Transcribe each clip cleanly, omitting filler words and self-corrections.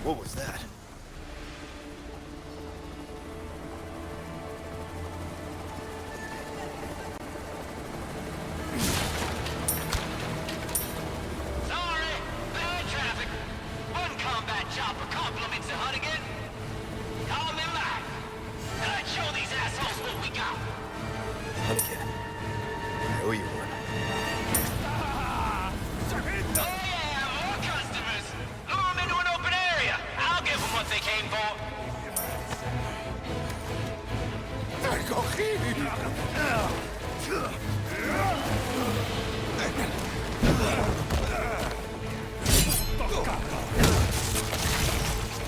What was that? Sorry, bad traffic. One combat chopper compliments the Hunnigan. Call me back. Let's show these assholes what we got. Hunnigan. I owe you one. Oh yeah, more customers. Lure them into an open area. I'll give them what they came for.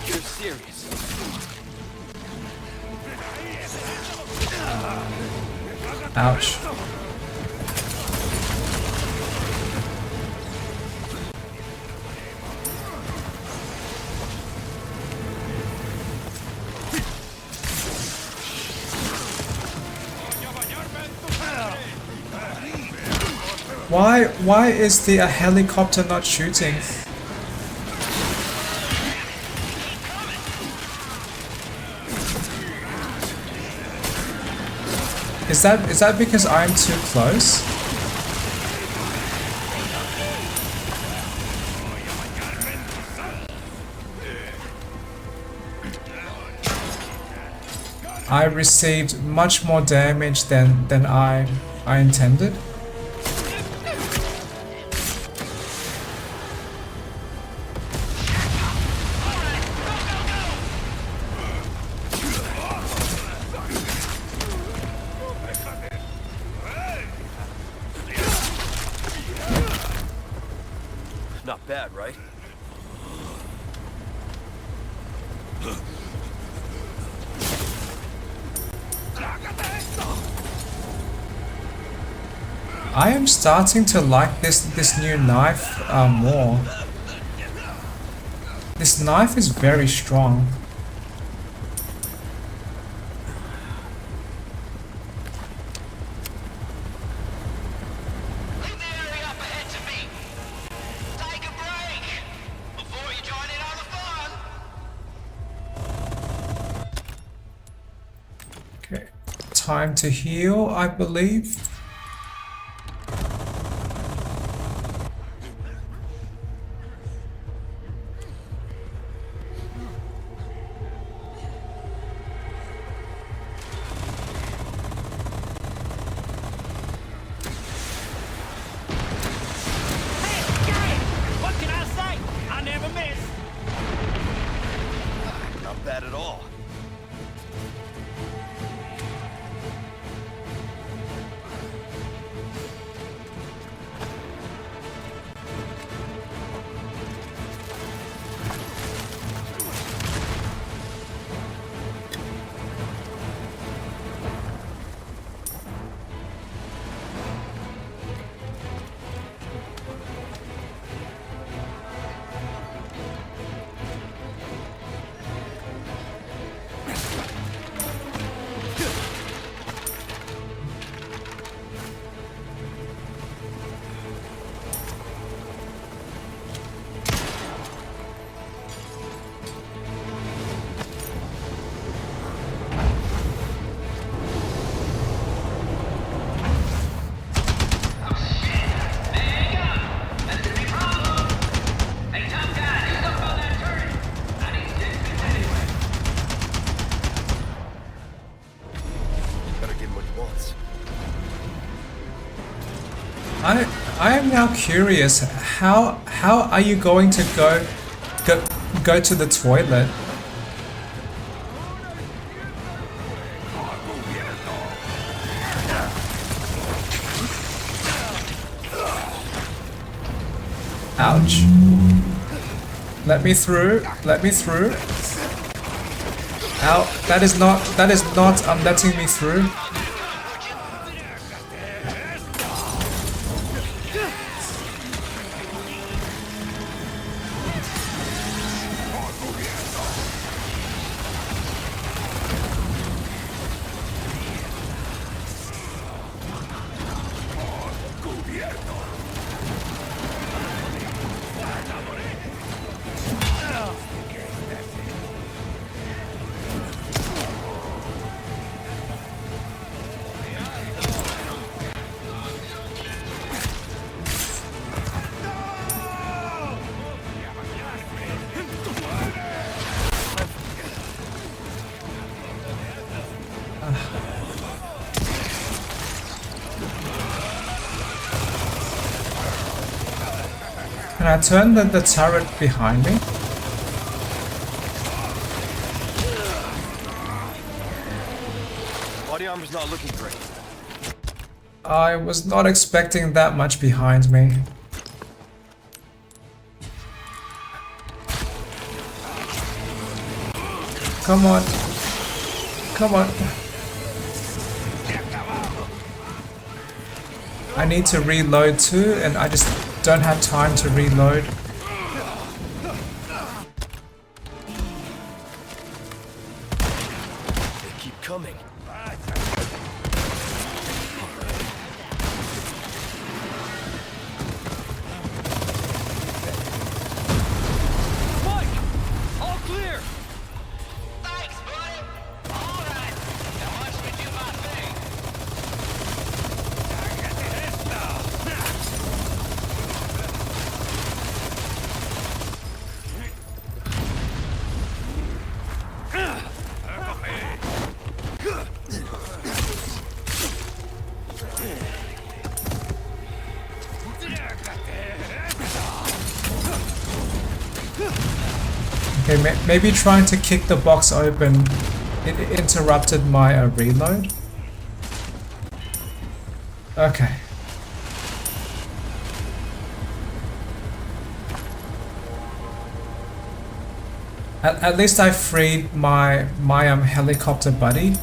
You're serious. Ouch. Why is the helicopter not shooting? Is that because I'm too close? I received much more damage than I intended. Not bad, right? I am starting to like this new knife more. This knife is very strong. Leave the area up ahead to me. Take a break before you join in on the fun. Okay, time to heal, I believe. What can I say? I never miss. Not bad at all. I am now curious. How are you going to go to the toilet? Ouch. Let me through. Let me through. Ow. That is not letting me through. Can I turn the turret behind me? Body armor's not looking great. I was not expecting that much behind me. Come on. Come on. I need to reload too, and I just don't have time to reload. They keep coming. Mike! All clear! Thanks, buddy. All right. Now watch me do my thing. Okay, maybe trying to kick the box open, it interrupted my reload. Okay. At least I freed my helicopter buddy.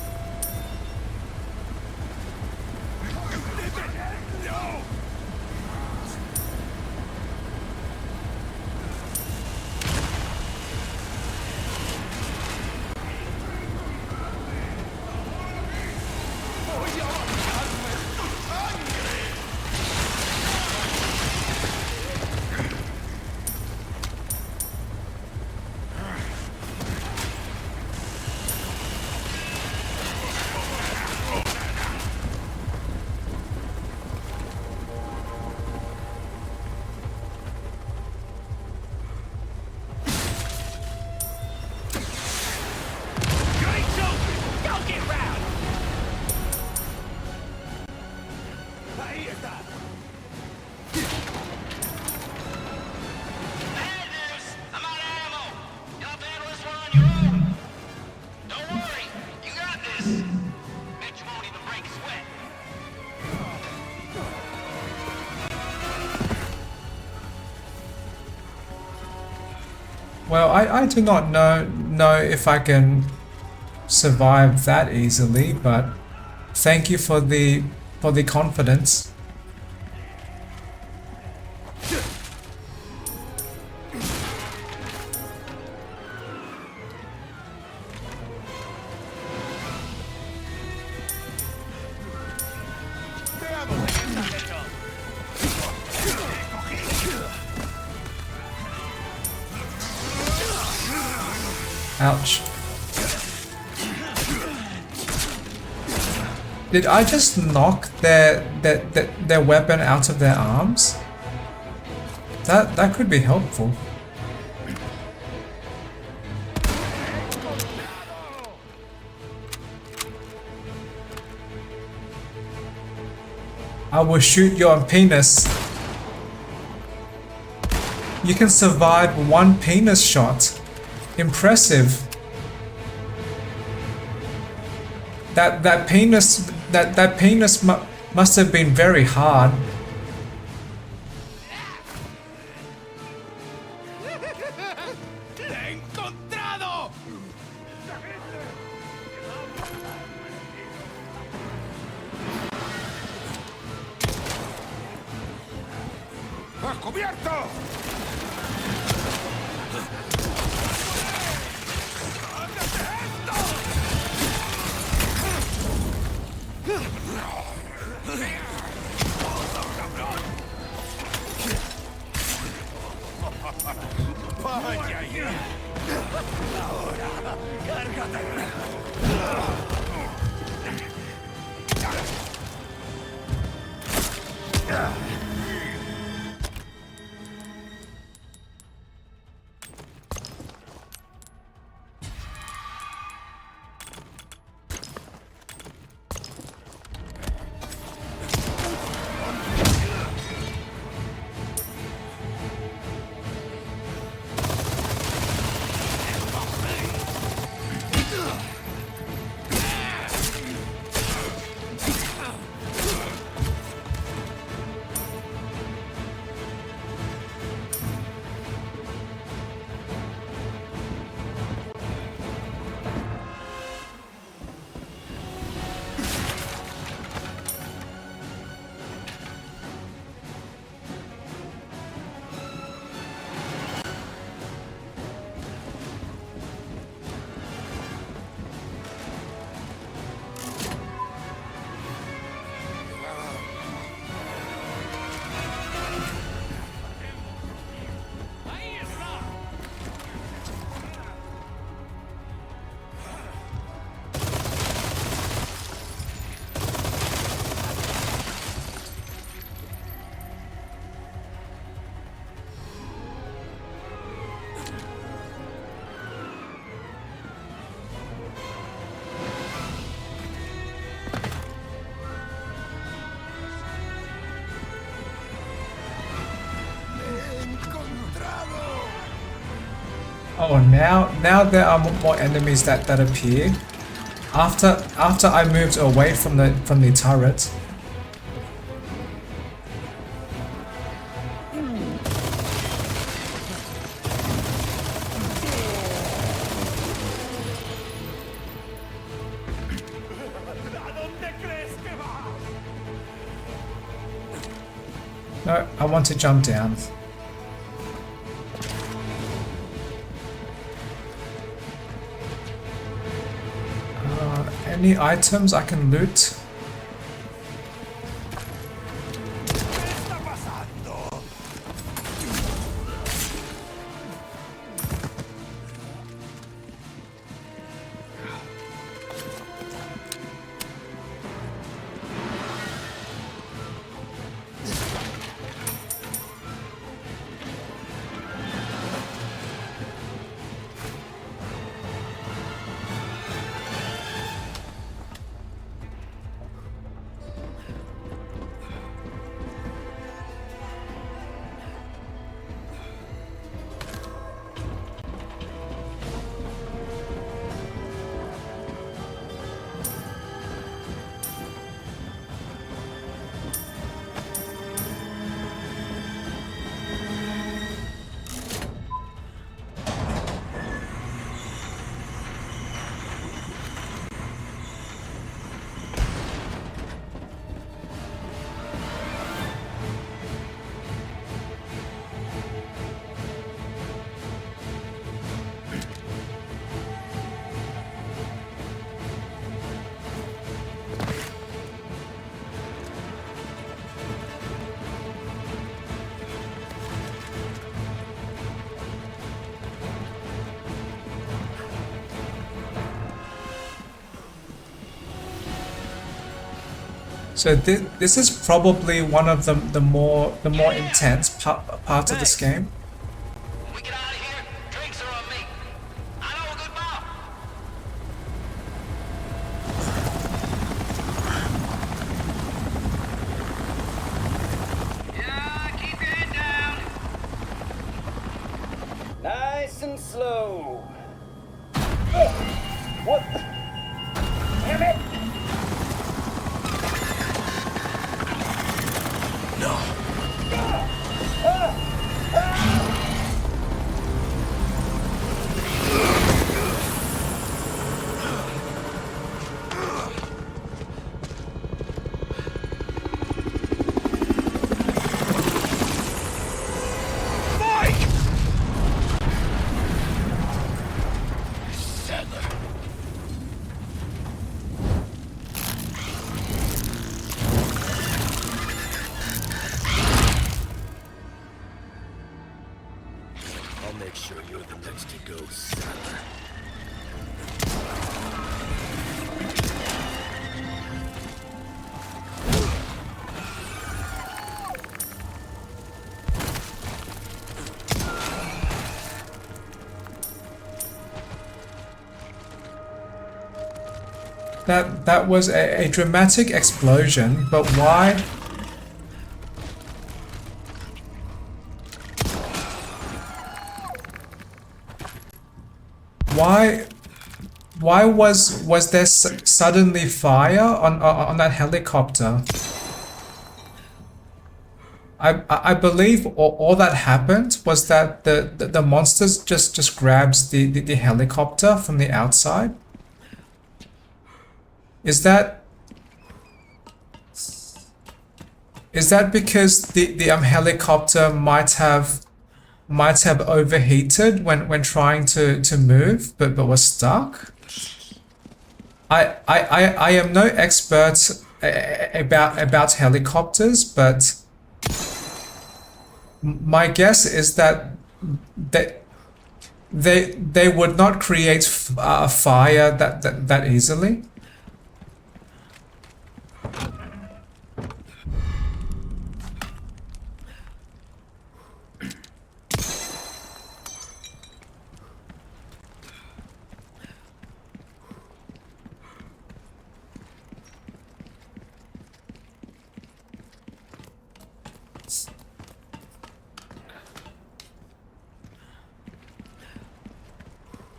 Gates open! Don't get round! Bad news! I'm out of ammo! You'll have to handle this one on your own! Don't worry! You got this! Bet you won't even break a sweat! Well, I do not know if I can survive that easily, but thank you for the confidence. Ouch. Did I just knock their weapon out of their arms? That could be helpful. I will shoot your penis. You can survive one penis shot. Impressive. That penis must have been very hard. ¡Encontrado! ¡A cubierto! Oh, now there are more enemies that appear. After I moved away from the turret. No, I want to jump down. Any items I can loot? So this is probably one of the more intense parts of this game. When we get out of here, drinks are on me. I know a good bar. Yeah, keep your head down. Nice and slow. What? Damn it! I'll make sure you're the next to go, Sadler. That was a dramatic explosion, but why? Why was there suddenly fire on that helicopter? I believe all that happened was that the monsters just grabs the helicopter from the outside. Is that because the helicopter might have overheated when trying to move, but was stuck? I am no expert about helicopters, but my guess is that they would not create a fire that easily.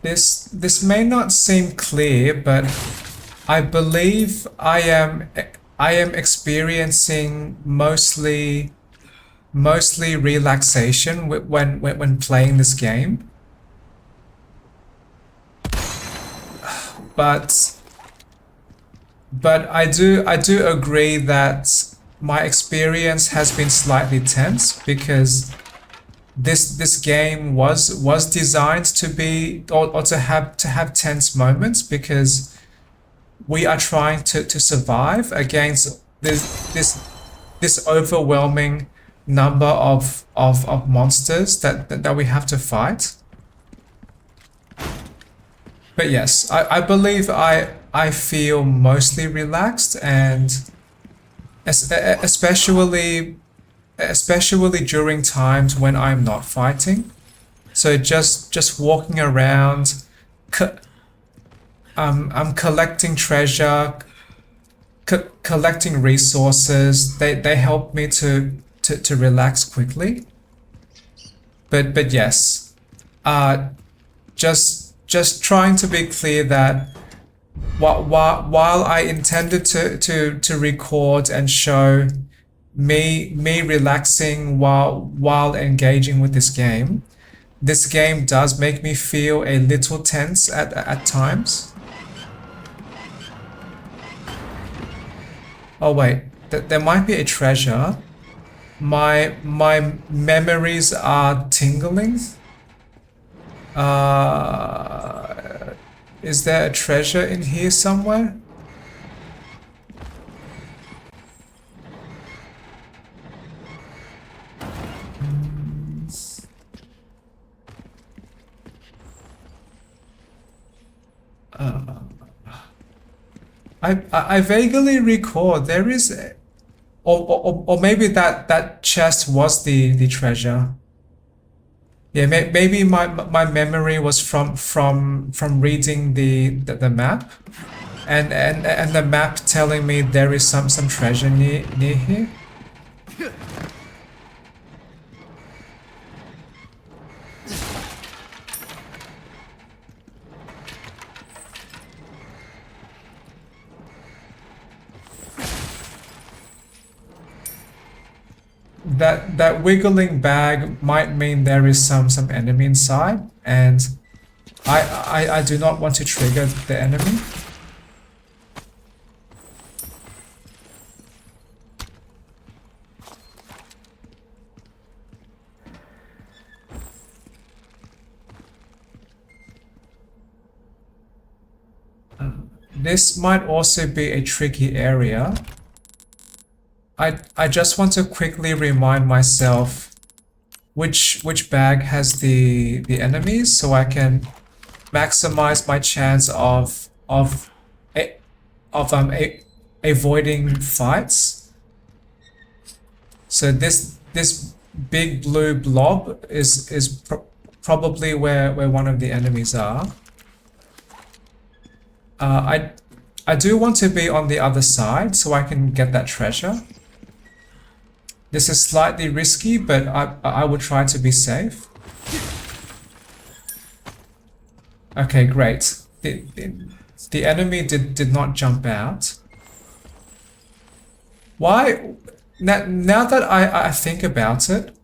This may not seem clear, but I believe I am experiencing mostly relaxation when playing this game. But I do agree that my experience has been slightly tense because this game was designed to be or to have tense moments because we are trying to survive against this overwhelming number of monsters that we have to fight. But yes, I believe I feel mostly relaxed, and especially during times when I'm not fighting. So just walking around, I'm collecting treasure, collecting resources. They help me to relax quickly. But yes, just trying to be clear that while I intended to record and show me relaxing while engaging with this game does make me feel a little tense at times. Oh wait, there might be a treasure. My memories are tingling. Is there a treasure in here somewhere? I vaguely recall there is or maybe that chest was the treasure. Yeah, maybe my memory was from reading the map, and the map telling me there is some treasure near here. That wiggling bag might mean there is some enemy inside, and I do not want to trigger the enemy. This might also be a tricky area. I just want to quickly remind myself which bag has the enemies, so I can maximize my chance of avoiding fights. So this big blue blob is probably where one of the enemies are. I do want to be on the other side so I can get that treasure. This is slightly risky, but I will try to be safe. Okay, great. The enemy did not jump out. Why? Now that I think about it,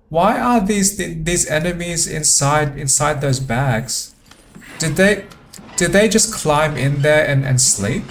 why are these enemies inside those bags? Did they just climb in there and sleep?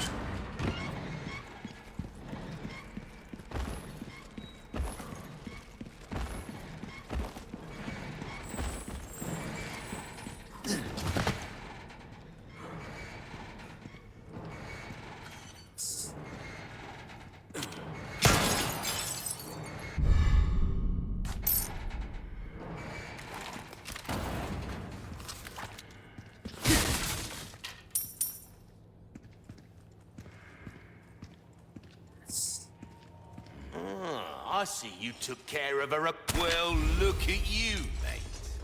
I see you took care of her. Well, look at you, mate.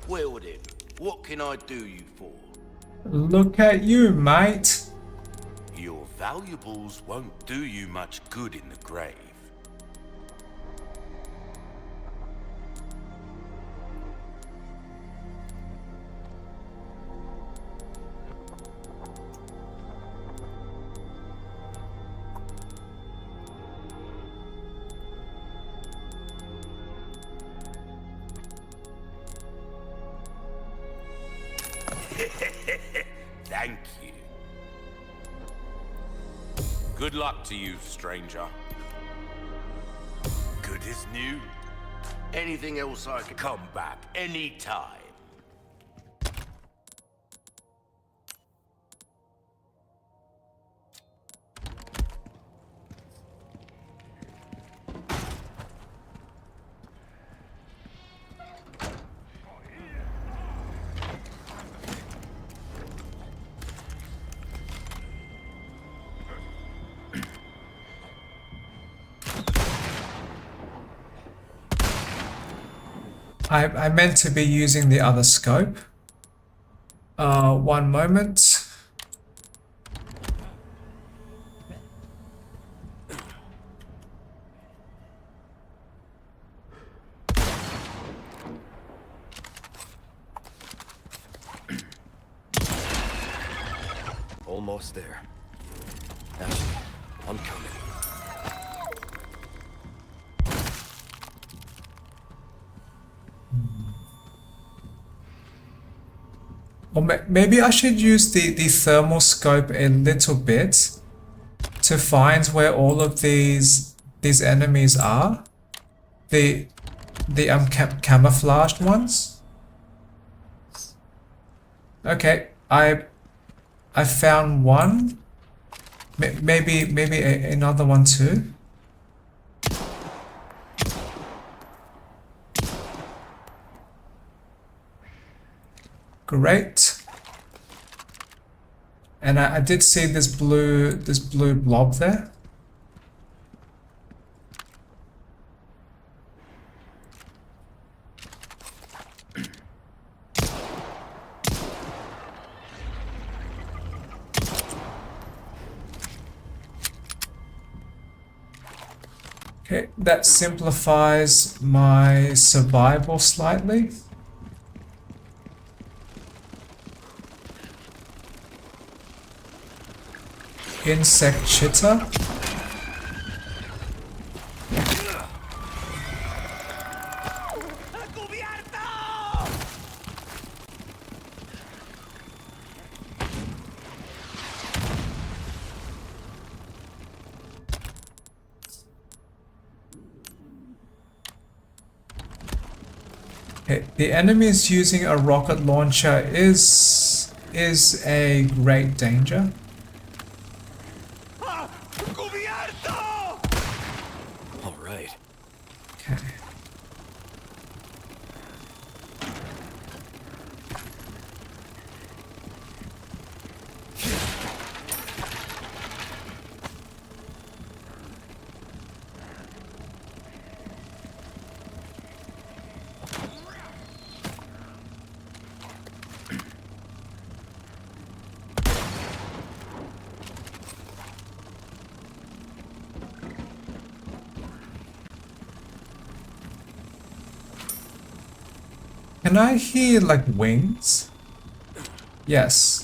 Well then, what can I do you for? Look at you, mate. Your valuables won't do you much good in the grave. Thank you. Good luck to you, stranger. Good as new. Anything else I could come back anytime. I meant to be using the other scope. One moment. Almost there. Ashley, I'm coming. Or maybe I should use the thermal scope a little bit to find where all of these enemies are. The camouflaged ones. Okay, I found one. Maybe another one too. Great. And I did see this blue blob there. Okay, that simplifies my survival slightly. Insect chitter. Okay, the enemy is using a rocket launcher is a great danger. All right. Okay. Can I hear like wings? Yes.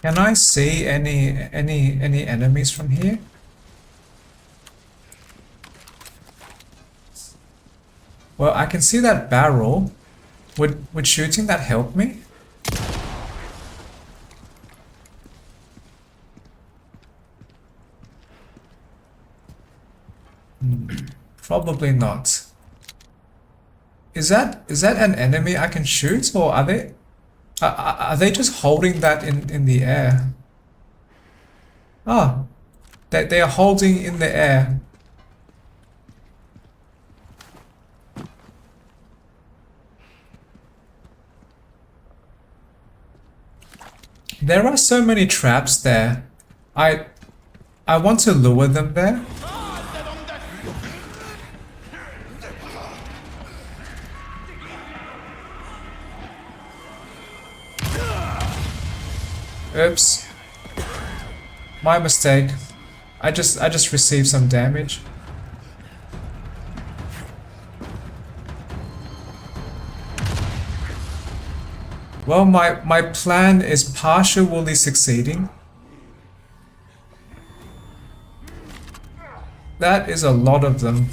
Can I see any enemies from here? Well, I can see that barrel. Would shooting that help me? Probably not. Is that an enemy I can shoot, or are they just holding that in the air? Ah, they are holding in the air. There are so many traps there. I want to lure them there. Oops. My mistake. I just received some damage. Well, my plan is partially succeeding. That is a lot of them.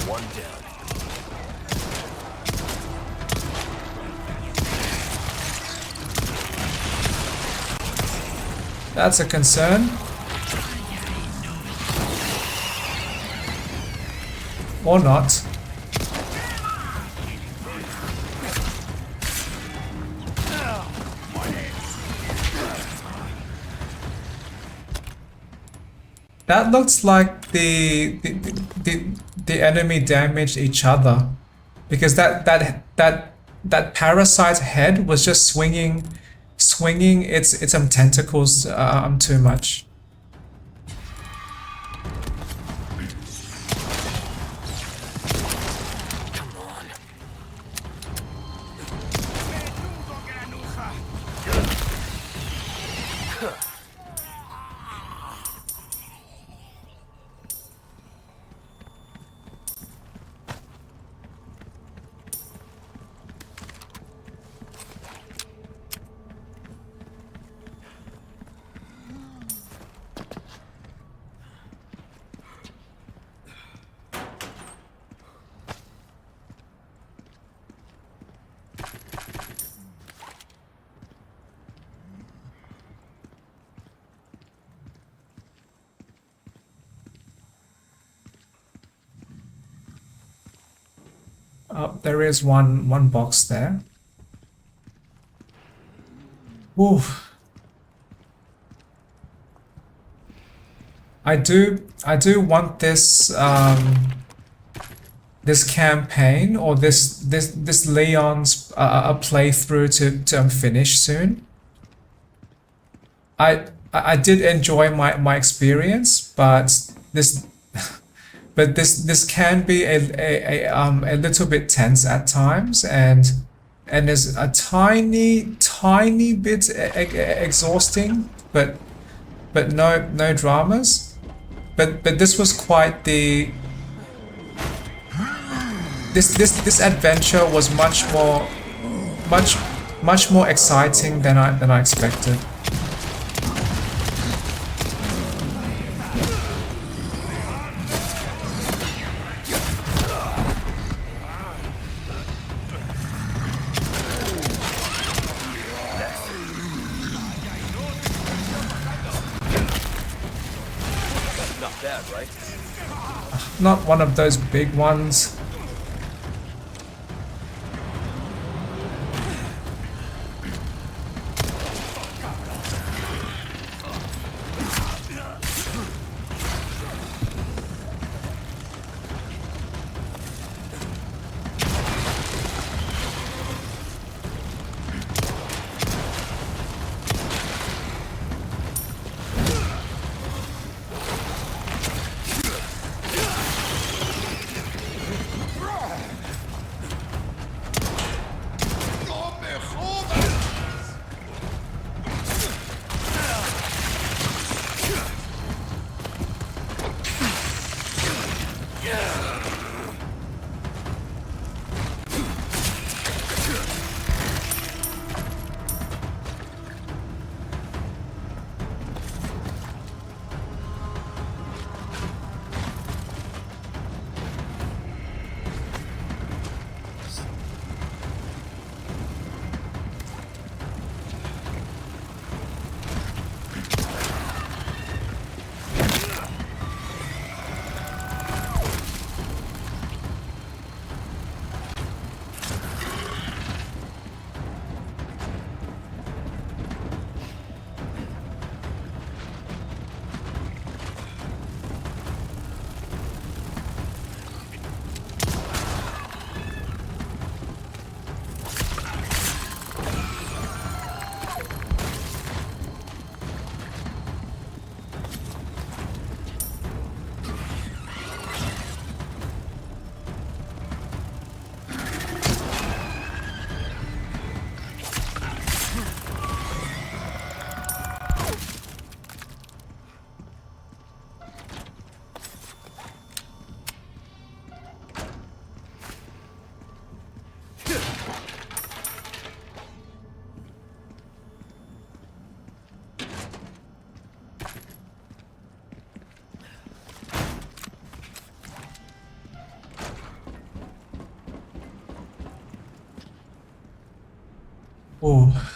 One down. That's a concern. Or not. That looks like the enemy damaged each other, because that parasite head was just swinging its tentacles too much. Come on. There is one box there. Ooh. I do want this this campaign, or this Leon's playthrough to finish soon. I did enjoy my experience, but this can be a little bit tense at times, and is a tiny bit exhausting, but no dramas. But this was quite the this adventure was much more exciting than I expected. Not bad, right? Not one of those big ones. Oh.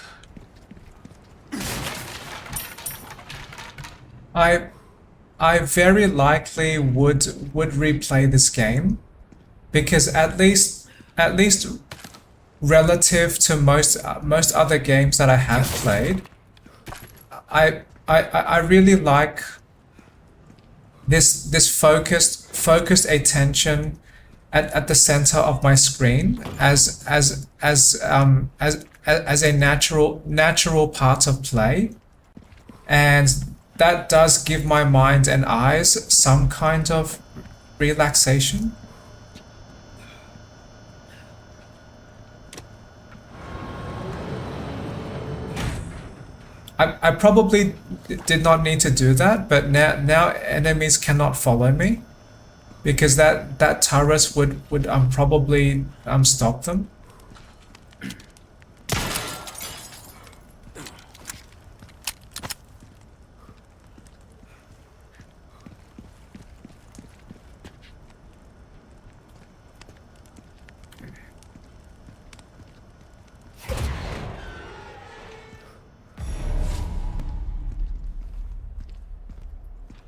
I very likely would replay this game because at least relative to most other games that I have played, I really like this focused attention at the center of my screen as a natural part of play, and that does give my mind and eyes some kind of relaxation. I probably did not need to do that, but now enemies cannot follow me because that turret would probably stop them.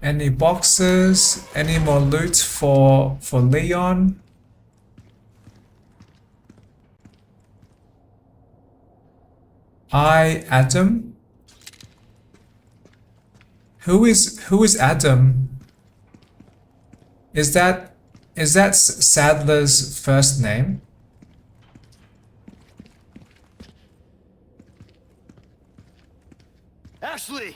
Any boxes? Any more loot for Leon? Adam? Who is Adam? Is that Sadler's first name? Ashley!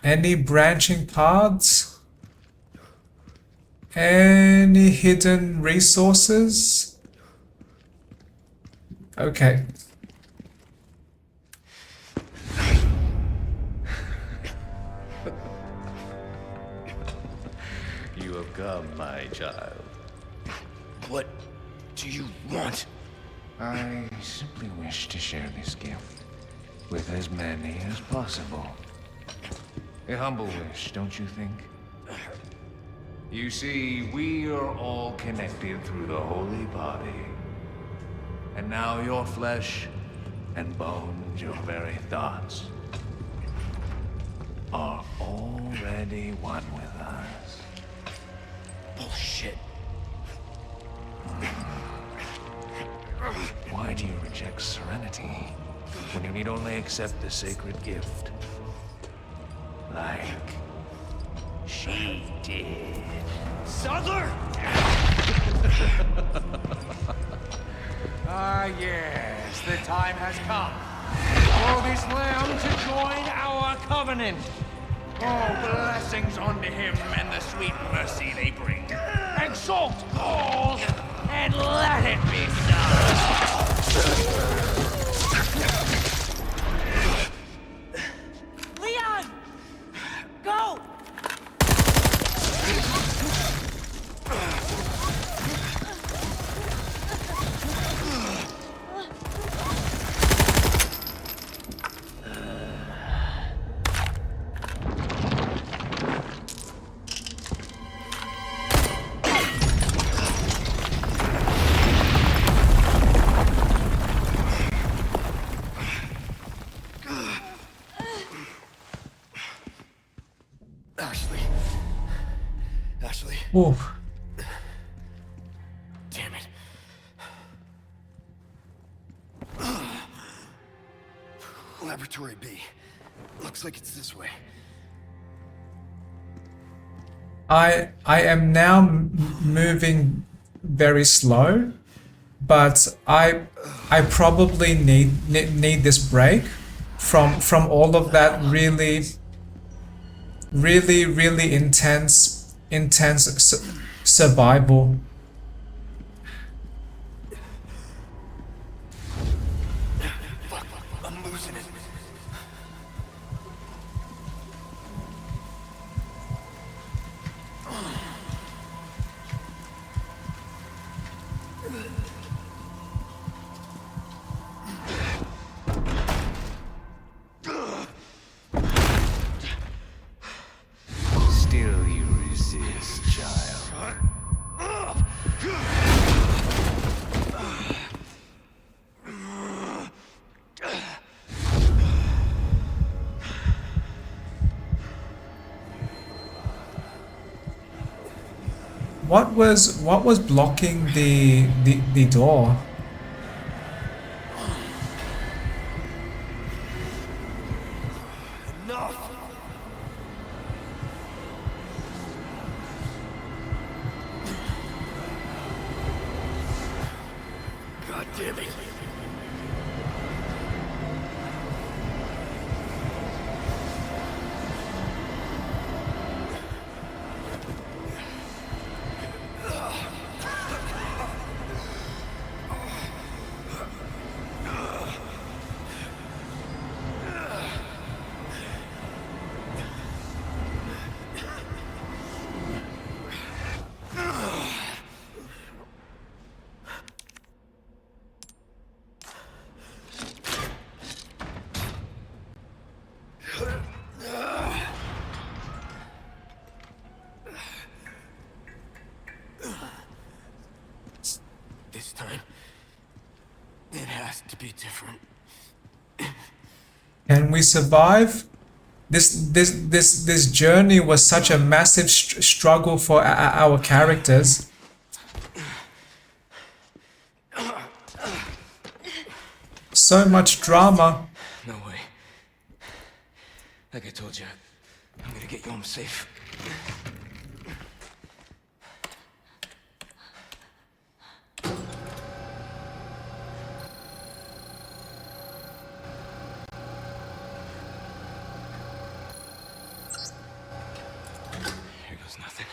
Any branching paths? Any hidden resources? Okay. You have come, my child. What do you want? I simply wish to share this gift with as many as possible. A humble wish, don't you think? You see, we are all connected through the holy body. And now your flesh and bones, your very thoughts, are already one with us. Bullshit. Why do you reject serenity when you need only accept the sacred gift? Like she did. Sadler! Ah, yes, the time has come for this lamb to join our covenant. Oh, blessings unto him and the sweet mercy they bring. Exalt all, and let it be so. Leon! Go! Ashley. Ooh. Damn it. Laboratory B. Looks like it's this way. I am now moving very slow, but I probably need this break from all of that really intense survival. Fuck, I'm losing it. Still you resist, child. what was blocking the door? Enough! God damn it. This time, it has to be different. Can we survive? This journey was such a massive struggle for our characters. So much drama. No way. Like I told you, I'm gonna get you home safe. Here goes nothing.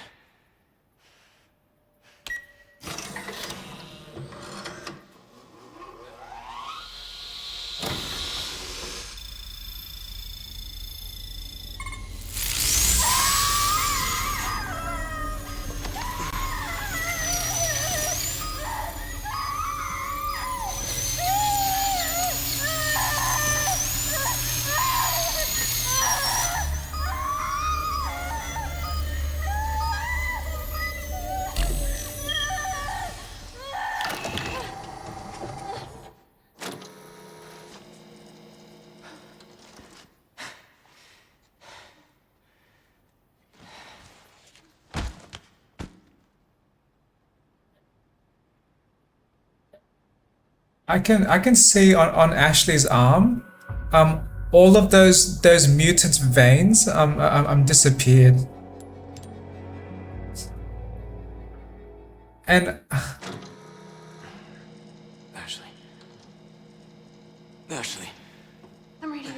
I can see on Ashley's arm, all of those mutant veins disappeared. And Ashley. Ashley. I'm right here.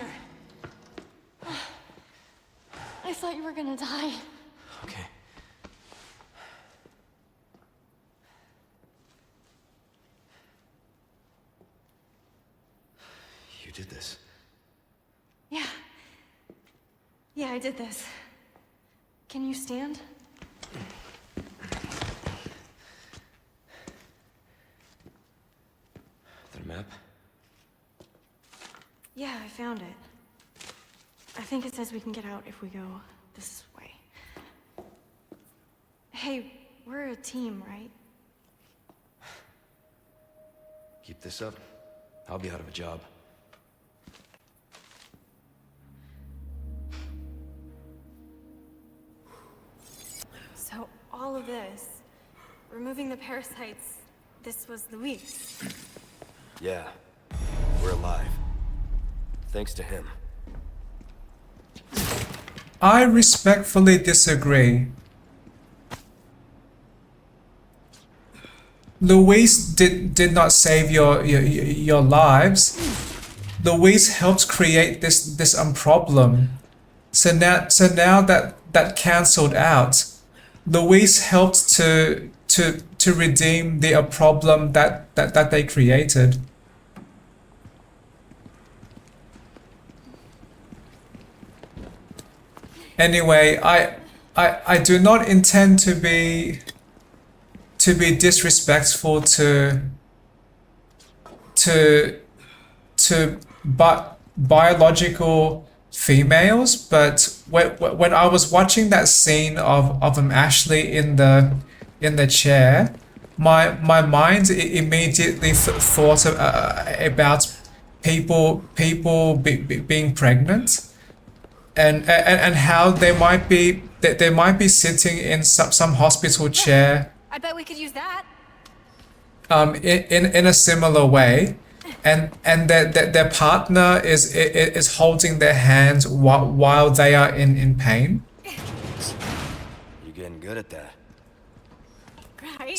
I thought you were gonna die. Okay. You did this. Yeah. Yeah, I did this. Can you stand? The map? Yeah, I found it. I think it says we can get out if we go this way. Hey, we're a team, right? Keep this up, I'll be out of a job. So all of this, removing the parasites, this was Luis. Yeah, we're alive. Thanks to him. I respectfully disagree. Luis did not save your lives. Luis helped create this problem. So now that cancelled out, Luis helped to redeem the problem that they created. Anyway, I do not intend to be disrespectful to biological females, but when I was watching that scene of Ashley in the chair, my mind immediately thought about people being pregnant. and how they might be sitting in some hospital chair I bet we could use that. in a similar way, and their partner is holding their hands while they are in pain. You're getting good at that. Right?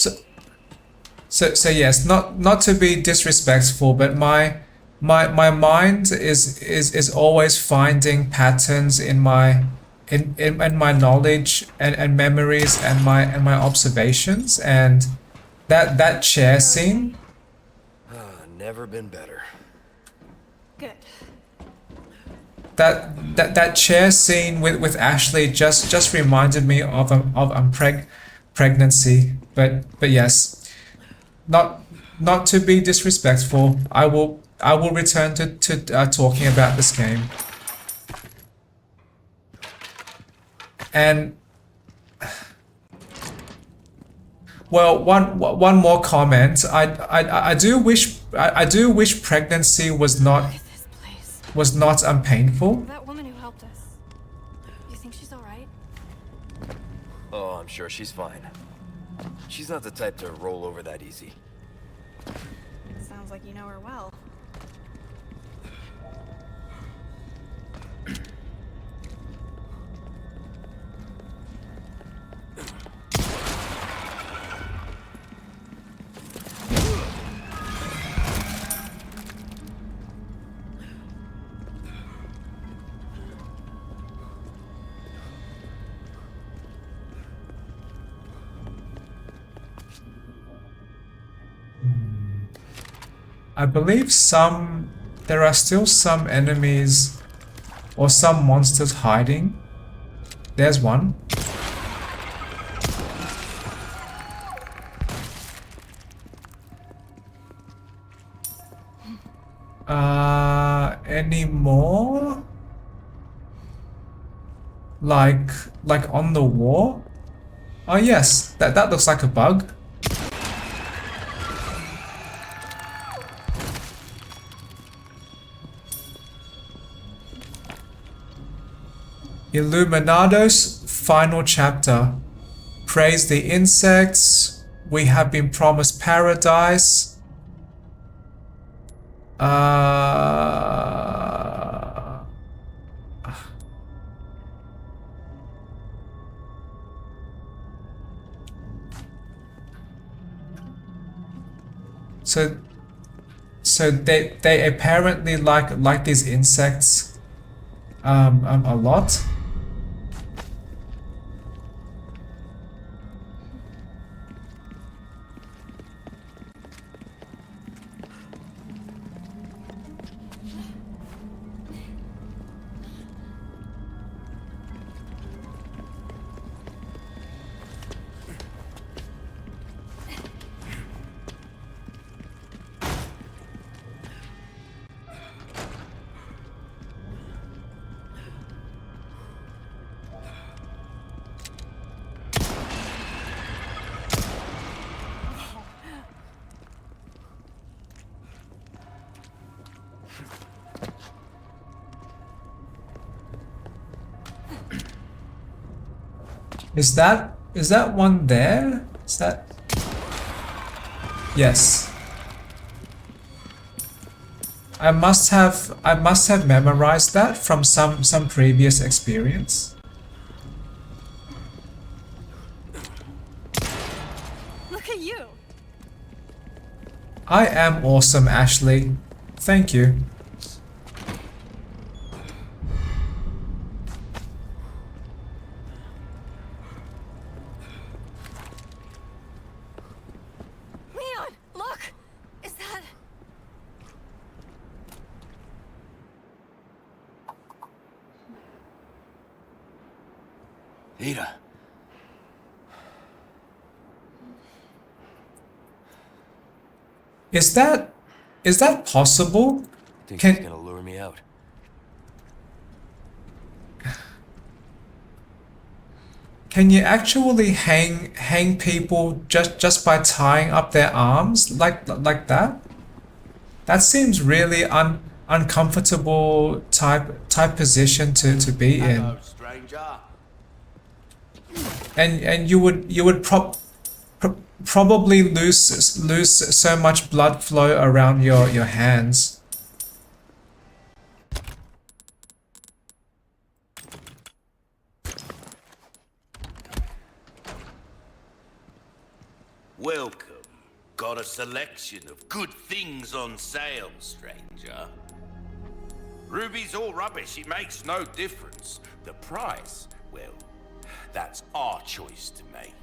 So yes, not to be disrespectful, but my mind is always finding patterns in my knowledge and memories and my observations, and that chair scene. Never been better. Good. That chair scene with Ashley just reminded me of pregnancy, but yes, not to be disrespectful, I will return to talking about this game. And well, one more comment. I do wish pregnancy was not This place. painful. That woman who helped us. You think she's alright? Oh, I'm sure she's fine. She's not the type to roll over that easy. Sounds like you know her well. I believe there are still some enemies or some monsters hiding. There's one. Any more? Like on the wall? Oh yes, that looks like a bug. Illuminados final chapter. Praise the insects. We have been promised paradise. So they apparently like these insects a lot. Is that one there? Is that? Yes. I must have memorized that from some previous experience. Look at you. I am awesome, Ashley. Thank you. Leon, look! Is that... Ada. Is that possible? Think Can- she's gonna lure me out. Can you actually hang people just by tying up their arms like that? That seems really uncomfortable type position to be in. Hello, stranger. And you would probably lose so much blood flow around your hands. Welcome. Got a selection of good things on sale, stranger. Ruby's all rubbish. It makes no difference. The price, well, that's our choice to make.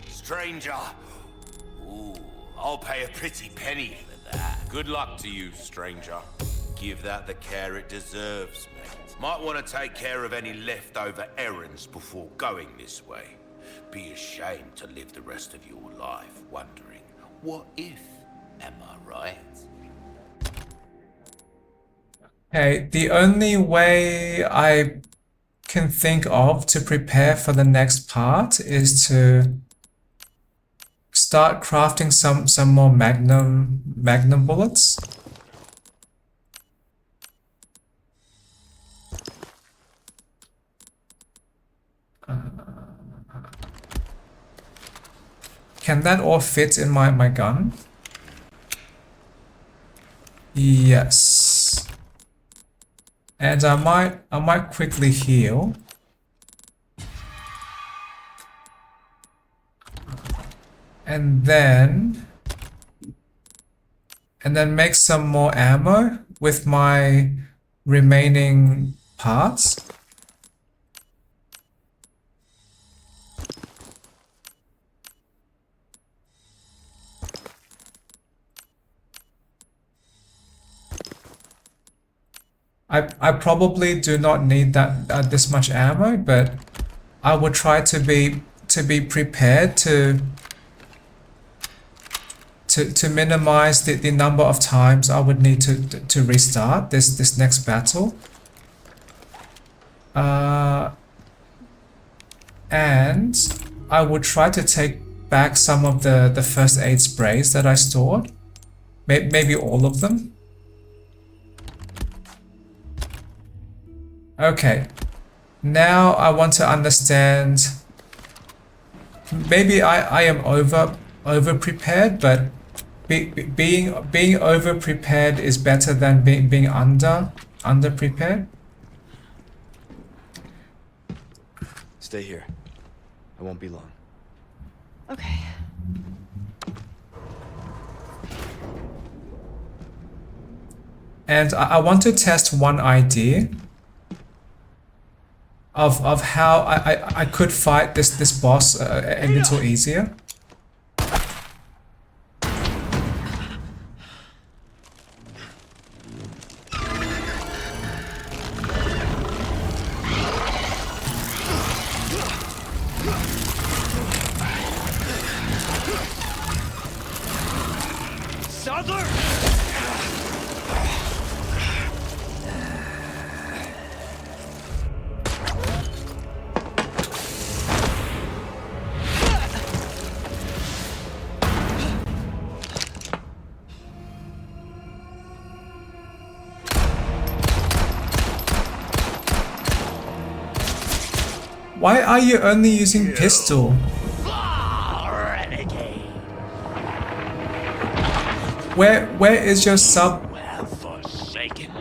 Stranger. Ooh, I'll pay a pretty penny for that. Good luck to you, stranger. Give that the care it deserves, mate. Might want to take care of any leftover errands before going this way. Be ashamed to live the rest of your life wondering, what if? Am I right? Okay, the only way I can think of to prepare for the next part is to start crafting some more magnum bullets. Can that all fit in my gun? Yes. And I might quickly heal. And then make some more ammo with my remaining parts. I probably do not need that this much ammo, but I will try to be prepared to minimize the number of times I would need to restart this next battle. And I would try to take back some of the first aid sprays that I stored. Maybe all of them. Okay, now I want to understand. Maybe I am over prepared, but being over prepared is better than being under prepared. Stay here. I won't be long. Okay. And I want to test one idea of how I could fight this boss a little easier. Why are you only using pistol? Where is your sub? Well forsaken.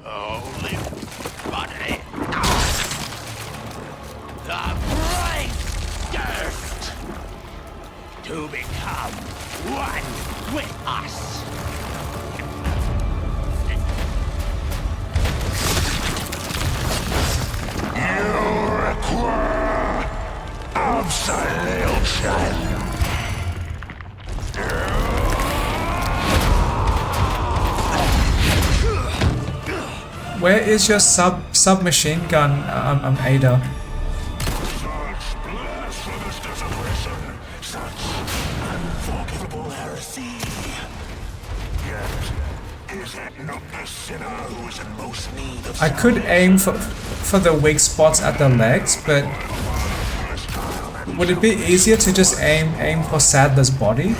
Holy body. The bright gift to become one with us. Absolution. Where is your submachine gun, Ada? Such blasphemous desecration, such unforgivable heresy. Yet, is it not the I could aim for the weak spots at the legs, but would it be easier to just aim for Sadler's body?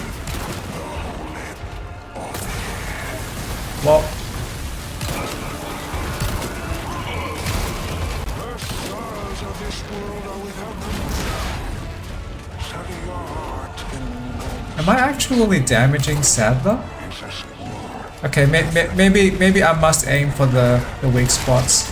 Well, am I actually damaging Sadler? Okay, maybe I must aim for the weak spots.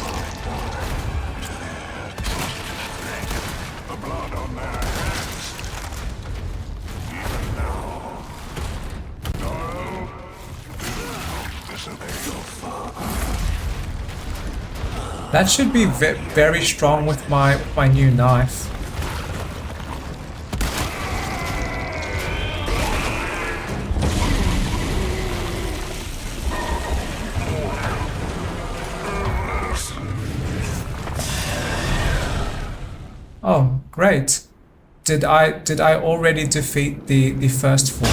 That should be very strong with my new knife. Oh, great. Did I already defeat the first form?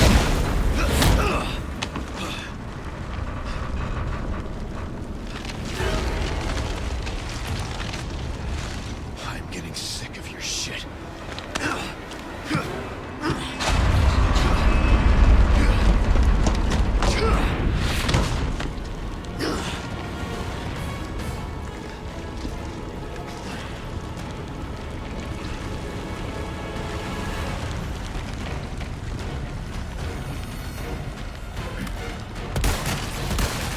I'm getting sick of your shit.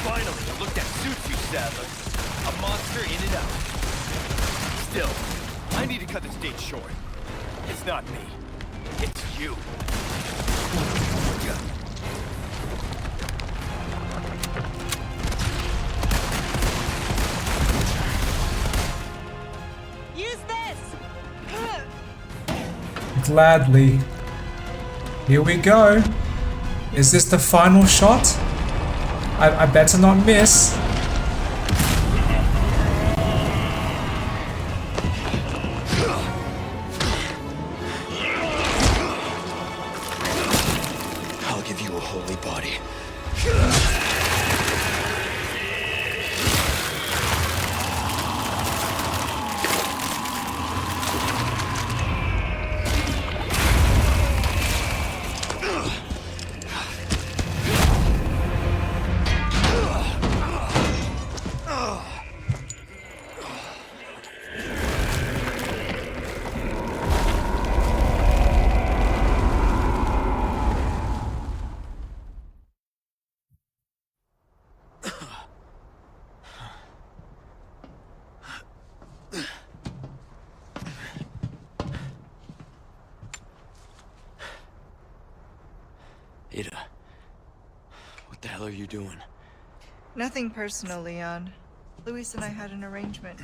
Finally, a look that suits you, Sadler. A monster in and out. Still, I need to cut this date short. It's not me. It's you. Use this! Gladly. Here we go. Is this the final shot? I better not miss. I'll give you a holy body. Ada, what the hell are you doing? Nothing personal, Leon. Luis and I had an arrangement.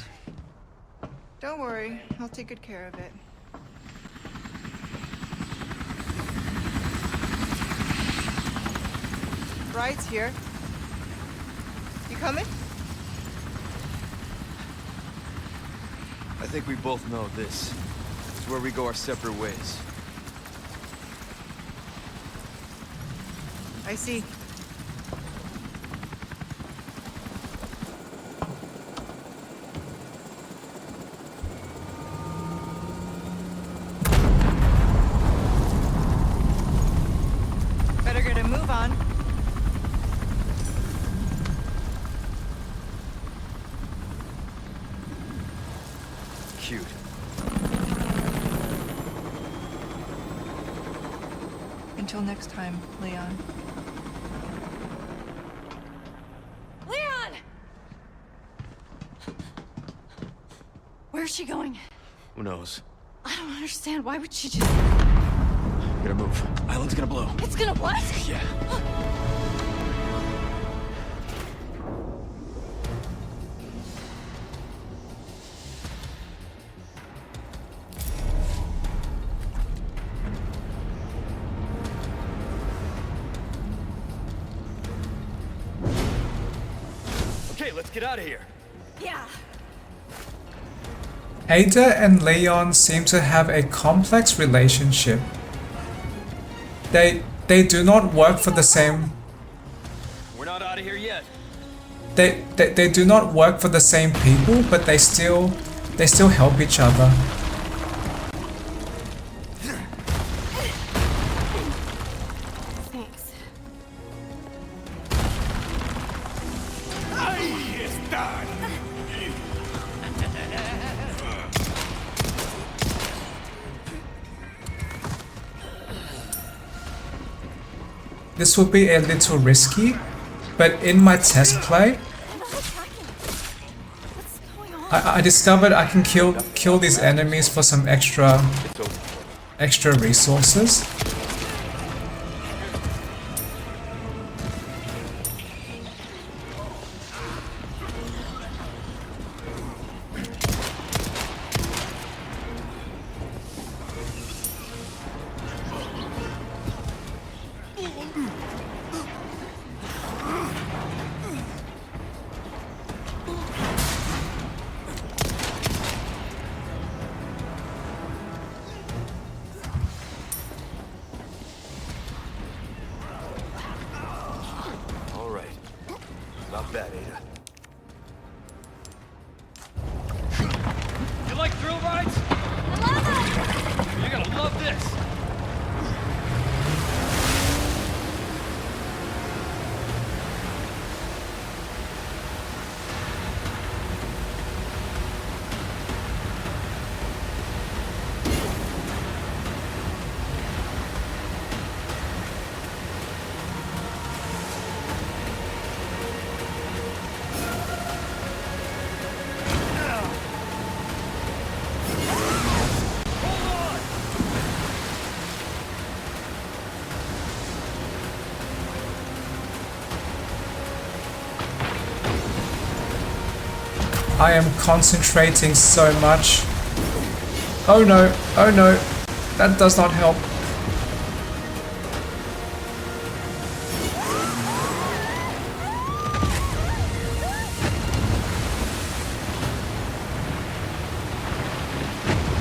Don't worry, I'll take good care of it. Bride's here. You coming? I think we both know this is where we go our separate ways. I see. Better get a move on. Cute. Until next time, Leon. Leon! Where's she going? Who knows? I don't understand. Why would she just... Gotta move. Island's gonna blow. It's gonna what? Yeah. Okay, let's get out of here. Yeah. Ada and Leon seem to have a complex relationship. They do not work for the same... We're not out of here yet. they do not work for the same people, but they still help each other. Thanks. This will be a little risky, but in my test play, I discovered I can kill these enemies for some extra resources. All right. Not bad, Ada. You like thrill rides? You're gonna love this. I am concentrating so much. Oh no, that does not help.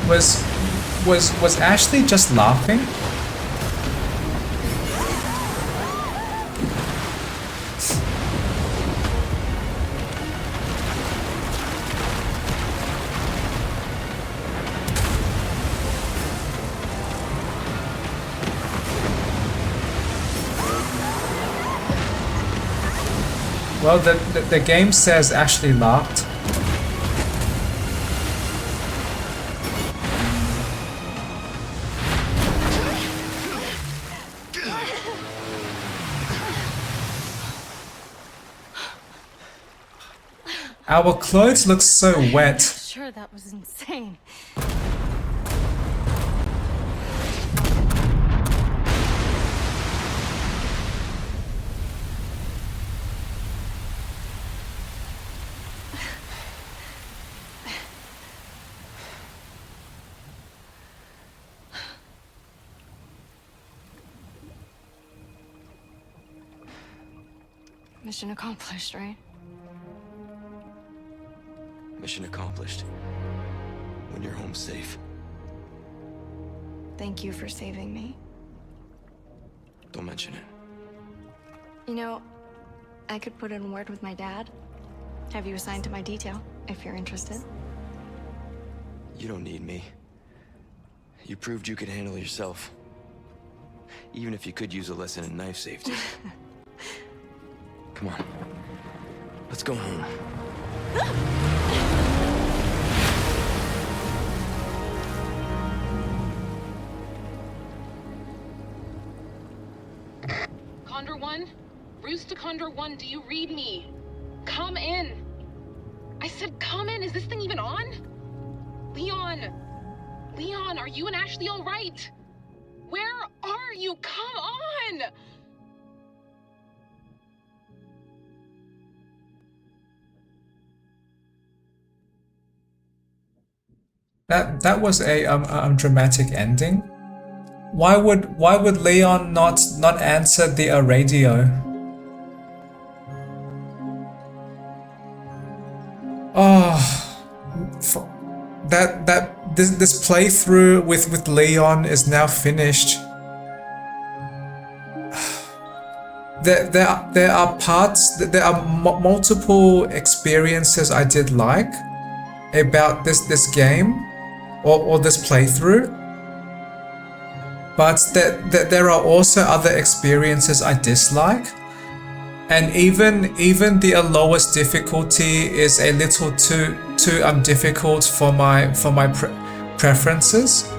Was Ashley just laughing? Well, the game says Ashley laughed. Our clothes look so wet. Sure, that was insane. Mission accomplished, right? Mission accomplished. When you're home safe. Thank you for saving me. Don't mention it. You know, I could put in a word with my dad. Have you assigned to my detail, if you're interested. You don't need me. You proved you could handle yourself. Even if you could use a lesson in knife safety. Come on. Let's go home. Condor 1? Roost to Condor 1, do you read me? Come in! I said come in! Is this thing even on? Leon! Leon, are you and Ashley all right? Where are you? Come on! That was a dramatic ending. Why would Leon not answer the radio? Oh, this playthrough with Leon is now finished. there are parts, there are multiple experiences I did like about this game or this playthrough, but there are also other experiences I dislike, and even the lowest difficulty is a little too difficult for my preferences,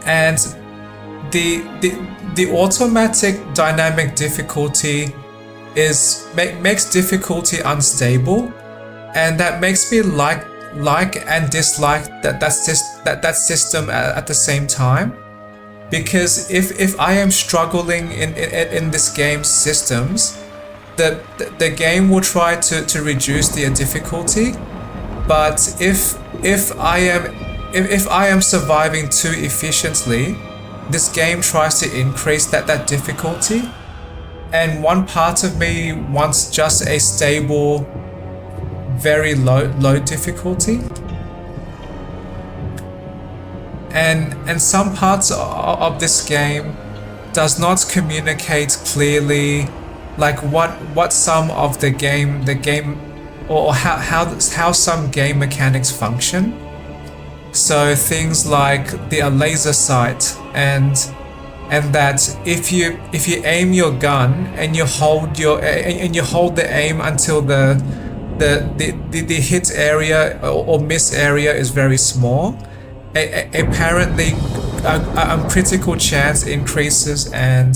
and the automatic dynamic difficulty makes difficulty unstable, and that makes me like and dislike that system at the same time. Because if I am struggling in this game's systems, the game will try to reduce the difficulty, but if I am surviving too efficiently, this game tries to increase that difficulty, and one part of me wants just a stable, very low difficulty. And some parts of this game does not communicate clearly, like what some of the game or how some game mechanics function. So things like the laser sight and that if you aim your gun and you hold the aim until the hit area or miss area is very small, apparently critical chance increases, and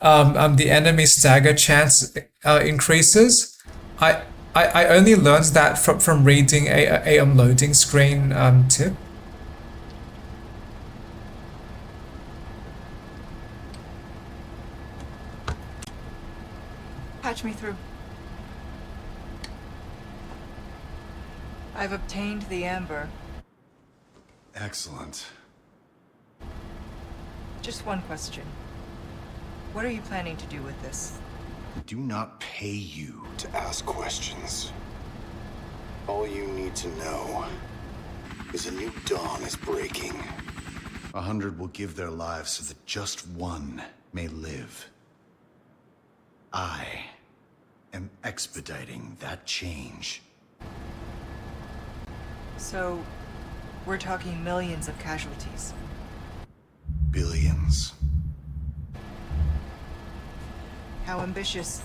the enemy stagger chance increases. I only learned that from reading a loading screen tip. Patch me through. I've obtained the amber. Excellent. Just one question. What are you planning to do with this? I do not pay you to ask questions. All you need to know is a new dawn is breaking. 100 will give their lives so that just one may live. I am expediting that change. So, we're talking millions of casualties. Billions. How ambitious.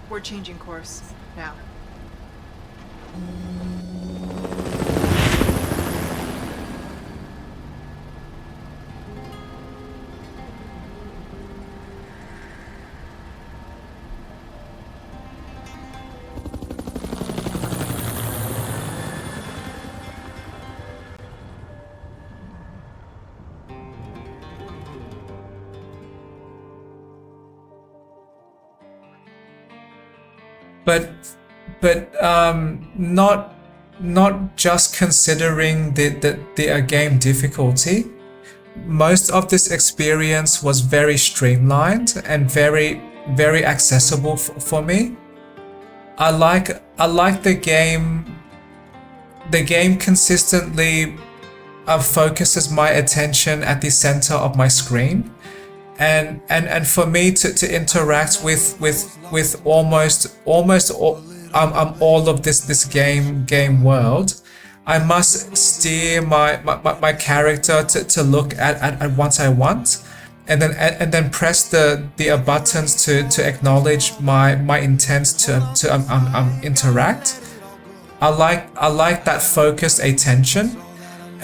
We're changing course now. But not just considering the game difficulty. Most of this experience was very streamlined and very accessible for me. I like the game. The game consistently focuses my attention at the center of my screen. And for me to interact with almost all of this game world, I must steer my character to look at what I want, and then press the buttons to acknowledge my intent to interact. I like that focused attention.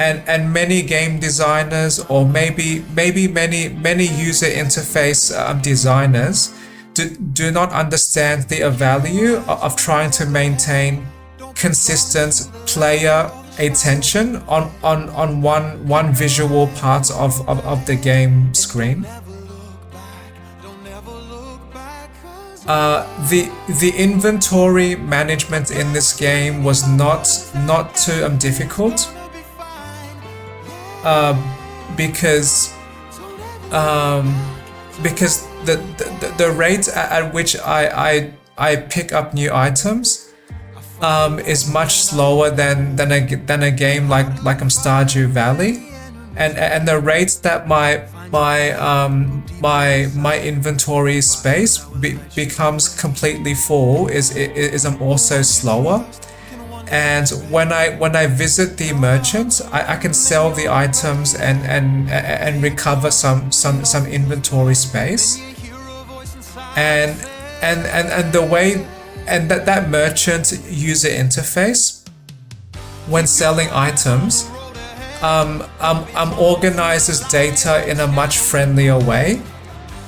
And many game designers, or maybe many user interface designers do not understand the value of trying to maintain consistent player attention on one visual part of the game screen. The inventory management in this game was not too difficult. Because the rate at which I pick up new items is much slower than a game like Stardew Valley, and the rate that my inventory space becomes completely full is also slower. And when I visit the merchant, I can sell the items and recover some inventory space. And the way and that merchant user interface when selling items organizes data in a much friendlier way.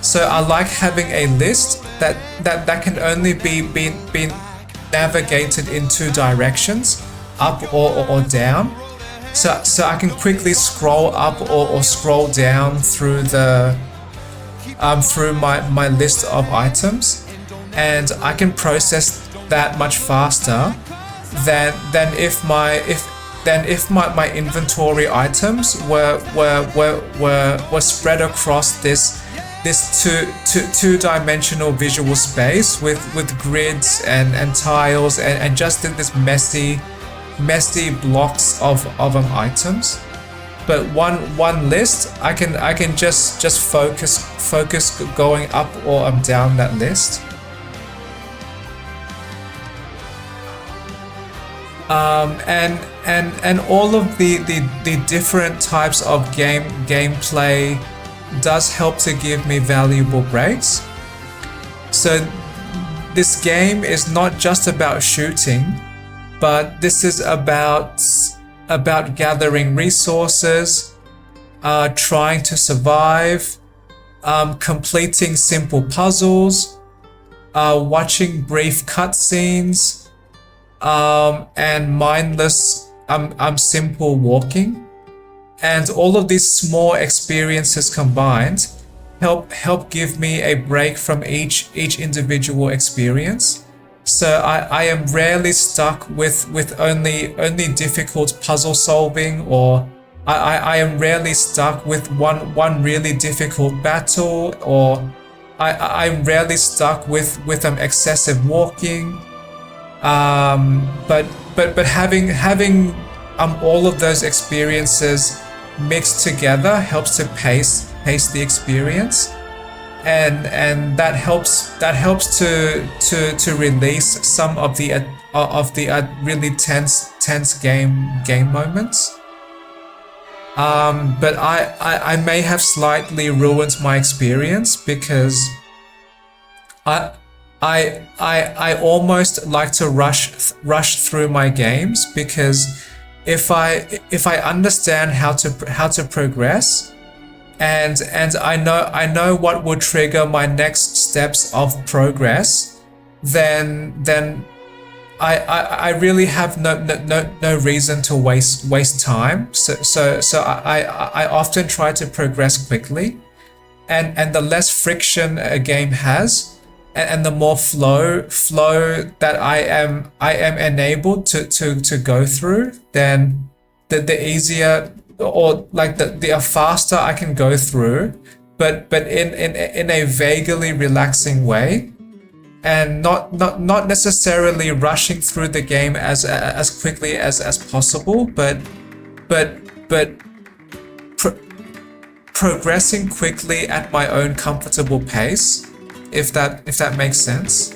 So I like having a list that can only be navigated in two directions, up or down. So I can quickly scroll up or scroll down through the through my list of items, and I can process that much faster than if my inventory items were spread across this two-dimensional visual space with grids and tiles and just this messy blocks of items. But one list, I can just focus going up or down that list. And all of the different types of gameplay does help to give me valuable breaks. So this game is not just about shooting, but this is about gathering resources, trying to survive, completing simple puzzles, watching brief cutscenes, and mindless simple walking. And all of these small experiences combined help give me a break from each individual experience. So I am rarely stuck with only difficult puzzle solving, or I am rarely stuck with one really difficult battle, or I'm rarely stuck with excessive walking. But having all of those experiences mixed together helps to pace the experience, and that helps to release some of the really tense game moments. But I may have slightly ruined my experience because I almost like to rush through my games, because if I understand how to progress, and I know what will trigger my next steps of progress, then I really have no reason to waste time. So I often try to progress quickly, and the less friction a game has, and the more flow that I am enabled to go through, then the easier, or like the faster I can go through, but in a vaguely relaxing way, and not necessarily rushing through the game as quickly as possible, but progressing quickly at my own comfortable pace. If that makes sense.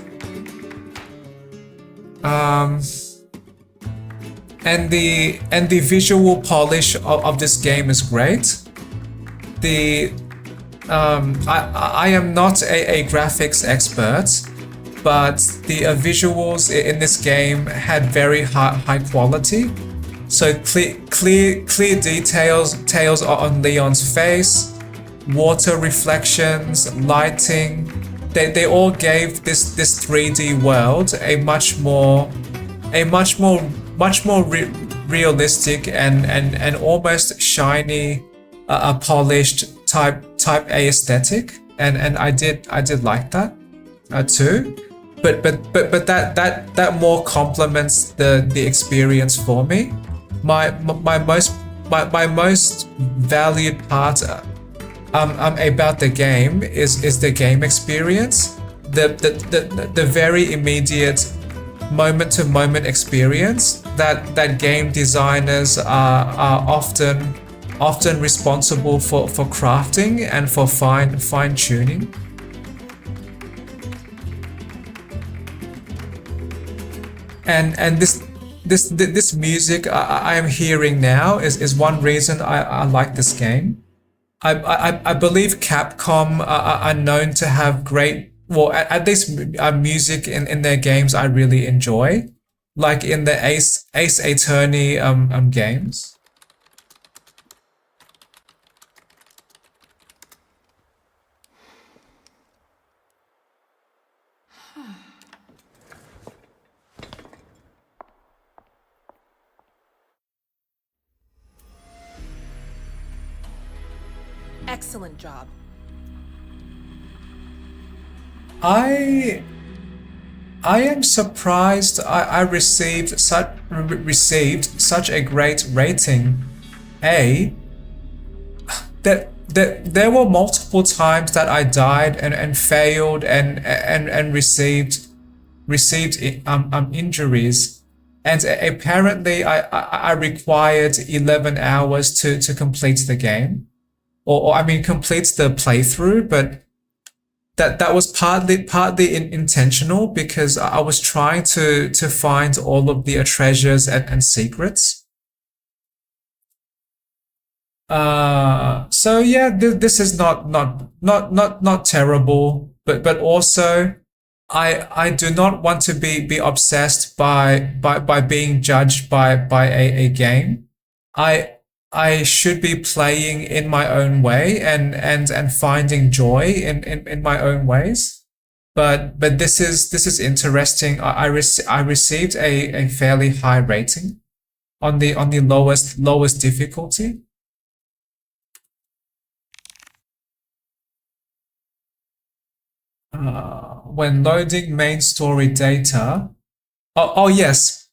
And the visual polish of this game is great. I am not a graphics expert, but the visuals in this game had very high quality. So clear details on Leon's face, water reflections, lighting. They all gave this 3D world a much more realistic and almost shiny, polished type A aesthetic, and I did like that too. But that more complements the experience for me. My most valued part about the game is the game experience, the very immediate moment-to-moment experience that game designers are often responsible for crafting and for fine-tuning. And this music I am hearing now is one reason I like this game. I believe Capcom are known to have great, well, at least music in their games I really enjoy, like in the Ace Attorney games. Excellent job. I am surprised I received such a great rating. That there were multiple times that I died and failed and received injuries, and apparently I required 11 hours to complete the game, or I mean complete the playthrough, but that was partly intentional because I was trying to find all of the treasures and secrets. So yeah, this is not terrible, but also I do not want to be obsessed by being judged by a game. I should be playing in my own way and finding joy in my own ways. But this is interesting. I received a fairly high rating on the lowest difficulty. When loading main story data. Oh yes.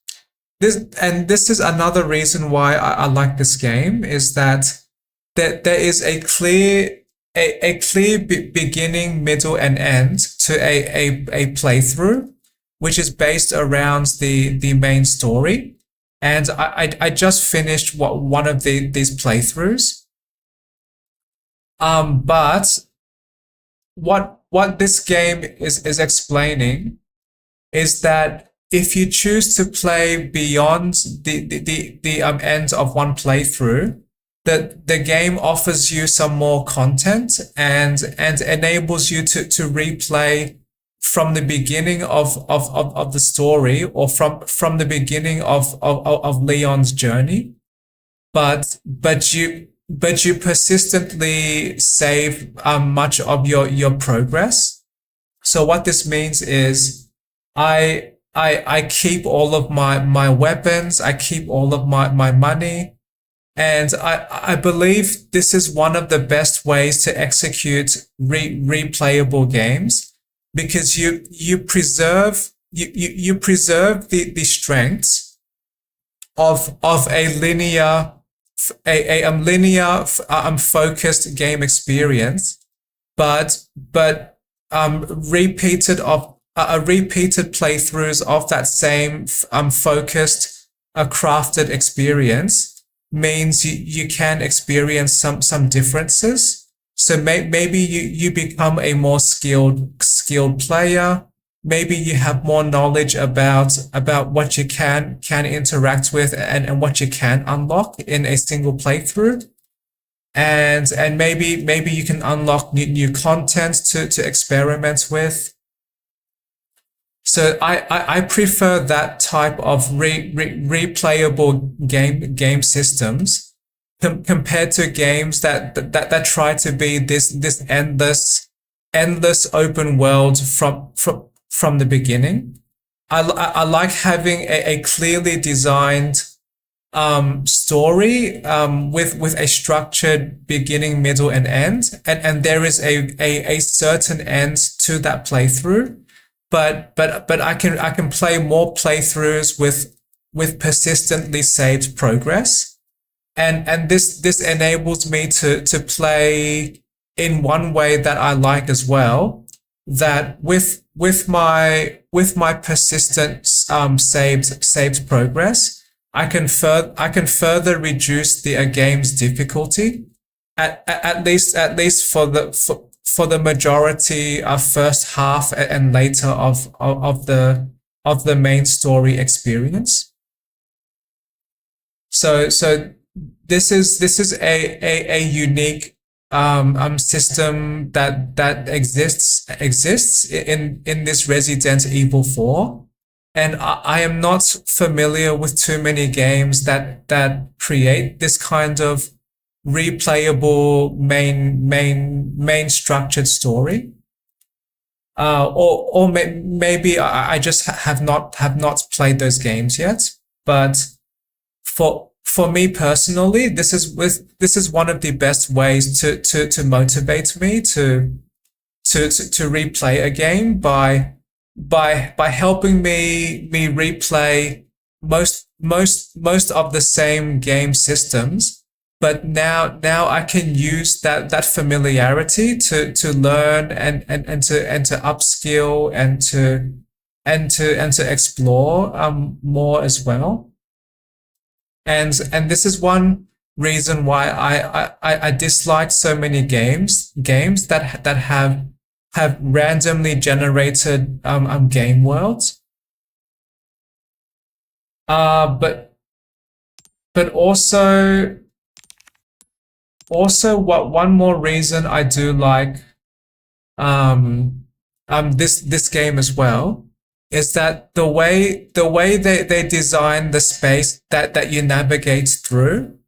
This is another reason why I like this game, is that there is a clear beginning, middle, and end to a playthrough, which is based around the main story. And I just finished one of these playthroughs. But what this game is explaining is that if you choose to play beyond the end of one playthrough, the game offers you some more content and enables you to replay from the beginning of the story, or from the beginning of Leon's journey. But you persistently save much of your progress. So what this means is I keep all of my weapons, I keep all of my money, and I believe this is one of the best ways to execute replayable games, because you preserve the strengths of a linear focused game experience, but repeated playthroughs of that same focused crafted experience means you can experience some differences. So maybe you become a more skilled player. Maybe you have more knowledge about what you can interact with and what you can unlock in a single playthrough. And maybe you can unlock new content to experiment with. So I prefer that type of replayable game systems compared to games that try to be this endless open world from the beginning. I like having a clearly designed story with a structured beginning, middle, and end, and there is a certain end to that playthrough. But I can play more playthroughs with persistently saved progress, and this enables me to play in one way that I like as well, that with my persistent saved progress, I can further reduce the game's difficulty at least for the majority of first half and later of the main story experience. So this is a unique system that exists in this Resident Evil 4, and I am not familiar with too many games that create this kind of replayable main structured story. Maybe I just have not played those games yet, but for me personally, this is one of the best ways to motivate me to replay a game by helping me replay most of the same game systems, but now I can use that familiarity to learn and to upskill and to explore more as well. And this is one reason why I dislike so many games that have randomly generated game worlds. But also what one more reason I do like this game as well is that the way they design the space that you navigate through,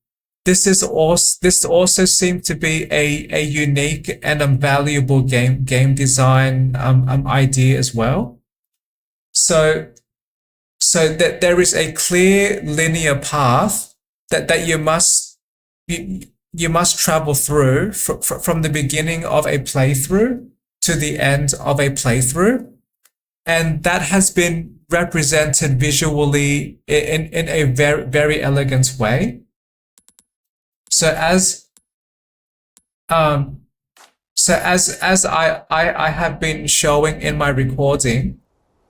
this also seems to be a unique and valuable game design idea as well. So that there is a clear linear path that you must travel through from the beginning of a playthrough to the end of a playthrough. And that has been represented visually in a very, very elegant way. So as I have been showing in my recording,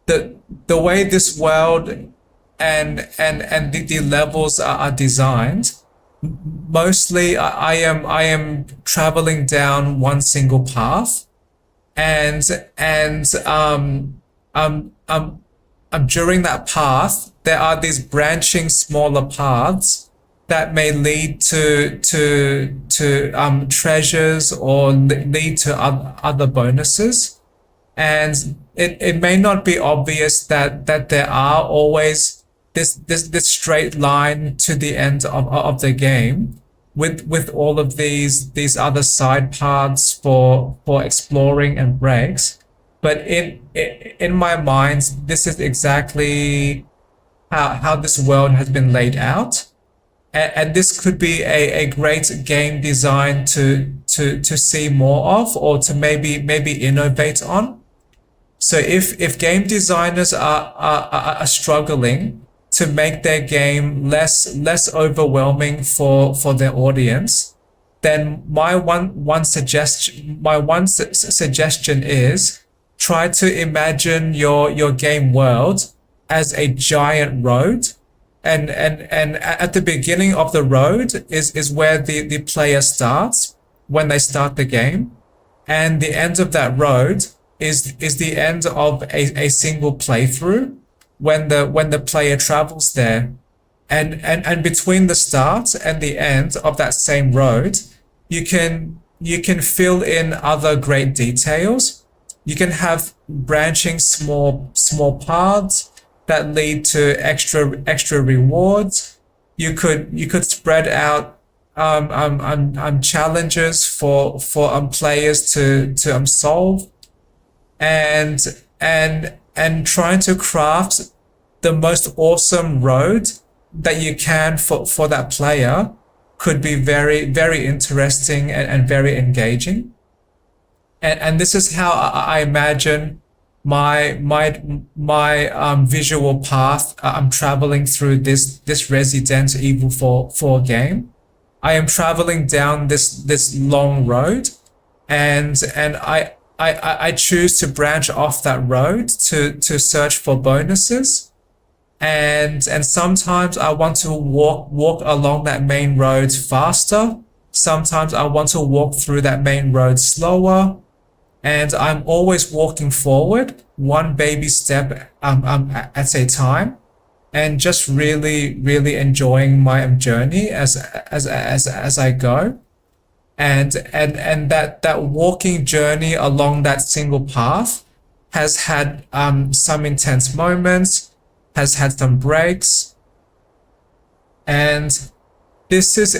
the way this world and the levels are designed, mostly I am traveling down one single path, and during that path, there are these branching smaller paths that may lead to treasures or lead to other bonuses. And it may not be obvious that there are always this straight line to the end of the game with all of these other side paths for exploring and breaks. But in my mind, this is exactly how this world has been laid out. And this could be a great game design to see more of, or to maybe innovate on. So if game designers are struggling to make their game less overwhelming for their audience, then my one suggestion is try to imagine your game world as a giant road. And at the beginning of the road is where the player starts when they start the game. And the end of that road is the end of a single playthrough when the player travels there. And between the start and the end of that same road, you can fill in other great details. You can have branching small paths that lead to extra rewards. You could spread out challenges for players to solve, and trying to craft the most awesome road that you can for that player could be very, very interesting and very engaging. And this is how I imagine my visual path. I'm traveling through this Resident Evil 4 game. I am traveling down this long road, and I choose to branch off that road to search for bonuses. And sometimes I want to walk along that main road faster. Sometimes I want to walk through that main road slower. And I'm always walking forward, one baby step at a time, and just really enjoying my journey as I go. And that walking journey along that single path has had some intense moments, has had some breaks, and this is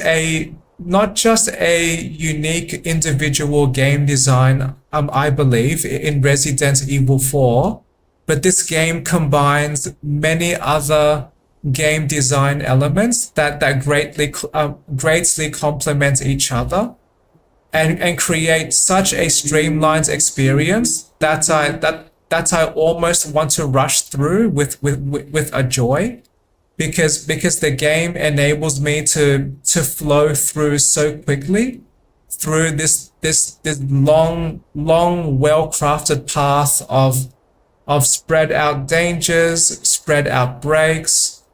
not just a unique individual game design, I believe, in Resident Evil 4, but this game combines many other game design elements that greatly complement each other and create such a streamlined experience that I almost want to rush through with a joy. Because the game enables me to flow through so quickly through this long well-crafted path of spread out dangers, spread out breaks,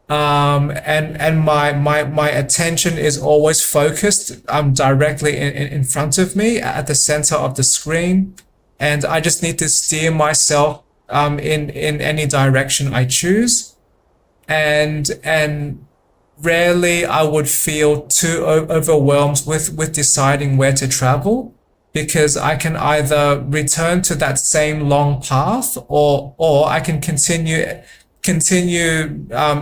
and my attention is always focused directly in front of me at the center of the screen, and I just need to steer myself in any direction I choose. And rarely I would feel too overwhelmed with deciding where to travel, because I can either return to that same long path or I can continue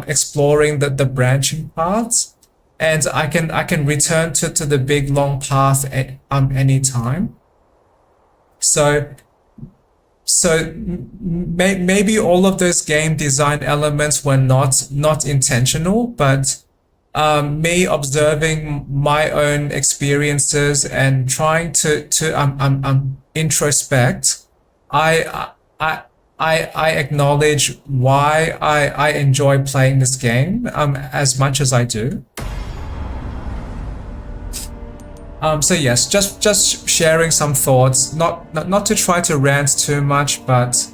exploring the branching paths, and I can return to the big long path anytime. So maybe all of those game design elements were not intentional, but me observing my own experiences and trying to introspect, I acknowledge why I enjoy playing this game as much as I do. So yes, just sharing some thoughts, not to try to rant too much, but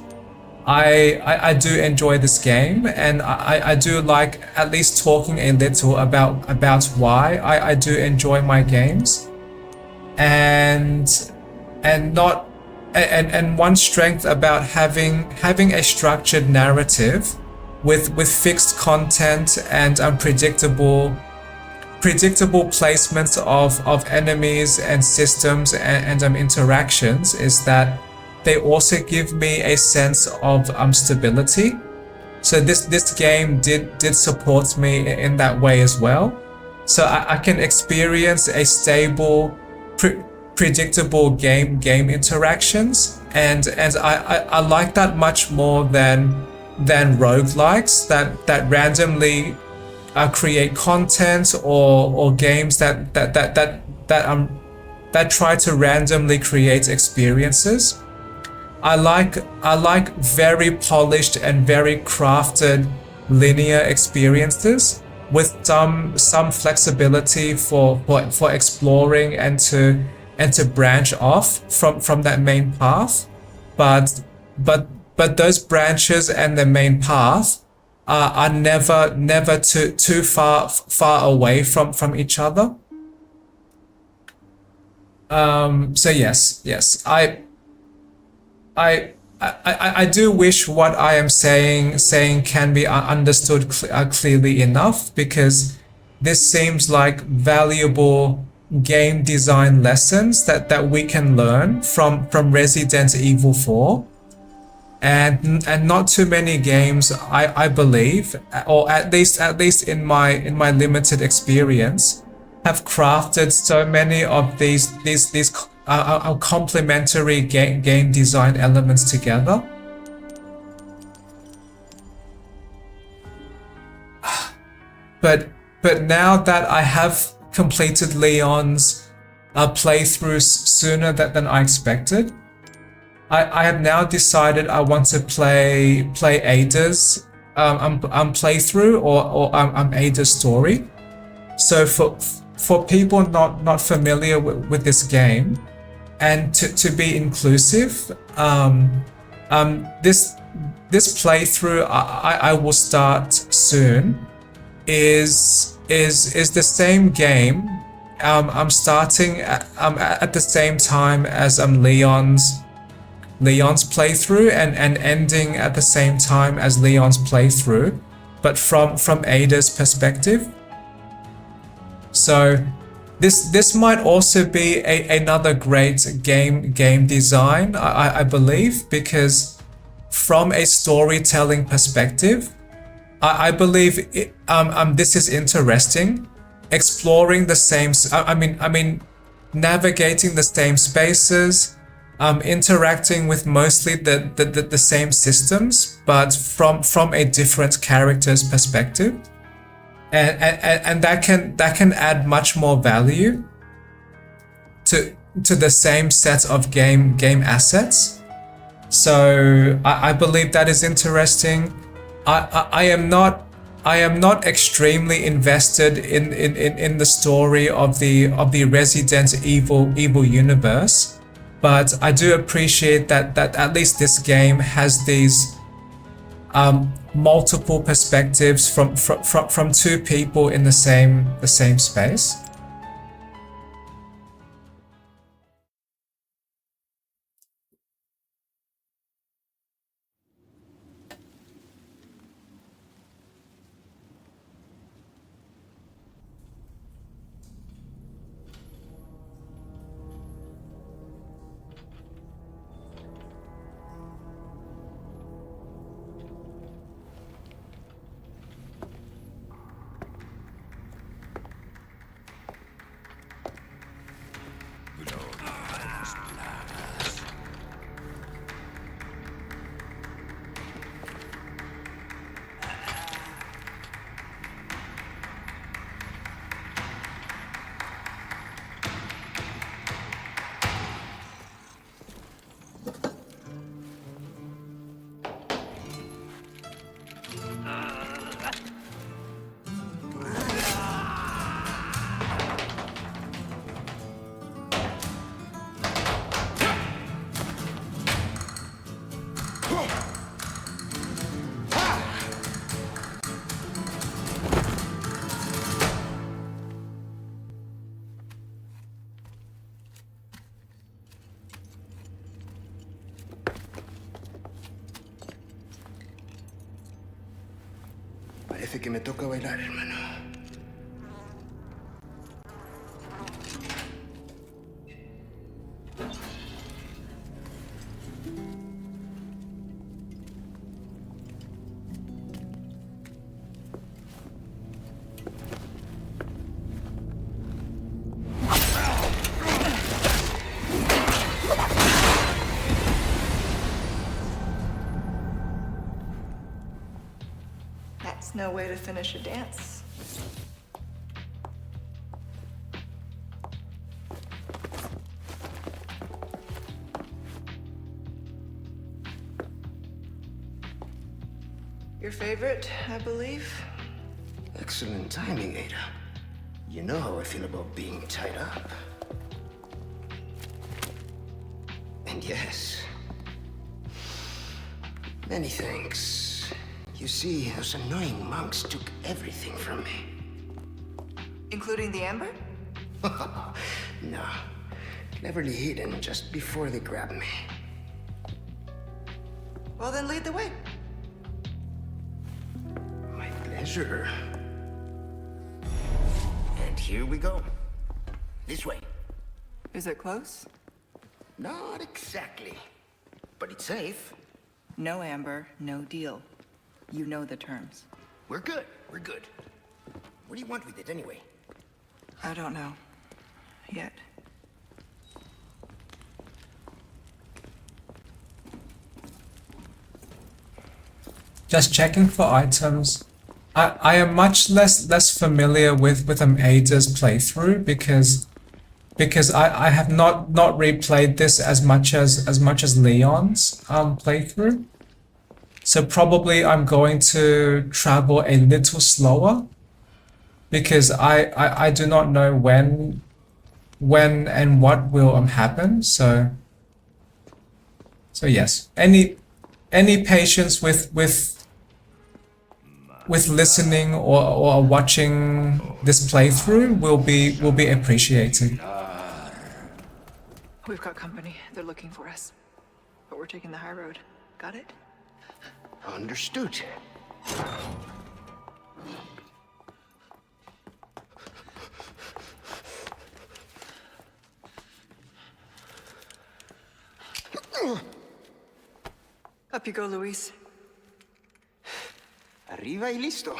I do enjoy this game, and I do like at least talking a little about why I do enjoy my games, and one strength about having a structured narrative with fixed content and predictable placements of enemies and systems and interactions is that they also give me a sense of stability. So this game did support me in that way as well. So I can experience a stable, predictable game interactions, and I like that much more than roguelikes that randomly create content or games that try to randomly create experiences. I like very polished and very crafted linear experiences with some flexibility for exploring and to branch off from that main path, but those branches and the main path are never too far away from each other. So yes, I do wish what I am saying can be understood clearly enough, because this seems like valuable game design lessons that we can learn from Resident Evil 4. And not too many games, I believe, or at least in my limited experience, have crafted so many of these complementary game design elements together. But now that I have completed Leon's playthrough sooner than I expected, I have now decided I want to play Ada's playthrough or Ada's story. So for people not familiar with this game, and to be inclusive, this playthrough I will start soon is the same game. I'm starting at the same time as Leon's playthrough and ending at the same time as Leon's playthrough, but from Ada's perspective. So this might also be another great game design, I believe, because from a storytelling perspective, I believe this is interesting. Exploring the same, I mean, navigating the same spaces, interacting with mostly the same systems, but from a different character's perspective, and that can add much more value to the same set of game assets. So I believe that is interesting. I am not extremely invested in the story of the Resident Evil universe, but I do appreciate that at least this game has these multiple perspectives from two people in the same space. Parece que me toca bailar, hermano. That's no way to finish a dance. Your favorite, I believe? Excellent timing, Ada. You know how I feel about being tied up. And yes, many thanks. You see, those annoying monks took everything from me. Including the amber? No. Cleverly hidden just before they grabbed me. Well, then lead the way. My pleasure. And here we go. This way. Is it close? Not exactly. But it's safe. No amber, no deal. You know the terms. We're good. We're good. What do you want with it anyway? I don't know. Yet. Just checking for items. I am much less familiar with Ada's playthrough because I have not replayed this as much as Leon's playthrough. So probably I'm going to travel a little slower because I do not know when when and what will happen. So yes, any patience with listening or watching this playthrough will be appreciated. We've got company. They're looking for us. But we're taking the high road. Got it? Understood. Up you go, Luis. Arriva y listo.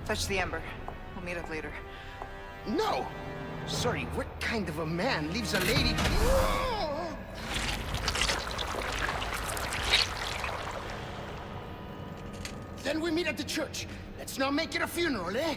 Fetch the Ember. We'll meet up later. No! Sorry, what kind of a man leaves a lady... Then we meet at the church. Let's not make it a funeral, eh?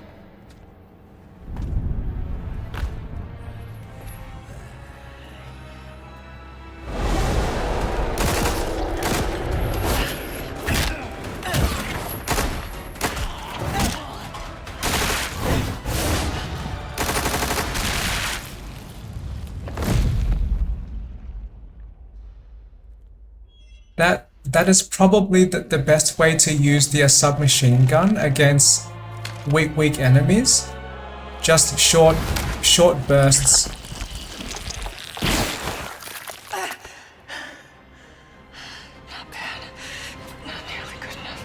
That is probably the best way to use the submachine gun against weak enemies. Just short bursts. Not bad. Not nearly good enough.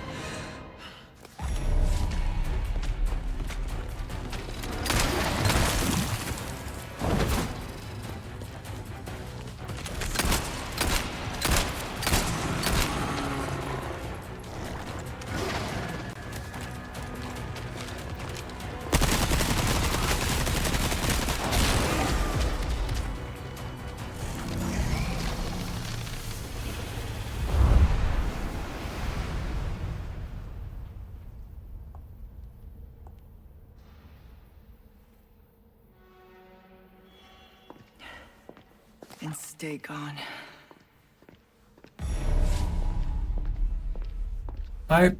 And stay gone. I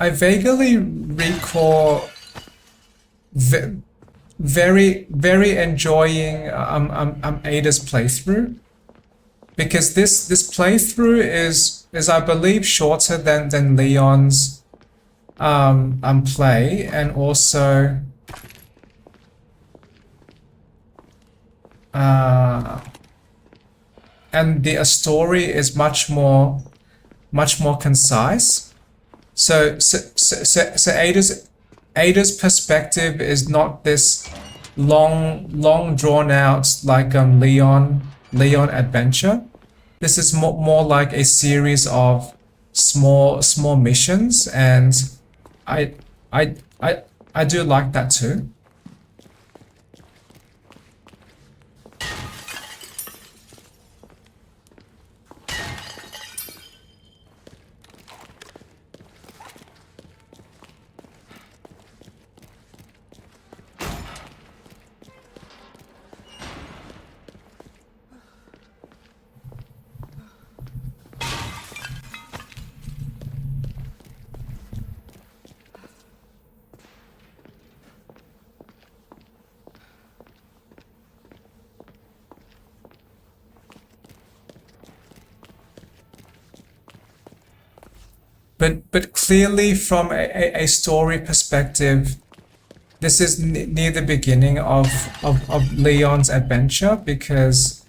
vaguely recall very enjoying Ada's playthrough, because this playthrough is I believe shorter than Leon's play, and also and the story is much more concise. So Ada's perspective is not this long drawn out like Leon adventure. This is more like a series of small missions, and I do like that too. But clearly from a story perspective, this is near the beginning of Leon's adventure, because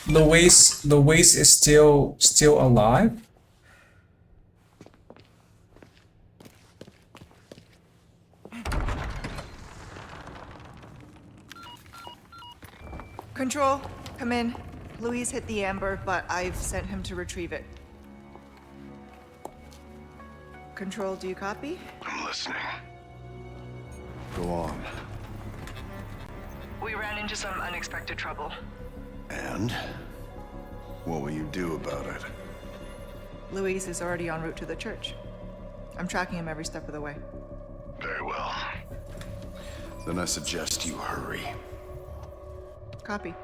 Luis is still alive. Control, come in. Luis hit the Amber, but I've sent him to retrieve it. Control, do you copy? I'm listening. Go on. We ran into some unexpected trouble. And? What will you do about it? Luis is already en route to the church. I'm tracking him every step of the way. Very well. Then I suggest you hurry. Copy.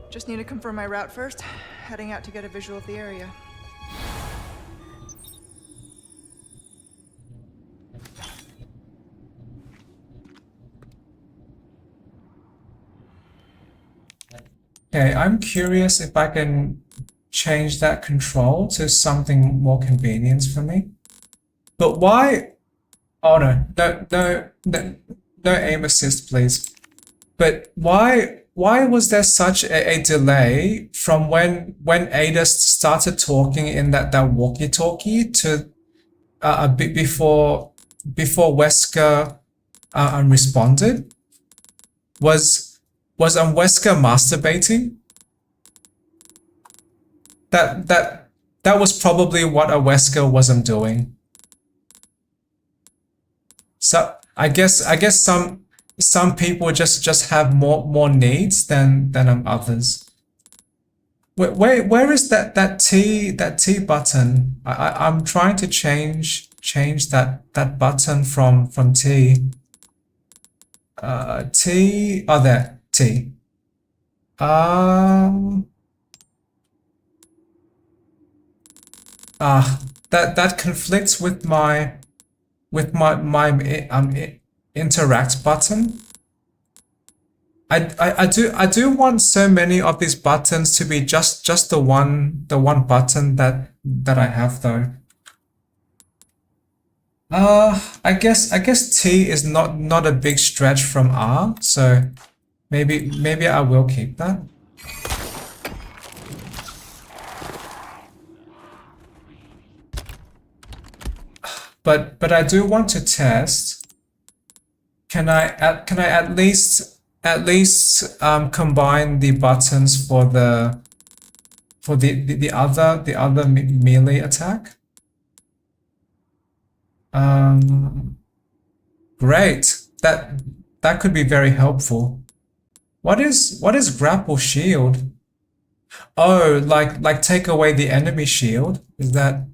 Just need to confirm my route first. heading out to get a visual of the area. Okay, I'm curious if I can change that control to something more convenient for me. But why? Oh no, no aim assist, please. But why was there such a delay from when Ada started talking in that walkie-talkie to a bit before Wesker responded? Was Wesker masturbating? That was probably what Wesker wasn't doing. So I guess some people just have more needs than others. Where is that T button? I'm trying to change that button from T. T. Oh, there. T. That conflicts with my interact button. I do want so many of these buttons to be just the one button that I have though. I guess T is not a big stretch from R, so maybe I will keep that. But I do want to test. Can I at least combine the buttons for the other melee attack? Great. That could be very helpful. What is grapple shield? Oh, like take away the enemy shield? Is that?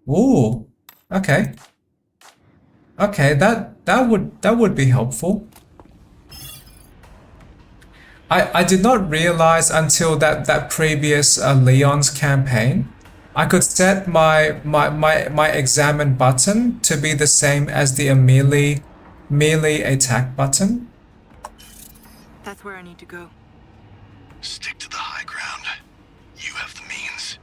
Ooh. Okay. Okay, that would be helpful. I did not realize until that previous Leon's campaign, I could set my examine button to be the same as the melee attack button. That's where I need to go. Stick to the high ground. You have the means.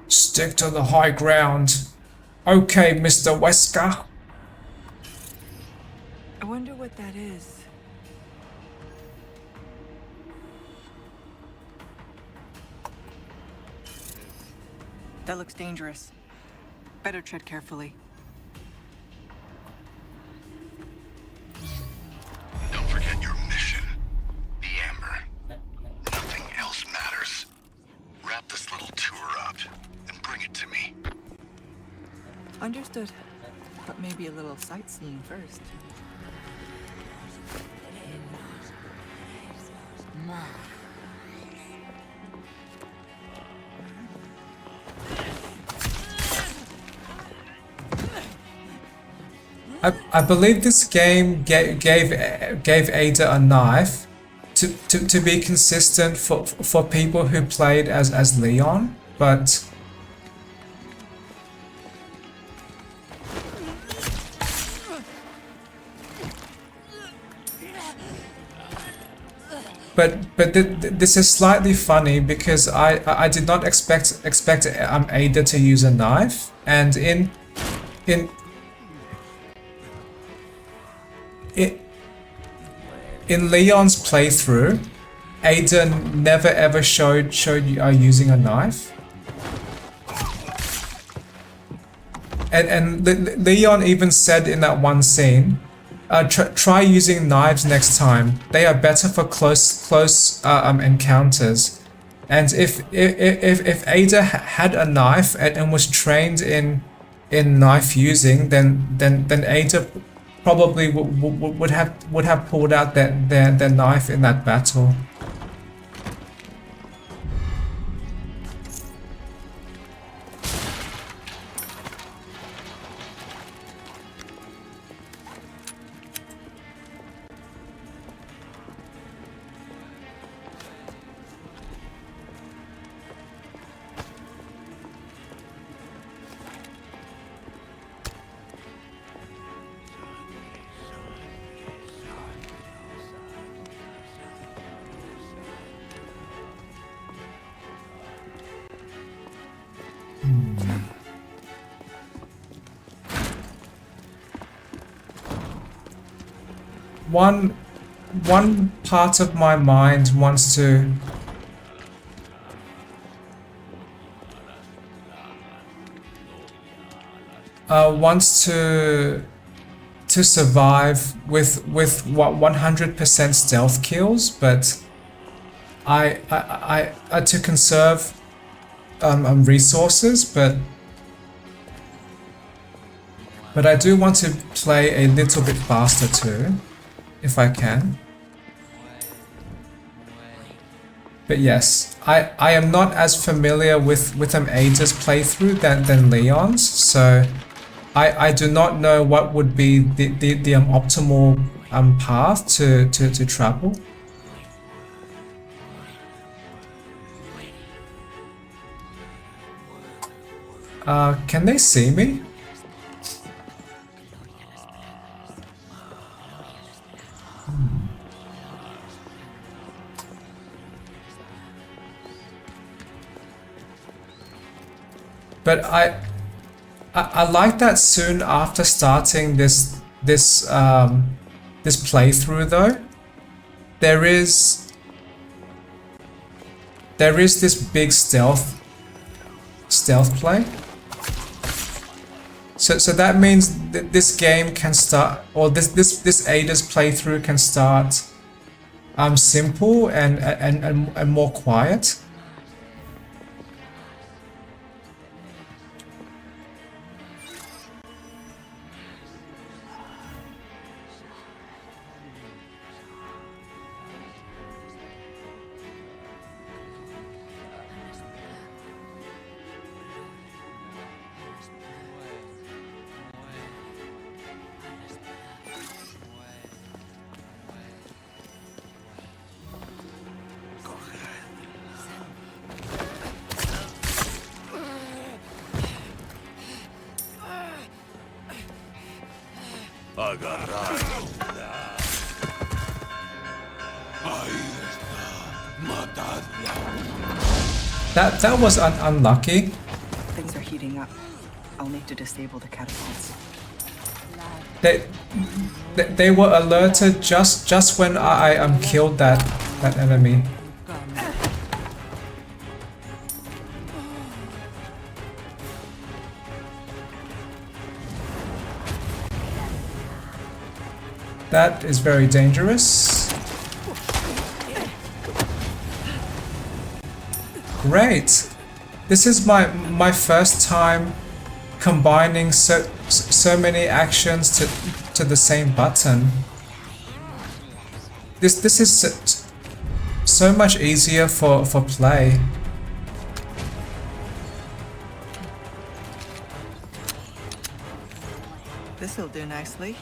Stick to the high ground. Okay, Mr. Wesker. I wonder what that is. That looks dangerous. Better tread carefully. Don't forget your mission. The Amber. Nothing else matters. Wrap this little tour up and bring it to me. Understood. But maybe a little sightseeing first. I believe this game gave Ada a knife to be consistent for people who played as Leon, but this is slightly funny because I did not expect Ada to use a knife, and in Leon's playthrough, Ada never ever showed using a knife, and Leon even said in that one scene, try using knives next time. They are better for close encounters. And if Ada had a knife and was trained in knife using, then Ada probably would have pulled out their knife in that battle. One part of my mind wants to survive with what 100% stealth kills, but I to conserve resources, but I do want to play a little bit faster too, if I can. But yes, I am not as familiar with Ada's playthrough than Leon's, so I do not know what would be the optimal path to travel. Can they see me? But I like that soon after starting this playthrough though, there is this big stealth play. So that means that this game can start, or this Ada's playthrough can start simple and more quiet. That was unlucky. Things are heating up. I'll need to disable the catapults. They were alerted just when I killed that enemy. That is very dangerous. Great. This is my first time combining so many actions to the same button. This is so much easier for play. This'll do nicely.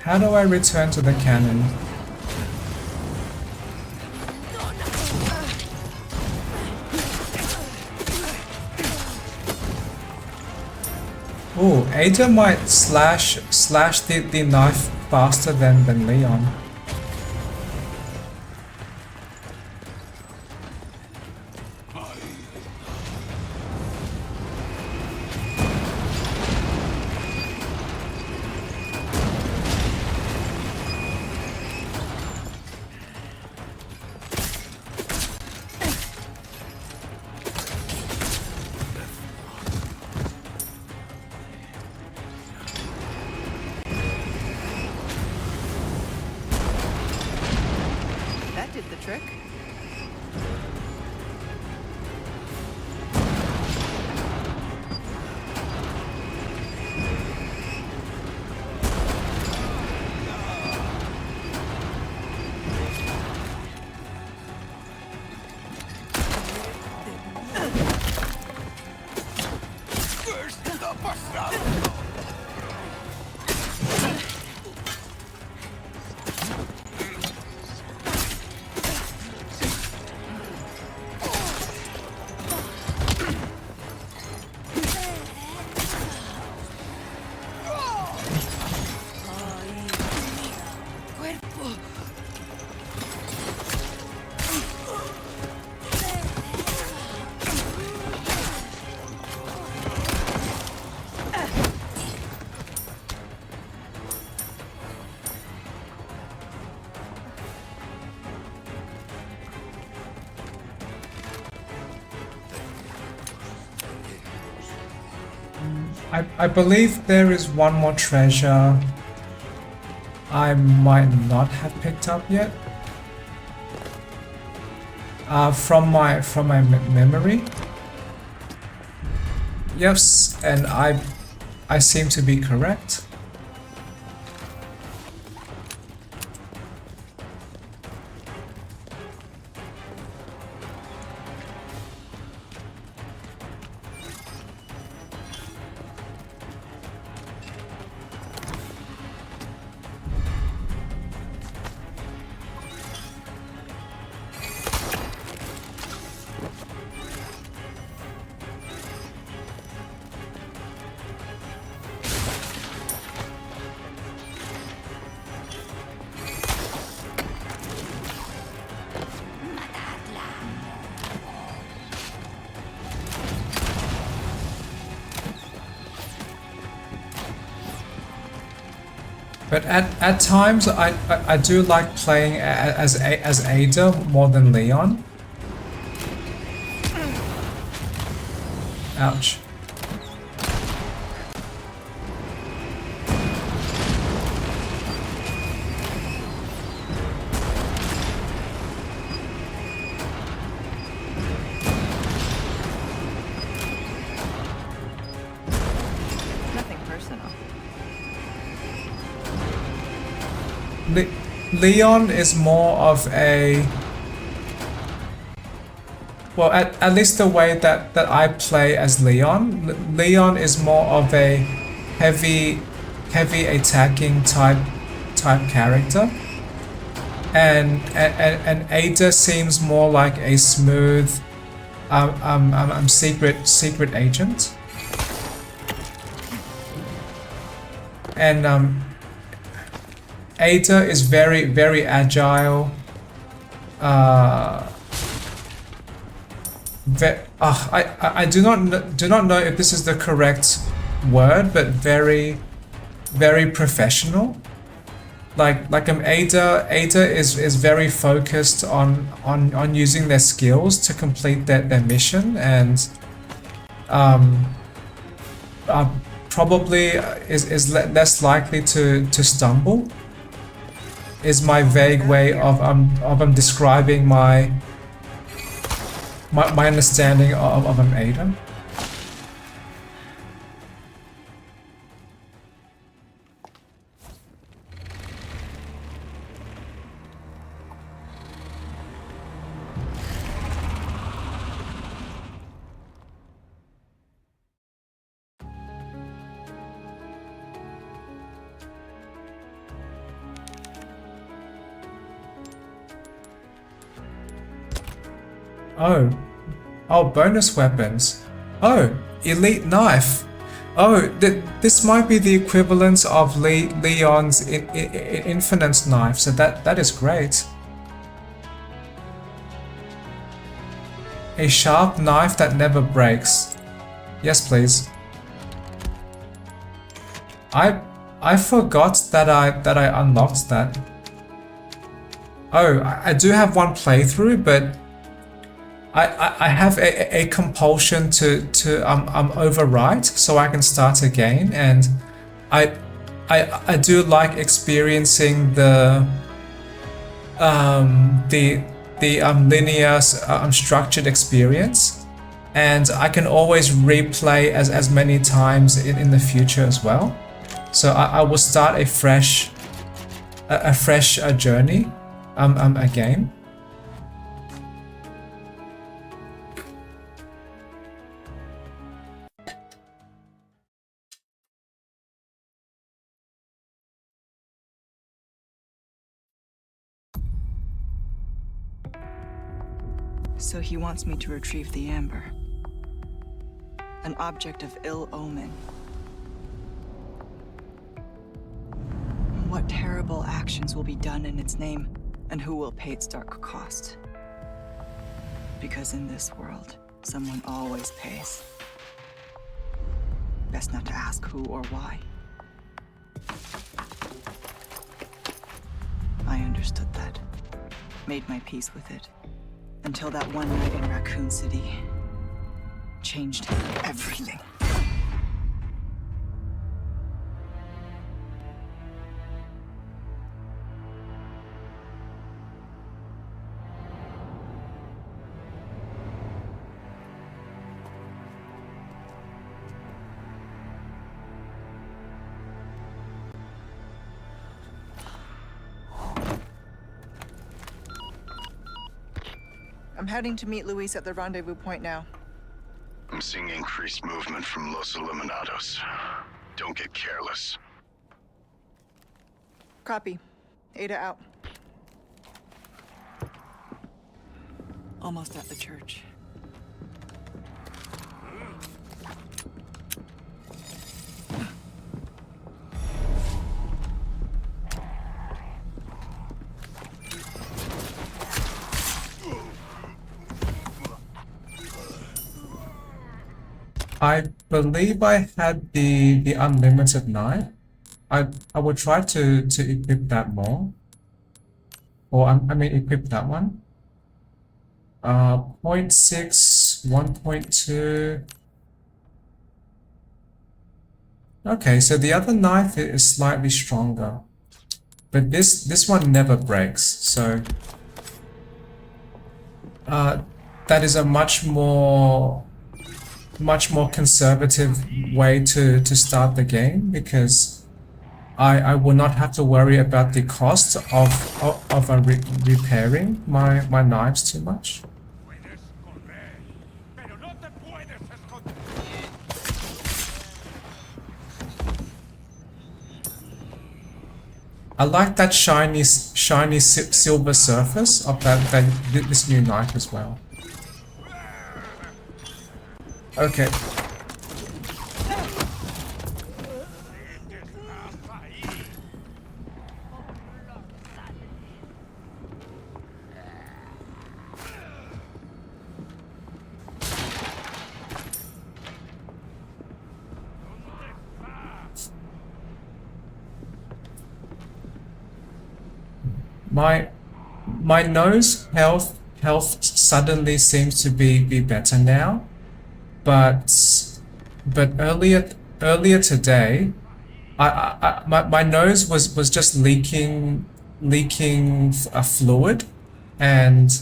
How do I return to the cannon? Oh, Ada might slash the knife faster than Leon. That did the trick. I believe there is one more treasure I might not have picked up yet. From my memory. Yes, and I seem to be correct. But at times I do like playing as Ada more than Leon. Ouch. Nothing personal. Leon is more of a... Well, at least the way that I play as Leon, Leon is more of a heavy attacking type character, and Ada seems more like a smooth secret agent, and Ada is very agile. I do not know if this is the correct word, but very professional. Like Ada is very focused on using their skills to complete their mission, and probably is less likely to stumble. Is my vague way of describing my understanding of Ada. Oh, bonus weapons. Oh, elite knife. Oh, this might be the equivalent of Leon's infinite knife, so that is great. A sharp knife that never breaks. Yes, please. I forgot that I unlocked that. Oh, I do have one playthrough, but I have a compulsion to overwrite so I can start again, and I do like experiencing the linear structured experience, and I can always replay as many times in the future as well. So I will start a fresh journey again. So he wants me to retrieve the Amber. An object of ill omen. What terrible actions will be done in its name, and who will pay its dark cost? Because in this world, someone always pays. Best not to ask who or why. I understood that. Made my peace with it. Until that one night in Raccoon City changed everything. I'm heading to meet Luis at the rendezvous point now. I'm seeing increased movement from Los Illuminados. Don't get careless. Copy. Ada out. Almost at the church. I believe I had the unlimited knife. I would try to equip that more. Or I mean equip that one. 0.6, 1.2. Okay, so the other knife is slightly stronger. But this one never breaks, so that is a much more conservative way to start the game, because I will not have to worry about the cost of repairing my knives too much. I like that shiny silver surface of this new knife as well. Okay. My nose health suddenly seems to be better now, but earlier today, my nose was just leaking a fluid, and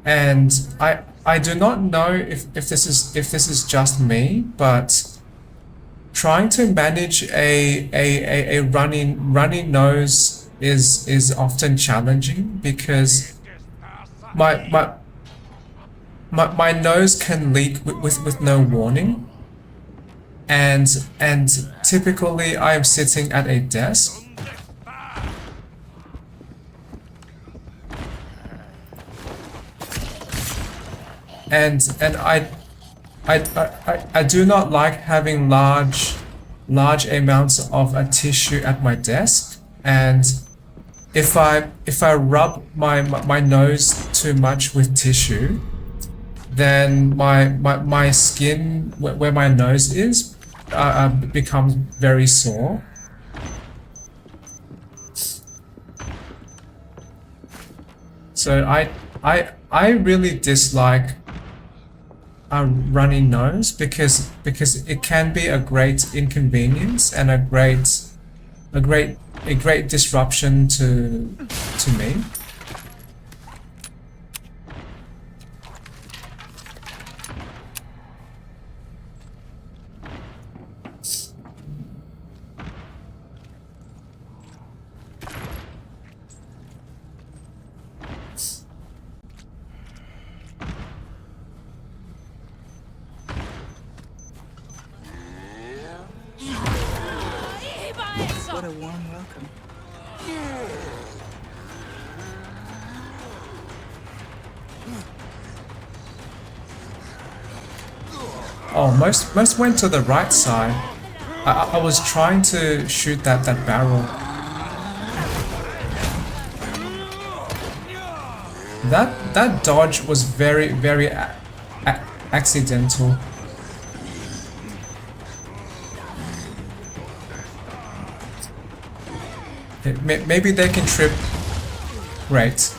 I do not know if this is just me, but trying to manage a runny nose is often challenging, because my nose can leak with no warning, and typically I am sitting at a desk, and I do not like having large amounts of a tissue at my desk, and if I rub my nose too much with tissue, then my skin where my nose is becomes very sore. So I really dislike a runny nose, because it can be a great inconvenience and a great disruption to me. What a warm welcome. Oh, most went to the right side. I was trying to shoot that barrel. That dodge was very accidental. Maybe they can trip. Great.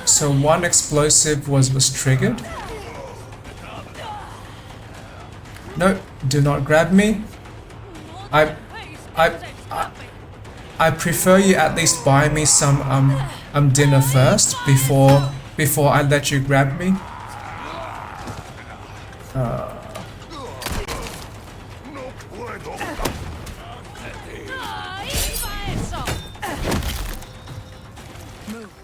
So one explosive was triggered. No, do not grab me. I prefer you at least buy me some dinner first before I let you grab me. Move.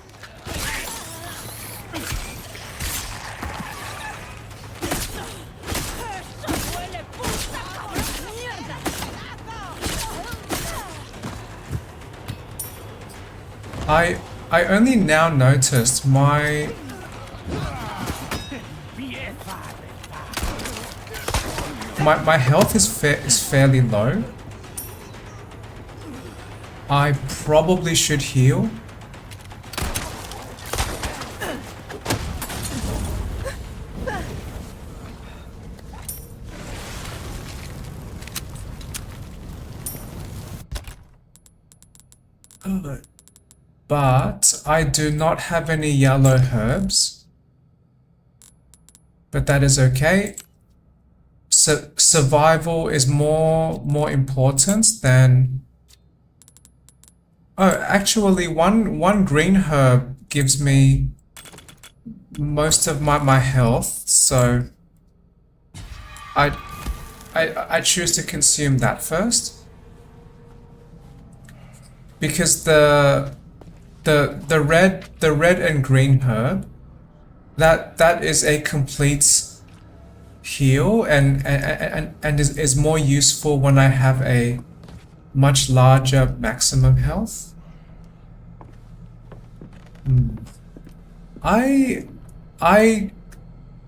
I only now noticed my health is fairly low. I probably should heal. But I do not have any yellow herbs. But that is okay. So survival is more important than... Oh, actually one green herb gives me most of my health, so I choose to consume that first. Because the red and green herb, that is a complete heal and is more useful when I have a much larger maximum health. I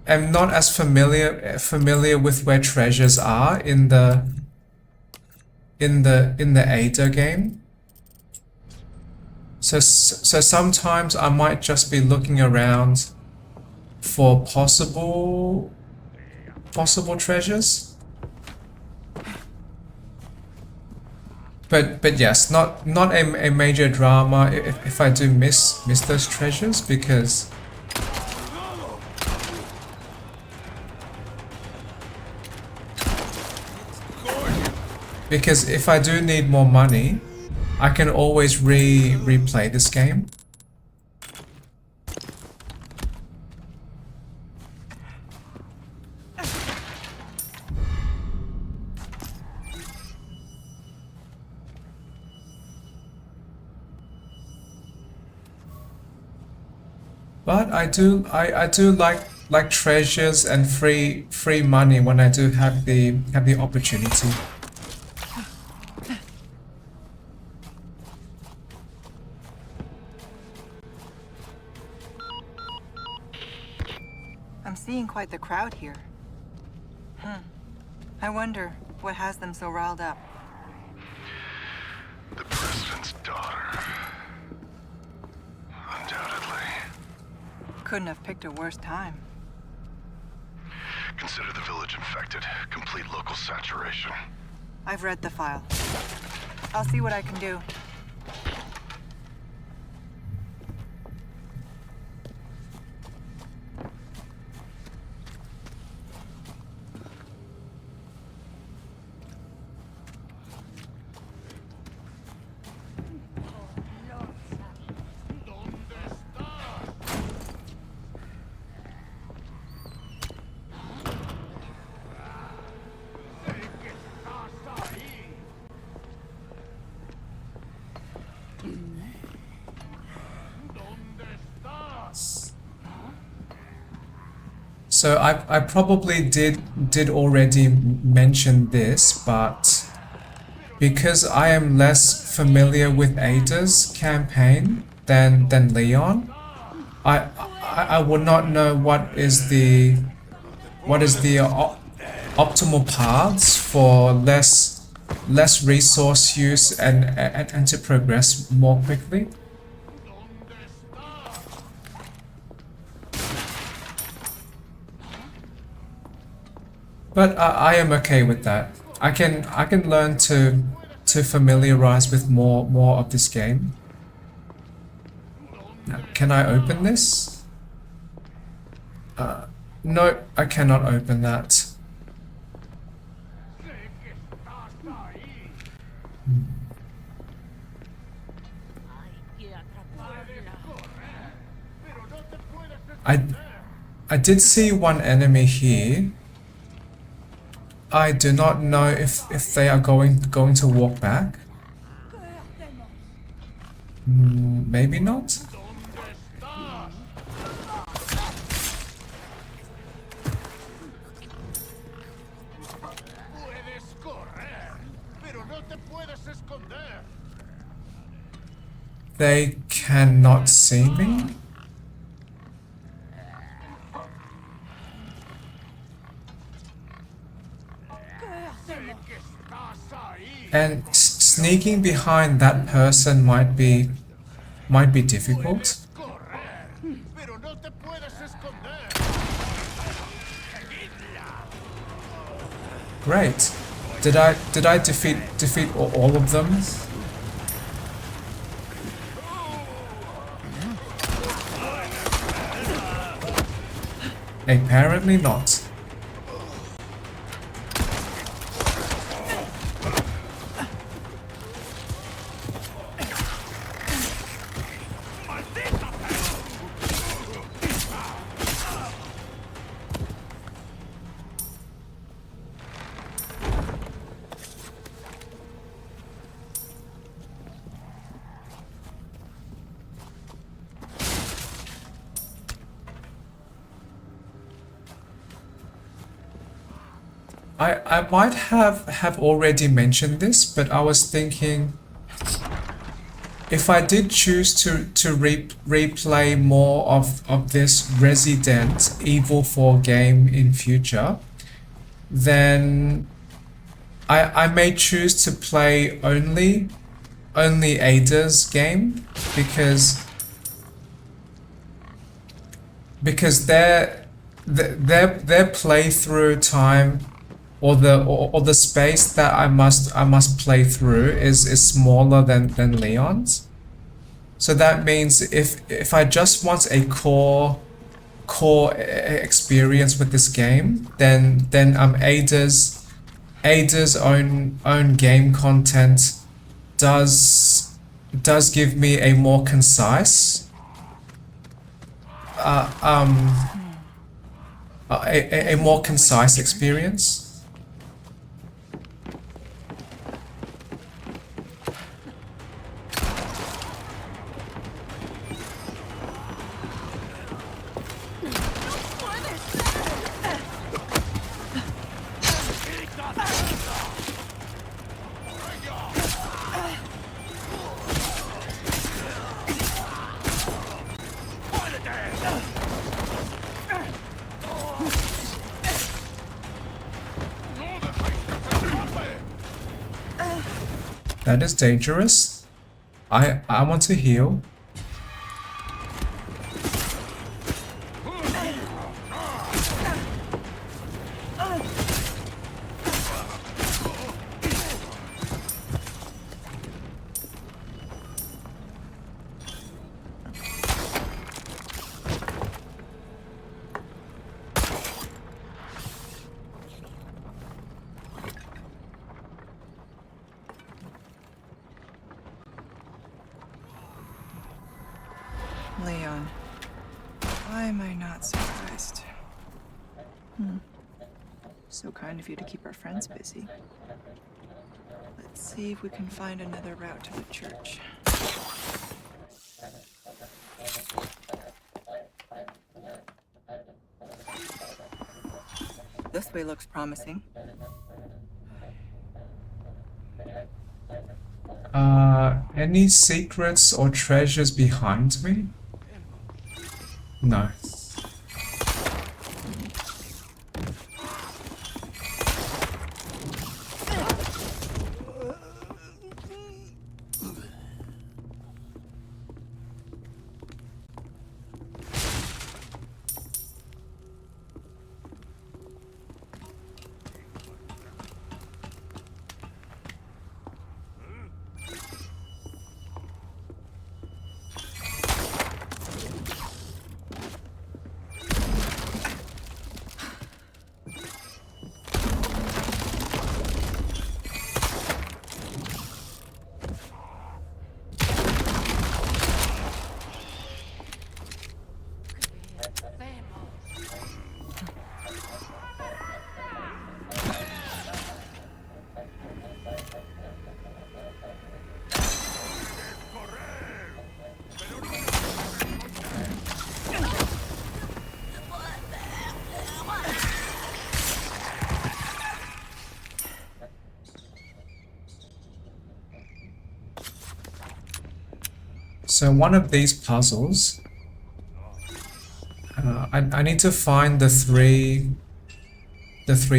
am not as familiar with where treasures are in the Ada game. So sometimes I might just be looking around for possible treasures. But yes, not a major drama if I do miss those treasures, because if I do need more money, I can always replay this game. But I do like treasures and free money when I do have the opportunity. I'm seeing quite the crowd here. I wonder what has them so riled up. The president's daughter. Undoubtedly. Couldn't have picked a worse time. Consider the village infected. Complete local saturation. I've read the file. I'll see what I can do. So I probably did already mention this, but because I am less familiar with Ada's campaign than Leon, I would not know what is the optimal paths for less resource use and to progress more quickly. But I am okay with that. I can learn to familiarize with more of this game. Now, can I open this? No, I cannot open that. I did see one enemy here. I do not know if they are going to walk back. Maybe not. They cannot see me. And sneaking behind that person might be difficult. Great. Did I defeat all of them? Apparently not. I might have already mentioned this, but I was thinking if I did choose to replay more of this Resident Evil 4 game in future, then I may choose to play only Ada's game because their playthrough time or the space that I must play through is smaller than Leon's. So that means if I just want a core experience with this game, then Ada's own game content does give me a more concise a more concise experience. That is dangerous. I want to heal. Leon, why am I not surprised? So kind of you to keep our friends busy. Let's see if we can find another route to the church. This way looks promising. Any secrets or treasures behind me? No. So one of these puzzles, I need to find the three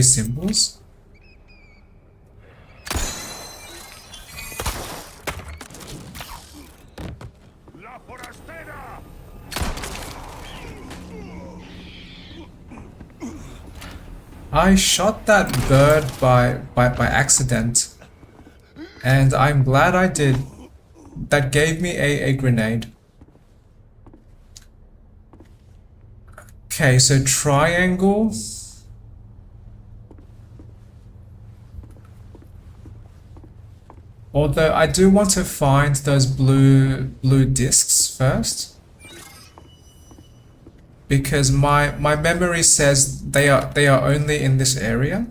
symbols. I shot that bird by accident, and I'm glad I did. That gave me a grenade. Okay, so triangle. Although I do want to find those blue discs first. Because my memory says they are only in this area.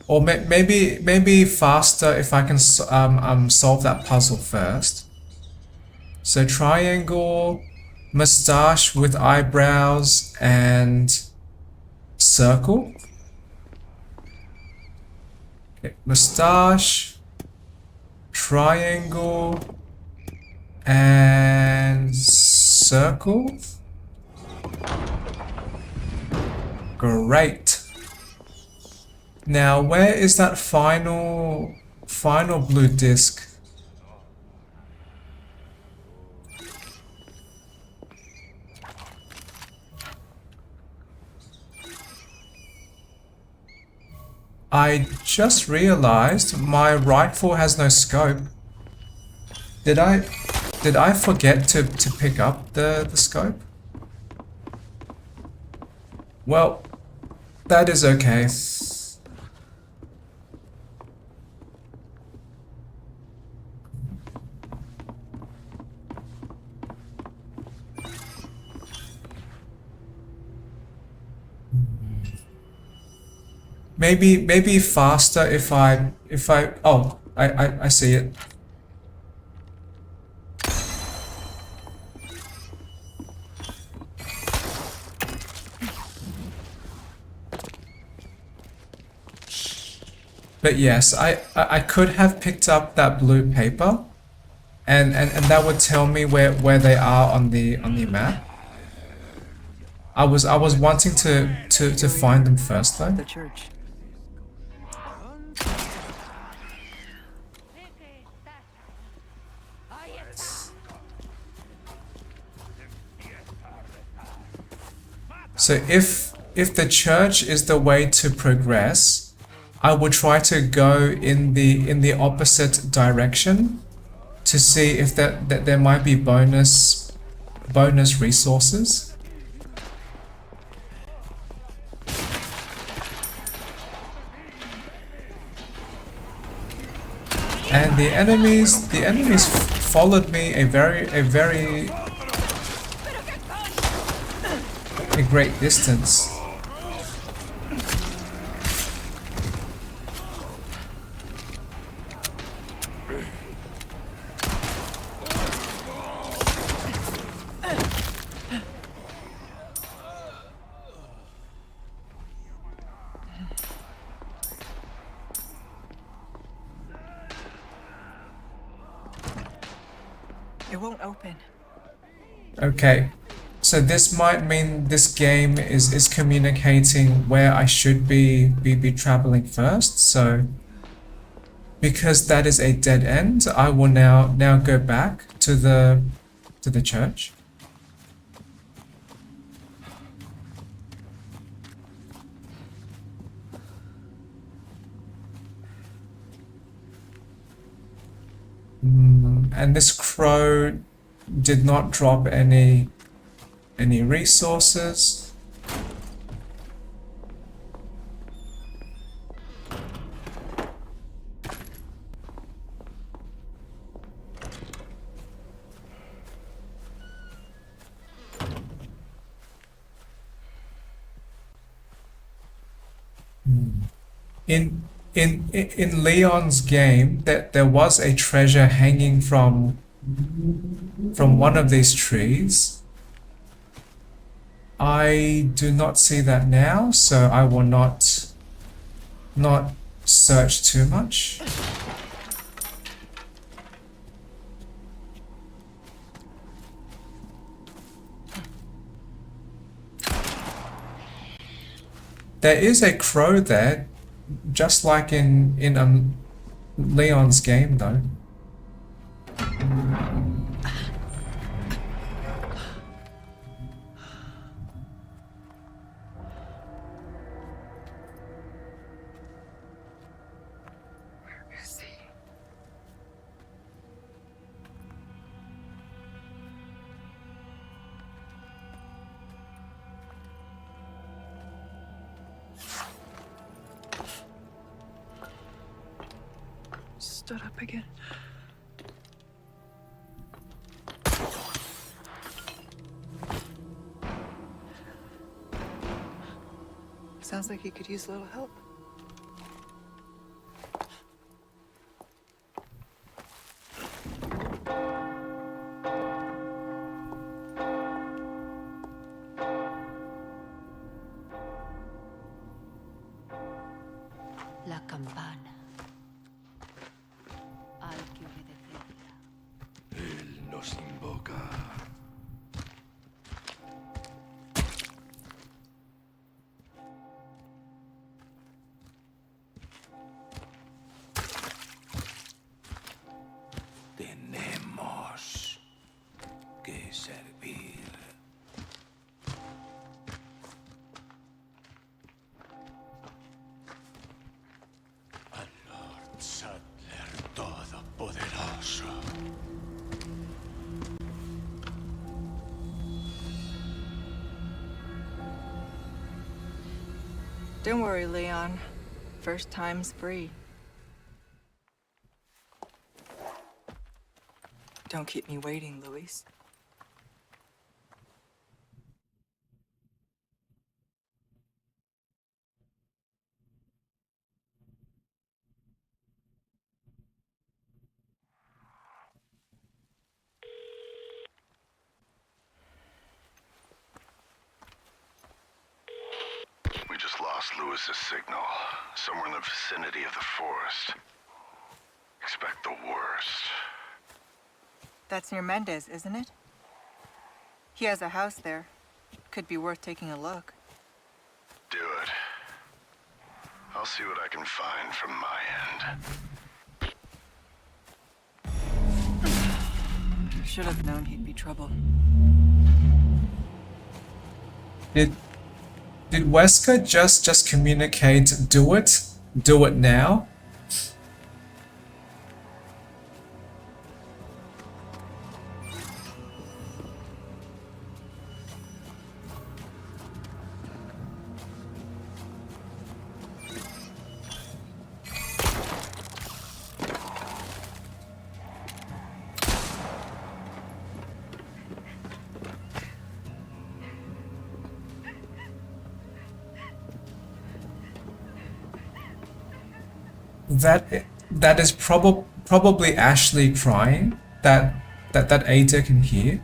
Or maybe faster if I can solve that puzzle first. So triangle, mustache with eyebrows, and circle. Okay, mustache, triangle, and circle. Great. Now, where is that final blue disc? I just realized my rifle has no scope. Did I forget to pick up the scope? Well, that is okay. Maybe faster if I oh, I see it. But yes, I could have picked up that blue paper and that would tell me where they are on the map. I was wanting to find them first though. The church. So if the church is the way to progress, I will try to go in the opposite direction to see if that there might be bonus resources. And the enemies followed me a great distance. It won't open. Okay. So this might mean this game is communicating where I should be traveling first. So because that is a dead end, I will now go back to the church. And this crow did not drop any resources. In Leon's game, that there was a treasure hanging from one of these trees. I do not see that now, so I will not search too much. There is a crow there, just like in Leon's game, though. Stood up again. Sounds like he could use a little help. La campana. Hay que obedecerla. Él nos invoca. Tenemos que servir. Al Lord Saddler Todopoderoso. Don't worry, Leon. First time's free. Don't keep me waiting, Luis. We just lost Lewis's signal. Somewhere in the vicinity of the forest. Expect the worst. That's near Mendez, isn't it? He has a house there. Could be worth taking a look. Do it. I'll see what I can find from my end. Should have known he'd be trouble. Did Wesker just communicate, do it now? That is probably Ashley crying that Ada can hear.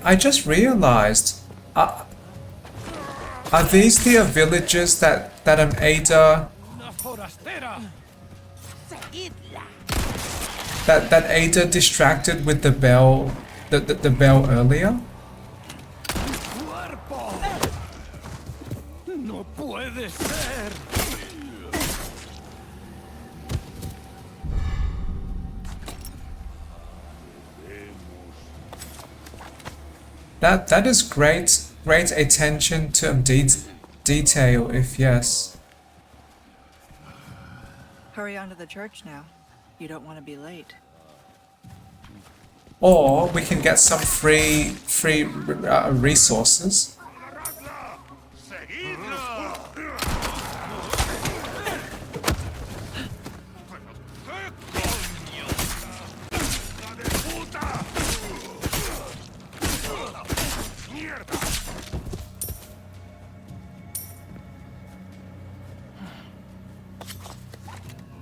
I just realized, are these the villagers that Ada that Ada distracted with the bell the bell earlier? No puede ser. That is great attention to detail, if yes. Hurry on to the church now. You don't want to be late. Or we can get some free resources.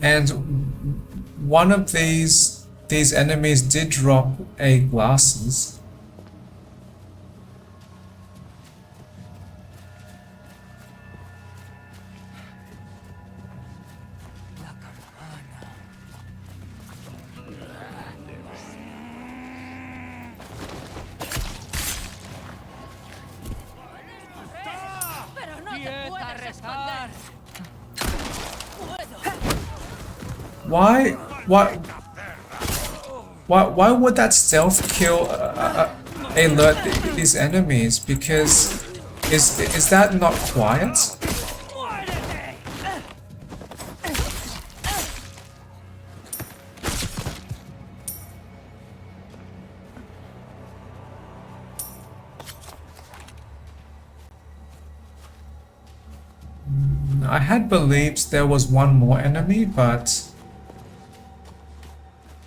And one of these enemies did drop a glasses. Pero no te puedes esconder. Why would that stealth kill alert these enemies? Because is that not quiet? I had believed there was one more enemy, but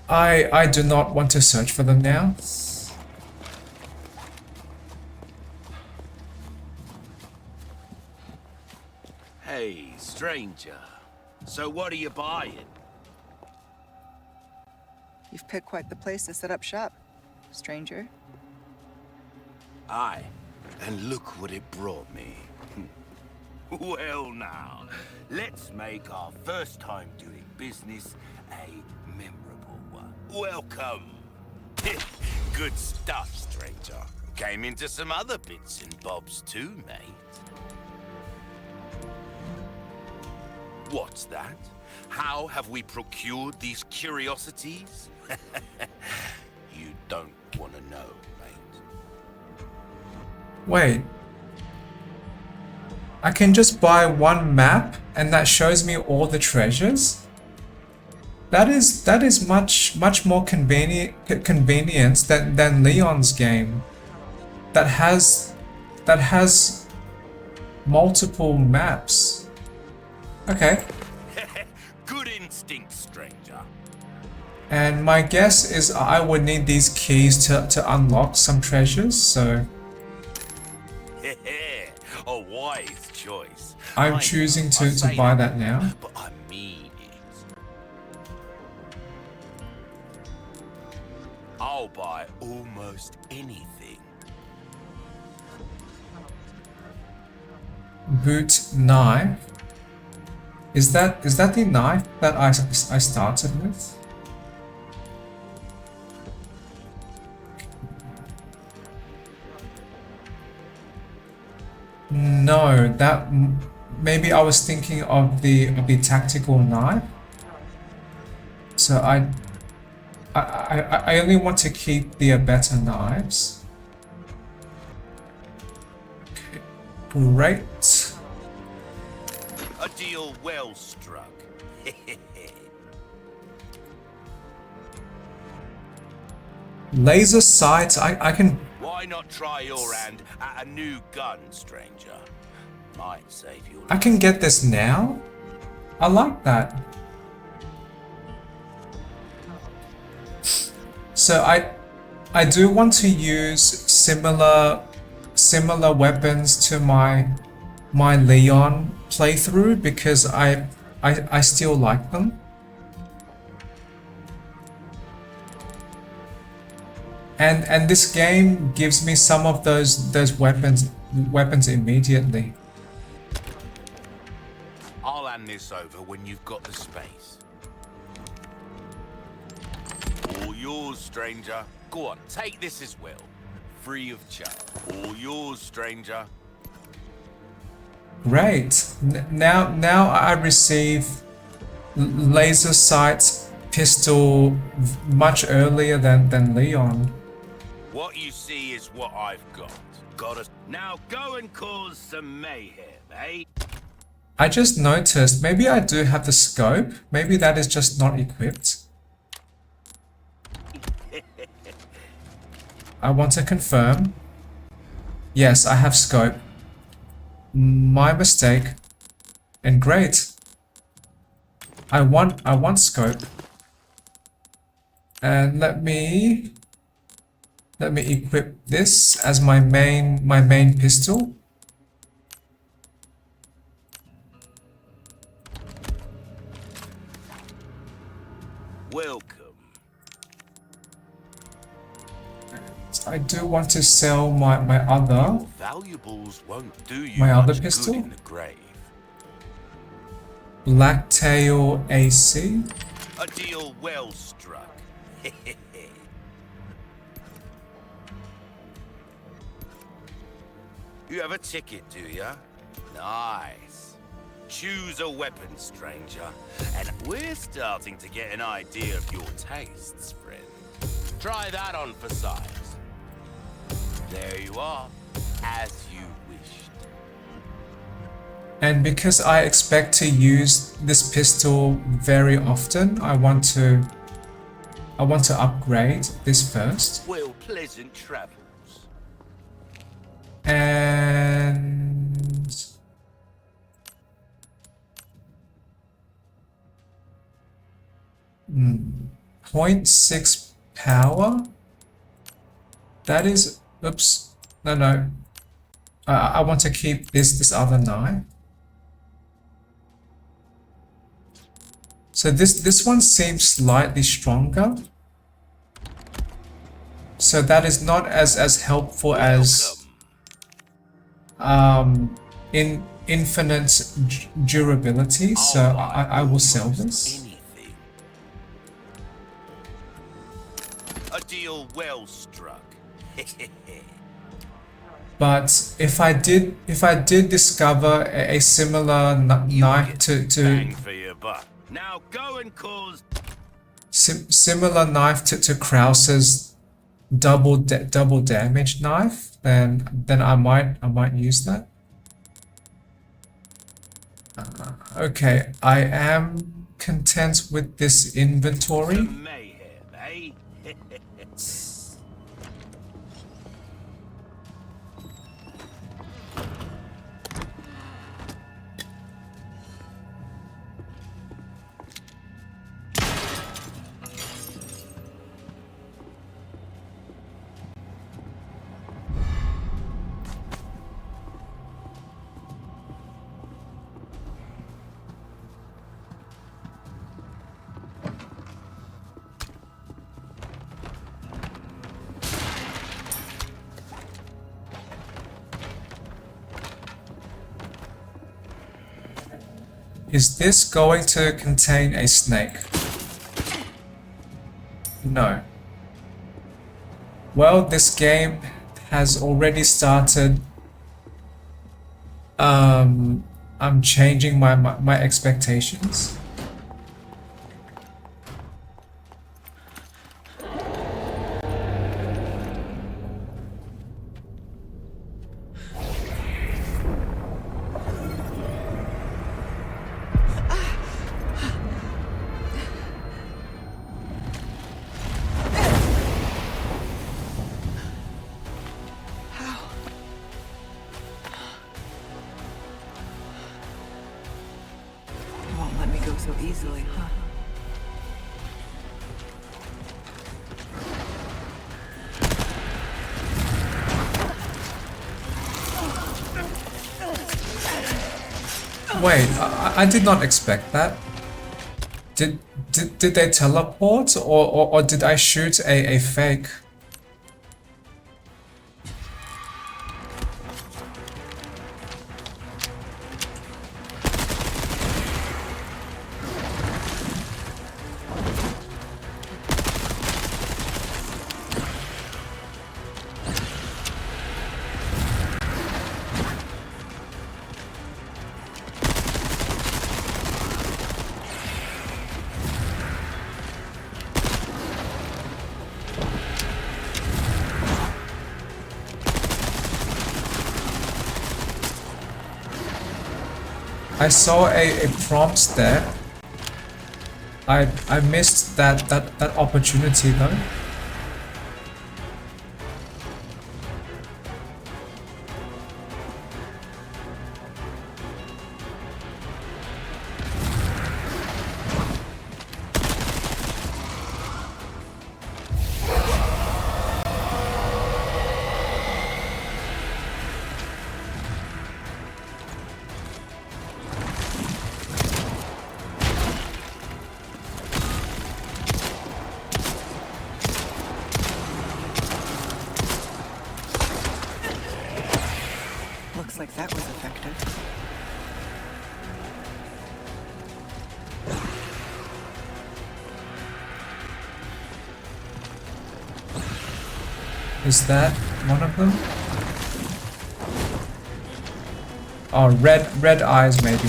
I do not want to search for them now. Hey, stranger. So what are you buying? You've picked quite the place to set up shop, stranger. Aye, and look what it brought me. Well now, let's make our first time doing business a memorable one. Welcome. Good stuff, stranger. Came into some other bits and bobs too, mate. What's that? How have we procured these curiosities? You don't want to know, mate. Wait. I can just buy one map and that shows me all the treasures? That is much more convenient than Leon's game. That has multiple maps. Okay. Good instinct, stranger. And my guess is I would need these keys to unlock some treasures, so A wise choice. I'm choosing to buy that now. But I mean it. I'll buy almost anything. Boot knife. Is that the knife that I started with? No, that maybe I was thinking of the tactical knife. So I only want to keep the better knives. Okay, great. A deal well struck. Laser sights, I can... Why not try your hand at a new gun, stranger? Might save your I can get this now? I like that. So I do want to use similar weapons to my Leon playthrough because I still like them. And this game gives me some of those weapons immediately. I'll hand this over when you've got the space. All yours, stranger. Go on, take this as well. Free of charge. All yours, stranger. Great. Now I receive laser sight pistol much earlier than Leon. What you see is what I've got. Got us. Now go and cause some mayhem, eh? I just noticed maybe I do have the scope. Maybe that is just not equipped. I want to confirm. Yes, I have scope. My mistake. And great. I want scope. And let me equip this as my main pistol. Welcome. I do want to sell my other Valuables won't do you my other much pistol. good in the grave. Blacktail AC. A deal well struck. You have a ticket, do ya? Nice. Choose a weapon, stranger. And we're starting to get an idea of your tastes, friend. Try that on for size. There you are, as you wished. And because I expect to use this pistol very often, I want to upgrade this first. Well, pleasant travels. And 0.6 power. That is, oops, no. I want to keep this other knife. So this one seems slightly stronger. So that is not as helpful as in infinite durability. So I will sell this. A deal well struck. But if I did discover a similar knife to Bang for your buck. Now go and cause similar knife to Krause's double damage knife, then I might use that. Okay, I am content with this inventory. mayhem, eh? Is this going to contain a snake? No. Well, this game has already started. I'm changing my expectations. So easily, huh? Wait, I did not expect that. Did they teleport or did I shoot a fake? I saw a prompt there. I missed that opportunity though. like that was effective. Is that one of them? Oh, red eyes maybe.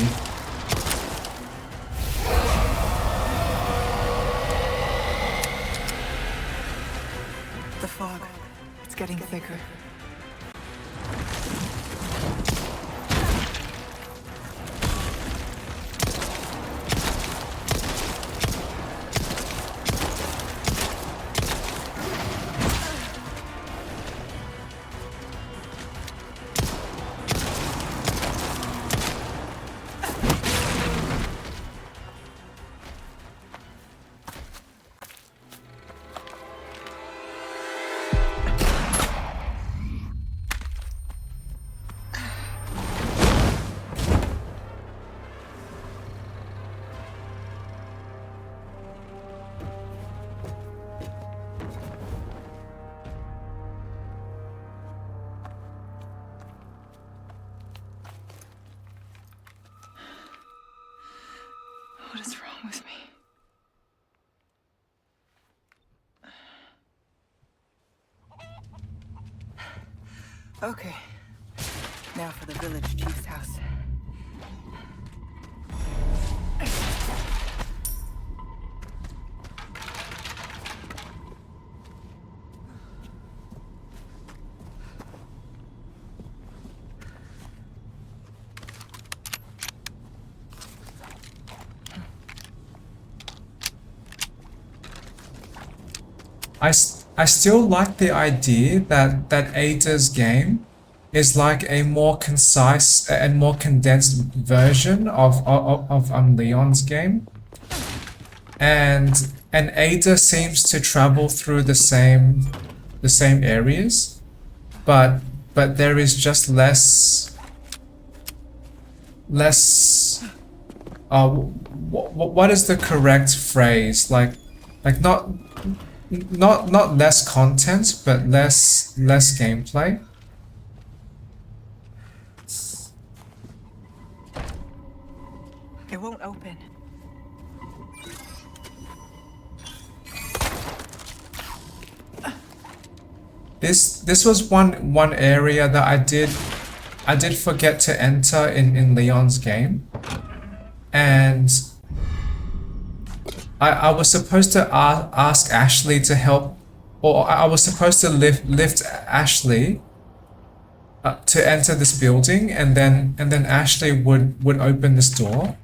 The fog. It's getting thicker. What is wrong with me? Okay. Now for the village chief's house. I still like the idea that Ada's game is like a more concise and more condensed version of Leon's game, and Ada seems to travel through the same areas, but there is just less. What is the correct phrase? Like not less content, but less gameplay. It won't open. This was one area that I did forget to enter in Leon's game, and I was supposed to ask Ashley to help, or I was supposed to lift Ashley to enter this building, and then Ashley would open this door.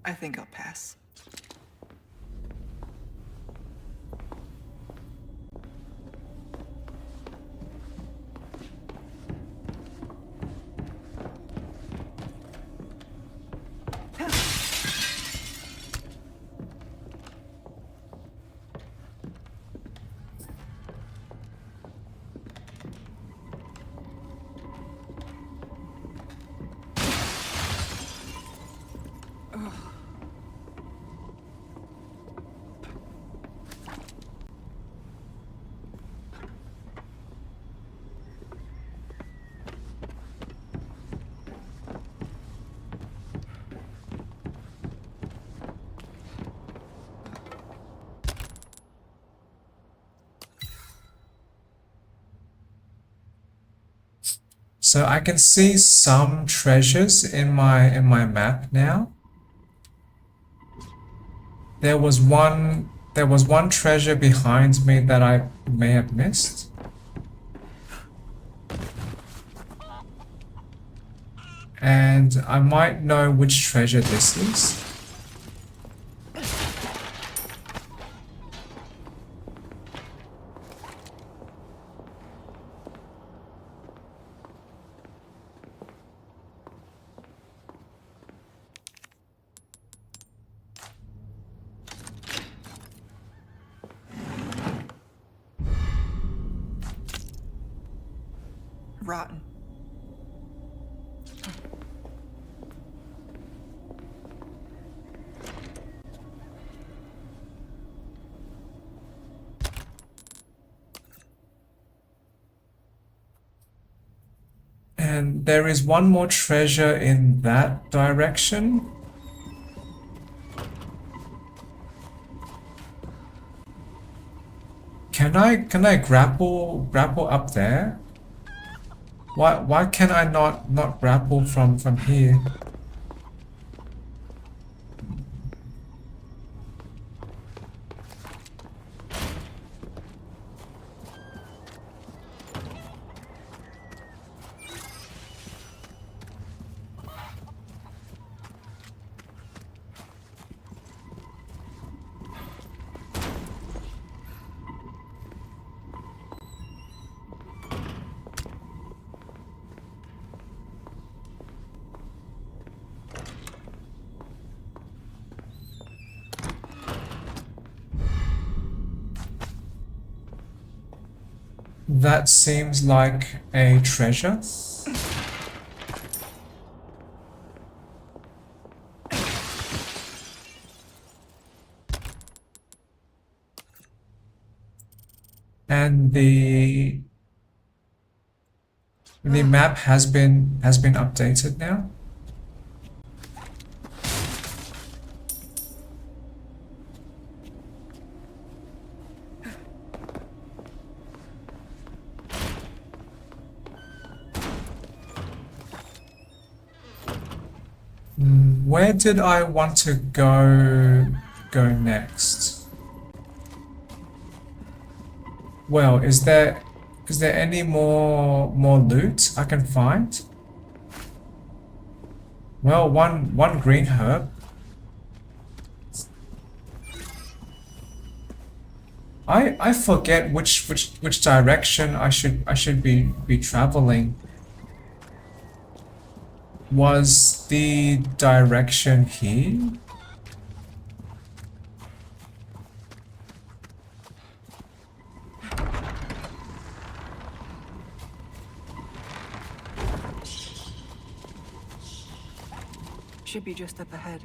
I think I'll pass. So I can see some treasures in my map now. There was one treasure behind me that I may have missed. And I might know which treasure this is. rotten. And there is one more treasure in that direction. Can I grapple up there? Why can I not grapple from here? That seems like a treasure. And the map has been updated now. Where did I want to go next? Well, is there any more loot I can find? Well, one green herb. I forget which direction I should be traveling. Was the direction here? Should be just up ahead.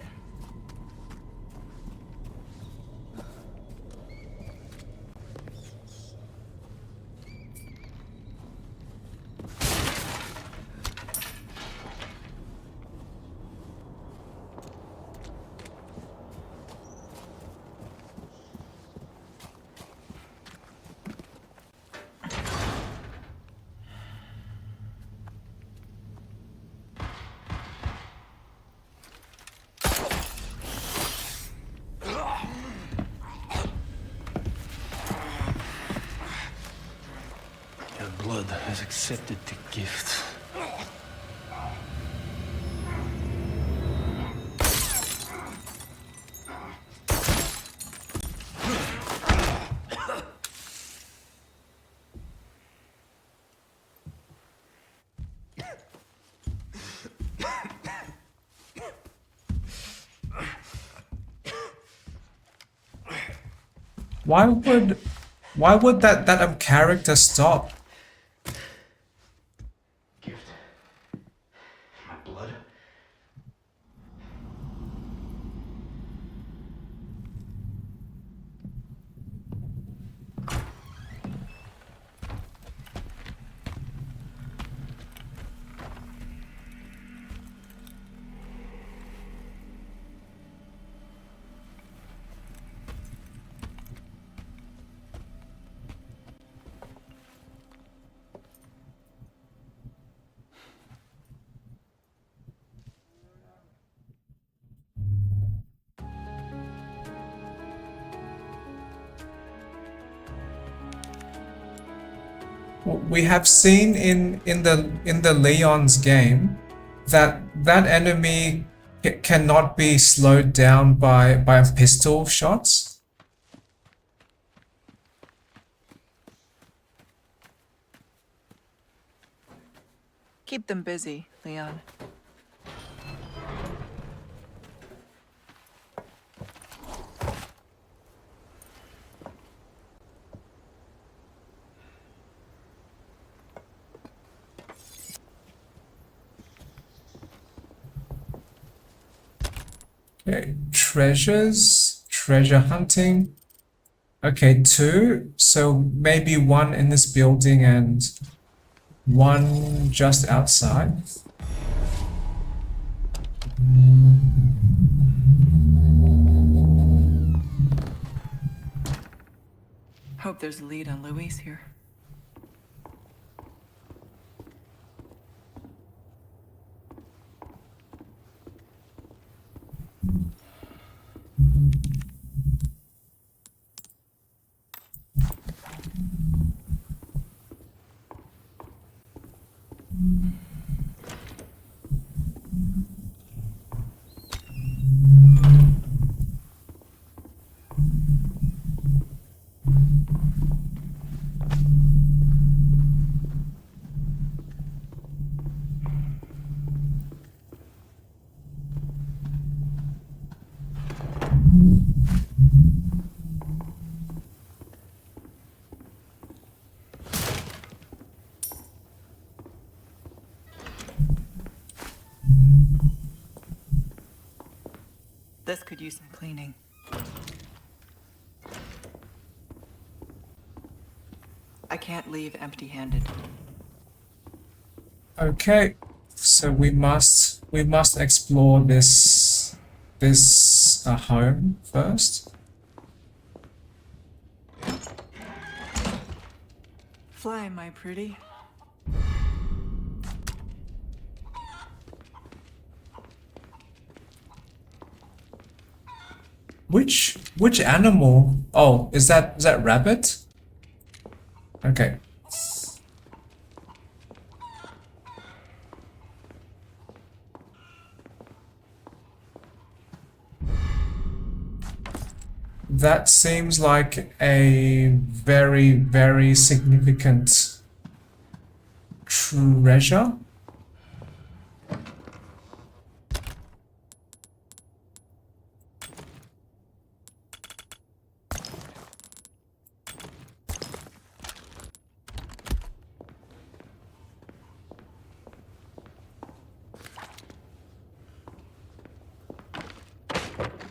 Blood has accepted the gift. Why would that character stop? We have seen in the Leon's game that enemy cannot be slowed down by pistol shots. Keep them busy, Leon. Okay, treasures, treasure hunting. Okay, 2. So maybe 1 in this building and 1 just outside. Hope there's a lead on Luis here. This could use some cleaning. I can't leave empty-handed. Okay, so we must explore this home first. Fly, my pretty. Which animal? Oh, is that rabbit? Okay. That seems like a very, very significant treasure.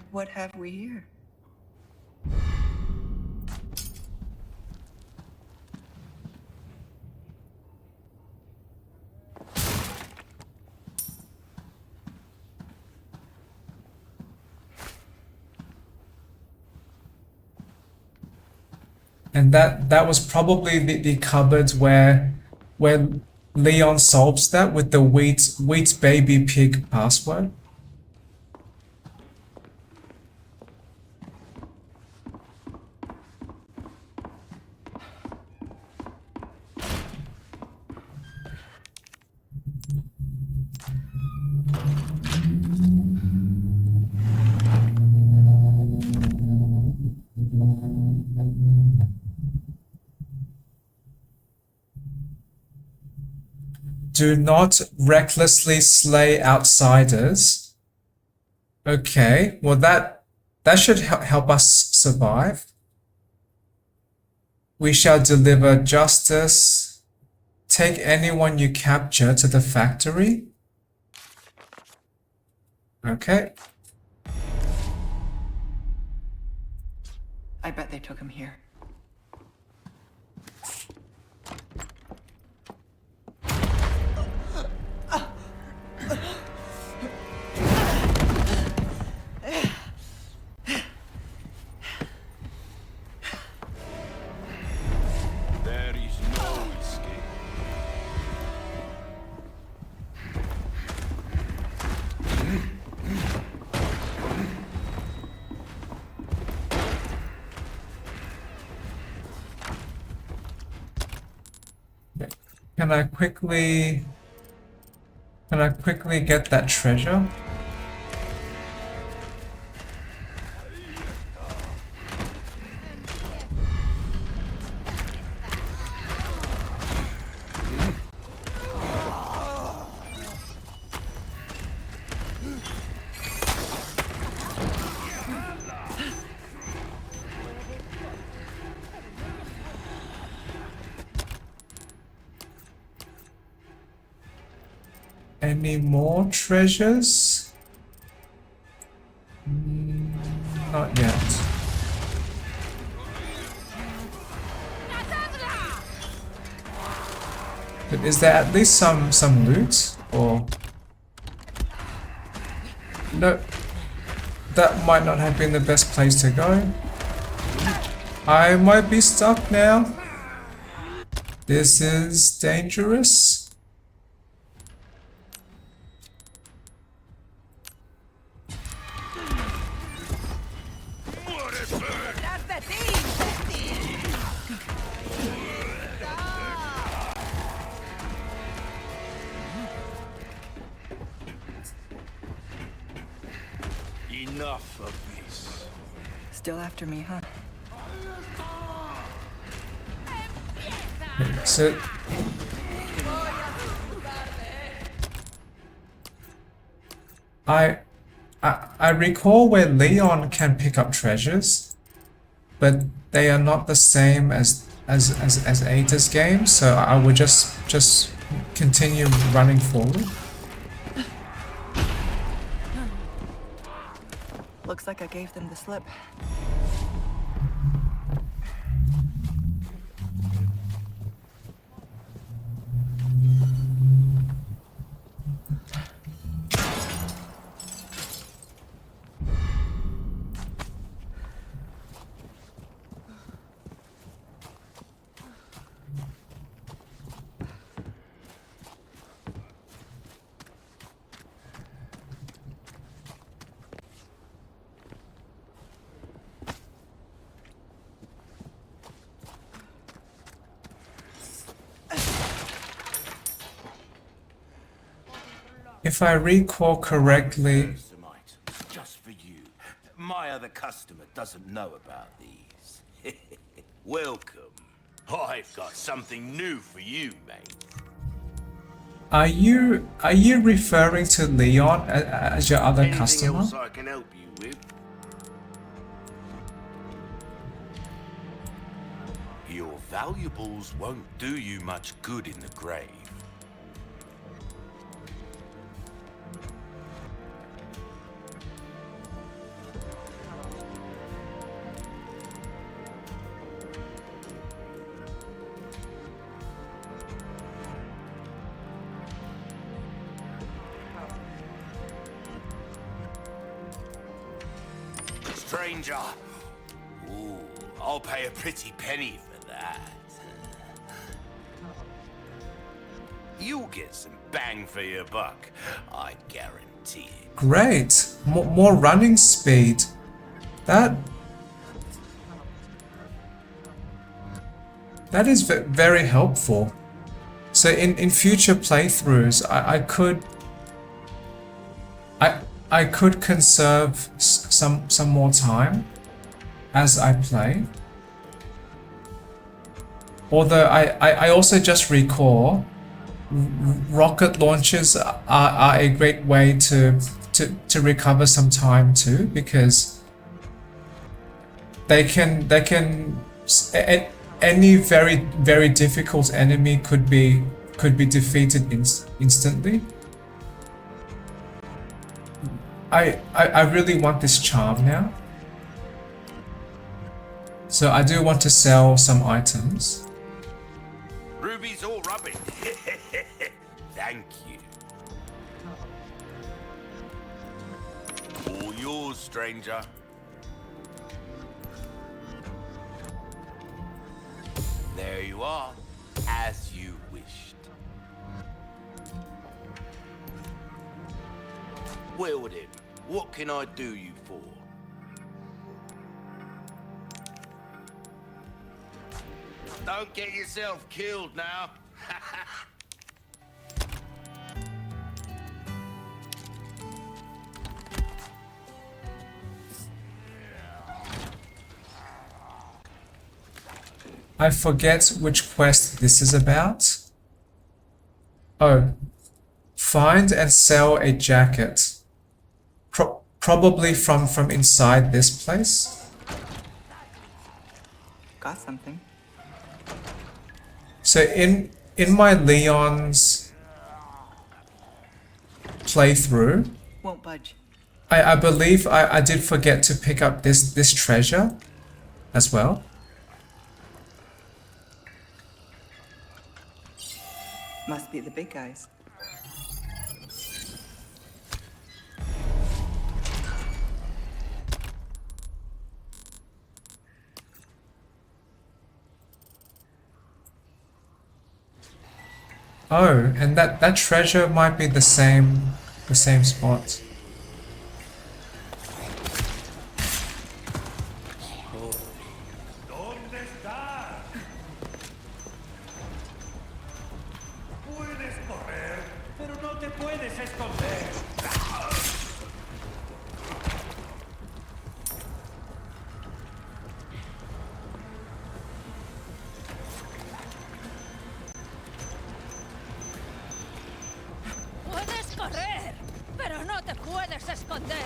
What have we here? And that was probably the cupboard where Leon solves that with the wheat baby pig password. Do not recklessly slay outsiders. Okay, well that should help us survive. We shall deliver justice. Take anyone you capture to the factory. Okay. I bet they took him here. There is no escape. Can I quickly get that treasure? Any more treasures? Not yet. But is there at least some loot? Or... No. That might not have been the best place to go. I might be stuck now. This is dangerous. Enough of this. Still after me, huh? So I recall where Leon can pick up treasures, but they are not the same as Ada's game, so I would just continue running forward. Looks like I gave them the slip. If I recall correctly, Just for you. My other customer doesn't know about these. Welcome. I've got something new for you, mate. are you referring to Leon as your other Anything customer? else I can help you with? Your valuables won't do you much good in the grave. Stranger. Ooh, I'll pay a pretty penny for that. You'll get some bang for your buck, I guarantee it. Great, more running speed. That is very helpful. So in future playthroughs, I could conserve some more time as I play. Although I also just recall rocket launchers are a great way to recover some time too, because they can any very difficult enemy could be defeated instantly. I really want this charm now. So I do want to sell some items. Ruby's all rubbish. Thank you. All yours, stranger. There you are, as you wished. Well then, what can I do you for? Don't get yourself killed now. I forget which quest this is about. Oh, find and sell a jacket. Probably from inside this place. Got something. So in my Leon's playthrough, Won't budge. I believe I did forget to pick up this treasure as well. Must be the big guys. Oh, and that treasure might be the same spot. ¿Dónde estás? Puedes correr, pero no te puedes esconder. Puedes correr, pero no te puedes esconder.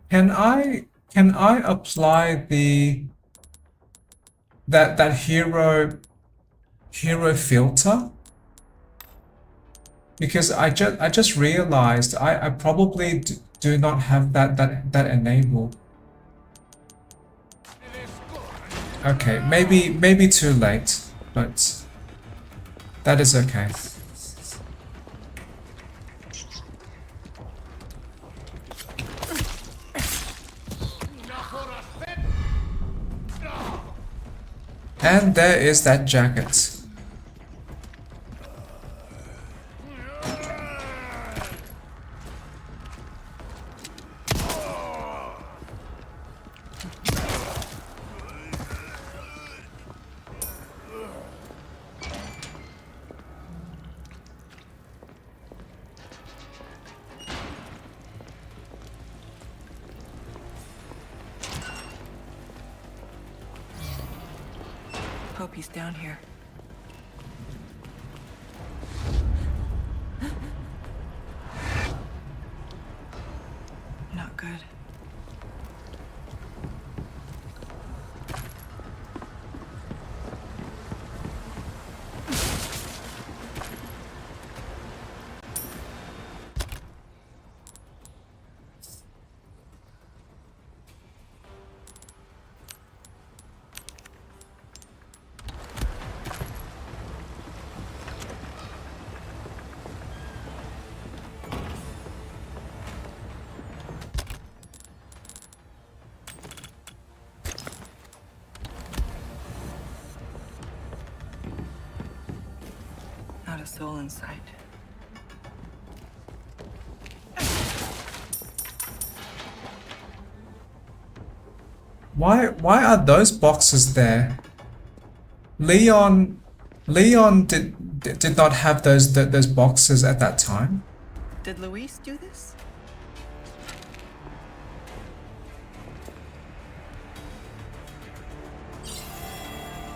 Can I apply that hero filter? Because I just realized I probably do not have that enabled. Okay, maybe too late, but that is okay. And there is that jacket. Hope he's down here. Not good. Not a soul in sight. Why are those boxes there? Leon did not have those boxes at that time. Did Luis do this?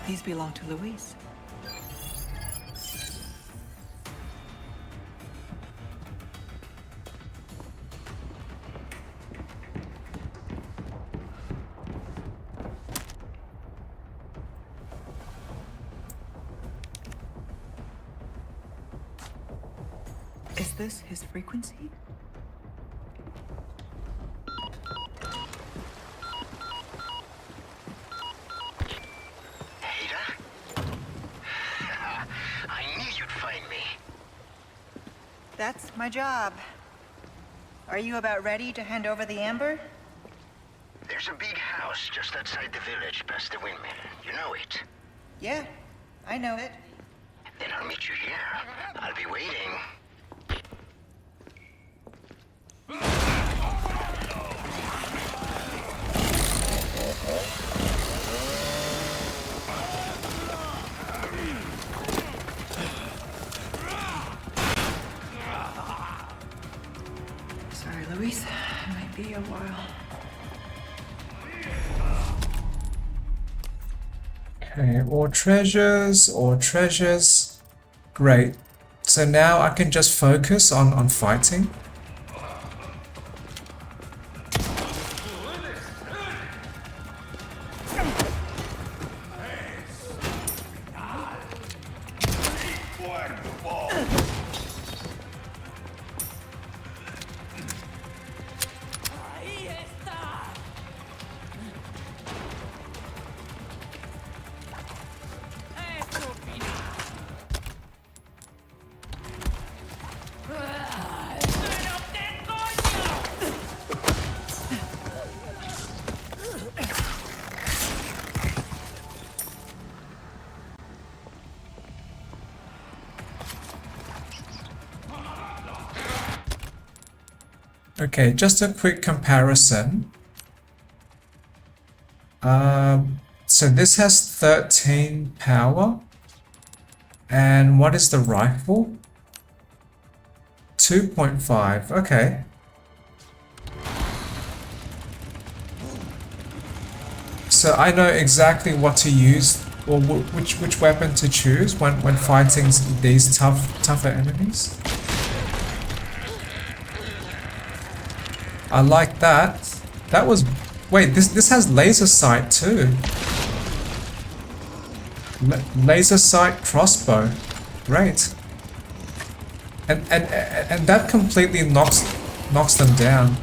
These belong to Luis. Is this his frequency? I knew you'd find me. That's my job. Are you about ready to hand over the amber? There's a big house just outside the village, past the windmill. You know it. Yeah, I know it. Then I'll meet you here. I'll be waiting. Luis. It might be a while. Okay, all treasures. Great. So now I can just focus on fighting. Okay, just a quick comparison. So this has 13 power. And what is the rifle? 2.5, okay. So I know exactly what to use, or which weapon to choose when fighting these tougher enemies. I like that. That was... Wait, this has laser sight too. Laser sight crossbow. Great. And that completely knocks them down.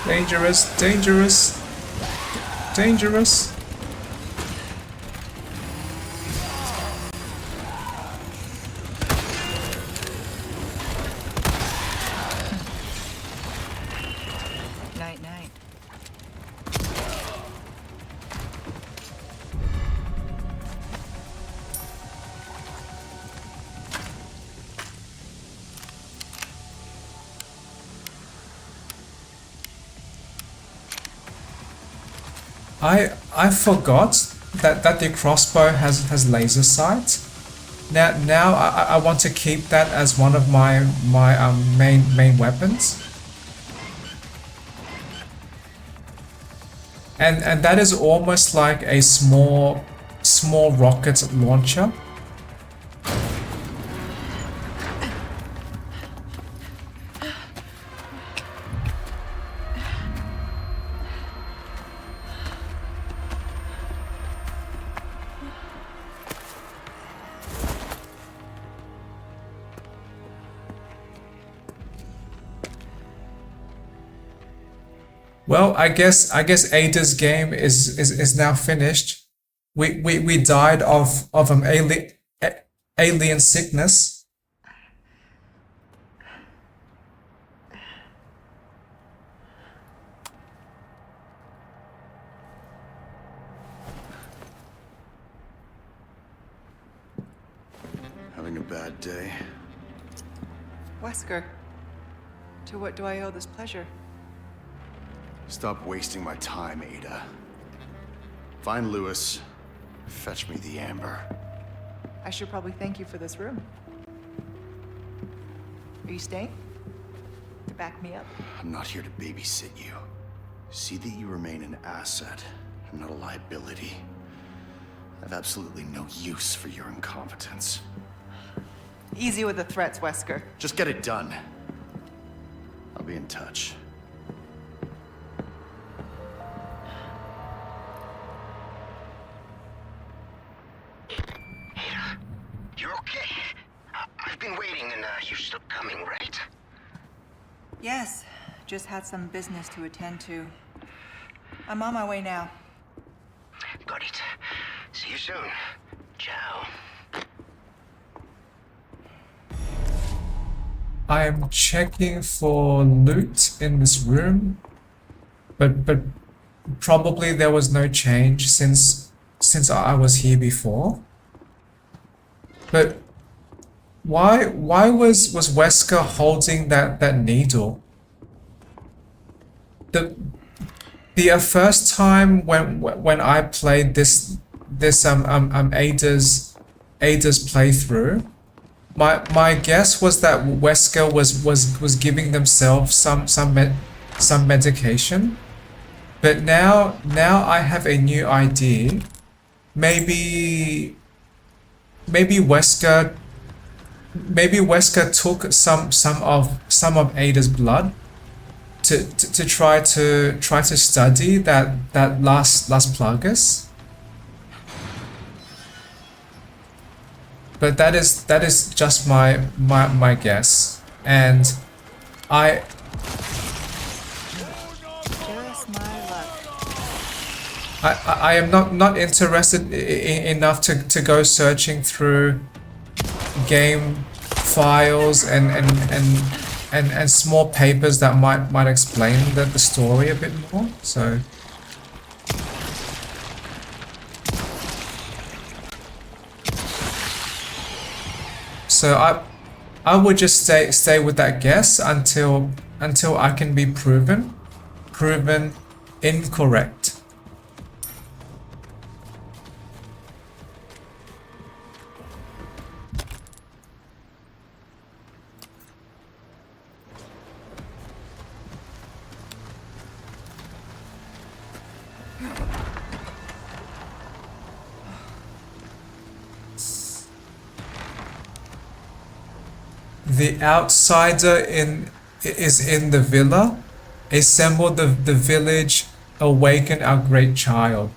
Dangerous, dangerous, dangerous. Night, night. I forgot that the crossbow has laser sight. Now I want to keep that as one of my main weapons. And that is almost like a small rocket launcher. Well, I guess Ada's game is now finished. We died of alien sickness. Having a bad day? Wesker, to what do I owe this pleasure? Stop wasting my time, Ada. Find Lewis. Fetch me the amber. I should probably thank you for this room. Are you staying? To back me up? I'm not here to babysit you. See that you remain an asset and not a liability. I have absolutely no use for your incompetence. Easy with the threats, Wesker. Just get it done. I'll be in touch. You're okay? I've been waiting and you're still coming, right? Yes, just had some business to attend to. I'm on my way now. Got it. See you soon. Ciao. I am checking for loot in this room, but probably there was no change since I was here before. But why was Wesker holding that needle? The first time when I played this Ada's playthrough, my guess was that Wesker was giving themselves some medication. But now I have a new idea. Maybe Wesker took some of Ada's blood to try to study that last Plagas. But that is just my guess, and I. I am not interested enough to go searching through game files and small papers that might explain the story a bit more. So I would just stay with that guess until I can be proven incorrect. The outsider is in the villa. Assemble the village, awaken our great child.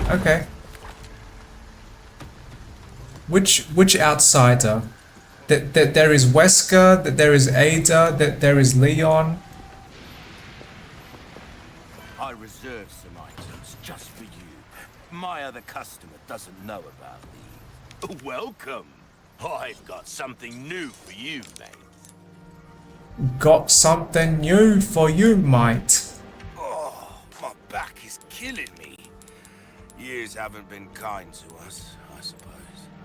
Okay. Which outsider? That there is Wesker, that there is Ada, that there is Leon. I reserved some items just for you. My other customer doesn't know about these. Welcome. I've got something new for you, mate. Got something new for you, mate. Oh, my back is killing me. Years haven't been kind to us, I suppose.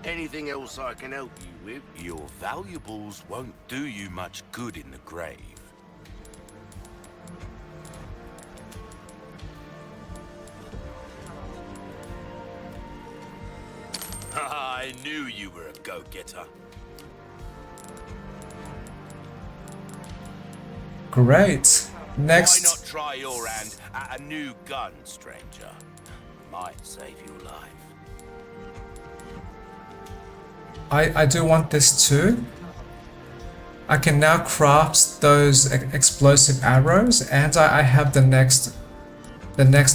Anything else I can help you with? Your valuables won't do you much good in the grave. I knew you were a go-getter. Great. Next. Why not try your hand at a new gun, stranger? Might save your life. I do want this too. I can now craft those explosive arrows, and I have the next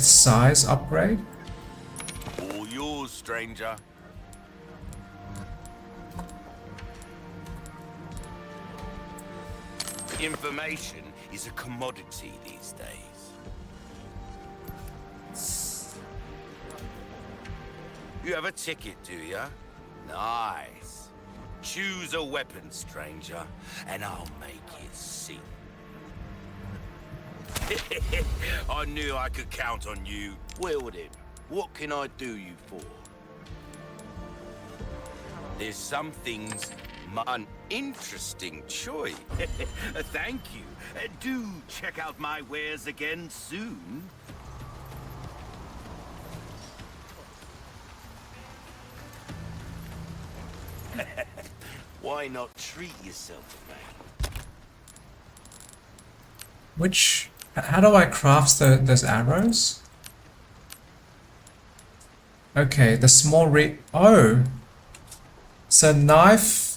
size upgrade. All yours, stranger. Information is a commodity these days. You have a ticket, do ya? Nice. Choose a weapon, stranger, and I'll make it sing. I knew I could count on you. Wield him. What can I do you for? There's some things an interesting choice. Thank you. Do check out my wares again soon. Why not treat yourself, man? How do I craft those arrows? Okay, the small oh. So knife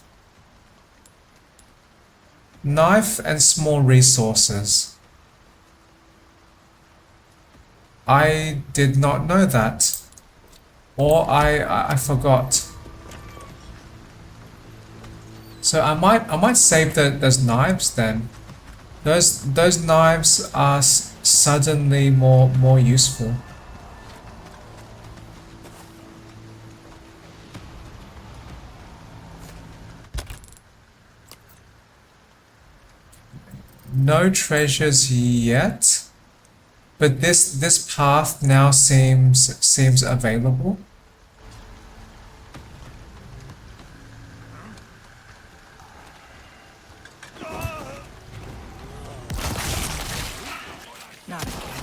and small resources. I did not know that. Or I forgot. So I might save those knives then. Those knives are suddenly more useful. No treasures yet, but this path now seems available. Not again.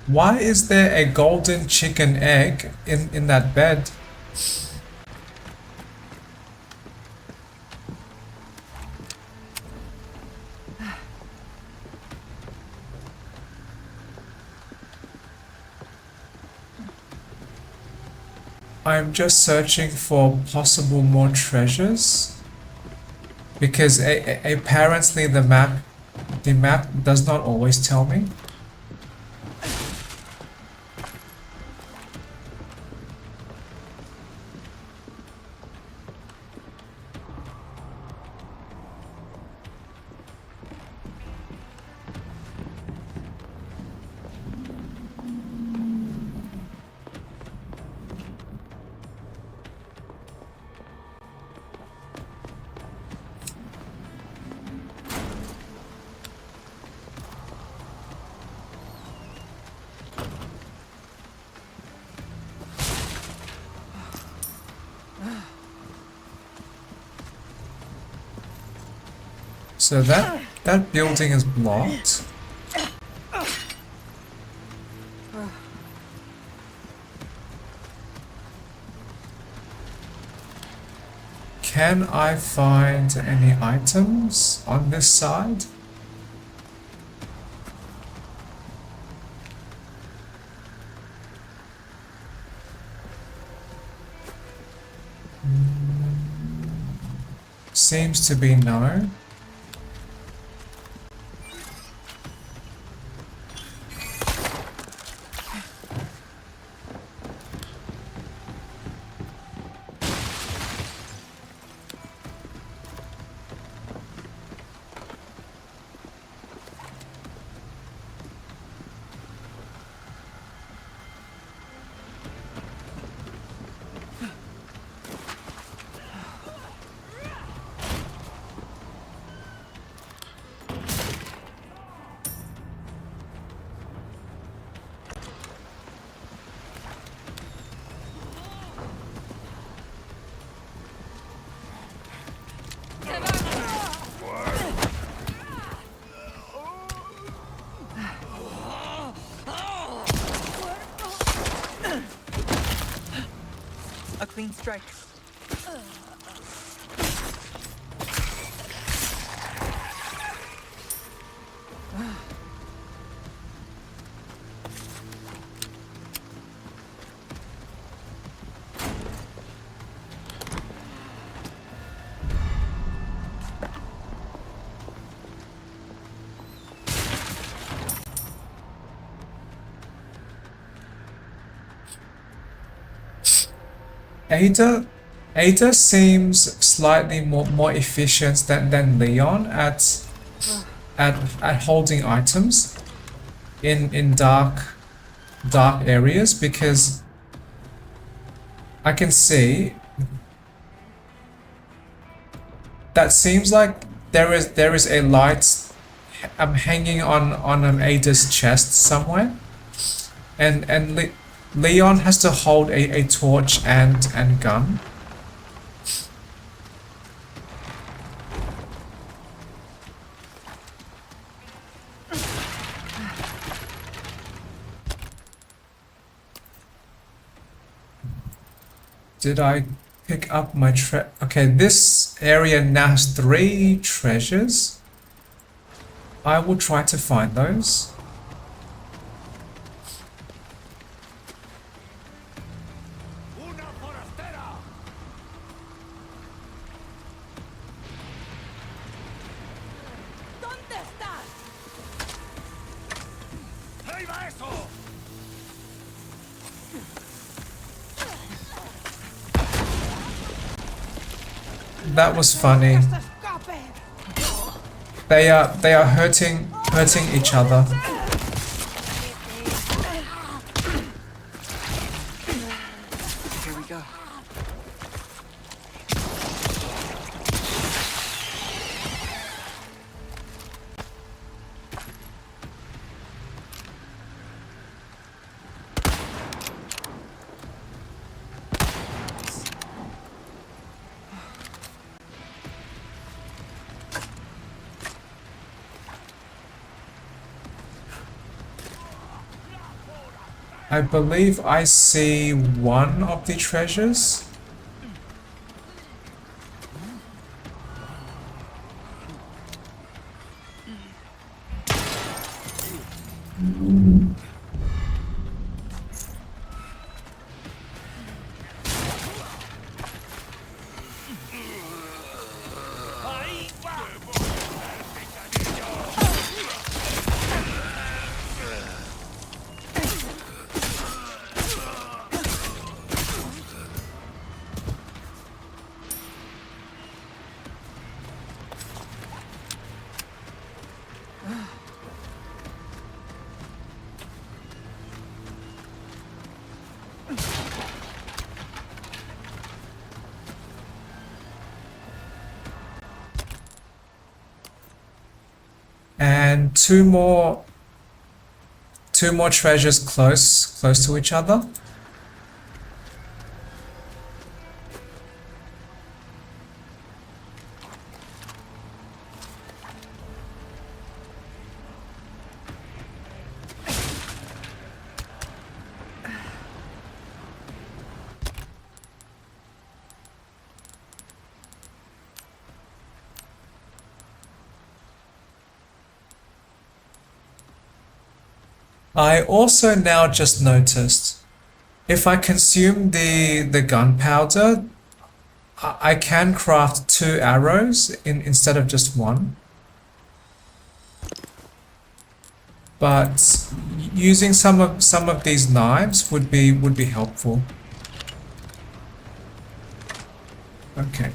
Why is there a golden chicken egg in that bed? I'm just searching for possible more treasures because apparently the map does not always tell me. So that building is blocked. Can I find any items on this side? Seems to be no. A clean strike. Ada seems slightly more efficient than Leon at holding items in dark areas, because I can see that seems like there is a light hanging on Ada's chest somewhere, and Leon has to hold a torch and gun. Did I pick up my okay, this area now has 3 treasures. I will try to find those. That was funny. They are hurting each other. Here we go. I believe I see one of the treasures. And two more treasures close to each other. I also now just noticed, if I consume the gunpowder, I can craft 2 arrows instead of just 1. But using some of these knives would be helpful. Okay.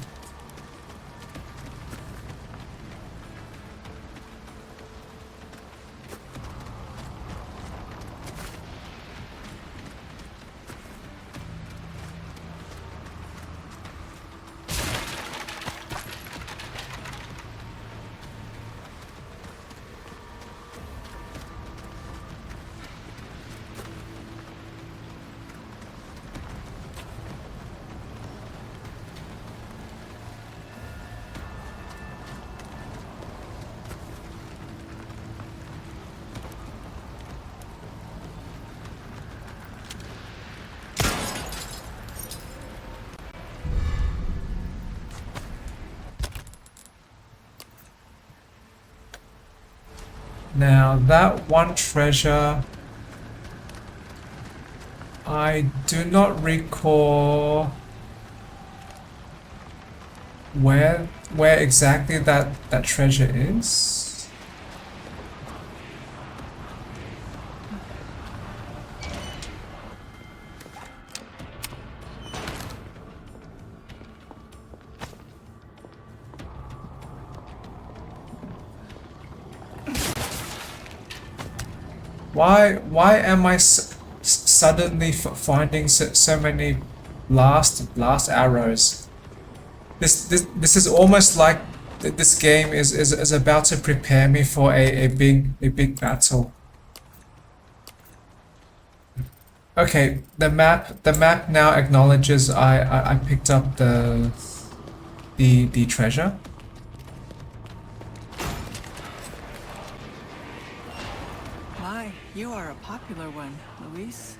Now that one treasure, I do not recall where exactly that treasure is. Why am I suddenly finding so many blast arrows? This is almost like this game is about to prepare me for a big battle. Okay, the map now acknowledges I picked up the treasure. My, you are a popular one, Luis.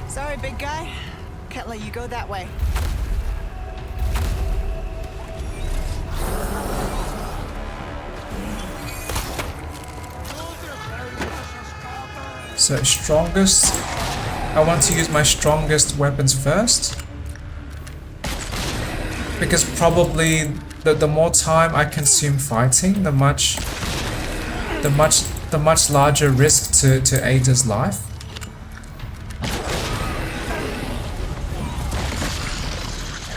Sorry, big guy. Can't let you go that way. So strongest, I want to use my strongest weapons first, because probably the more time I consume fighting, the much larger risk to Ada's life.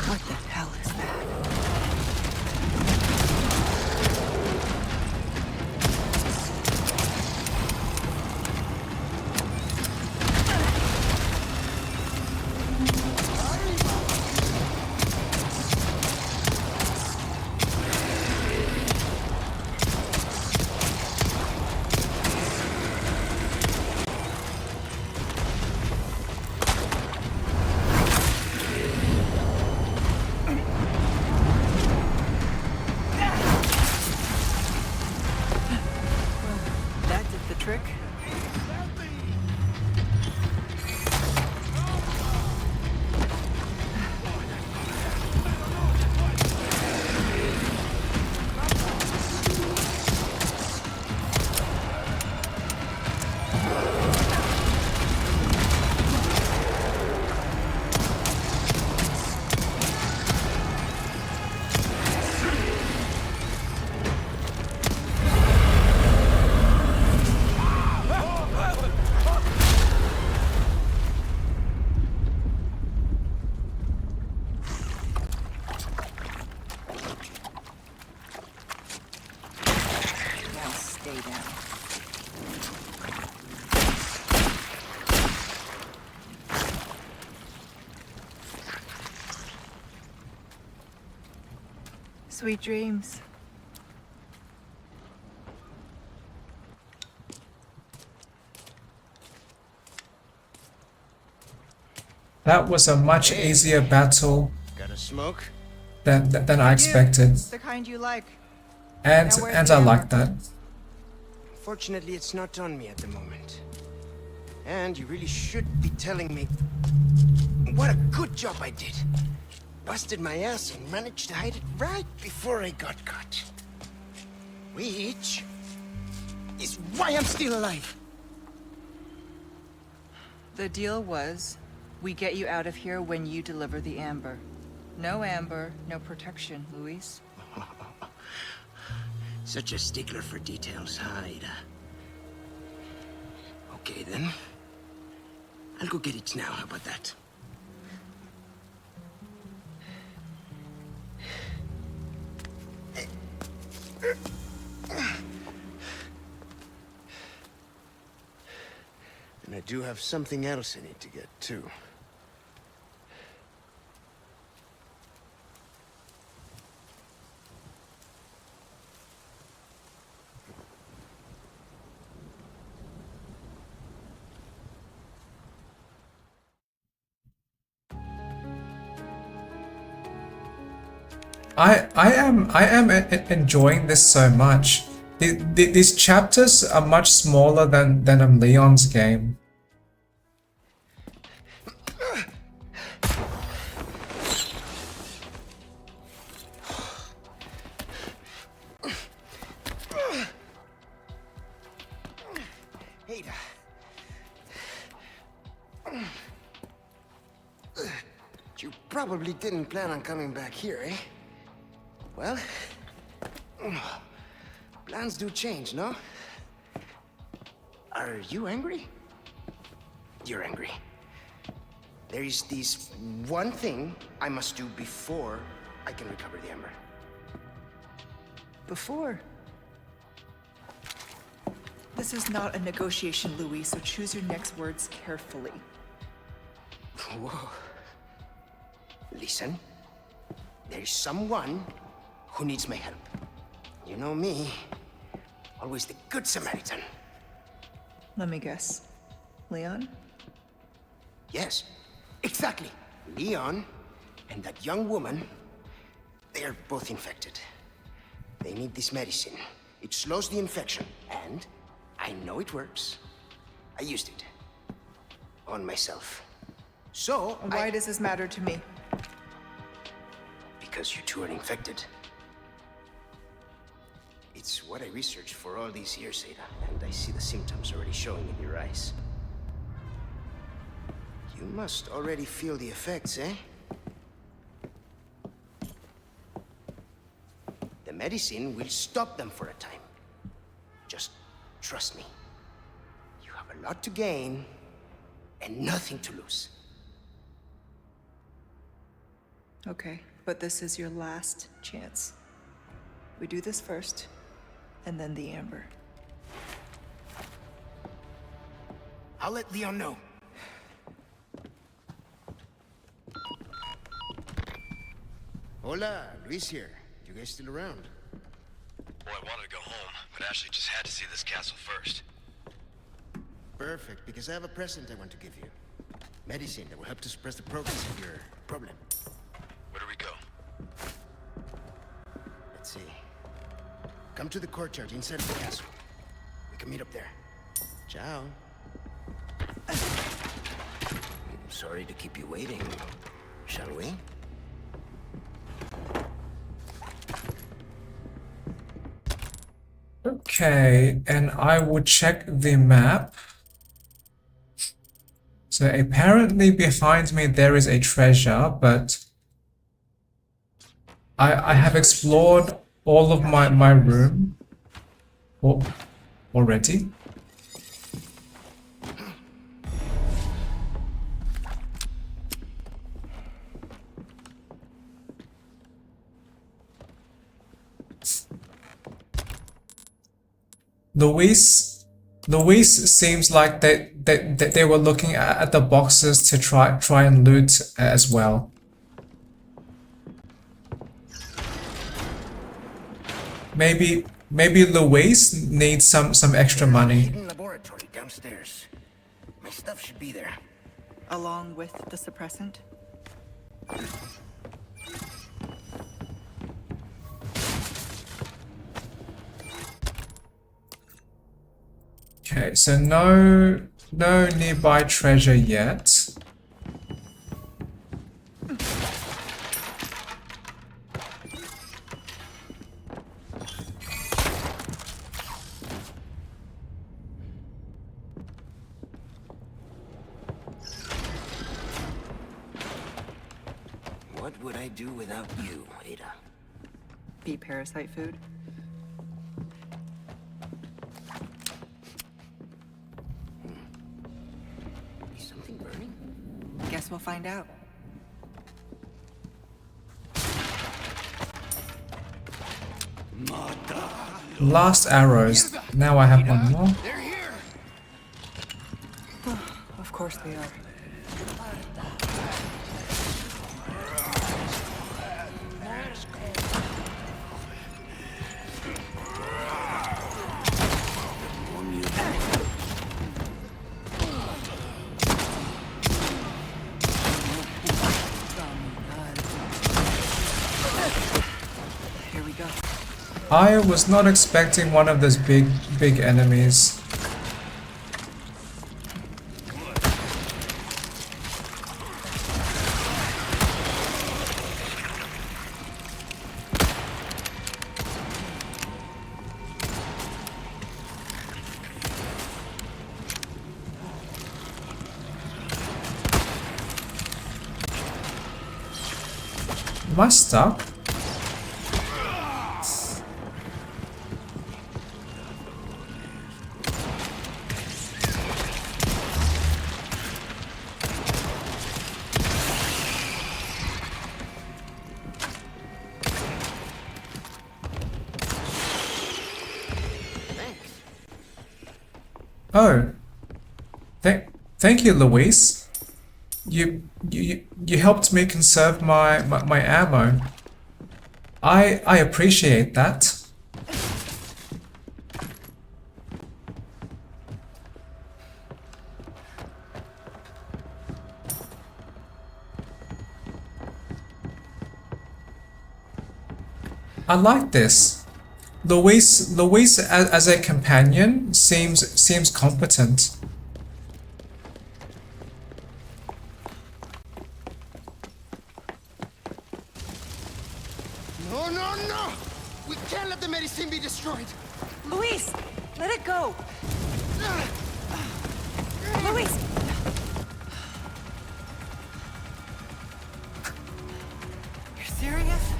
What the hell is that? That did the trick. Now stay down. Sweet dreams. That was a much easier battle Got a smoke? than I expected, The kind you like. and Now where's and the I like armor? that. Fortunately, it's not on me at the moment. And you really should be telling me what a good job I did. Busted my ass and managed to hide it right before I got caught. Which is why I'm still alive. The deal was, we get you out of here when you deliver the amber. No amber, no protection, Luis. Such a stickler for details, Ida. Okay, then. I'll go get it now. How about that? And I do have something else I need to get, too. I am enjoying this so much. These chapters are much smaller than Leon's game. Ada. You probably didn't plan on coming back here, eh? Well, plans do change, no? Are you angry? You're angry. There is this one thing I must do before I can recover the Ember. Before. This is not a negotiation, Louis, so choose your next words carefully. Whoa. Listen, there is someone who needs my help. You know me, always the good Samaritan. Let me guess. Leon? Yes, exactly. Leon and that young woman, they are both infected. They need this medicine. It slows the infection, and I know it works. I used it on myself. So, why does this matter to me? Because you two are infected. It's what I researched for all these years, Ada, and I see the symptoms already showing in your eyes. You must already feel the effects, eh? The medicine will stop them for a time. Just trust me. You have a lot to gain and nothing to lose. Okay, but this is your last chance. We do this first, and then the Amber. I'll let Leon know. Hola, Luis here. You guys still around? Well, I wanted to go home, but Ashley just had to see this castle first. Perfect, because I have a present I want to give you. Medicine that will help to suppress the progress of your problem. Where do we go? Let's see. Come to the courtyard inside of the castle. We can meet up there. Ciao. Sorry to keep you waiting. Shall we? Okay, and I would check the map. So apparently behind me there is a treasure, but I have explored all of my room already. Luis seems like they were looking at the boxes to try and loot as well. Maybe Luis needs some extra money. Hidden laboratory downstairs. My stuff should be there. Along with the suppressant? Okay, so no nearby treasure yet. What would I do without you, Ada? Be parasite food? Is something burning? Guess we'll find out. Last arrows. Now I have one more. They're here. Of course they are. Here we go. I was not expecting one of those big enemies. Am I stuck? Oh, thank you, Luis. You helped me conserve my ammo. I appreciate that. I like this. Luis as a companion seems competent. No, no, no! We can't let the medicine be destroyed. Luis, let it go. Luis! You're serious?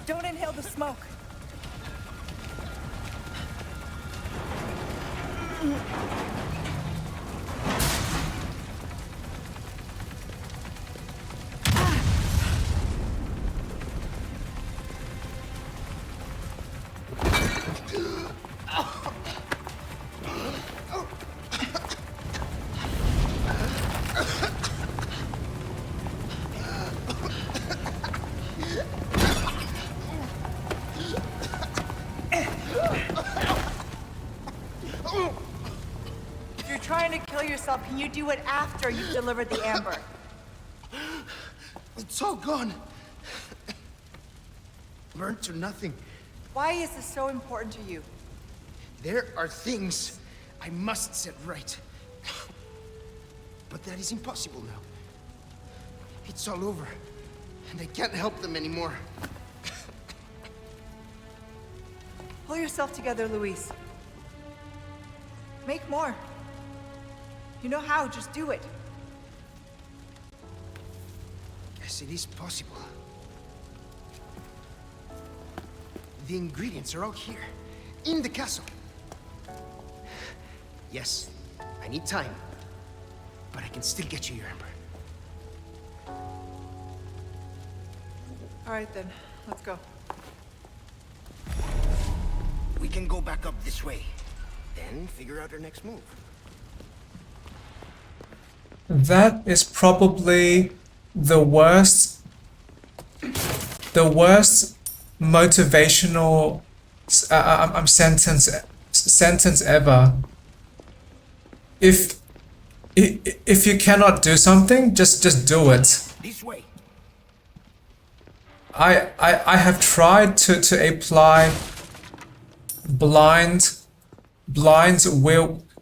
Don't inhale the smoke. If you're trying to kill yourself, can you do it after you've delivered the amber? It's all gone. Burned to nothing. Why is this so important to you? There are things I must set right. But that is impossible now. It's all over, and I can't help them anymore. Pull yourself together, Luis. Make more. You know how, just do it. Yes, it is possible. The ingredients are all here, in the castle. Yes, I need time, but I can still get you your amber. All right then, let's go. We can go back up this way, then figure out our next move. That is probably the worst motivational sentence ever. If you cannot do something, just do it. This way. I have tried to apply blind's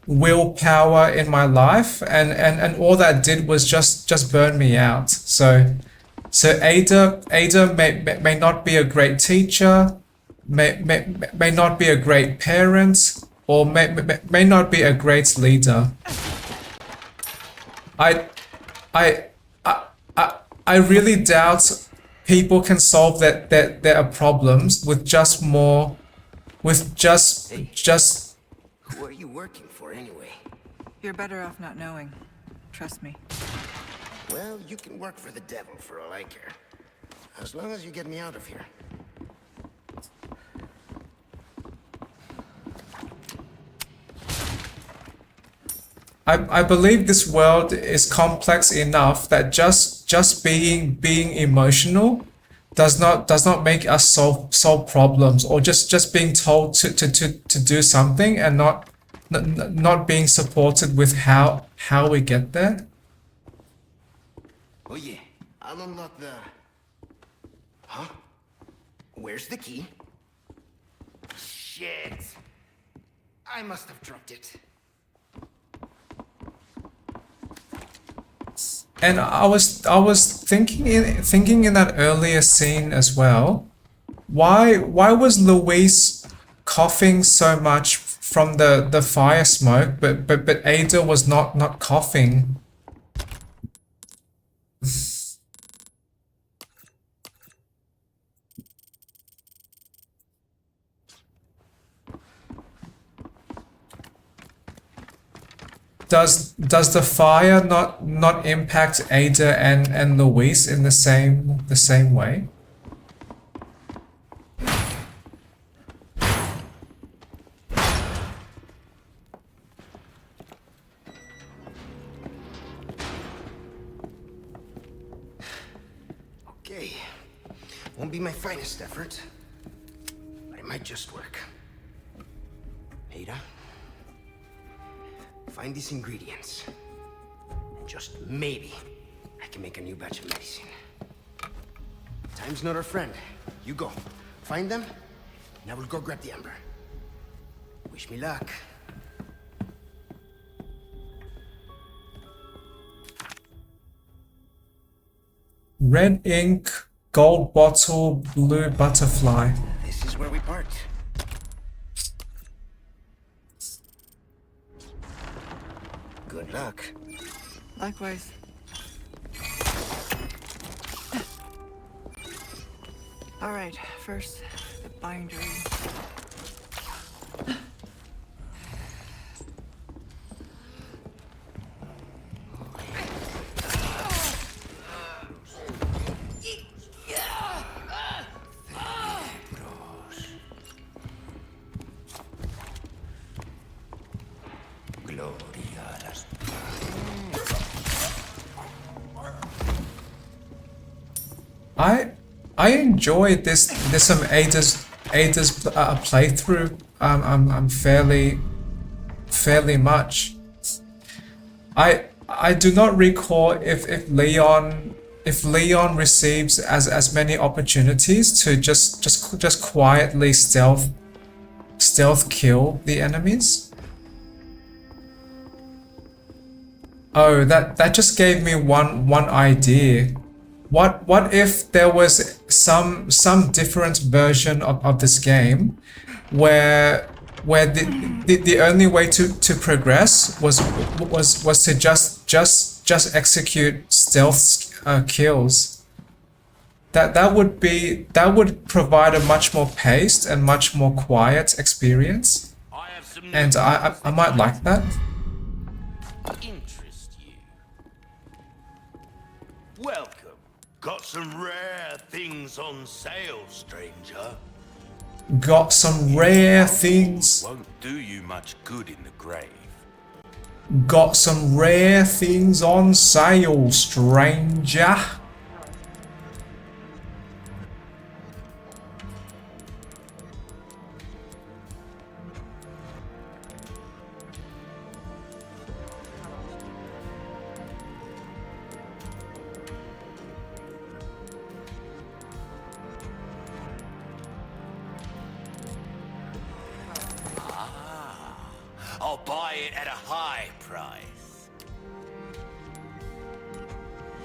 willpower in my life, and all that did was just burn me out. So Ada may not be a great teacher, may not be a great parent, or may not be a great leader. I really doubt people can solve their problems with just more, with just. Who are you working for anyway? You're better off not knowing. Trust me. Well, you can work for the devil for all I care. As long as you get me out of here. I believe this world is complex enough that just being emotional does not make us solve problems, or just being told to do something and not being supported with how we get there. Oh yeah, I'll unlock the... Huh? Where's the key? Shit! I must have dropped it. And I was thinking in that earlier scene as well, Why was Luis coughing so much from the fire smoke, but Ada was not coughing? Does the fire not impact Ada and Luis in the same way? Okay. Won't be my finest effort, but it might just work. Ada? Find these ingredients. And just maybe I can make a new batch of medicine. Time's not our friend. You go. Find them, and I will go grab the amber. Wish me luck. Red ink, gold bottle, blue butterfly. This is where we part. Good luck. Likewise. All right, first, the bindery. I enjoyed this Ada's playthrough fairly much. I do not recall if Leon receives as many opportunities to just quietly stealth kill the enemies. Oh, that just gave me one idea. What if there was some different version of this game where the only way to progress was to just execute stealth kills. That would provide a much more paced and much more quiet experience, and I might like that. Interest you. Welcome. Got some rare things on sale, stranger. Got some rare things. Won't do you much good in the grave. Got some rare things on sale, stranger. I'll buy it at a high price.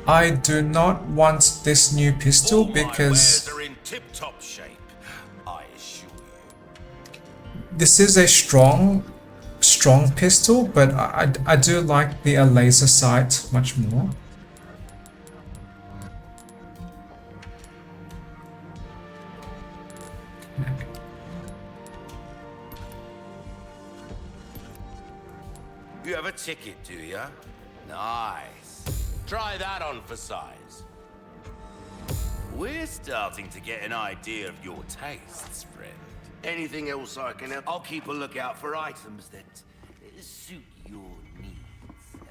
I do not want this new pistol because Wares are in tip-top shape, I assure you. this is a strong pistol, but I do like the laser sight much more. You have a ticket, do ya? Nice. Try that on for size. We're starting to get an idea of your tastes, friend. Anything else I can help? I'll keep a lookout for items that suit your needs, eh?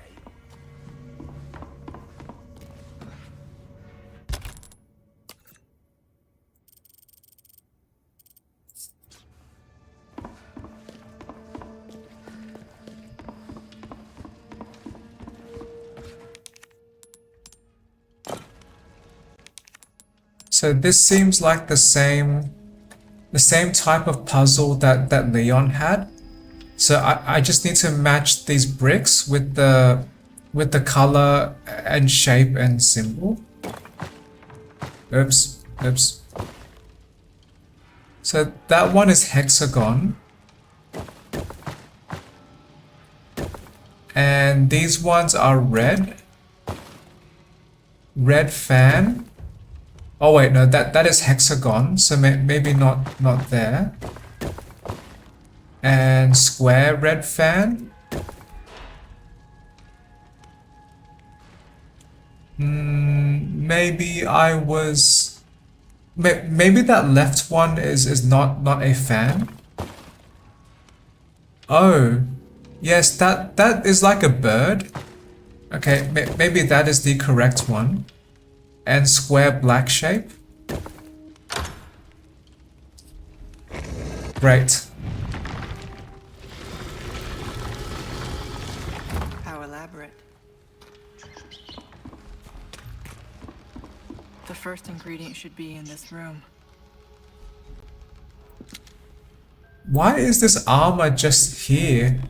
So this seems like the same type of puzzle that Leon had. So I just need to match these bricks with the color and shape and symbol. Oops. So that one is hexagon. And these ones are red. Red fan. Oh wait, no, that is hexagon, so maybe not there. And square red fan. Maybe I was... Maybe that left one is not a fan. Oh, yes, that is like a bird. Okay, maybe that is the correct one. And square black shape. Great. How elaborate. The first ingredient should be in this room. Why is this armor just here?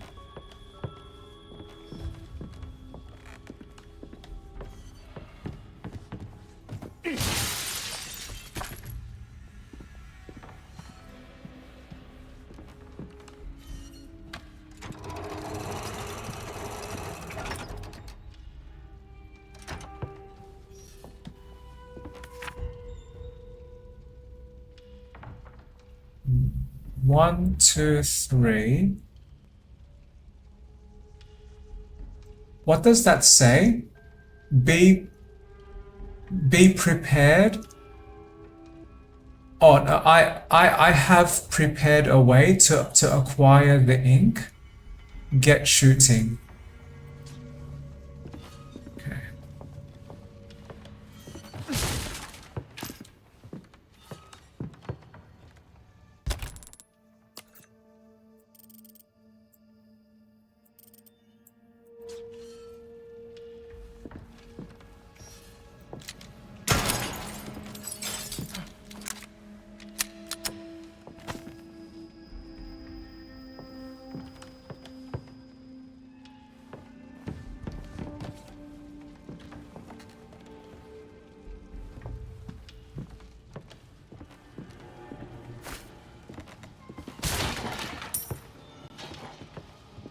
One, two, three. What does that say? Be prepared. Oh, no, I have prepared a way to acquire the ink. Get shooting. Okay.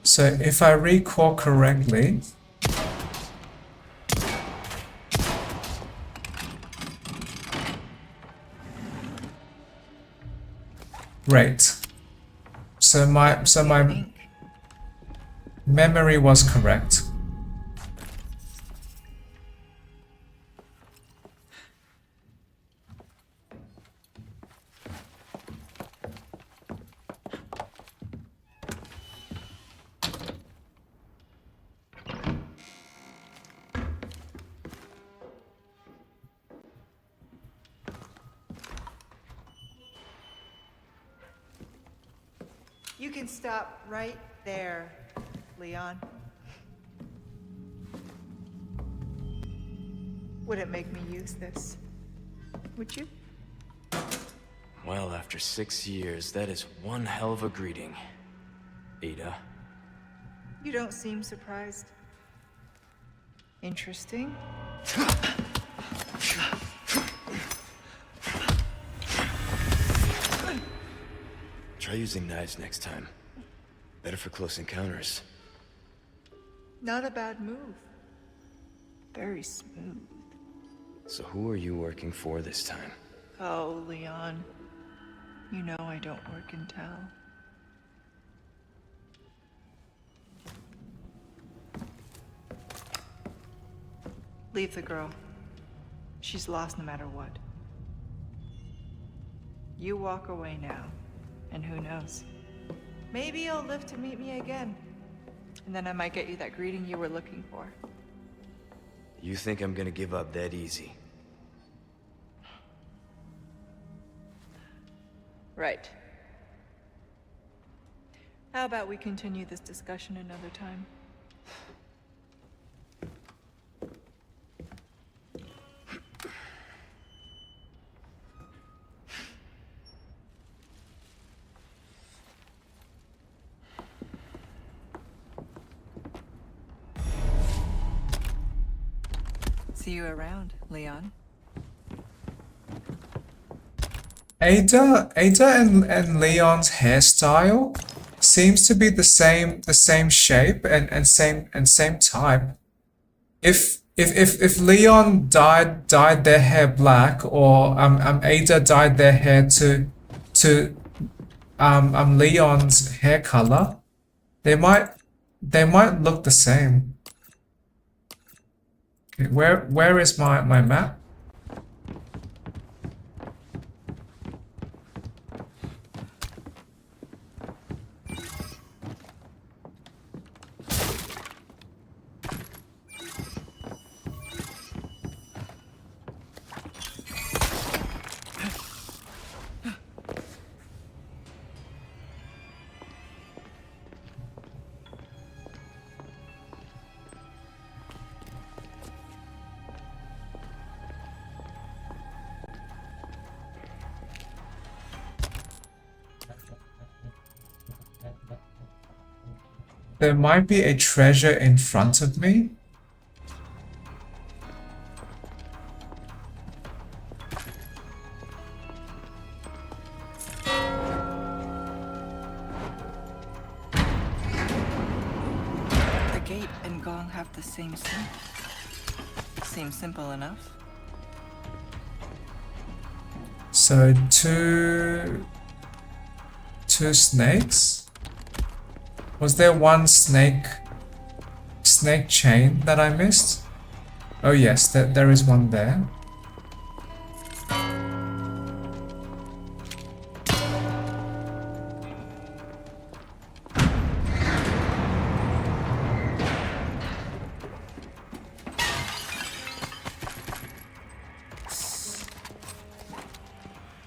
So if I recall correctly, right. So my memory was correct. You can stop right there, Leon. Wouldn't make me use this, would you? Well, after 6 years, that is one hell of a greeting, Ada. You don't seem surprised. Interesting. Try using knives next time. Better for close encounters. Not a bad move. Very smooth. So who are you working for this time? Oh, Leon. You know I don't work in tell. Leave the girl. She's lost no matter what. You walk away now, and who knows? Maybe you'll live to meet me again. And then I might get you that greeting you were looking for. You think I'm gonna give up that easy? Right. How about we continue this discussion another time? See you around, Leon. Ada and Leon's hairstyle seems to be the same shape and same type. If Leon dyed their hair black, or Ada dyed their hair to Leon's hair color, they might look the same. Okay, where is my map? There might be a treasure in front of me. The gate and gong have the same sound. Seems simple enough. So two snakes. Was there one snake chain that I missed? Oh yes, there is one there.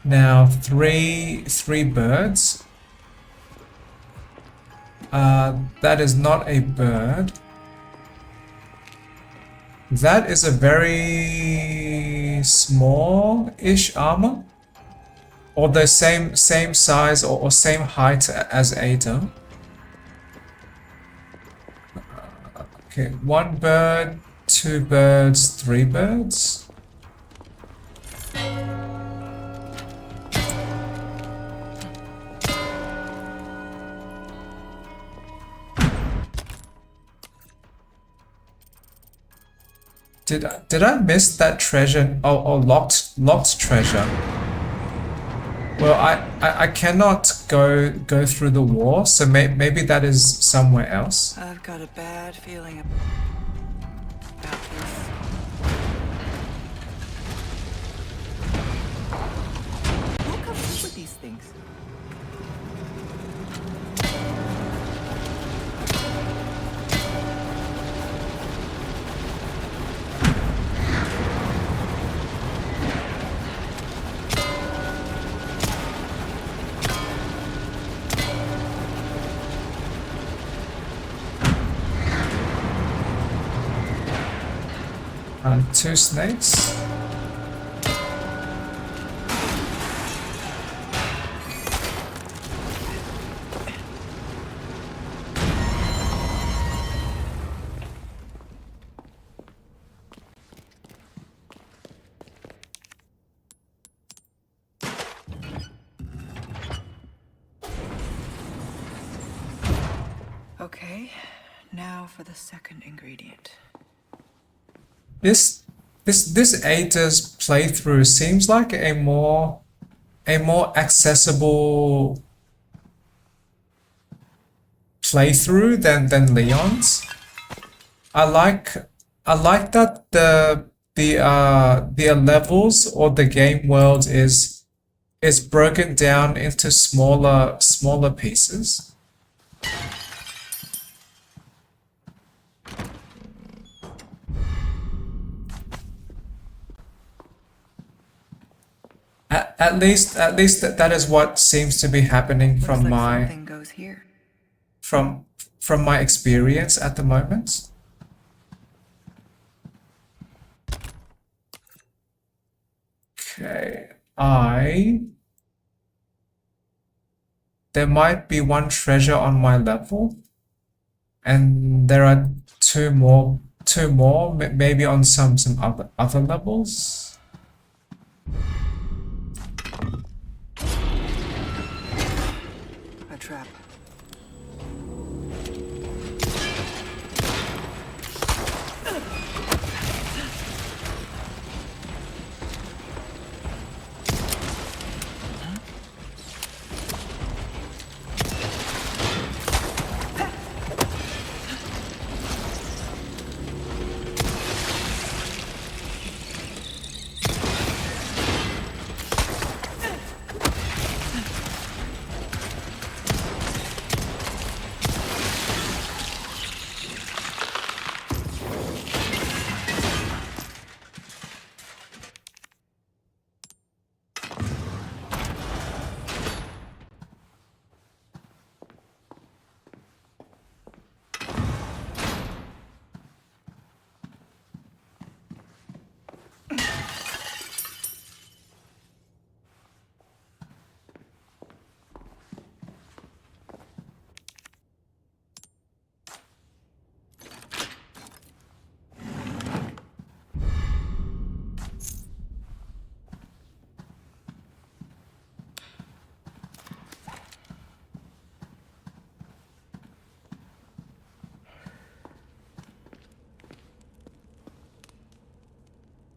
Now three birds. That is not a bird. That is a very small-ish armor, or the same size or same height as Ada. Okay, one bird, two birds, three birds. Did I miss that treasure? Oh, locked treasure. Well, I cannot go through the wall, so maybe that is somewhere else. I've got a bad feeling about this. Who comes up with these things? Two snakes. Okay, now for the second ingredient. This Ada's playthrough seems like a more accessible playthrough than Leon's. I like that the levels or the game world is broken down into smaller pieces. At least that is what seems to be happening from something goes here. from my experience at the moment. Okay, there might be one treasure on my level, and there are two more maybe on some other levels. trap.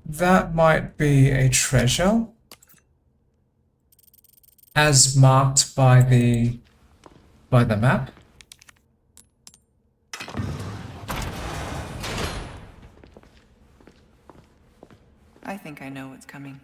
That might be a treasure, as marked by the map. I think I know what's coming.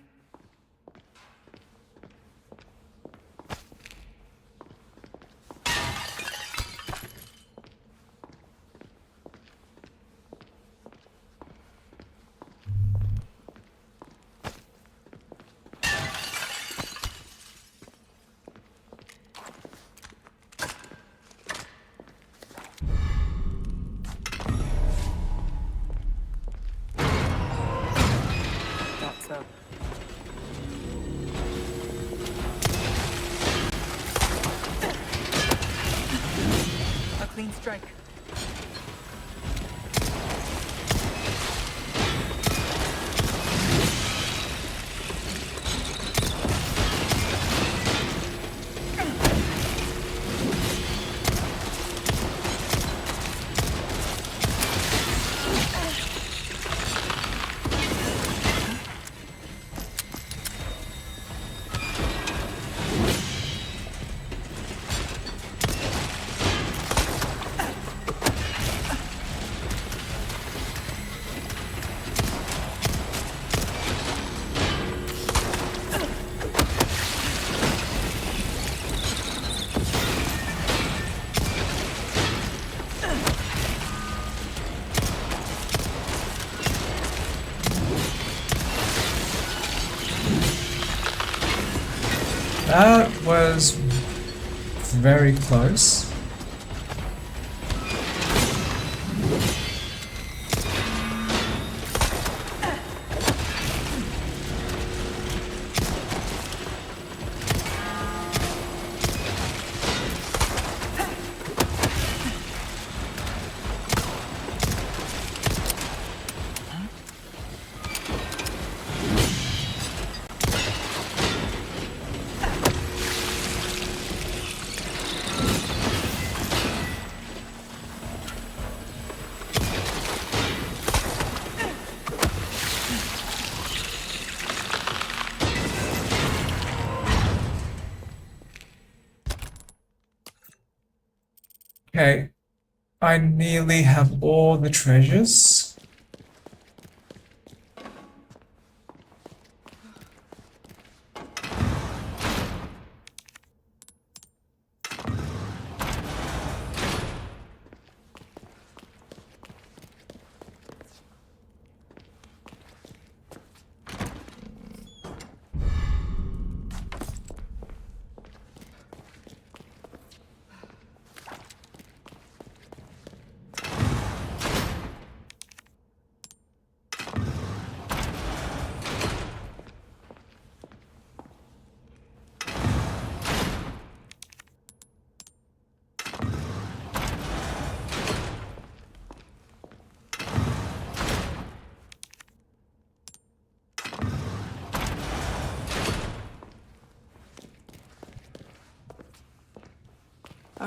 Thought so. A clean strike. That was very close. Okay, I nearly have all the treasures.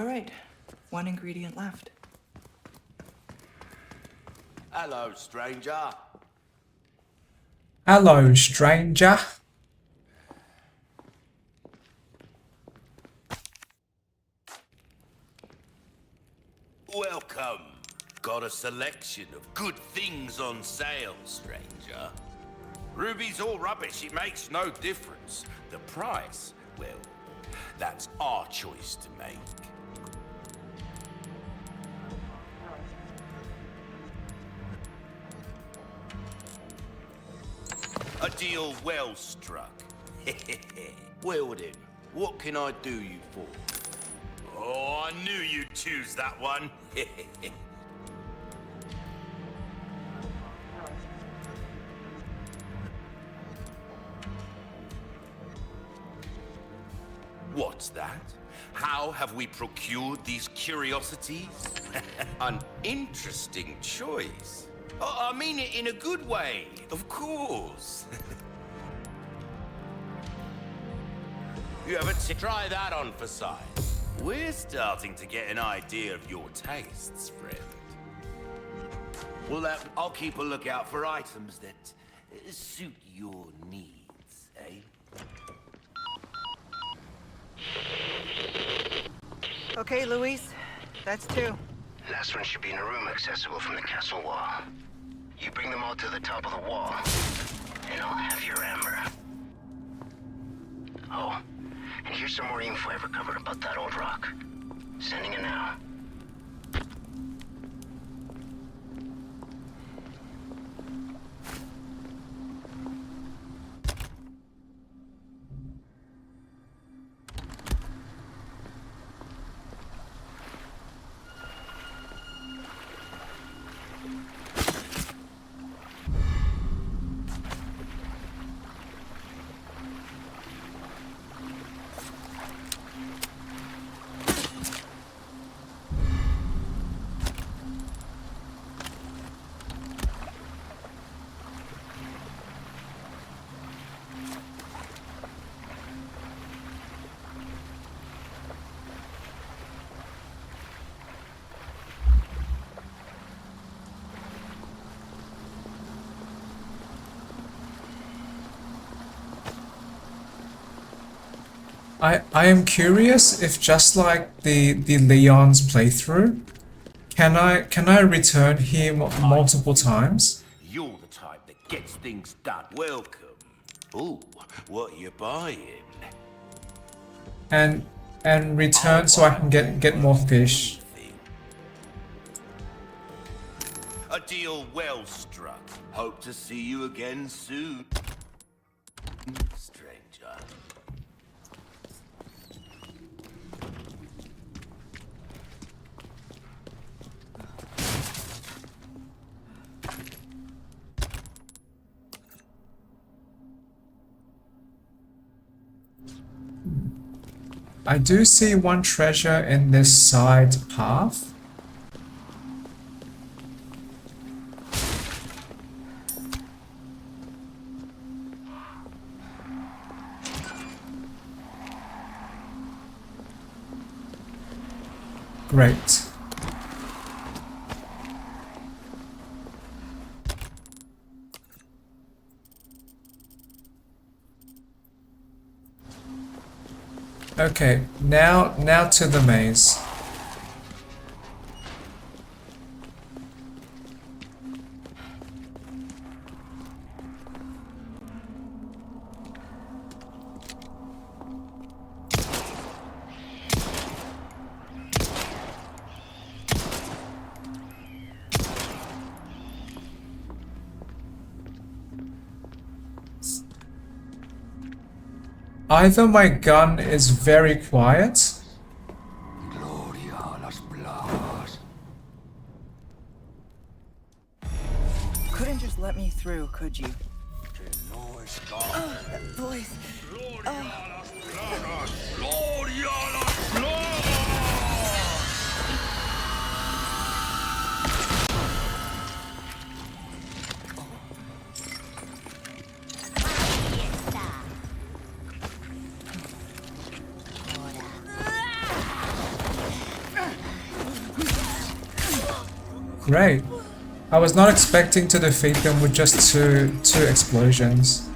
All right, one ingredient left. Hello, stranger. Hello, stranger. Welcome. Got a selection of good things on sale, stranger. Ruby's all rubbish, it makes no difference. The price, well, that's our choice to make. A deal well struck. Well then, what can I do you for? Oh, I knew you'd choose that one. What's that? How have we procured these curiosities? An interesting choice. Oh, I mean it in a good way, of course. You ever try that on for size? We're starting to get an idea of your tastes, friend. Well, I'll keep a lookout for items that suit your needs, eh? Okay, Luis, that's 2. Last one should be in a room accessible from the castle wall. You bring them all to the top of the wall, and I'll have your amber. Oh, and here's some more info I've recovered about that old rock. Sending it now. I am curious if, just like the Leon's playthrough, can I return here multiple times? You're the type that gets things done. Welcome. Ooh, what you buying? And return so I can get more fish. A deal well struck. Hope to see you again soon, stranger. I do see one treasure in this side path. Great. Okay, now to the maze. Either my gun is very quiet. Couldn't just let me through, could you? Oh, that voice. great. I was not expecting to defeat them with just two explosions.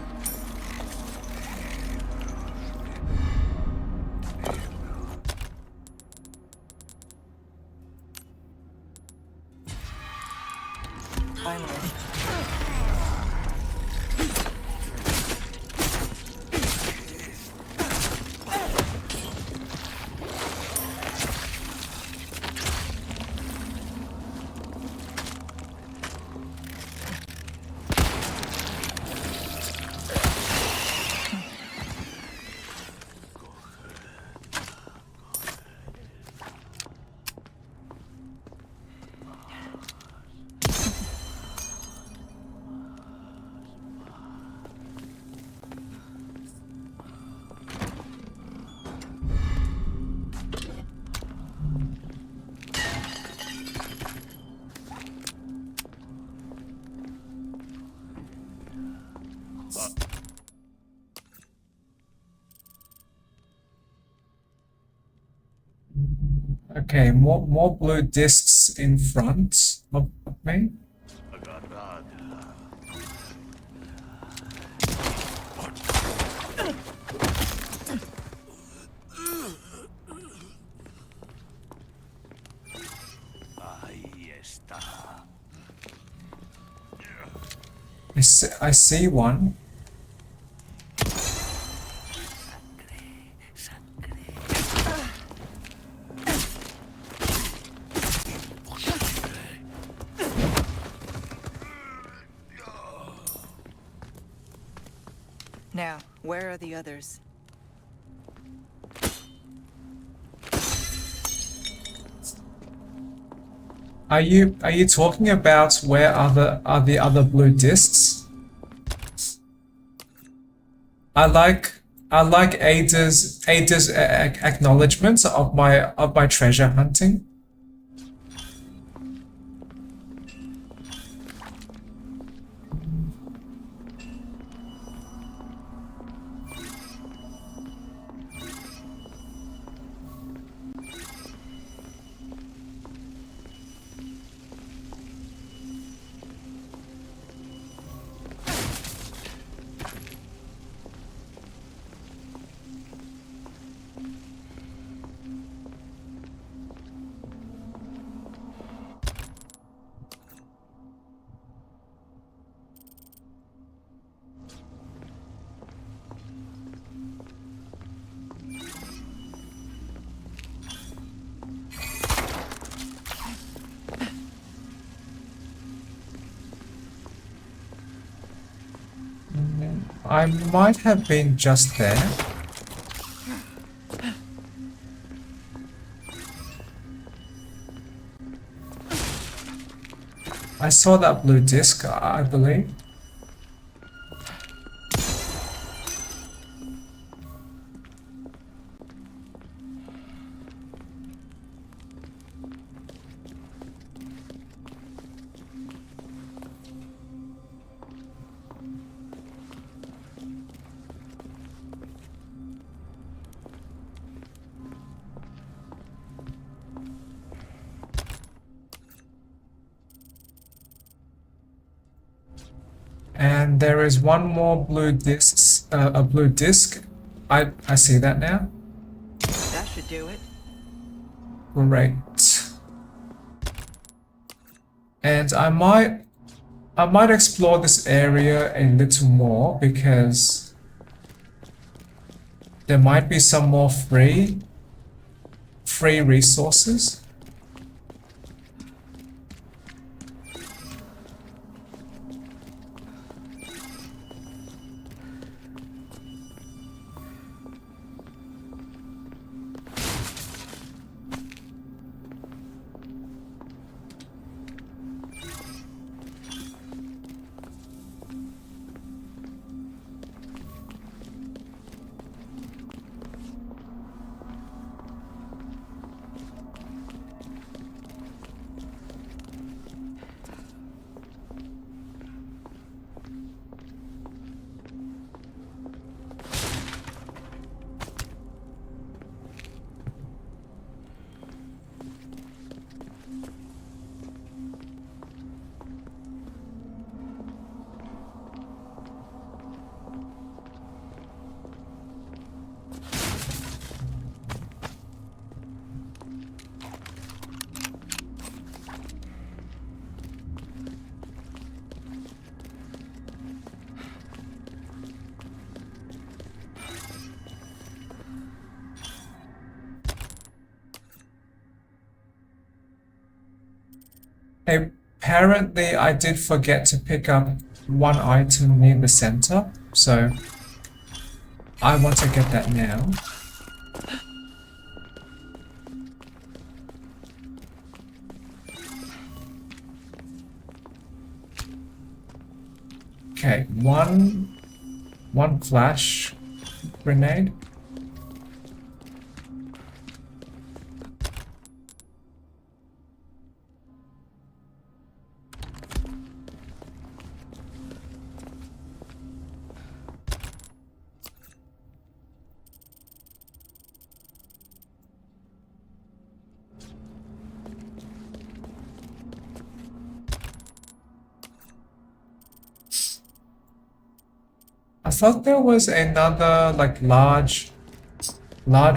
Okay, more blue discs in front of me. I see one. Now, where are the others? Are you talking about where are the other blue discs? I like Ada's acknowledgement of my treasure hunting. I might have been just there. I saw that blue disc, I believe. And there is one more blue disc, a blue disc. I see that now. That should do it. Great. And I might explore this area a little more because there might be some more free resources. apparently I did forget to pick up one item near the center, so I want to get that now. Okay, one flash grenade. I thought there was another like large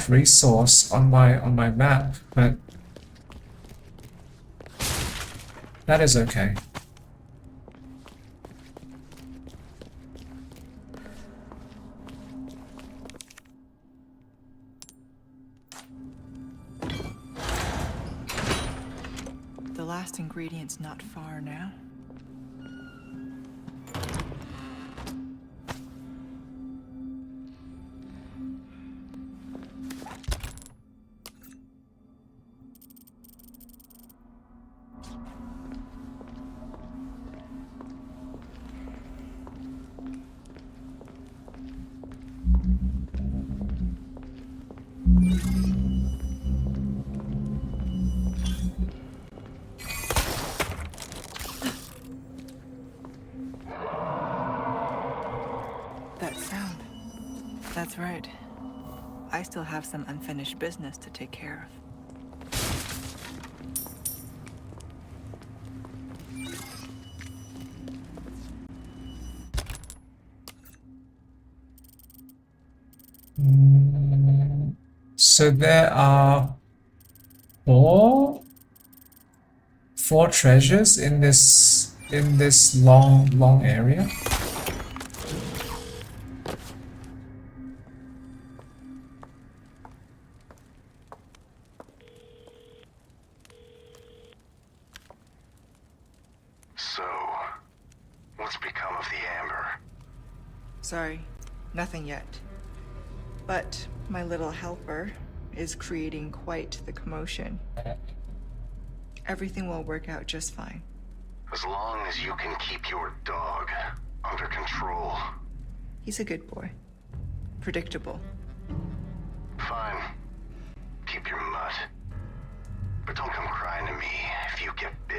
resource on my map, but that is okay. The last ingredient's not far now. That sound. That's right. I still have some unfinished business to take care of. So there are four treasures in this long area. So, what's become of the Amber? Sorry, nothing yet. But my little helper is creating quite the commotion. Everything will work out just fine. As long as you can keep your dog under control. He's a good boy. Predictable. Fine. Keep your mutt. But don't come crying to me if you get bit.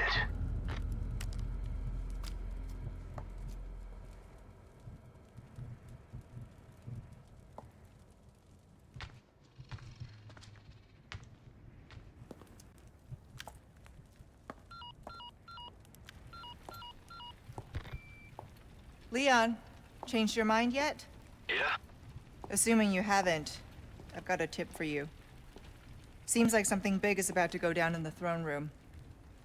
Leon, changed your mind yet? Yeah? Assuming you haven't, I've got a tip for you. Seems like something big is about to go down in the throne room.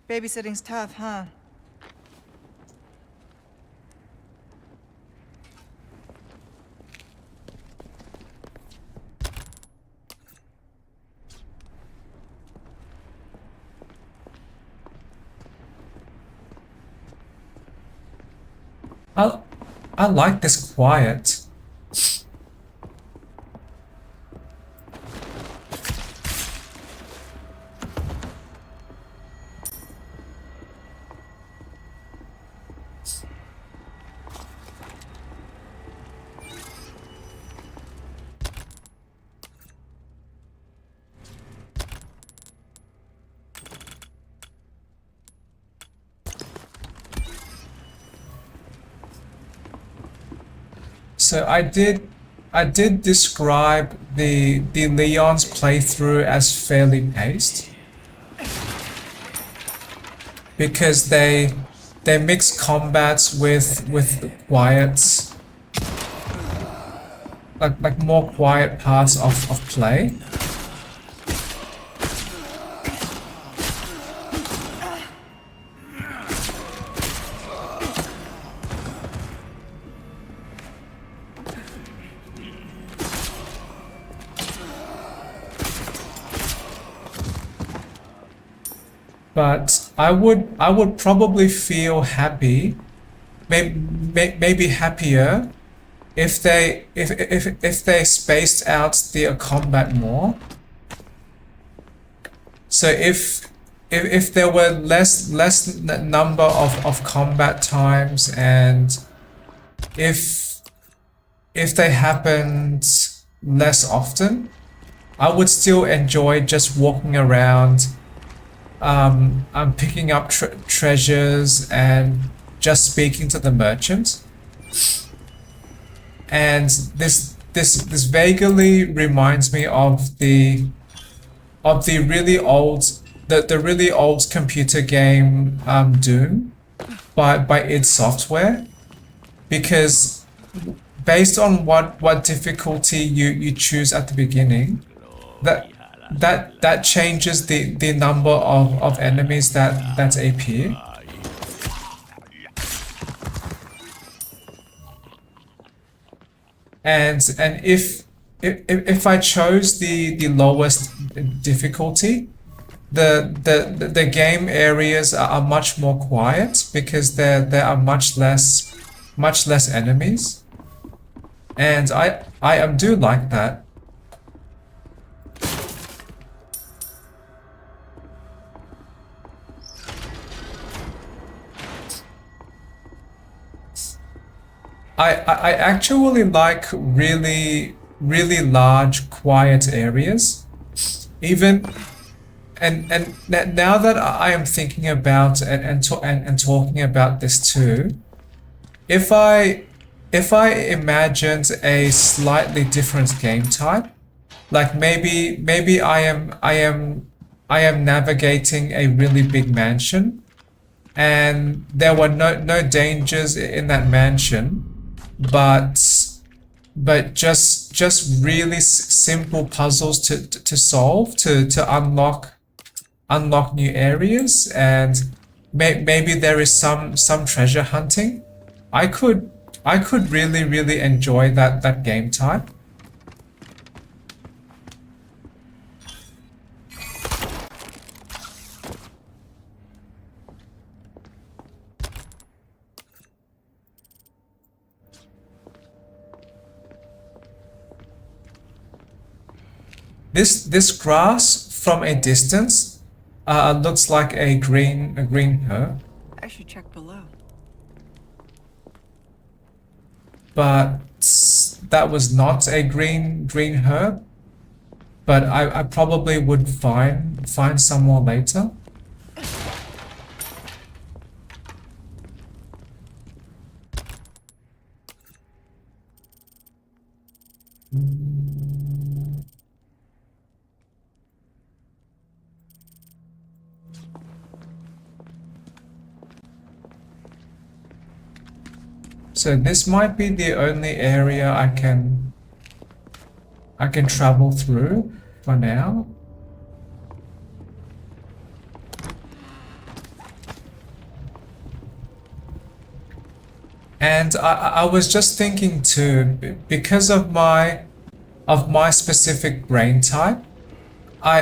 Babysitting's tough, huh? I like this quiet. So I did describe the Leon's playthrough as fairly paced because they mix combats with quiets, like more quiet parts of play. But I would probably feel happy, maybe happier if they spaced out the combat more. So if there were less number of combat times, and if they happened less often, I would still enjoy just walking around, picking up treasures and just speaking to the merchant. And this vaguely reminds me of the really old the really old computer game Doom by id Software, because based on what difficulty you choose at the beginning, that changes the number of enemies that appear. And if I chose the lowest difficulty, the game areas are much more quiet because there are much less enemies, and I do like that. I actually like really large quiet areas, even and now that I am thinking about and talking about this too, if I imagined a slightly different game type, like maybe I am navigating a really big mansion, and there were no dangers in that mansion, but just really simple puzzles to solve to unlock new areas, and maybe there is some treasure hunting. I could really enjoy that game type. This grass from a distance looks like a green herb, I should check below. but that was not a green herb. But I probably would find some more later. So this might be the only area I can travel through for now. And I was just thinking too, because of my specific brain type, I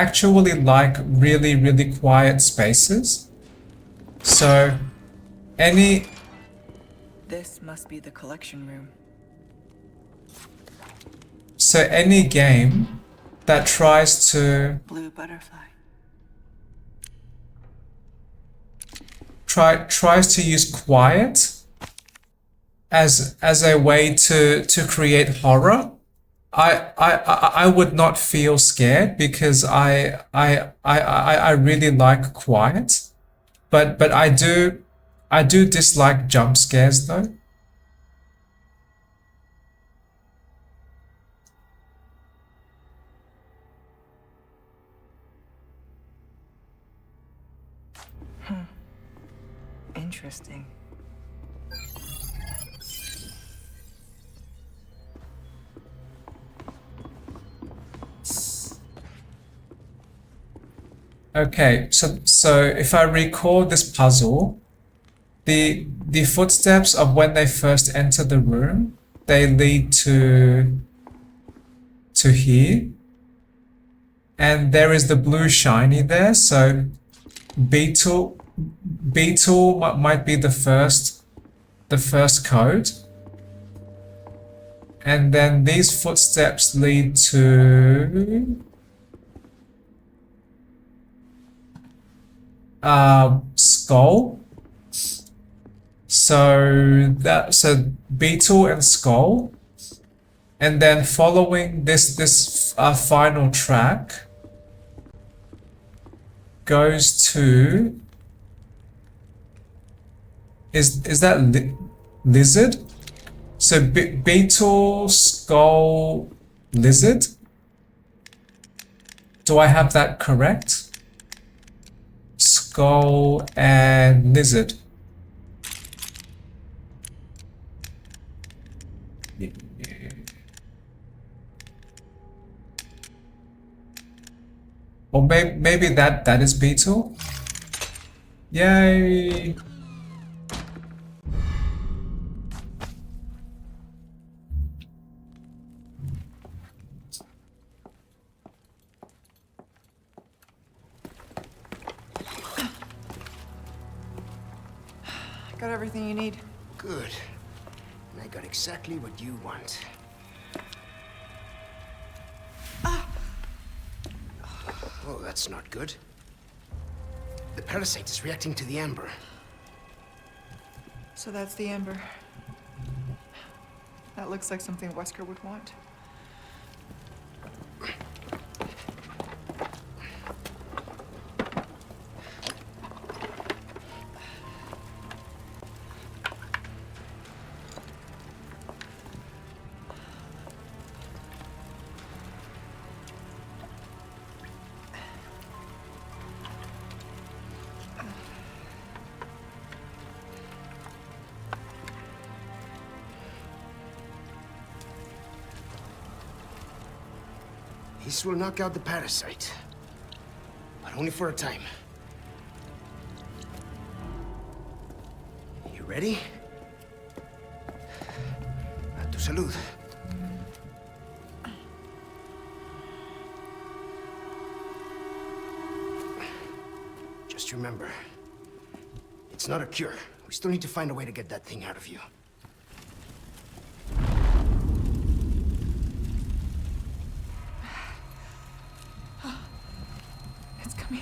actually like really quiet spaces. So This must be the collection room. So any game that tries to Blue butterfly. tries to use quiet as a way to create horror, I would not feel scared, because I really like quiet, but I do dislike jump scares though. Interesting. Okay, so if I recall this puzzle, the footsteps of when they first enter the room, they lead to here, and there is the blue shiny there. So Beetle might be the first code. And then these footsteps lead to Skull. So Beetle and Skull, and then following this final track goes to is that Lizard? So Beetle, Skull, Lizard. Do I have that correct? Skull and Lizard. Or maybe that is Beetle. Yay! Got everything you need. Good. And I got exactly what you want. Oh, that's not good. The parasite is reacting to the amber. So that's the Ember. That looks like something Wesker would want. This will knock out the parasite. But only for a time. You ready? A tu salud. Just remember, it's not a cure. We still need to find a way to get that thing out of you. It's coming.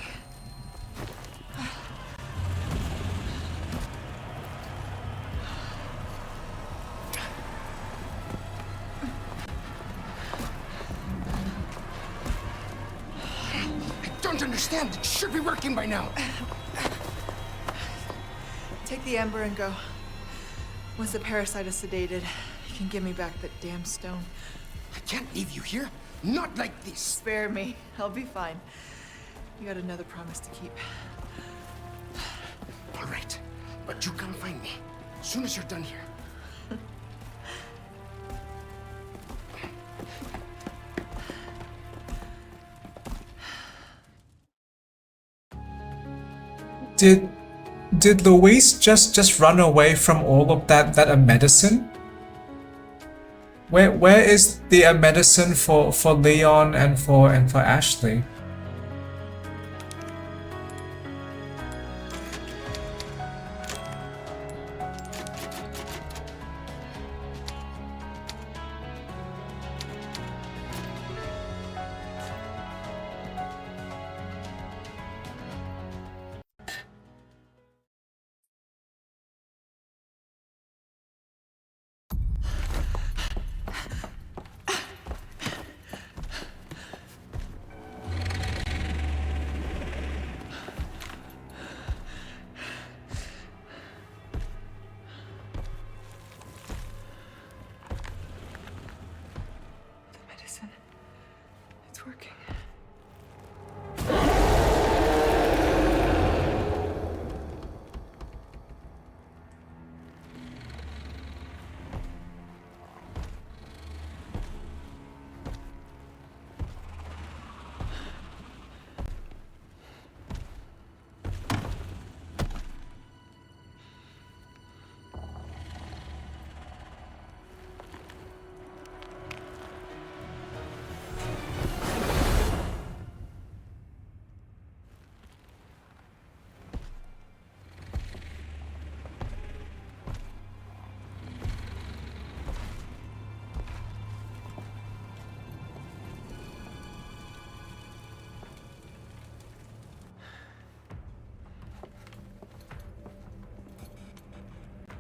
I don't understand. It should be working by now. Take the Ember and go. Once the parasite is sedated, you can give me back that damn stone. I can't leave you here. Not like this. Spare me. I'll be fine. You got another promise to keep. All right. But you come find me. As soon as you're done here. Did Luis just run away from all of that medicine? Where is the medicine for Leon and for Ashley? It's working.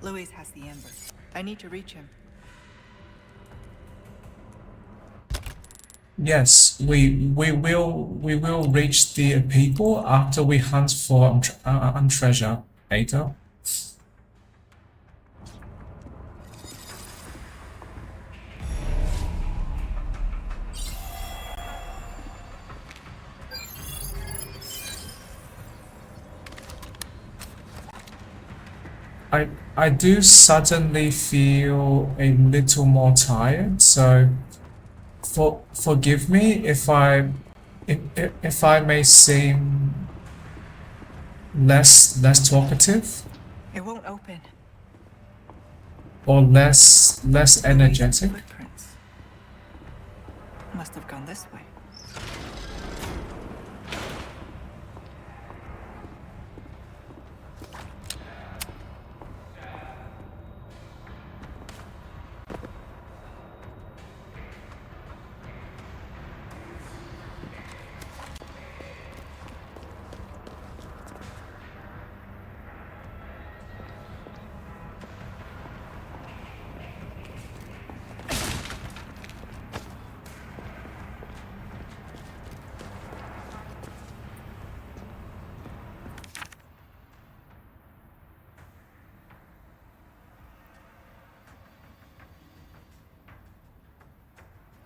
Luis has the Ember. I need to reach him. Yes, we will reach the people after we hunt for treasure, Ada. I do suddenly feel a little more tired, so forgive me if I may seem less talkative It won't open. or less energetic. Footprints. Must have gone this way.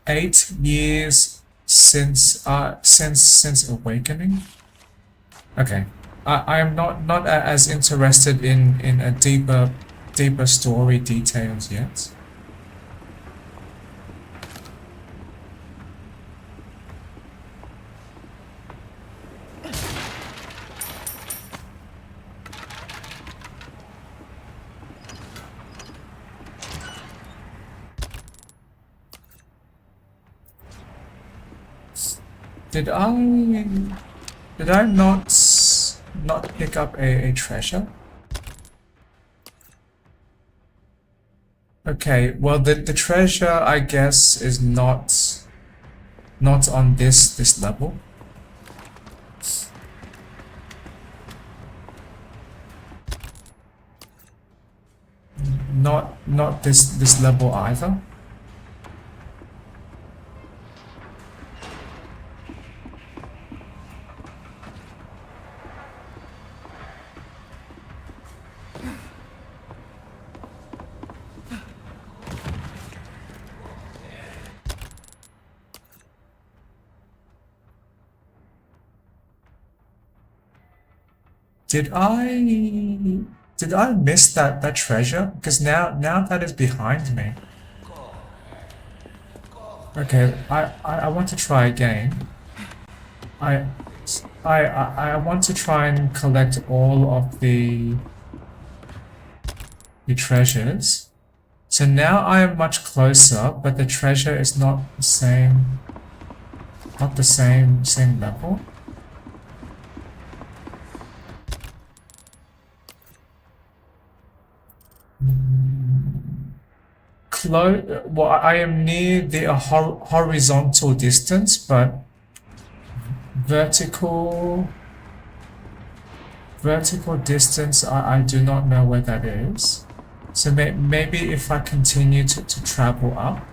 Eight years since awakening. Okay, I am not as interested in a deeper story details yet. Did I not pick up a treasure? Okay, well the treasure I guess is not on this level. Not this level either. Did I miss that treasure? Because now that is behind me. Okay, I want to try again. I want to try and collect all of the treasures. So now I am much closer, but the treasure is not the same level. Well, I am near the horizontal distance, but vertical distance, I do not know where that is. So maybe if I continue to travel up.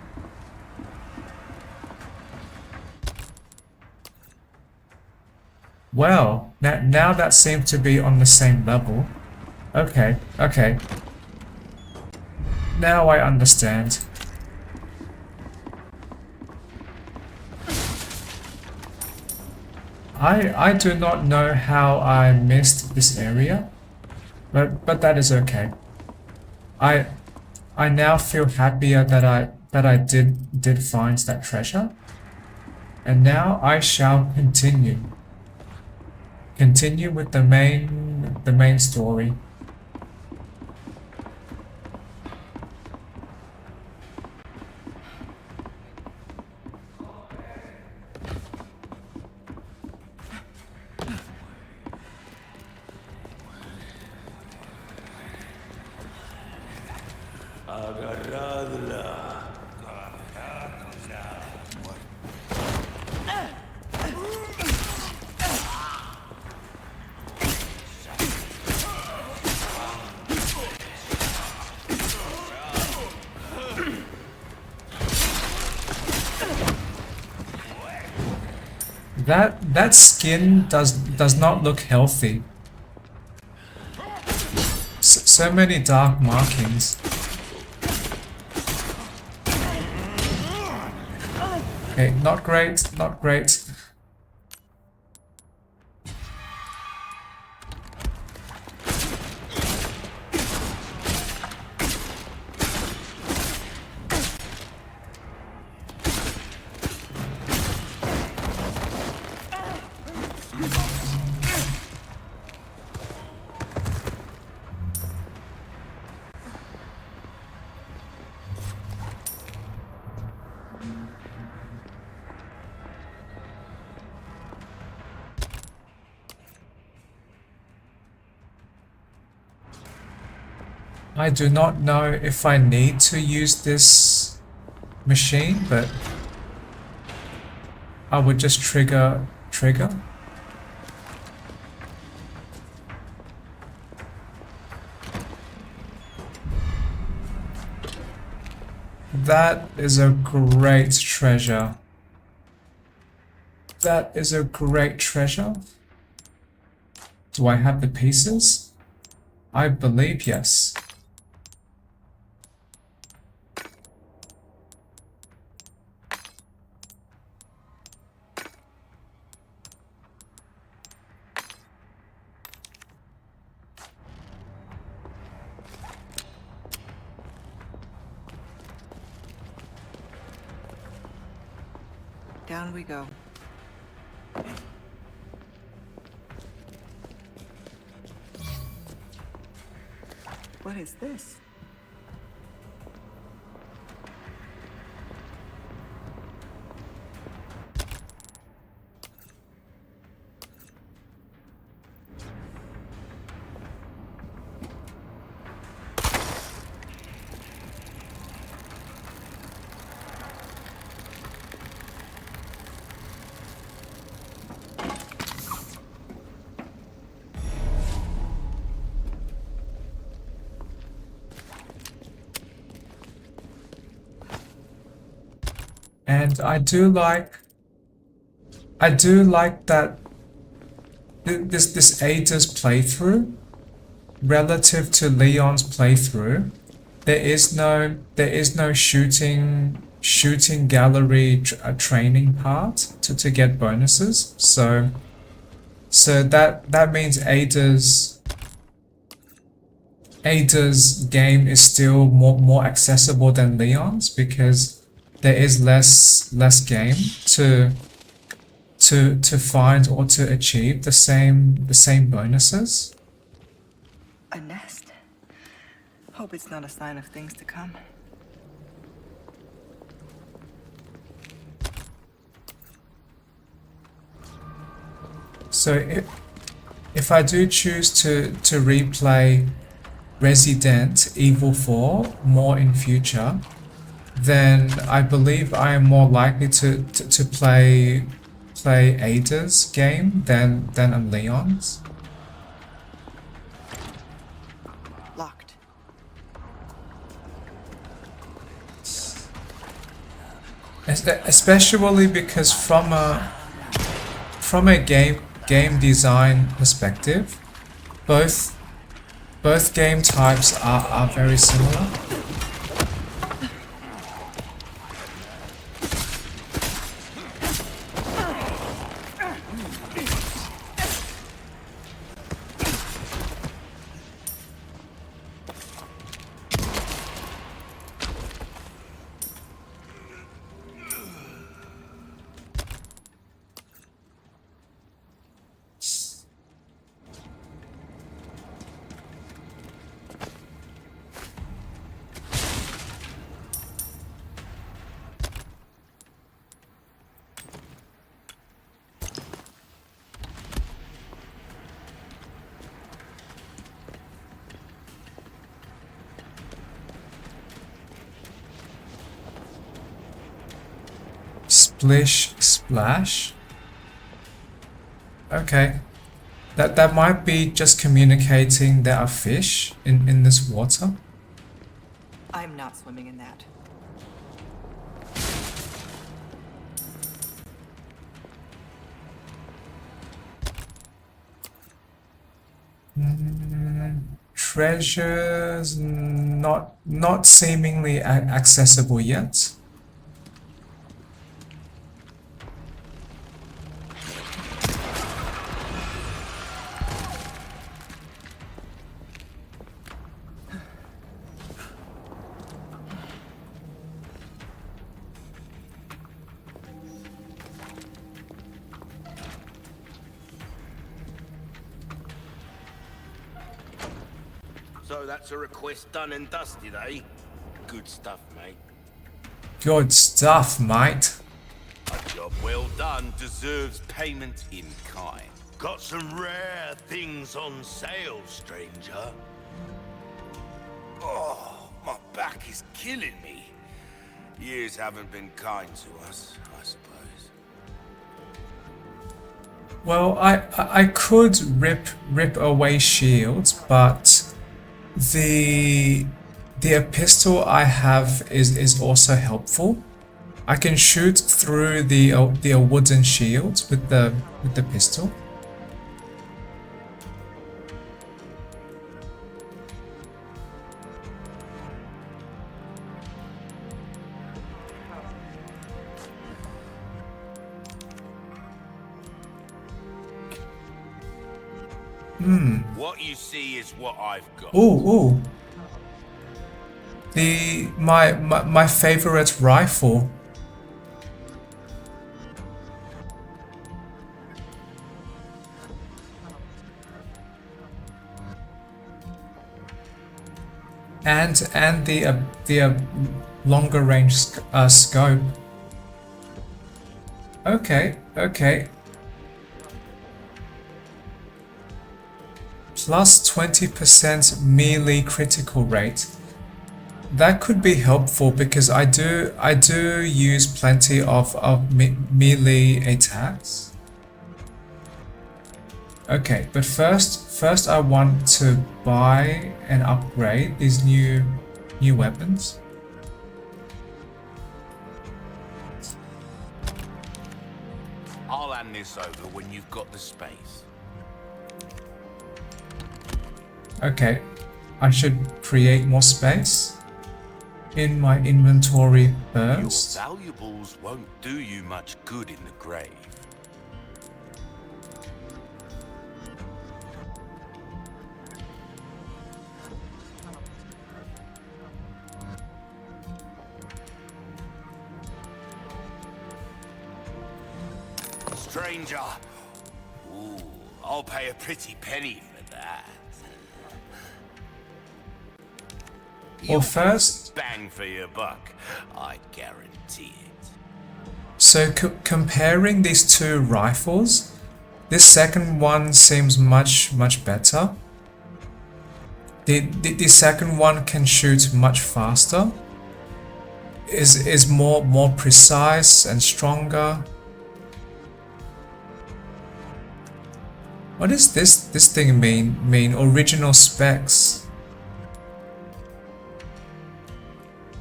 Well, now that seems to be on the same level. Okay. Now I understand. I do not know how I missed this area, but that is okay. I now feel happier that I did find that treasure, and now I shall continue with the main story. That skin does not look healthy. So many dark markings. Okay, not great, not great. I do not know if I need to use this machine, but I would just trigger. That is a great treasure. That is a great treasure. Do I have the pieces? I believe yes. Down we go. What is this? And I do like that this Ada's playthrough relative to Leon's playthrough. There is no shooting gallery training part to get bonuses. So that means Ada's game is still more accessible than Leon's because there is less game to find or to achieve the same bonuses. A nest. Hope it's not a sign of things to come. So if I do choose to replay Resident Evil 4 more in future, then I believe I am more likely to play Ada's game than on Leon's. Locked. Especially because from a game design perspective, both game types are very similar. Splish splash. Okay. That might be just communicating there are fish in this water. I'm not swimming in that. Treasures not seemingly accessible yet. So that's a request done and dusted, eh? Good stuff, mate. Good stuff, mate. A job well done deserves payment in kind. Got some rare things on sale, stranger. Oh, my back is killing me. Years haven't been kind to us, I suppose. Well, I could rip away shields, but the pistol I have is also helpful. I can shoot through the wooden shields with the pistol. What you see is what I've got. Ooh. My favorite rifle. And the longer range scope. Okay. Plus 20% melee critical rate. That could be helpful because I do use plenty of melee attacks. Okay, but first I want to buy and upgrade these new weapons. I'll hand this over when you've got the space. Okay, I should create more space in my inventory first. Your valuables won't do you much good in the grave. Stranger. Ooh, I'll pay a pretty penny for that. Well, first, bang for your buck, I guarantee it. So comparing these two rifles, this second one seems much better. The second one can shoot much faster. Is more precise and stronger. What does this thing mean? Original specs.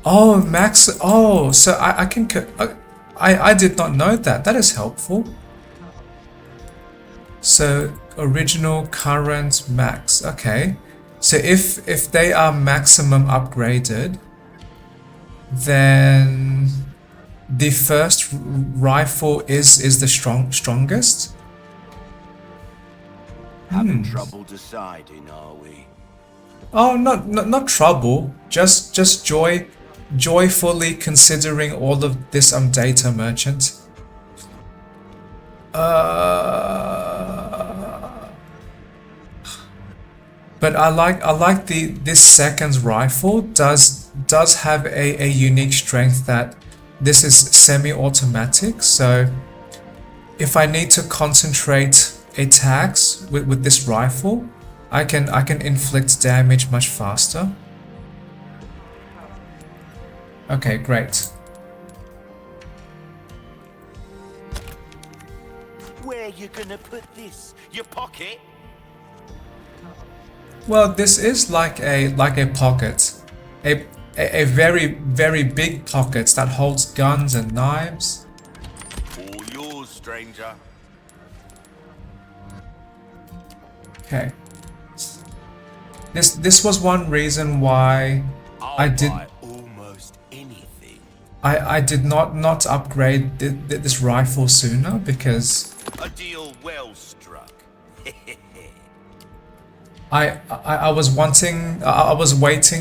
Oh, max. Oh, so I can. I did not know that. That is helpful. So original, current, max. Okay. So if they are maximum upgraded, then the first rifle is the strongest. Having trouble deciding, are we? Oh, not trouble. Just joyfully considering all of this data merchant. But I like this second rifle does have a unique strength that this is semi-automatic, so if I need to concentrate attacks with this rifle, I can inflict damage much faster. Okay, great. Where you gonna put this? Your pocket? Well, this is like a pocket, a very big pocket that holds guns and knives. All yours, stranger. Okay. This was one reason why I did not upgrade this rifle sooner, because A deal well struck. I was waiting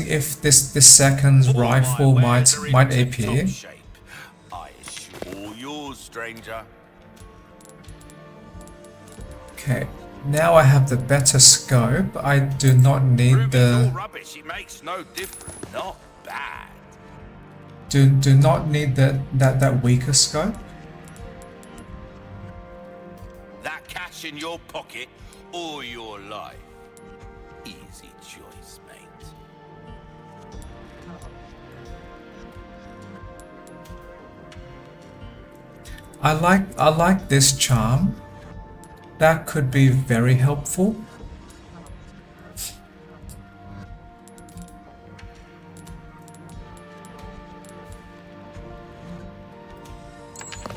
if this second rifle might appear. All yours, stranger. Okay, now I have the better scope. I do not need the Rubbish, it makes no difference. Not bad. do not need that weaker scope. That cash in your pocket or your life. Easy choice, mate. I like this charm. That could be very helpful.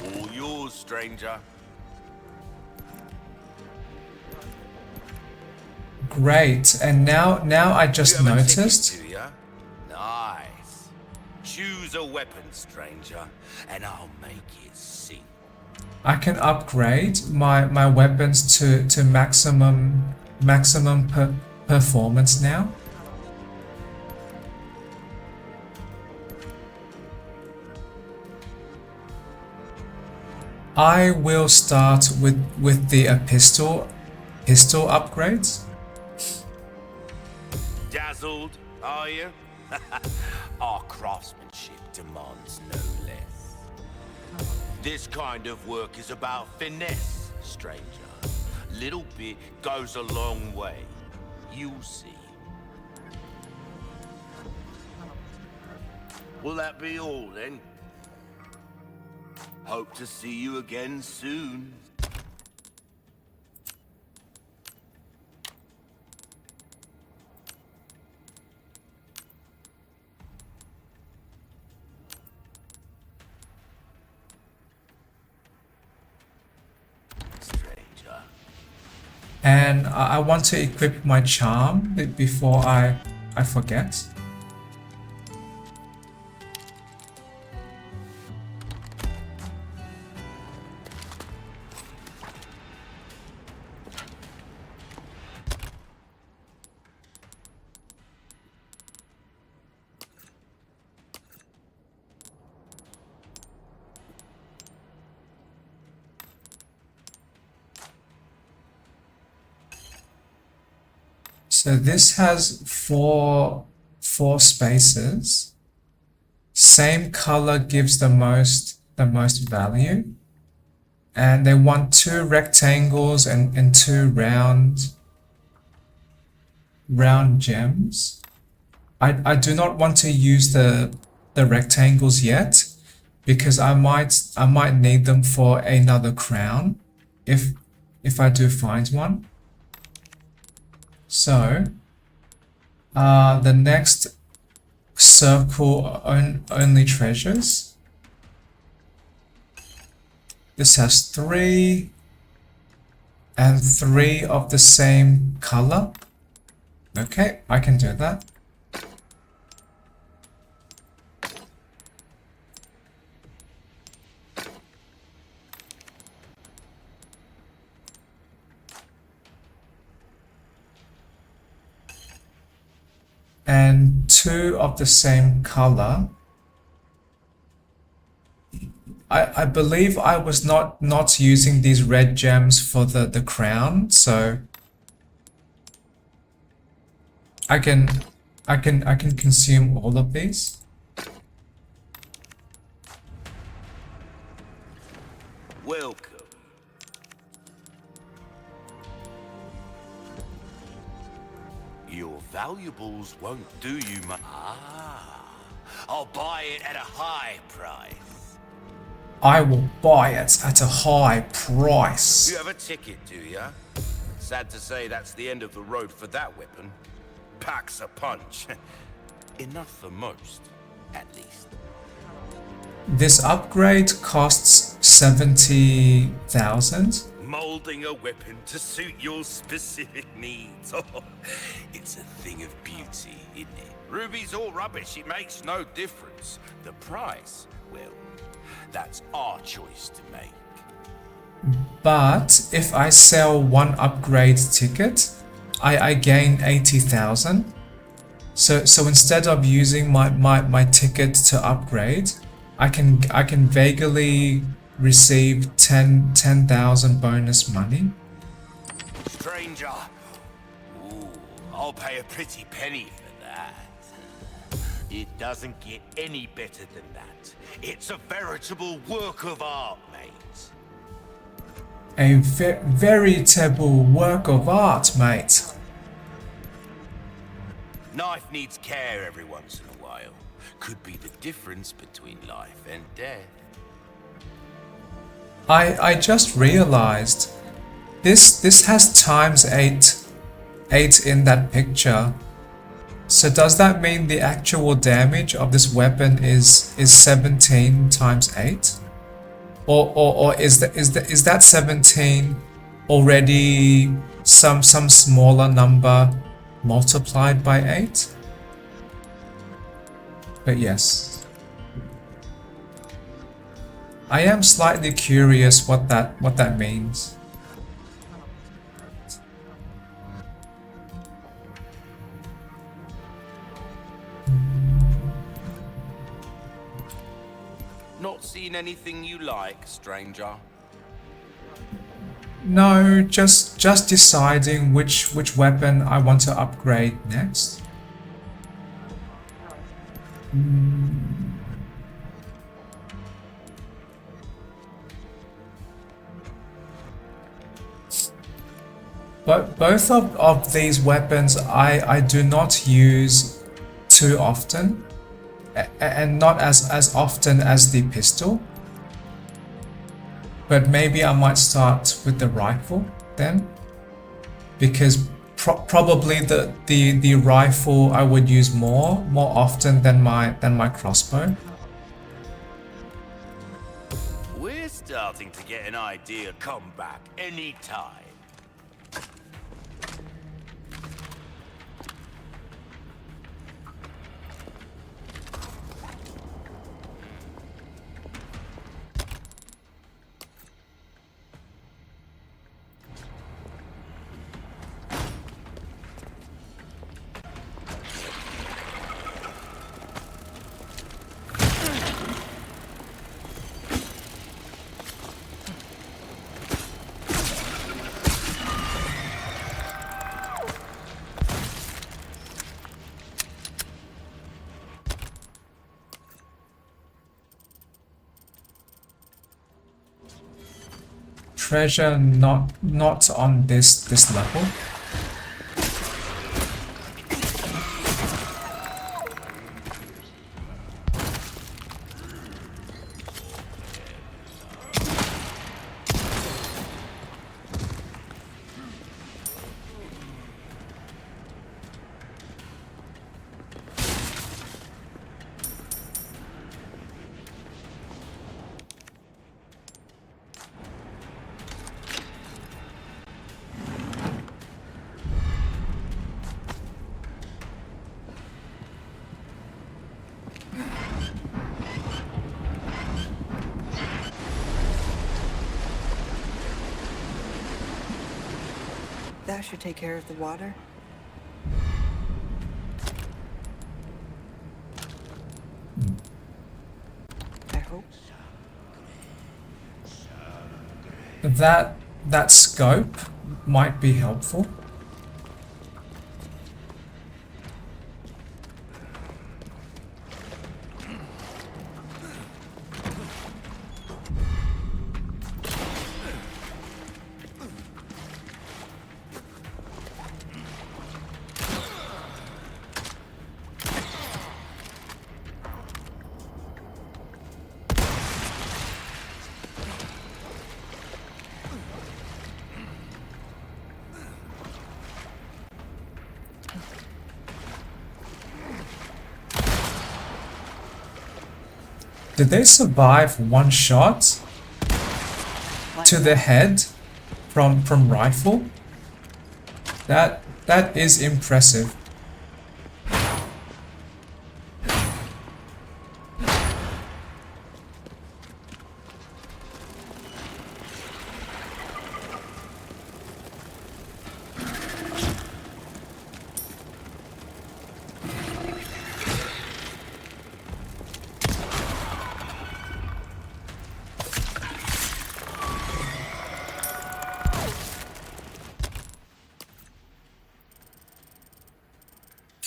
All yours, stranger. Great, and now I just You have a noticed. ticket, do ya? Nice. Choose a weapon, stranger, and I'll make it sing. I can upgrade my weapons to maximum performance now. I will start with the pistol upgrades. Dazzled, are you? Our craftsmanship demands no less. This kind of work is about finesse, stranger. Little bit goes a long way. You'll see. Will that be all then? Hope to see you again soon. And I want to equip my charm before I forget. So this has four spaces. Same color gives the most value. And they want 2 rectangles and 2 round gems. I do not want to use the rectangles yet, because I might need them for another crown if I do find one. So the next circle only treasures. This has 3 and 3 of the same color. Okay, I can do that. And 2 of the same color. I believe I was not using these red gems for the crown, so I can consume all of these. Welcome. Your valuables won't do you much. I'll buy it at a high price. I will buy it at a high price. You have a ticket, do ya? Sad to say that's the end of the road for that weapon. Packs a punch. Enough for most, at least. This upgrade costs 70,000. molding a weapon to suit your specific needs. Oh, it's a thing of beauty, isn't it? Ruby's all rubbish. It makes no difference. The price, well, that's our choice to make. But if I sell one upgrade ticket, I gain 80,000. So instead of using my ticket to upgrade, I can vaguely receive 10,000 bonus money. Stranger, ooh, I'll pay a pretty penny for that. It doesn't get any better than that. It's a veritable work of art, mate. A veritable work of art, mate. Knife needs care every once in a while. Could be the difference between life and death. I just realized this has times 8 in that picture. So does that mean the actual damage of this weapon is 17 times 8? Or is that 17 already some smaller number multiplied by 8? But yes, I am slightly curious what that means. Not seen anything you like, stranger? No, just deciding which weapon I want to upgrade next. But both of these weapons I do not use too often, and not as often as the pistol. But maybe I might start with the rifle then, because probably the rifle I would use more often than my crossbow. We're starting to get an idea. Come back anytime. Treasure not on this level. That should take care of the water. I hope. That scope might be helpful. Did they survive one shot to the head from rifle. That is impressive.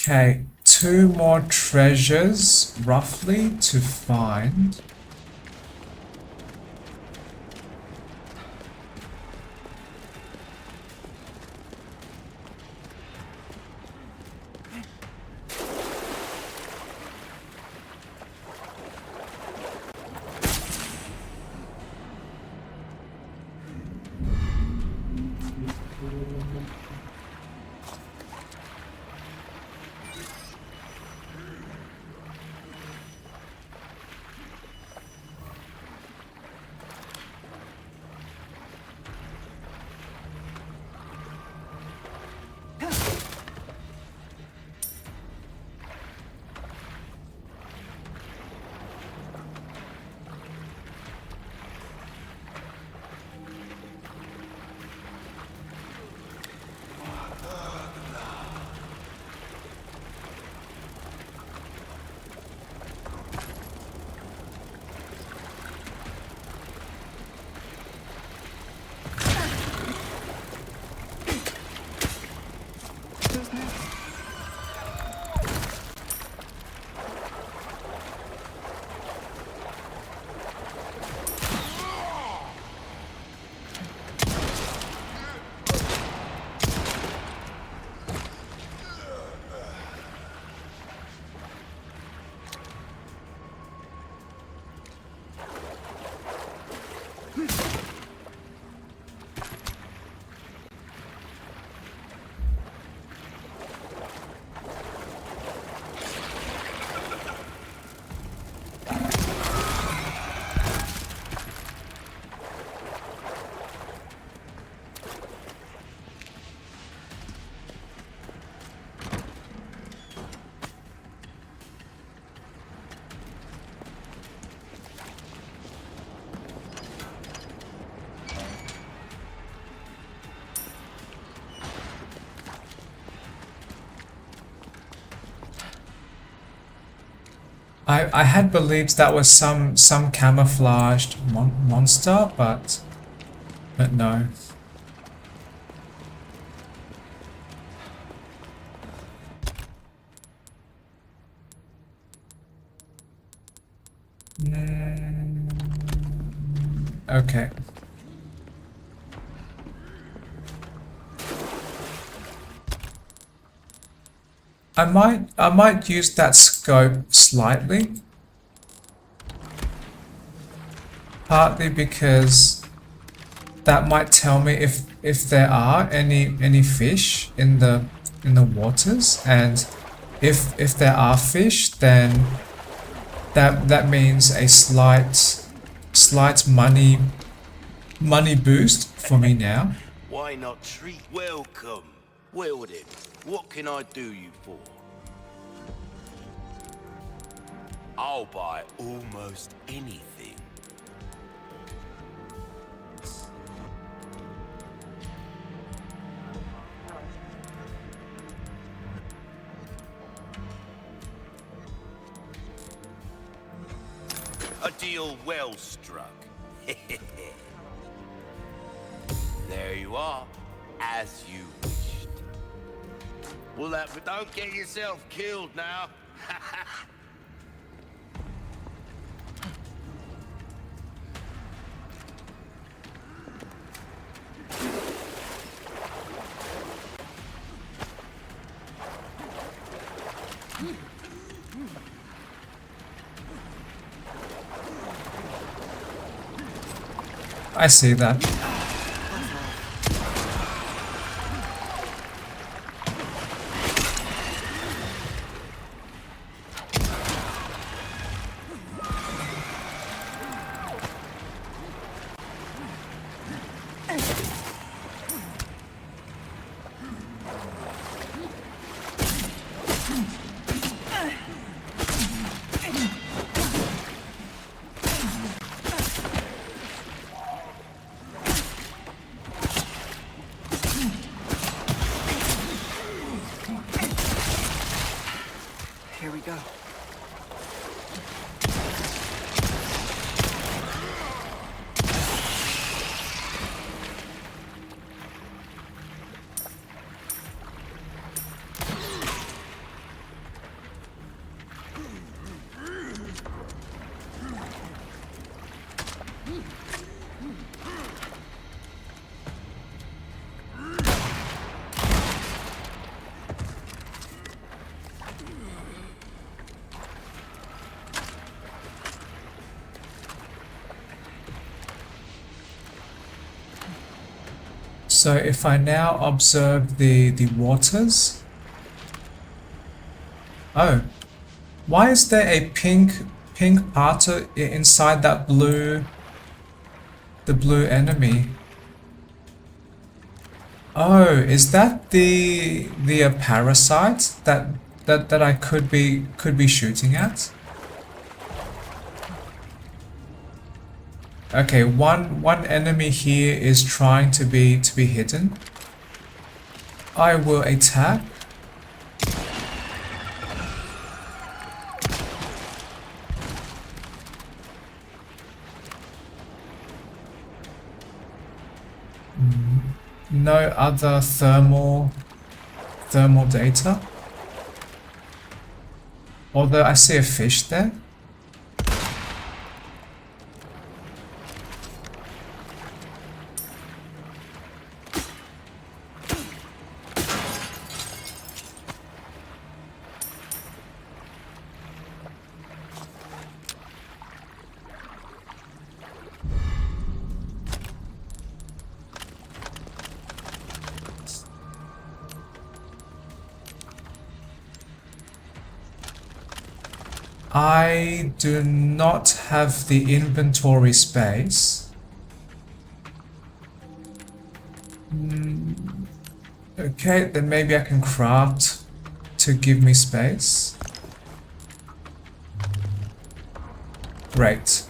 Okay, 2 more treasures roughly to find. I had believed that was some camouflaged monster, but no. Okay. I might use that scope slightly. Partly because that might tell me if there are any fish in the waters, and if there are fish, then that means a slight money boost for me now. Why not treat? Welcome. Well then, what can I do you for? I'll buy almost anything. A deal well struck. There you are, as you wished. Well, but don't get yourself killed now. I see that. So if I now observe the waters. Oh, why is there a pink part inside that blue, the blue enemy? Oh, is that the parasite that I could be shooting at? Okay, one enemy here is trying to be hidden. I will attack. No other thermal data. Although I see a fish there. I do not have the inventory space. Okay, then maybe I can craft to give me space. Great.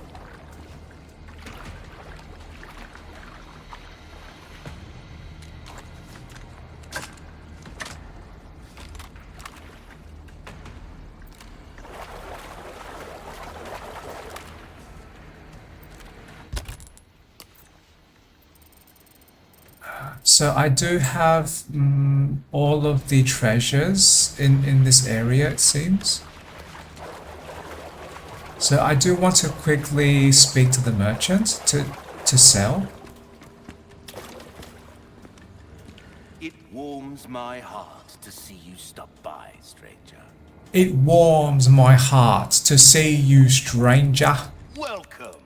So I do have all of the treasures in this area, it seems. So I do want to quickly speak to the merchant to sell. It warms my heart to see you stop by, stranger. It warms my heart to see you, stranger. Welcome.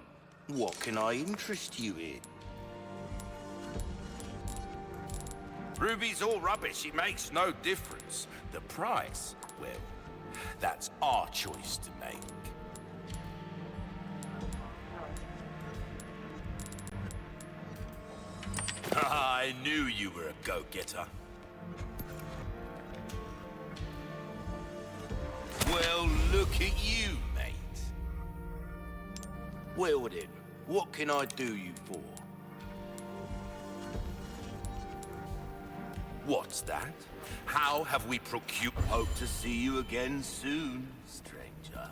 What can I interest you in? Ruby's all rubbish, it makes no difference. The price, well, that's our choice to make. I knew you were a go-getter. Well, look at you, mate. Well then, what can I do you for? What's that? How have we procured? Hope to see you again soon, stranger.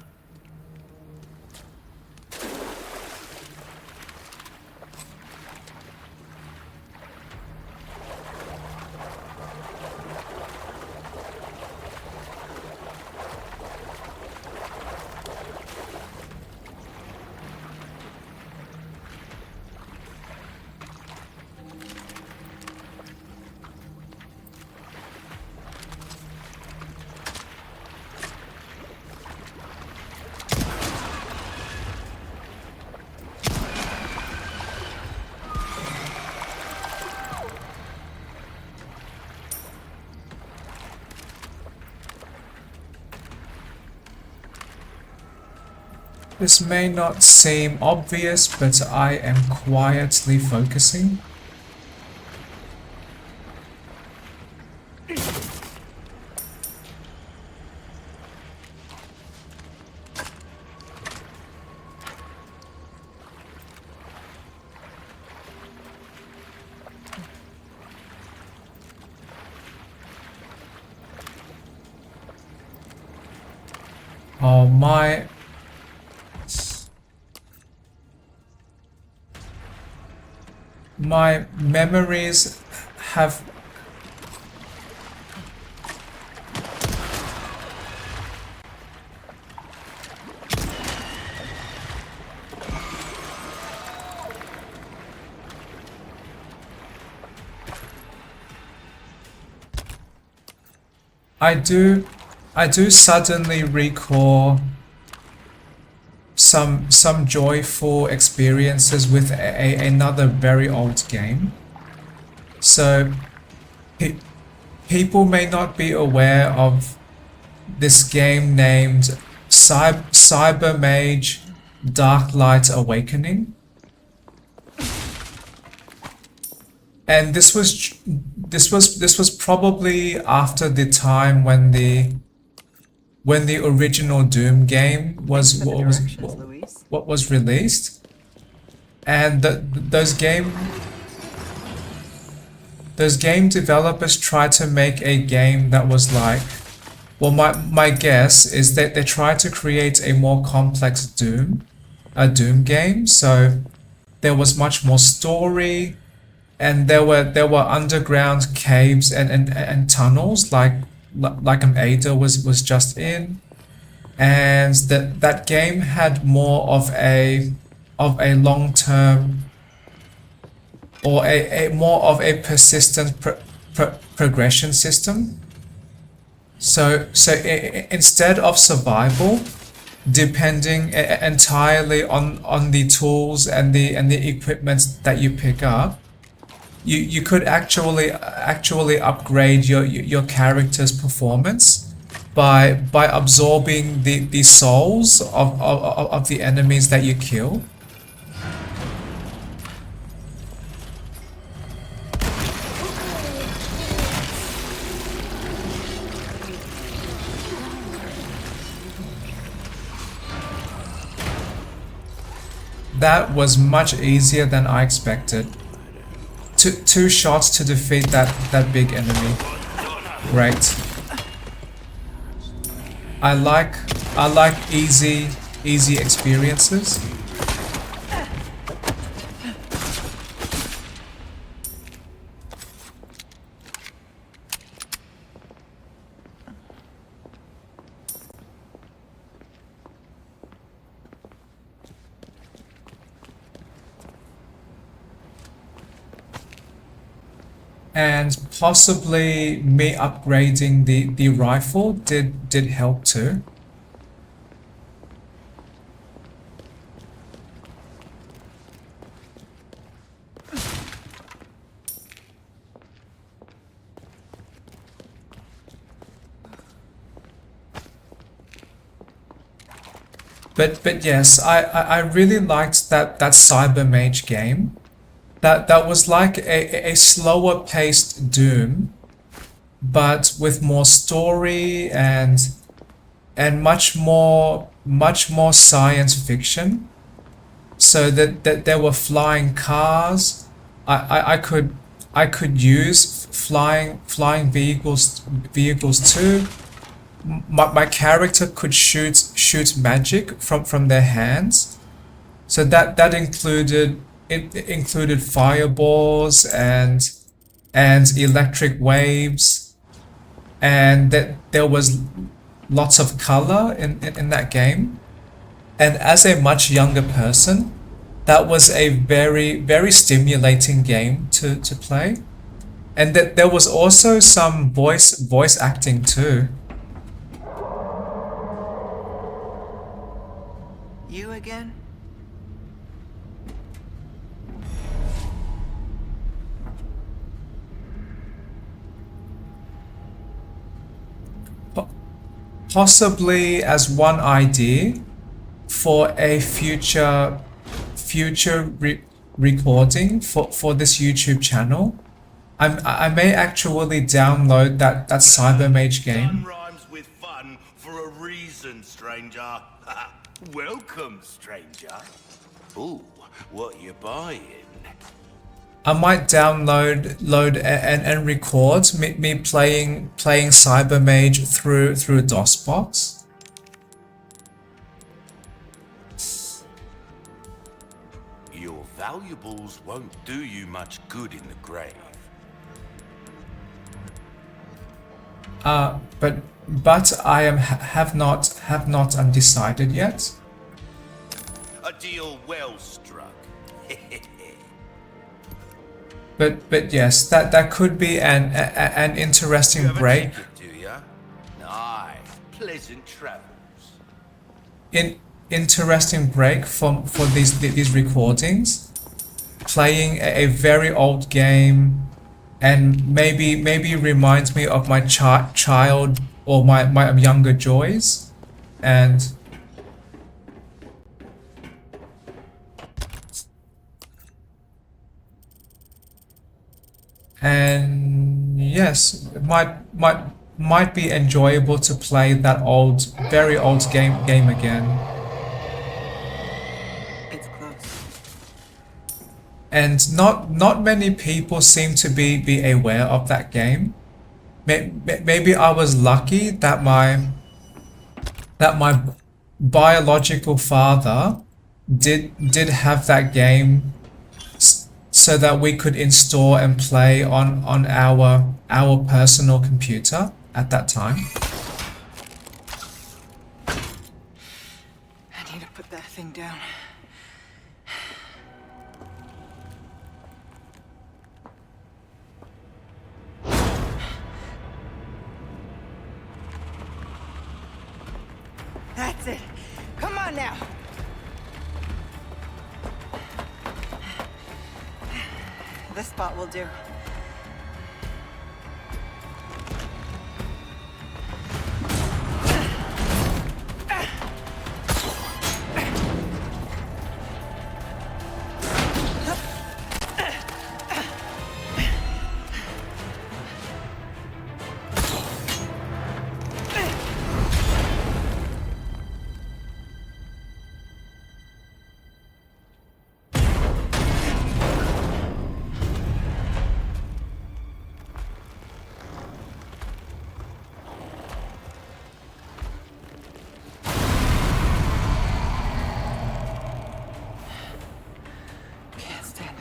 This may not seem obvious, but I am quietly focusing. Oh my... My memories have... I do suddenly recall some joyful experiences with another very old game. So people may not be aware of this game named Cyber Mage Dark Light Awakening. And this was probably after the time when the original Doom game was released, and those game developers tried to make a game that was like, well, my guess is that they tried to create a more complex Doom game. So there was much more story, and there were underground caves and tunnels like Ada was just in, and that game had more of a long-term or a more of a persistent progression system. So instead of survival depending entirely on the tools and the equipment that you pick up, you could actually upgrade your character's performance by absorbing the souls of the enemies that you kill. That was much easier than I expected. Two shots to defeat that big enemy. Great. I like easy experiences. And possibly me upgrading the rifle did help too. But yes, I really liked that Cyber Mage game. That was like a slower paced Doom, but with more story and much more science fiction. So that there were flying cars. I could use flying vehicles too. My character could shoot magic from their hands. So that included fireballs and electric waves, and that there was lots of color in that game. And as a much younger person, that was a very stimulating game to play. And that there was also some voice acting too. You again? Possibly as one idea for a future recording for this YouTube channel. I may actually download that Cyber Mage game. Rhymes with fun for a reason, stranger. Welcome, stranger. Ooh, what you buying? I might download and record me playing Cyber Mage through DOSBox. Your valuables won't do you much good in the grave. But I have not undecided yet. A deal well struck. But yes, that could be an interesting break. Do ya? Aye, pleasant travels. Interesting break for these recordings. Playing a very old game and maybe reminds me of my child or my younger joys, and yes, it might be enjoyable to play that very old game again. It's close. And not many people seem to be aware of that game. Maybe I was lucky that my biological father did have that game so that we could install and play on our personal computer at that time. I need to put that thing down. That's it. Come on now. This spot will do.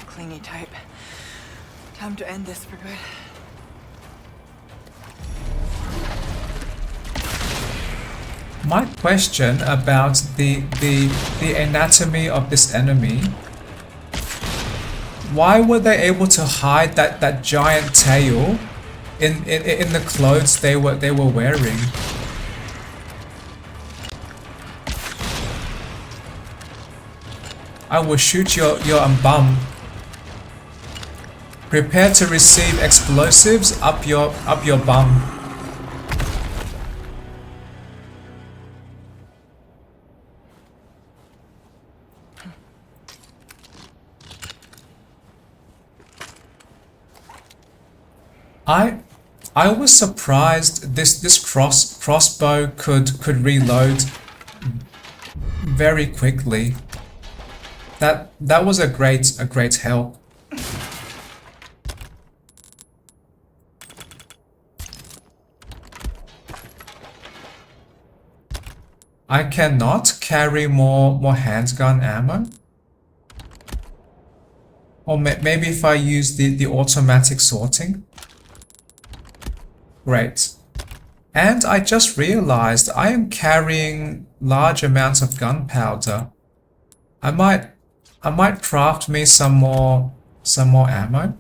Clingy type. Time to end this for good. My question about the anatomy of this enemy. Why were they able to hide that giant tail in the clothes they were wearing? I will shoot your bum. Prepare to receive explosives up your bum. I was surprised this crossbow could reload very quickly. That was a great help. I cannot carry more handgun ammo. Or maybe if I use the automatic sorting. Great. And I just realized I am carrying large amounts of gunpowder. I might craft me some more ammo.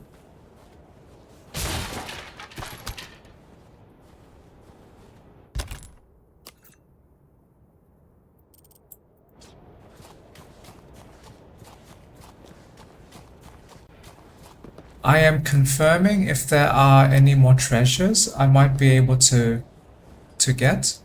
I am confirming if there are any more treasures I might be able to get.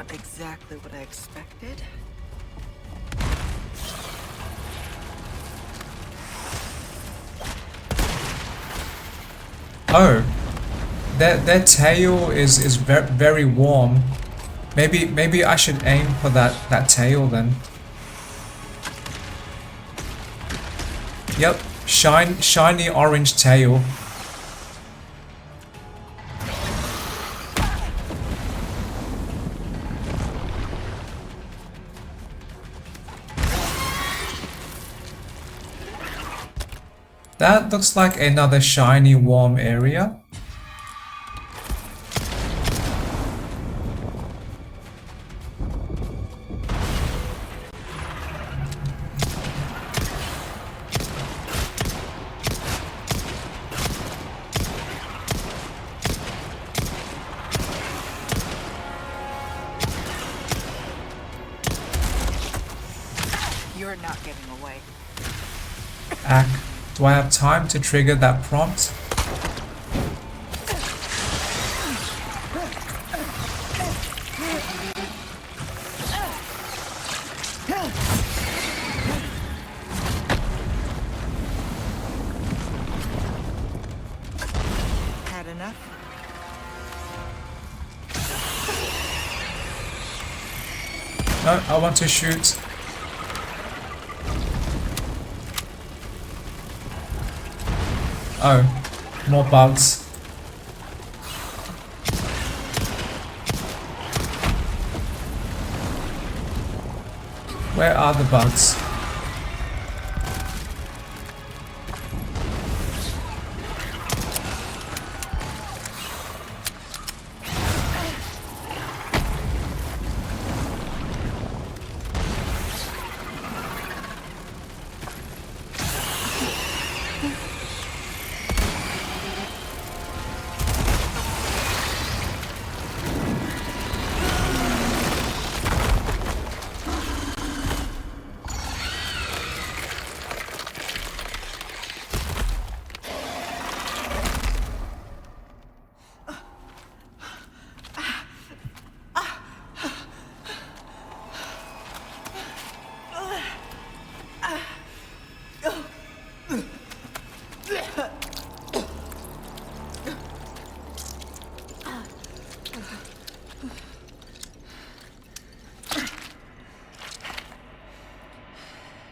Exactly what I expected. Oh, their tail is very warm. Maybe I should aim for that tail then. Yep, shiny orange tail. That looks like another shiny warm area. not getting away. Ack, do I have time to trigger that prompt? Had enough? No, I want to shoot. Oh, more bugs. Where are the bugs?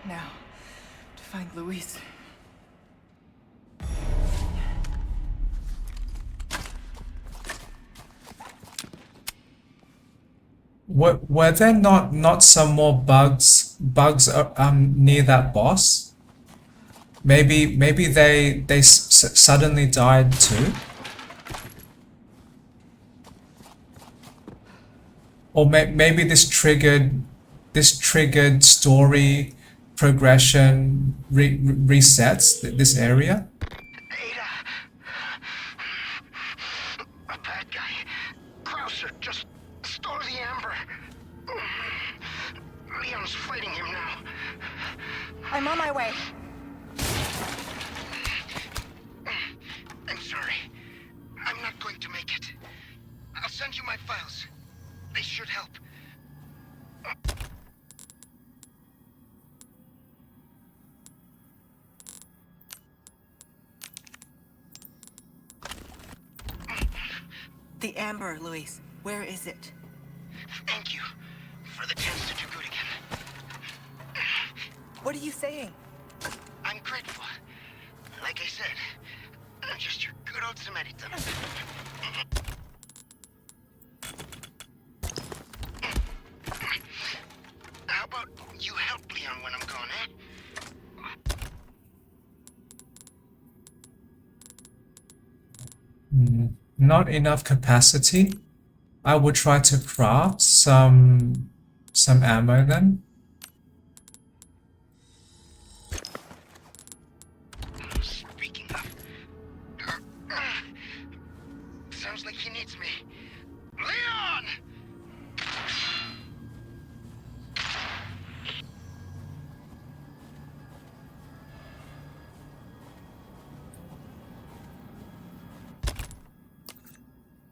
Now, to find Luis. Were there not some more bugs near that boss? Maybe they suddenly died too. Or maybe this triggered story progression resets this area. A bad guy. Krauser just stole the amber. Leon's fighting him now. I'm on my way. I'm sorry. I'm not going to make it. I'll send you my files. They should help. The amber, Luis. Where is it? Thank you for the chance to do good again. What are you saying? I'm grateful. Like I said, I'm just your good old Samaritan. How about you help Leon when I'm gone, eh? Not enough capacity. I would try to craft some ammo then. Speaking of, sounds like he needs me. Leon!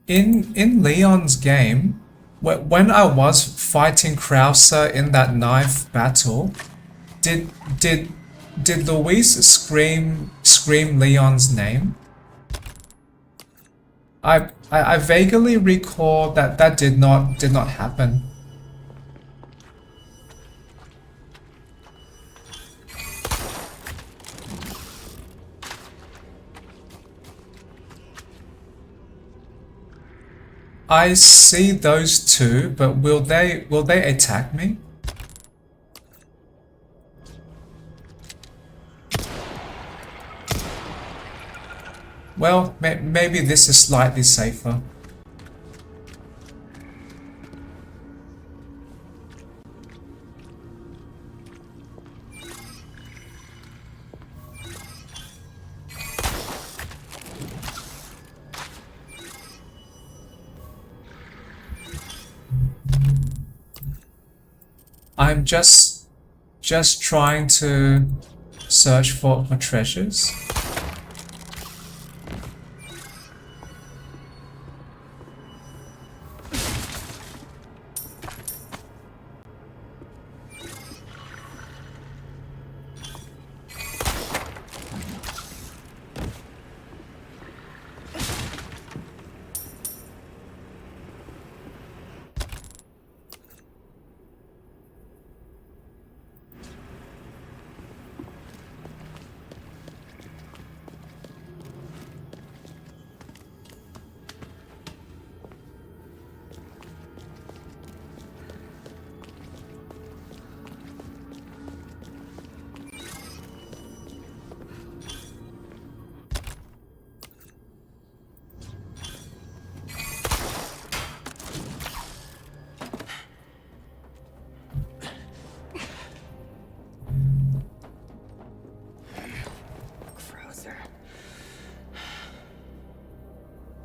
In Leon's game, when I was fighting Krauser in that knife battle, did Luis scream Leon's name? I vaguely recall that did not happen. I see those two, but will they attack me? Well, maybe this is slightly safer. I'm just just trying to search for treasures.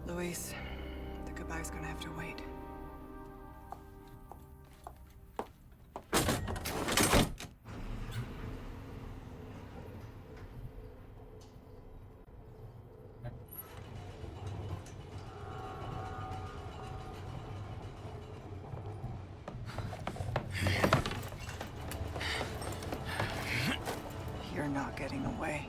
Luis, the goodbye's gonna have to wait. You're not getting away.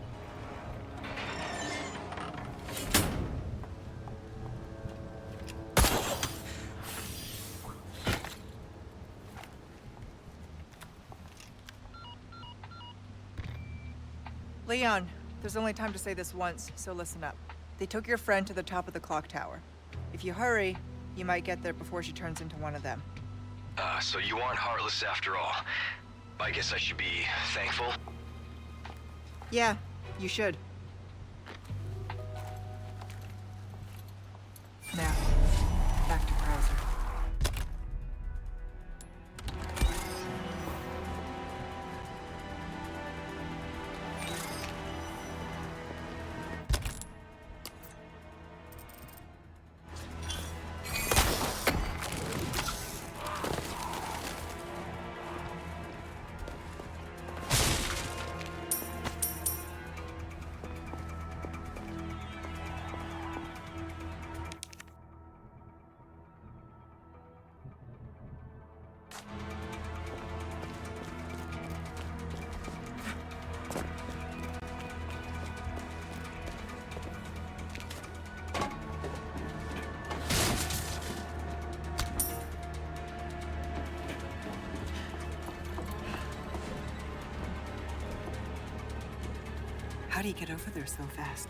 Leon, there's only time to say this once, so listen up. They took your friend to the top of the clock tower. If you hurry, you might get there before she turns into one of them. So you aren't heartless after all. I guess I should be thankful. Yeah, you should. Now, back to Krauser. How do you get over there so fast?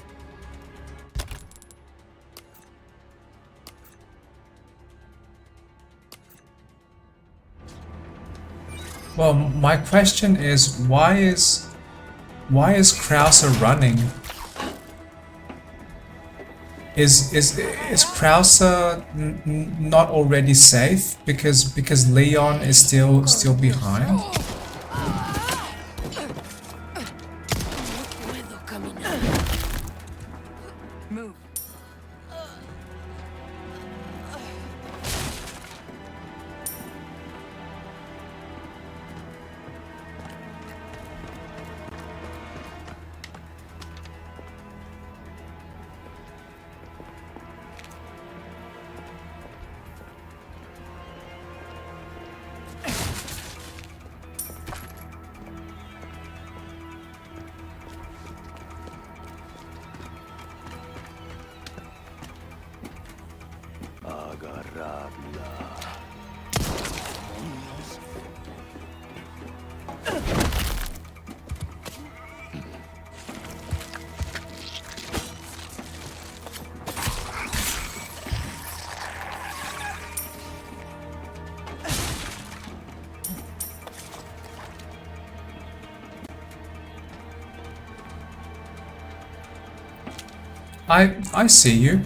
Well, my question is why is Krauser running? Is Krauser not already safe because Leon is still behind? Move. I see you.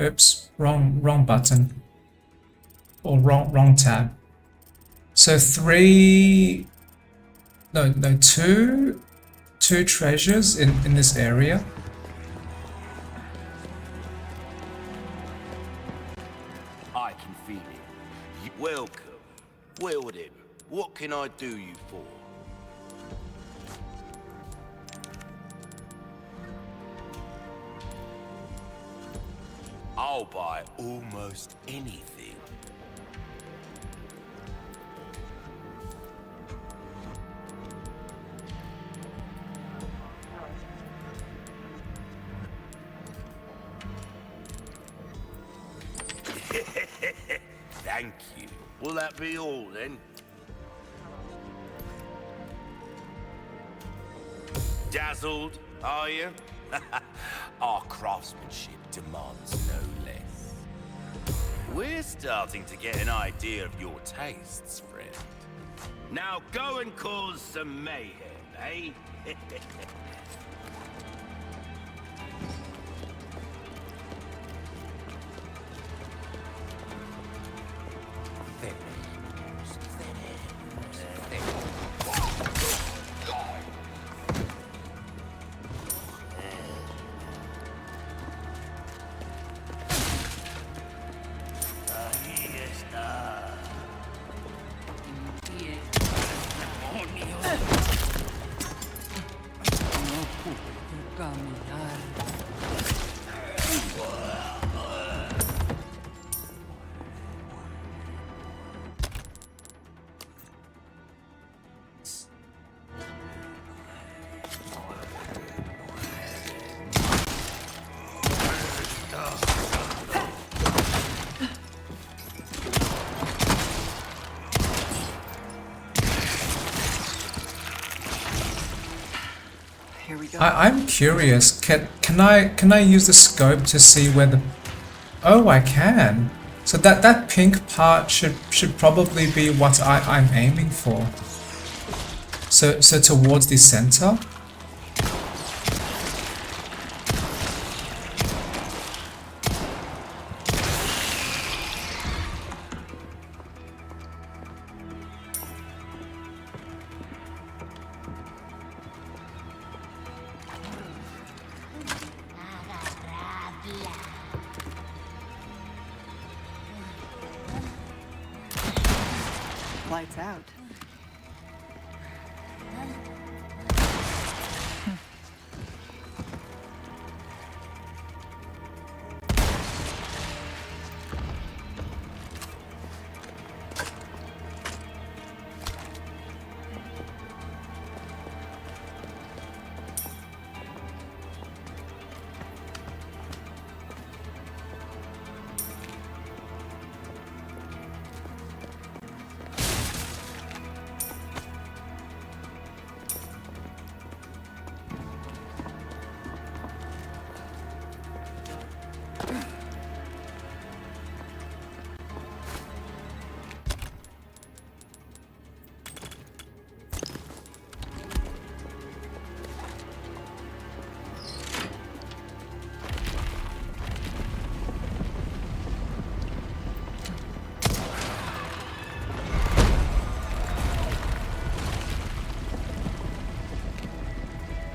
Oops, wrong button. Or wrong tab. So two treasures in this area. I can feel it. Welcome. Well then, what can I do you for? I'll buy almost anything. Thank you. Will that be all then? Dazzled, are you? Our craftsmanship demands no less. We're starting to get an idea of your tastes, friend. Now go and cause some mayhem, eh? I'm curious. Can I use the scope to see where the? Oh, I can. So that pink part should probably be what I'm aiming for. So towards the center. Lights out.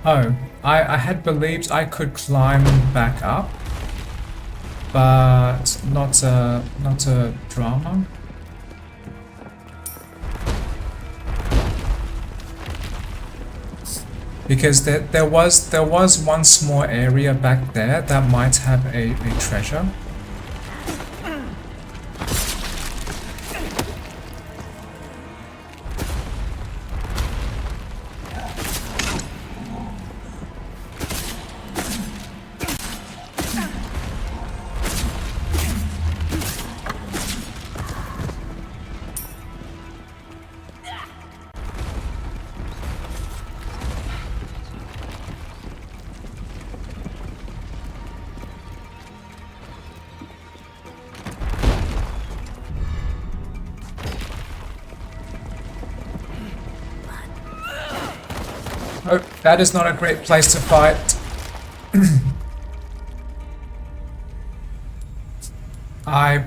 Oh, I had believed I could climb back up, but not a drama. Because there was one small area back there that might have a treasure. Oh, that is not a great place to fight. I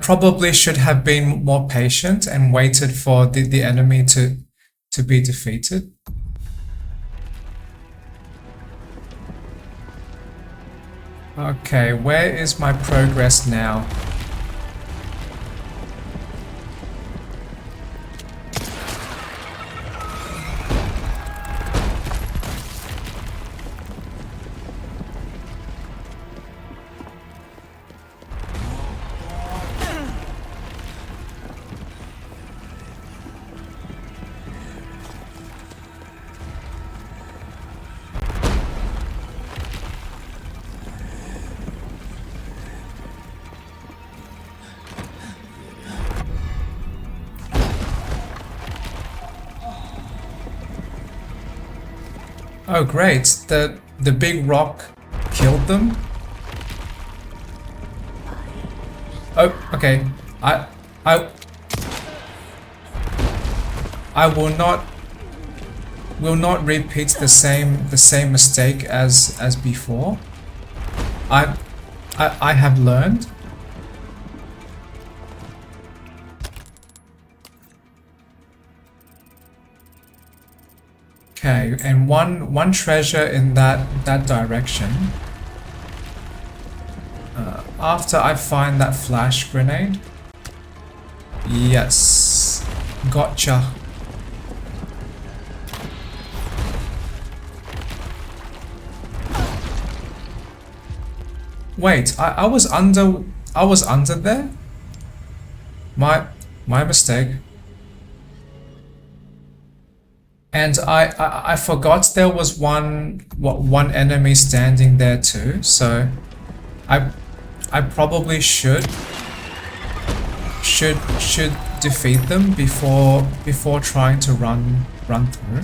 probably should have been more patient and waited for the enemy to be defeated. Okay, where is my progress now? Oh great, the big rock killed them? Oh, okay. I will not repeat the same mistake as before. I have learned. Okay, and one treasure in that direction. After I find that flash grenade. Yes, gotcha. Wait, I was under there? My mistake. And I forgot there was one enemy standing there too, so I probably should defeat them before trying to run through.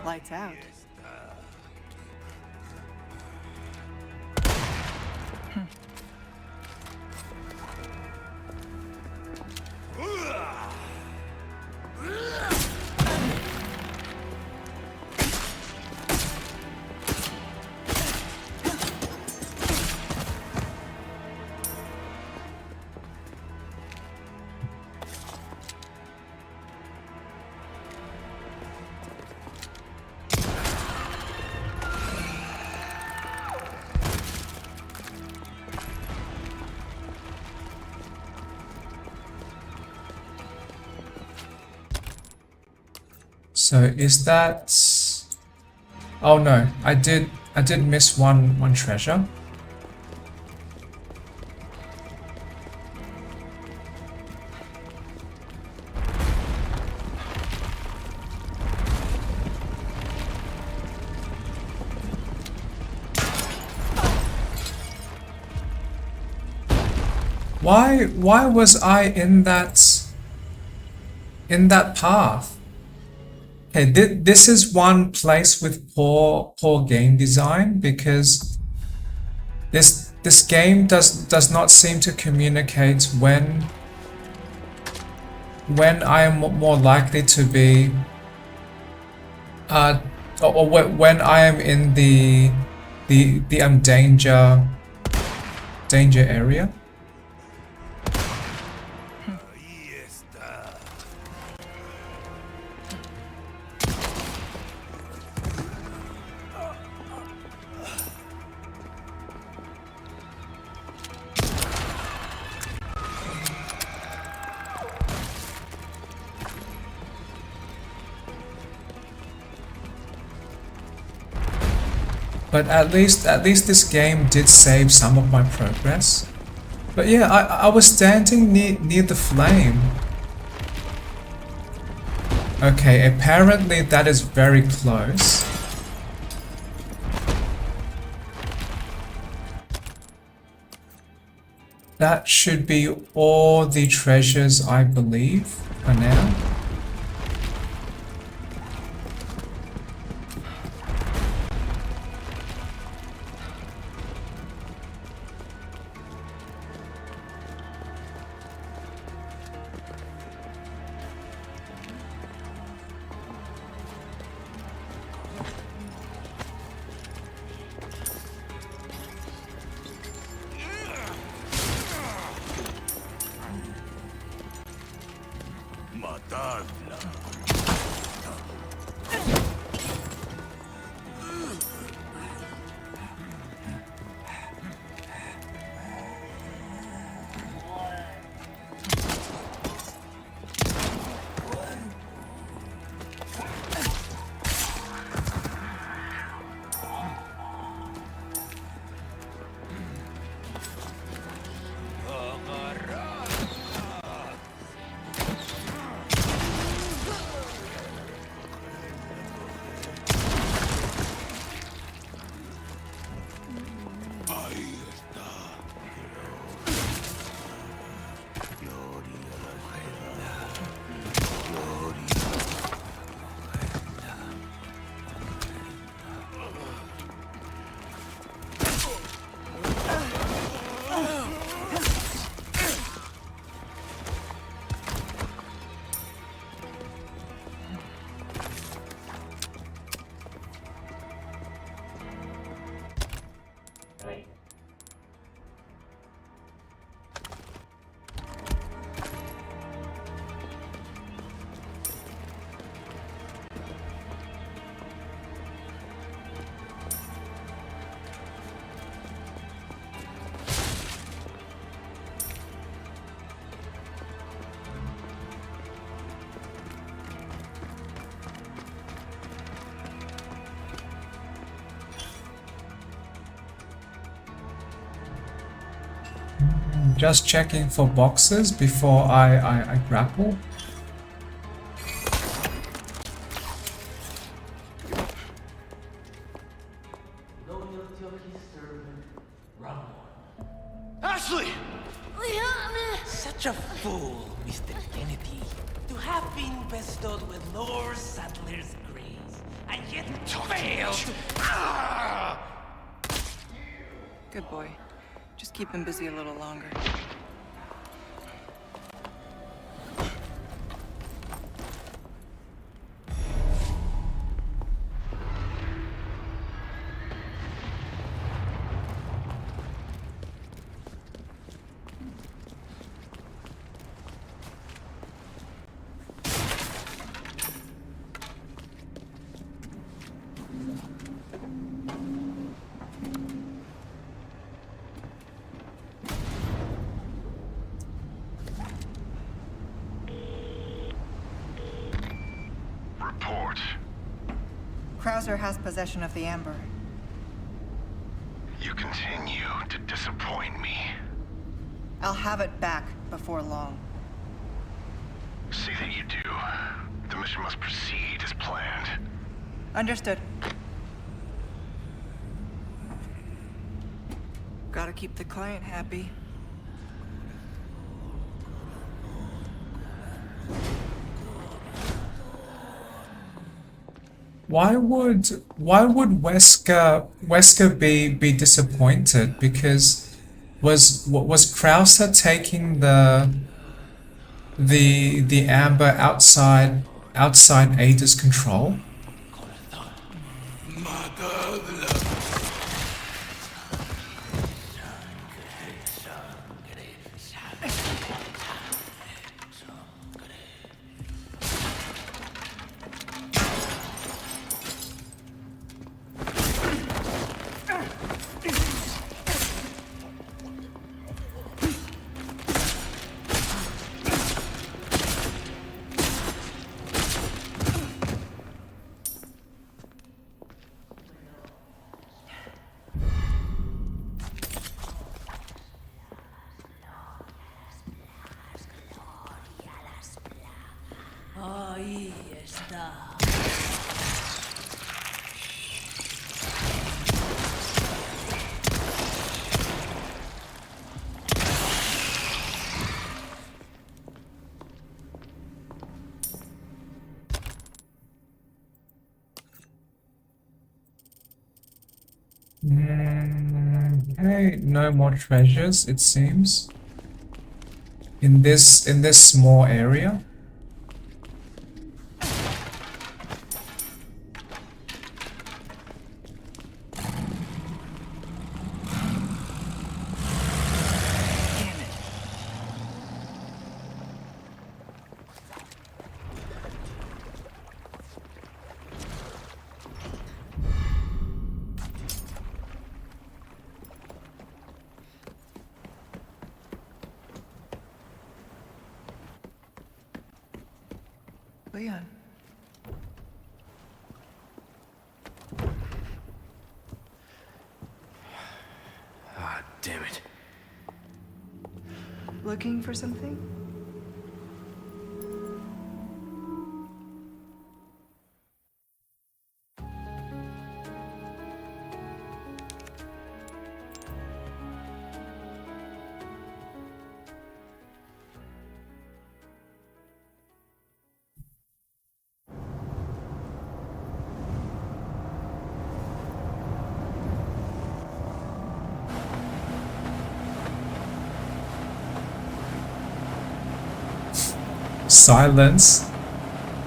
Lights out. So is that... Oh no, I did miss one treasure. Why was I in in that path. Okay, this is one place with poor game design, because this game does not seem to communicate when I am more likely to be or when I am in the danger area. But at least this game did save some of my progress. But yeah, I was standing near the flame. Okay, apparently that is very close. That should be all the treasures, I believe, for now. Just checking for boxes before I grapple. Ashley! Such a fool, Mr. Kennedy, to have been bestowed with Lord Sattler's grace, and yet failed to... Good boy. Just keep him busy a little longer. Krauser has possession of the Amber. You continue to disappoint me. I'll have it back before long. See that you do. The mission must proceed as planned. Understood. Gotta keep the client happy. why would Wesker be disappointed? Because was Krauser taking the amber outside Ada's control? Ahí está. Okay, no more treasures, it seems. In this small area. Leon. Ah, damn it. Looking for something? Silence?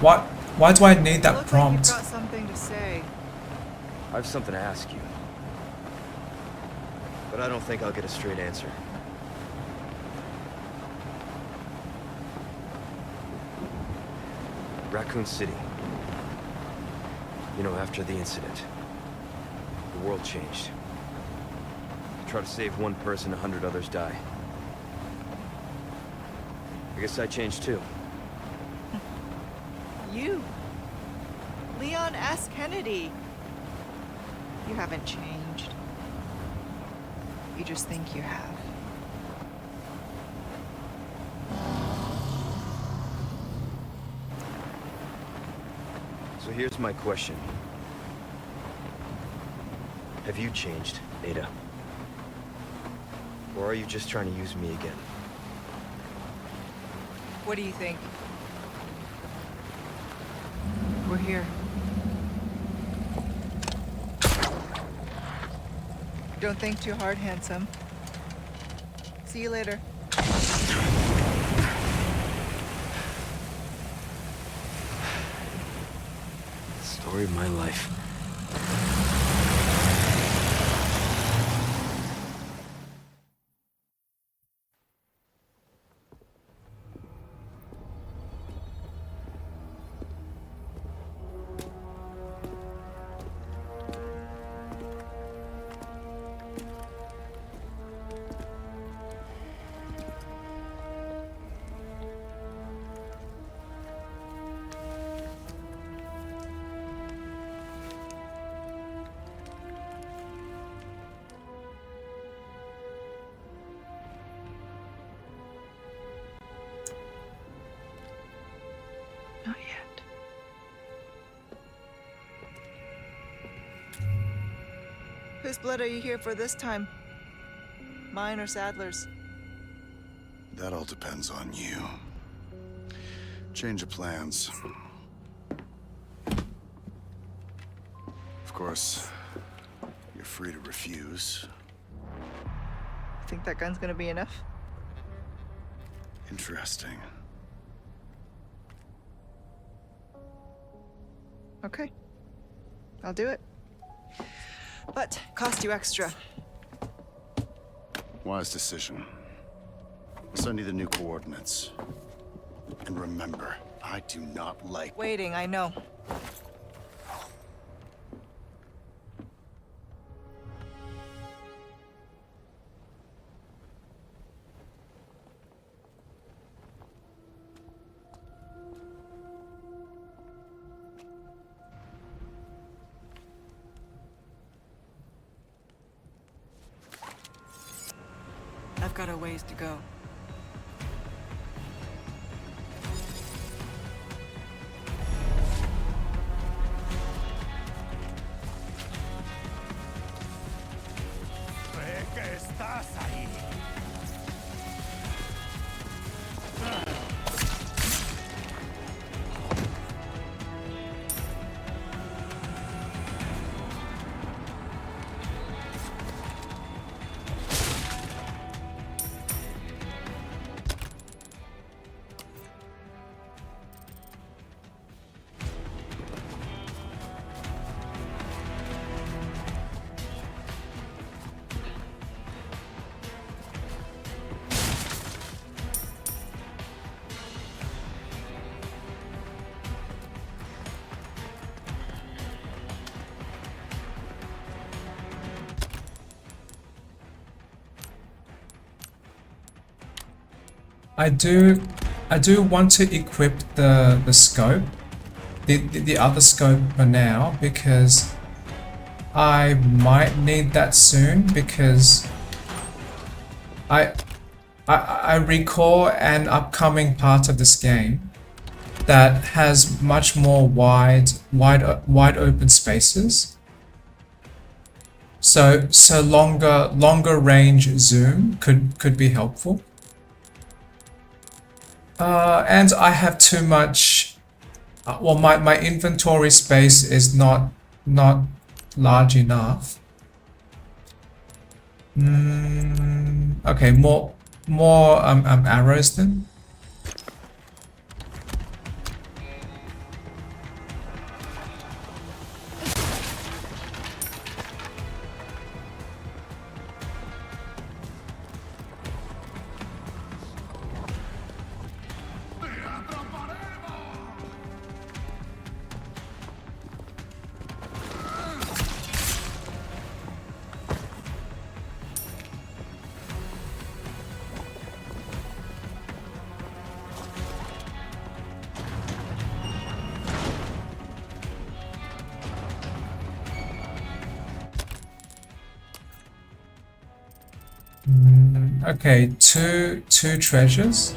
Why do I need that prompt? You've got something to say. I have something to ask you. But I don't think I'll get a straight answer. Raccoon City. You know, after the incident, the world changed. Try to save one person, 100 others die. I guess I changed too. You? Leon S. Kennedy. You haven't changed. You just think you have. So here's my question. Have you changed, Ada? Or are you just trying to use me again? What do you think? We're here. Don't think too hard, handsome. See you later. Story of my life. Not yet. Whose blood are you here for this time? Mine or Sadler's? That all depends on you. Change of plans. course, you're free to refuse. Think that gun's gonna be enough? Interesting. Okay. I'll do it. But cost you extra. Wise decision. I'll send you the new coordinates. And remember, I do not like... Waiting, I know. I've got a ways to go. ¿Qué estás ahí? I do want to equip the scope, the other scope for now, because I might need that soon, because I recall an upcoming part of this game that has much more wide open spaces. So longer range zoom could be helpful. And I have too much. Well, my inventory space is not large enough. Okay, more arrows then. Okay, two treasures.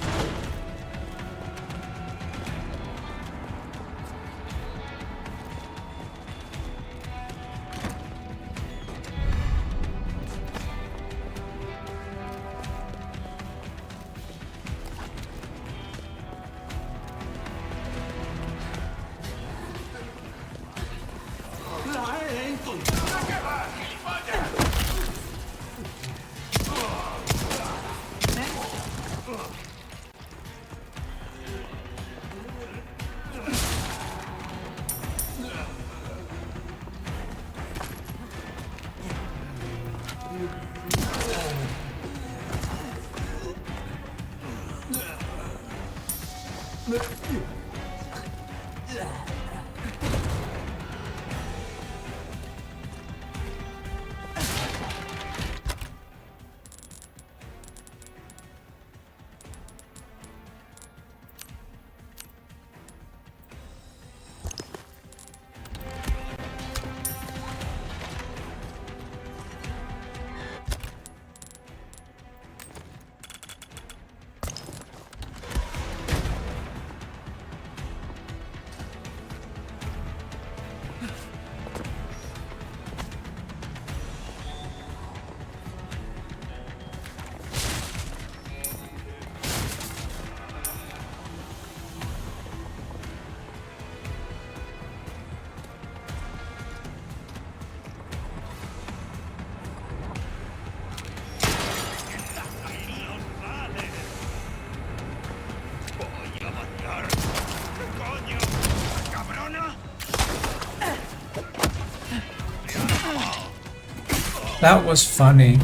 that was funny.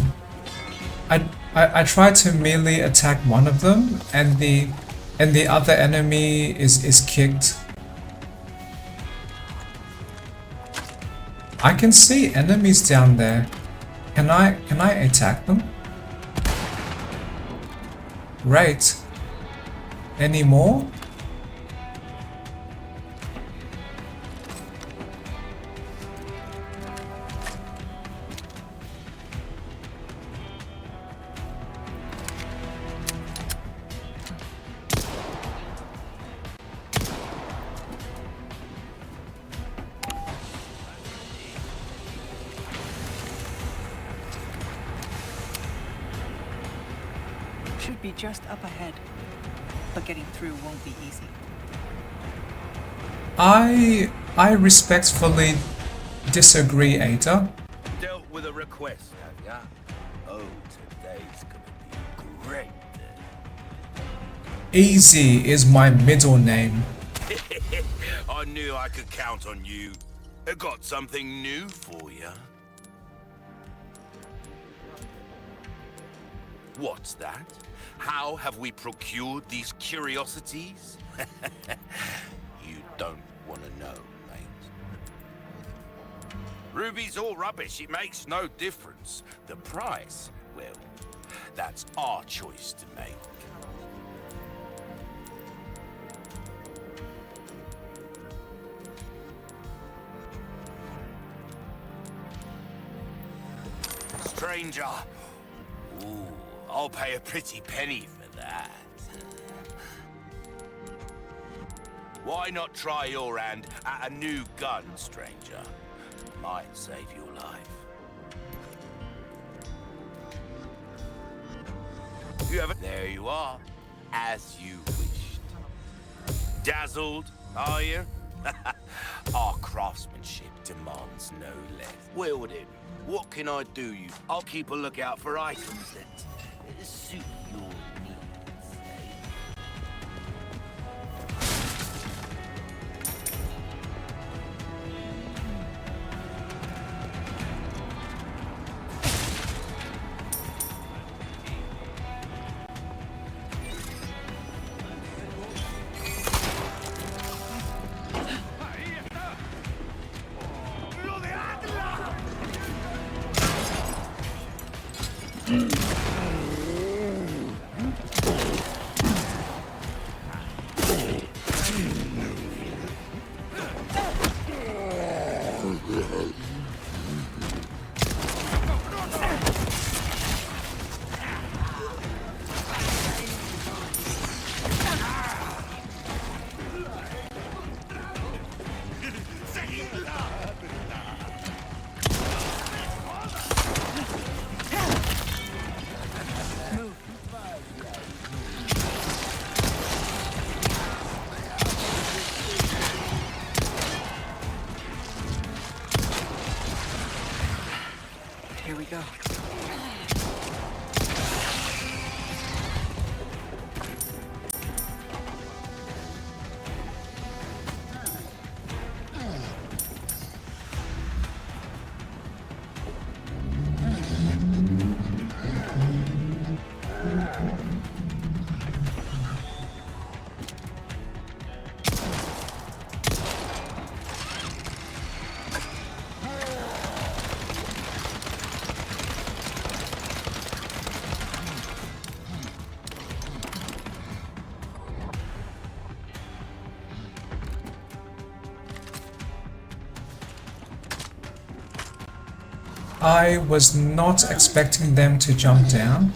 I tried to melee attack one of them, and the other enemy is kicked. I can see enemies down there. Can I attack them? Right. Any more? Should be just up ahead, but getting through won't be easy. I respectfully disagree, Ada. Dealt with a request, have ya? Oh, today's gonna be great. Easy is my middle name. I knew I could count on you. I got something new for you. What's that? How have we procured these curiosities? You don't want to know, mate. Ruby's all rubbish. It makes no difference. The price, well, that's our choice to make. Stranger. Ooh, I'll pay a pretty penny for that. Why not try your hand at a new gun, stranger? Might save your life. You have there you are, as you wished. Dazzled, are you? Our craftsmanship demands no less. Wield it. What can I do you? I'll keep a lookout for items that suit your needs, eh? Here we go. I was not expecting them to jump down.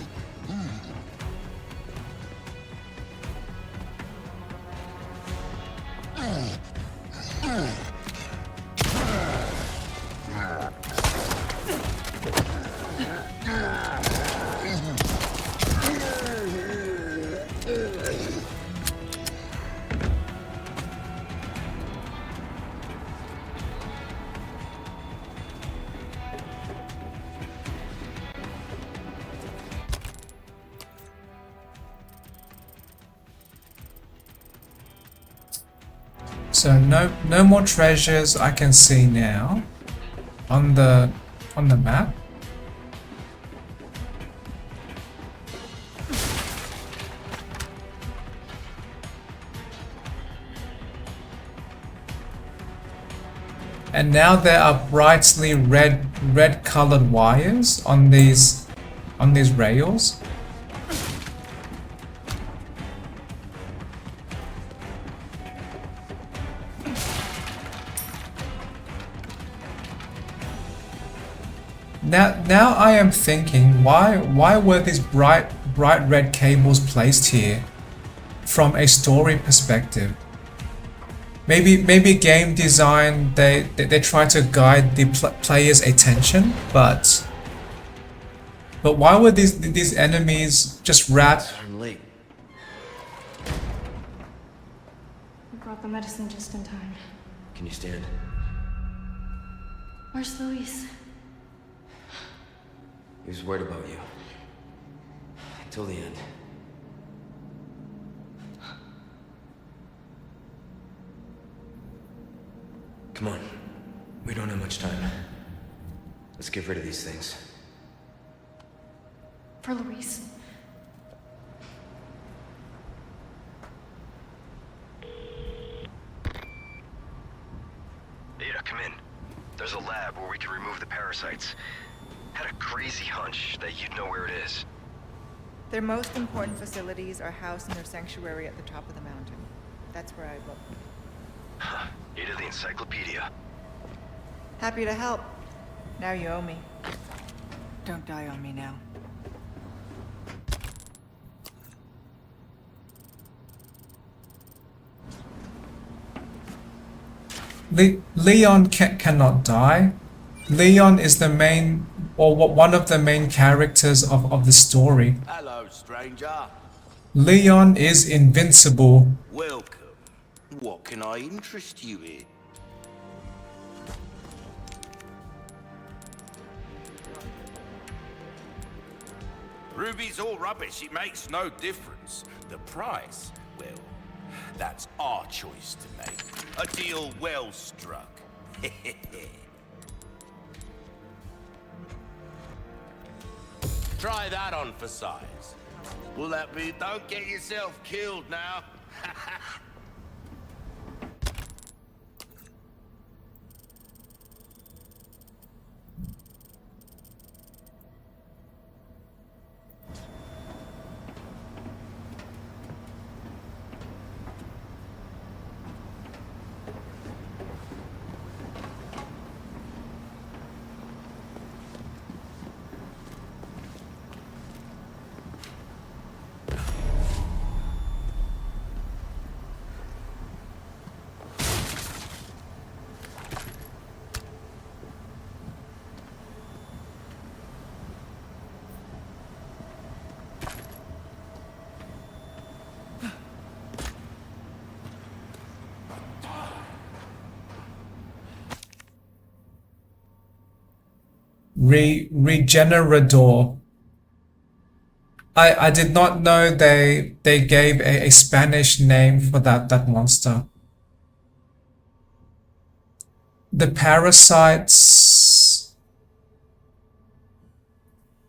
So no more treasures I can see now on the map. And now there are brightly red colored wires on these rails. Now I am thinking, why were these bright red cables placed here from a story perspective? Maybe game design, they try to guide the player's attention, but why were these enemies just wrapped? I'm late. We brought the medicine just in time. Can you stand? Where's Luis? He was worried about you. Till the end. Come on. We don't have much time. Let's get rid of these things. For Luis. Ada, come in. There's a lab where we can remove the parasites. Had a crazy hunch that you'd know where it is. Their most important facilities are housed in their sanctuary at the top of the mountain. That's where I'd look. Ada the encyclopedia. Happy to help. Now you owe me. Don't die on me now. Leon cannot die. Leon is the main, or one of the main characters of the story. Hello, stranger. Leon is invincible. Welcome. What can I interest you in? Ruby's all rubbish. It makes no difference. The price, well, that's our choice to make. A deal well struck. Try that on for size. Will that be? Don't get yourself killed now. Regenerador. I did not know they gave a Spanish name for that monster. The parasites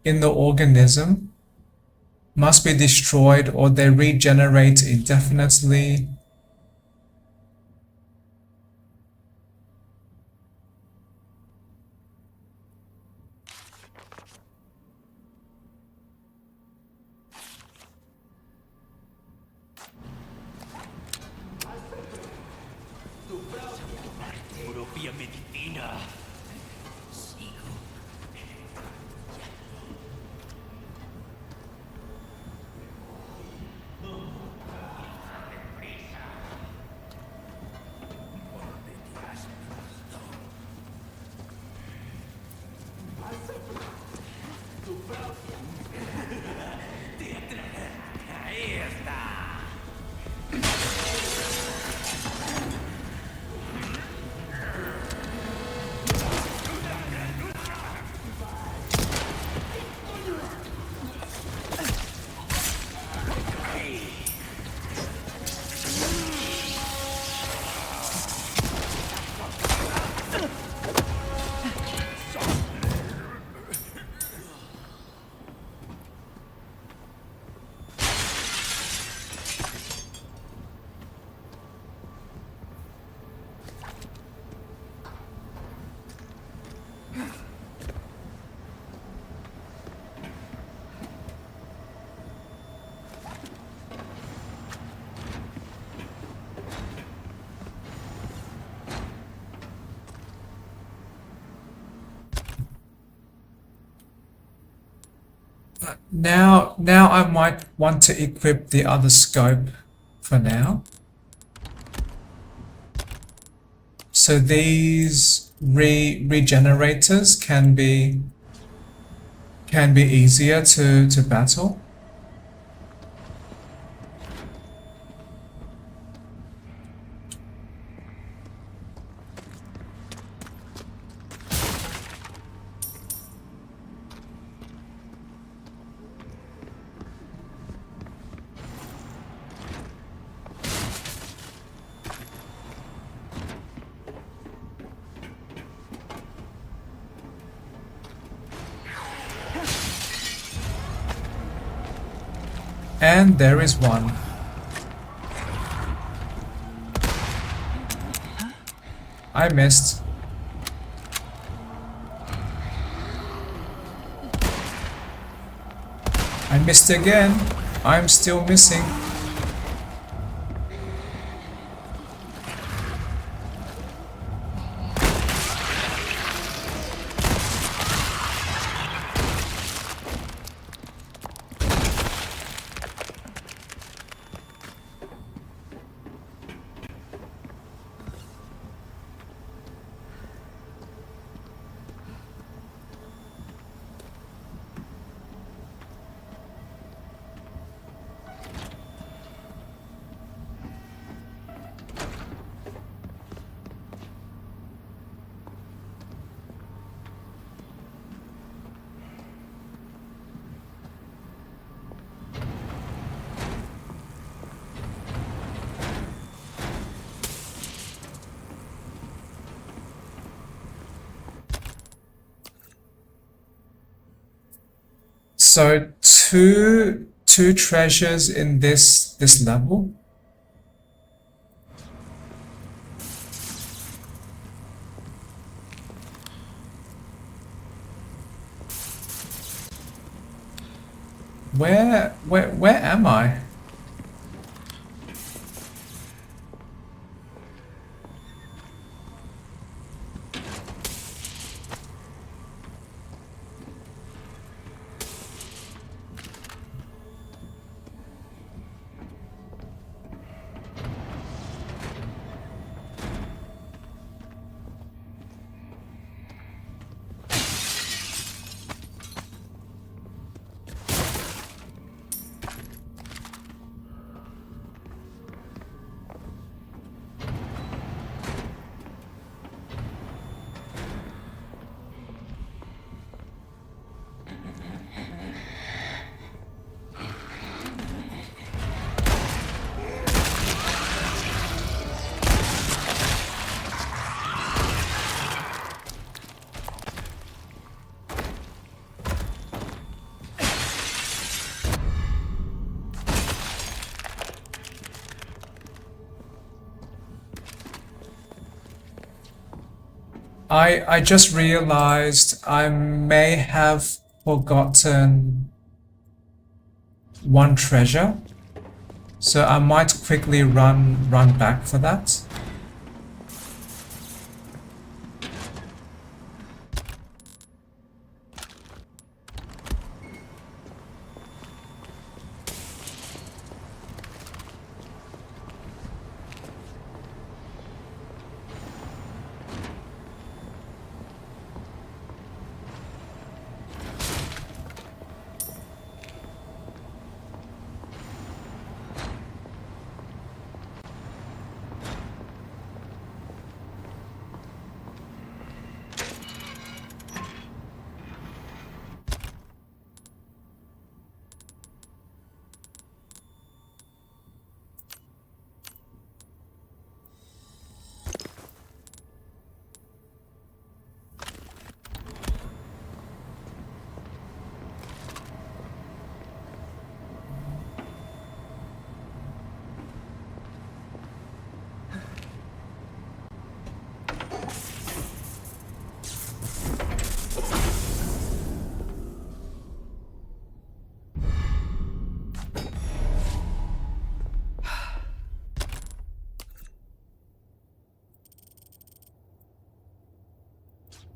in the organism must be destroyed or they regenerate indefinitely. Now I might want to equip the other scope for now. So these regenerators can be easier to battle. And there is one. I missed. I missed again. I'm still missing. So two treasures in this level. Where am I? I just realized I may have forgotten one treasure, so I might quickly run back for that.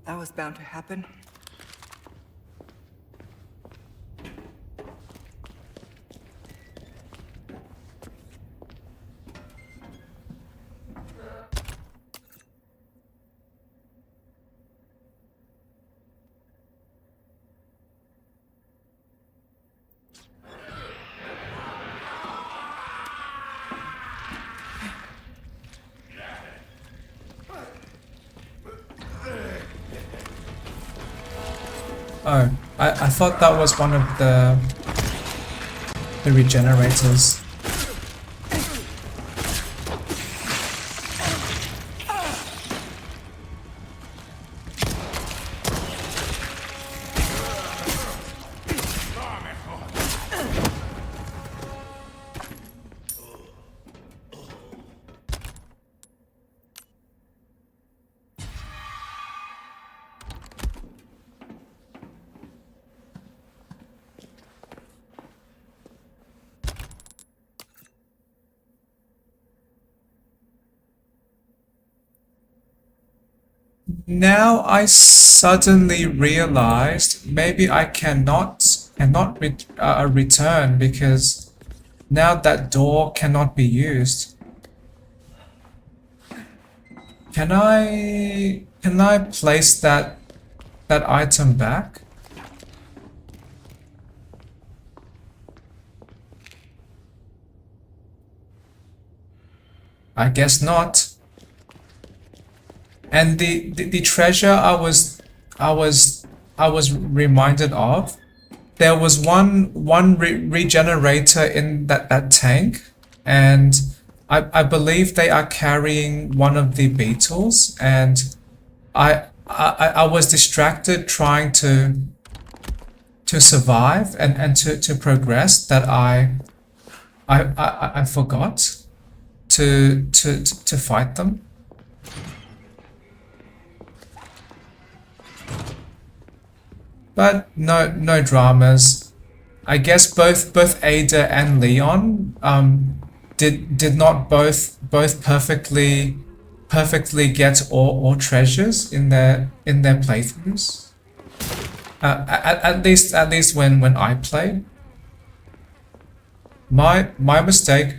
That was bound to happen. Oh, I thought that was one of the regenerators. Now I suddenly realized maybe I cannot return because now that door cannot be used. Can I place that item back? I guess not. And the treasure I was reminded of, there was one regenerator in that tank, and I believe they are carrying one of the beetles, and I was distracted trying to survive and to progress that I forgot to fight them. But no dramas. I guess both Ada and Leon did not both perfectly get all treasures in their playthroughs. At least when I played. My mistake.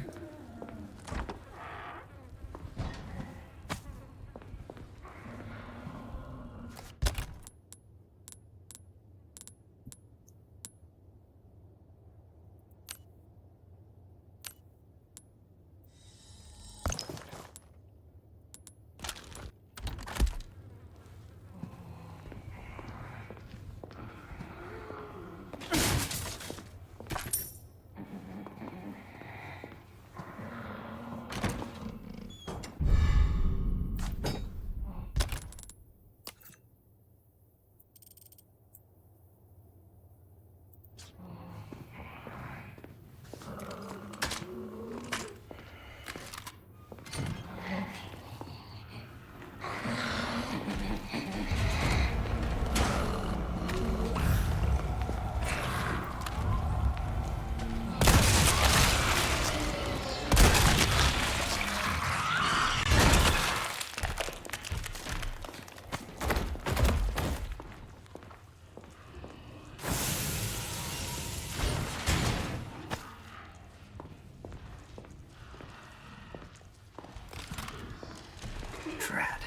Drat.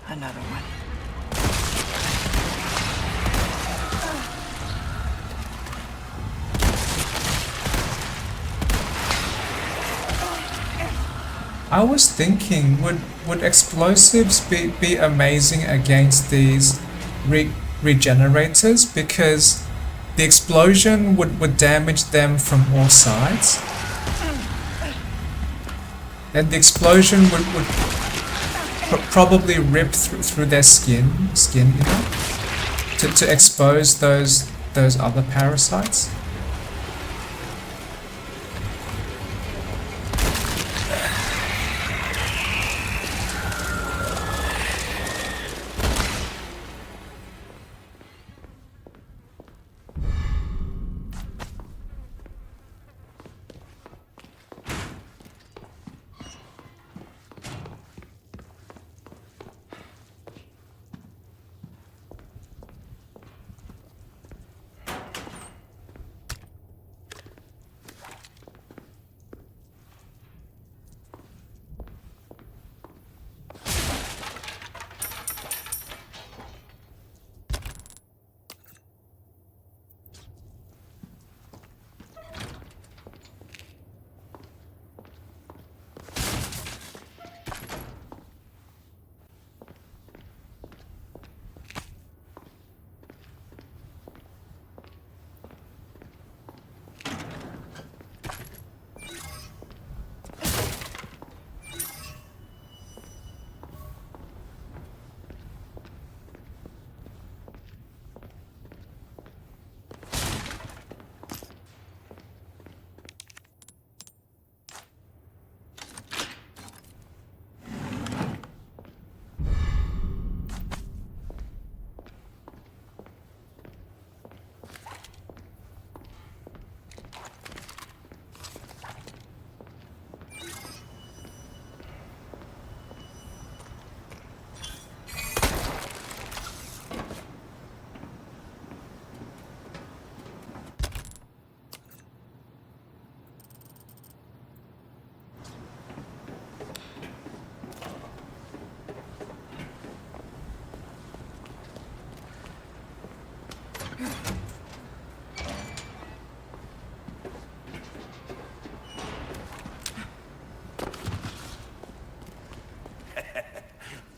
Another one. I was thinking, would explosives be amazing against these regenerators, because the explosion would damage them from all sides, and the explosion would probably rip through their skin, you know, to expose those other parasites.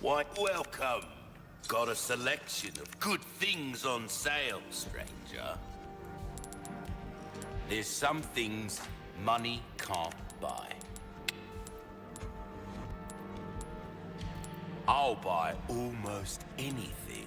Why, welcome. Got a selection of good things on sale, stranger. There's some things money can't buy. I'll buy almost anything.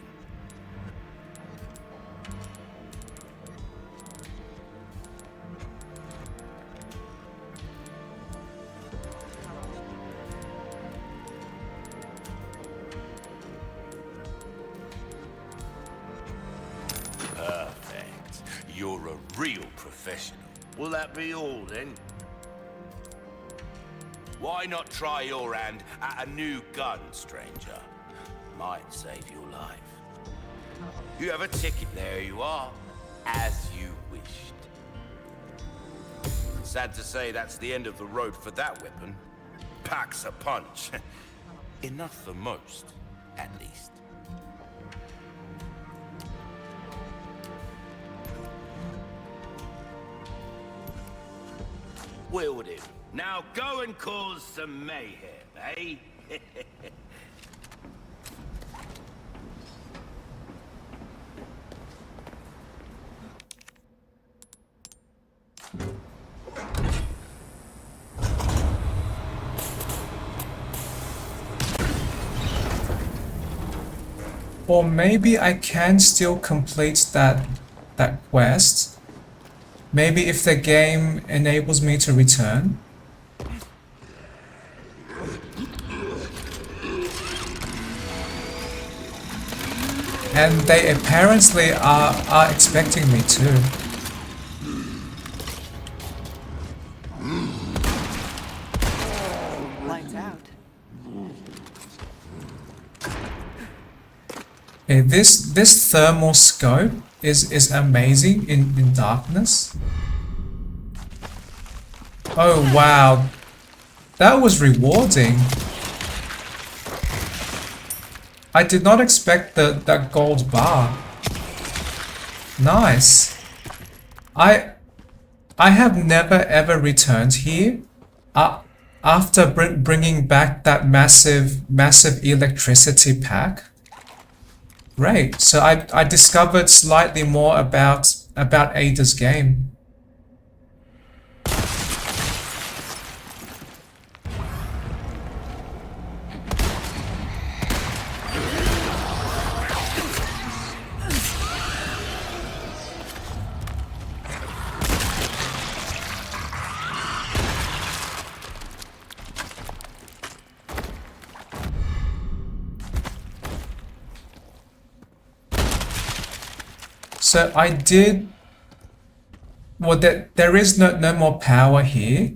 Perfect. You're a real professional. Will that be all then? Why not try your hand at a new gun, stranger? Might save your life. You have a ticket, there you are. As you wished. Sad to say that's the end of the road for that weapon. Packs a punch. Enough for most, at least. Will do. Now go and cause some mayhem, eh? Or maybe I can still complete that quest. Maybe if the game enables me to return. And they apparently are expecting me to. Lights out. Okay, this thermal scope is amazing in darkness. Oh wow, that was rewarding. I did not expect that gold bar. Nice. I have never ever returned here after bringing back that massive electricity pack. Great. So I discovered slightly more about Ada's game. So I did, well, there is no more power here,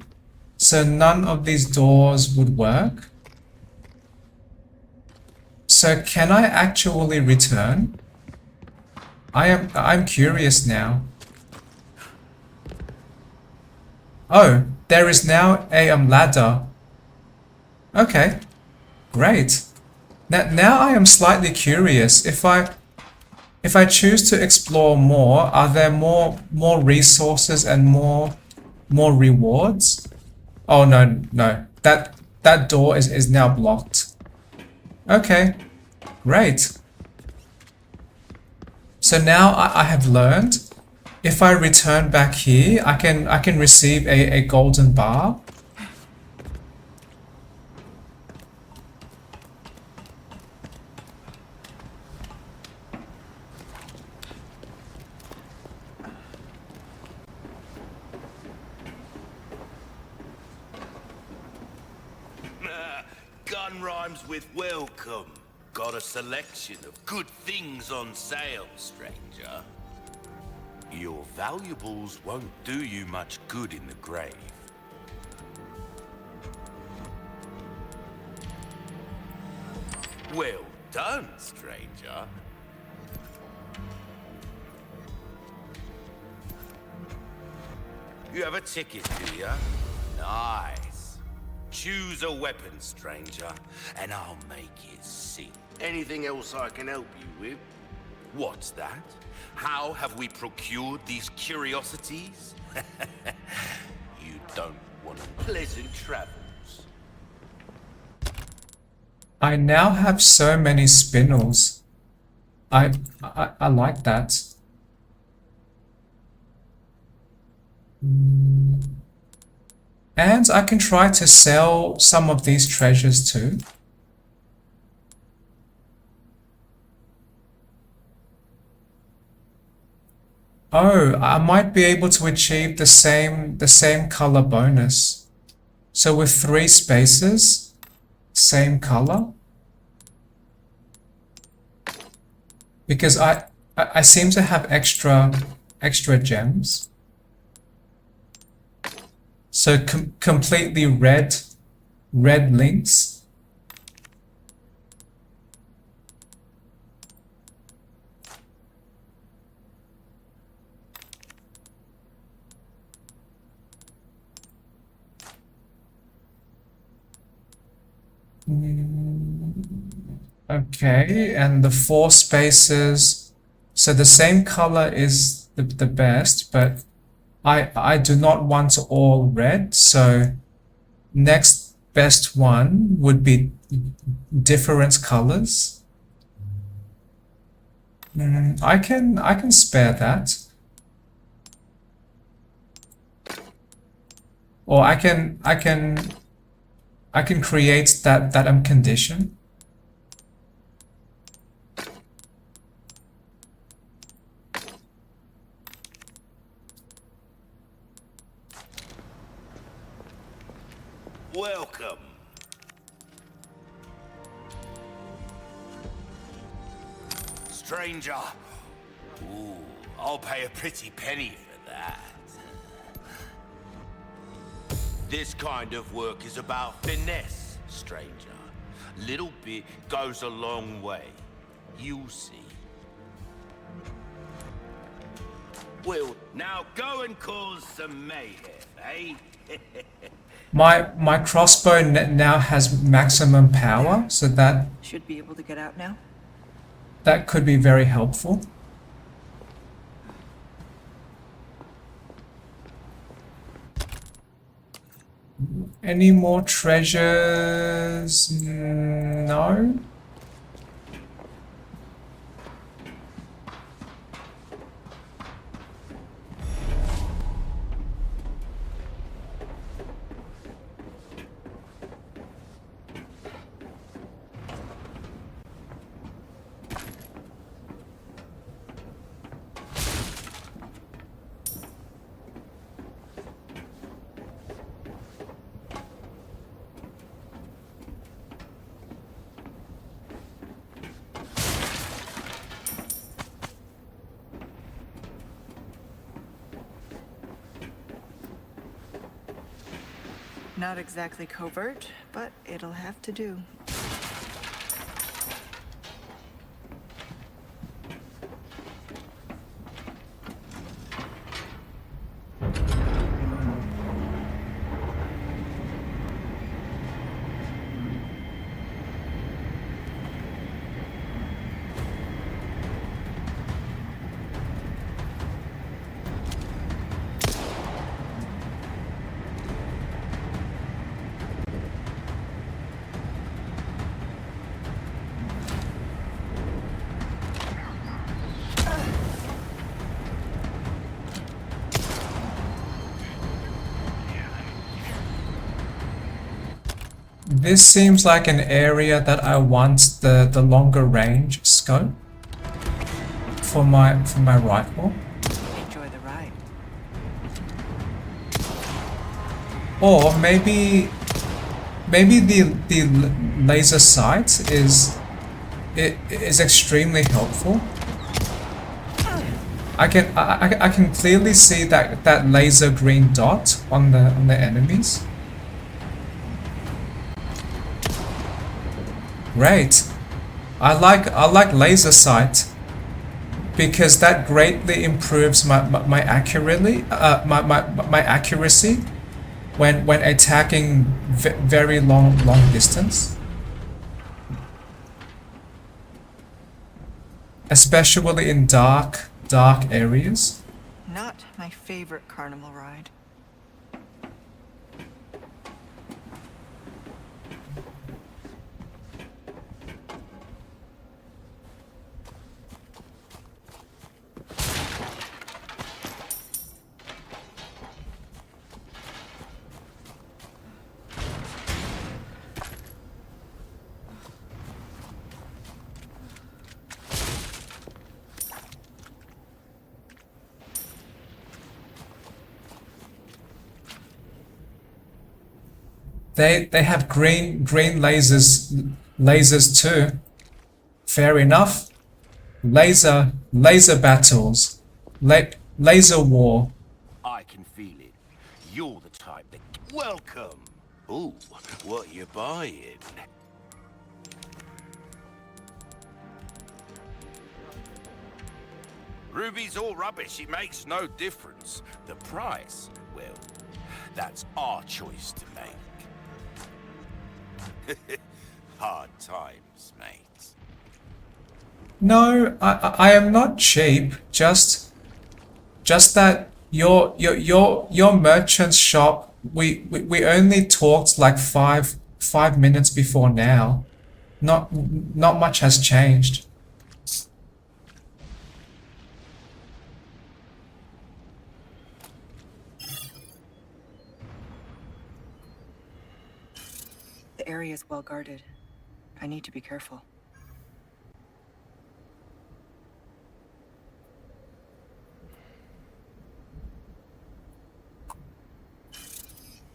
so none of these doors would work. So can I actually return? I'm curious now. Oh, there is now a ladder. Okay, great. Now I am slightly curious. If I choose to explore more, are there more resources and more rewards? Oh no. That door is now blocked. Okay, great. So now I have learned if I return back here, I can receive a golden bar. Gun rhymes with welcome. Got a selection of good things on sale, stranger. Your valuables won't do you much good in the grave. Well done, stranger. You have a ticket, do ya? Nice. Choose a weapon, stranger, and I'll make it sing. Anything else I can help you with? What's that? How have we procured these curiosities? You don't want pleasant travels. I now have so many spindles. I like that. And I can try to sell some of these treasures too. Oh, I might be able to achieve the same color bonus. So with 3 spaces, same color. Because I seem to have extra gems. So completely red links. Okay, and the 4 spaces. So the same color is the best, but I do not want all red, so next best one would be different colors. I can spare that. Or I can create that condition. Welcome. Stranger. Ooh, I'll pay a pretty penny for that. This kind of work is about finesse, stranger. Little bit goes a long way. You'll see. Well, now go and cause some mayhem, eh? My crossbow now has maximum power, so that Should be able to get out now. that could be very helpful. Any more treasures? No. Not exactly covert, but it'll have to do. This seems like an area that I want the longer range scope for my rifle. Enjoy the ride. Or maybe the laser sight is extremely helpful. I can clearly see that laser green dot on the enemies. Great. I like laser sight because that greatly improves my accuracy when attacking very long distance, especially in dark areas. Not my favorite carnival ride. They have green lasers too. Fair enough. Laser battles. Laser war. I can feel it. You're the type that... Welcome! Ooh, what you buying? Ruby's all rubbish. It makes no difference. The price, well, that's our choice to make. Hard times, mate. No, I am not cheap. Just that your merchant's shop. We only talked like five minutes before now. Not much has changed. The area is well guarded. I need to be careful.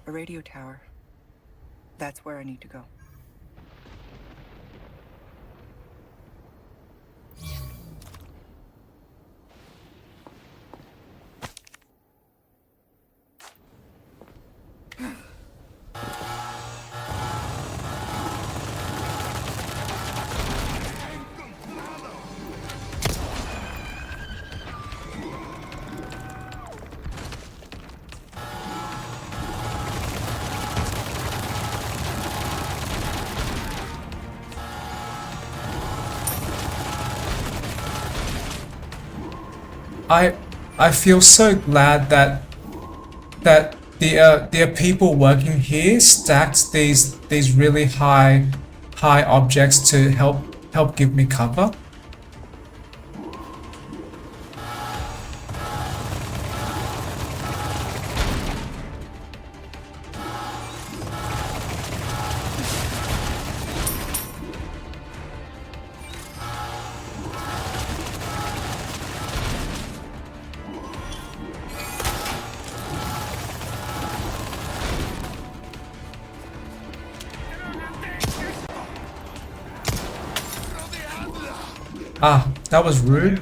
A radio tower. That's where I need to go. I feel so glad that there are people working here stacked these really high objects to help give me cover. Ah, that was rude.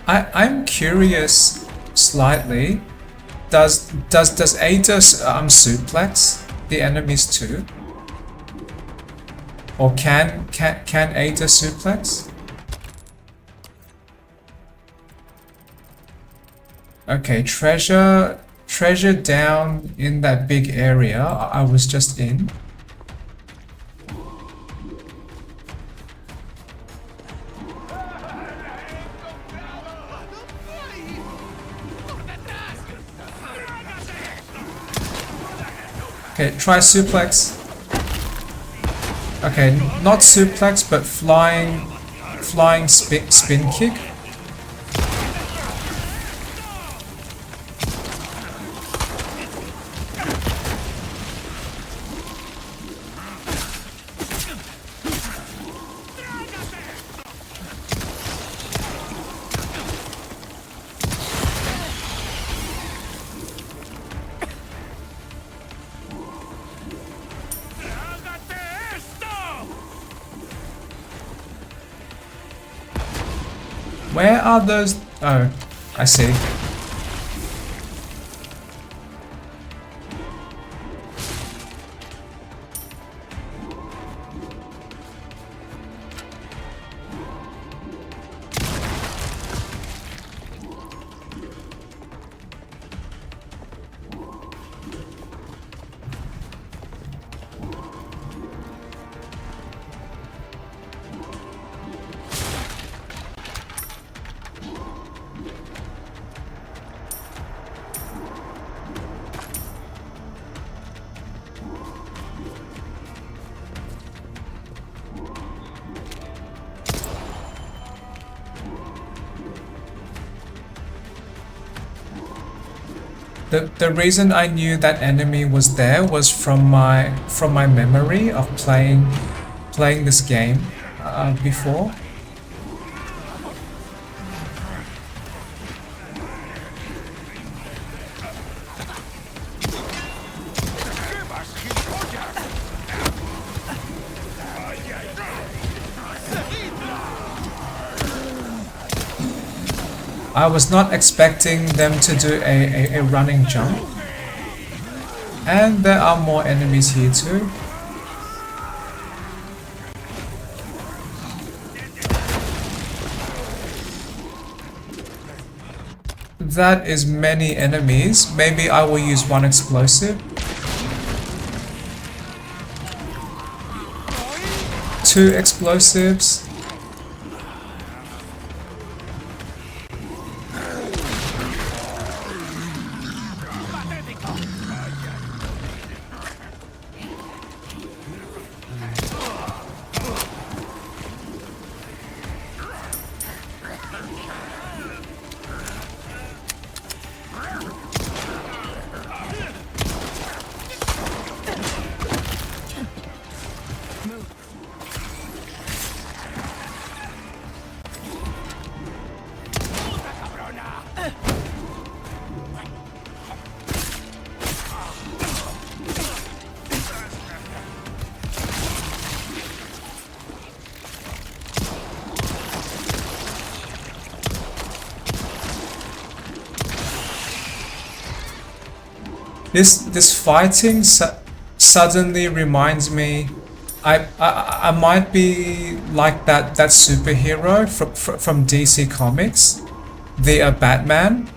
I'm curious slightly. Does Ada suplex the enemies too? Or can Ada suplex? Okay, treasure down in that big area I was just in. Okay, try suplex. Okay, not suplex, but flying spin kick. Where are those? Oh, I see. The reason I knew that enemy was there was from my memory of playing this game before. I was not expecting them to do a running jump. And there are more enemies here too. That is many enemies. Maybe I will use one explosive. 2 explosives. This fighting suddenly reminds me, I might be like that superhero from DC Comics, the Batman.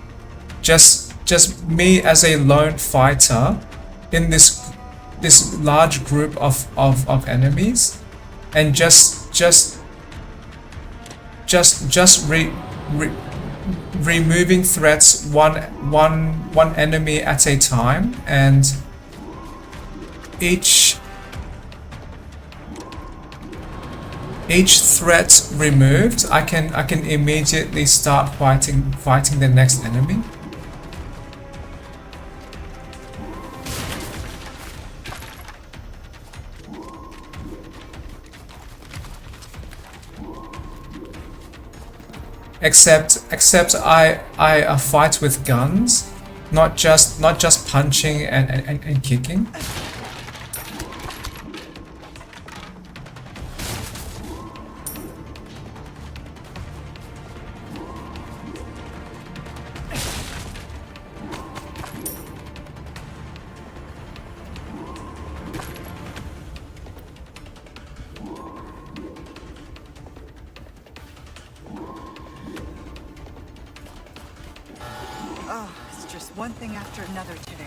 Just me as a lone fighter in this large group of enemies, and removing threats one enemy at a time, and each threat removed, I can immediately start fighting the next enemy. Except I fight with guns, not just punching and kicking. Oh, it's just one thing after another today.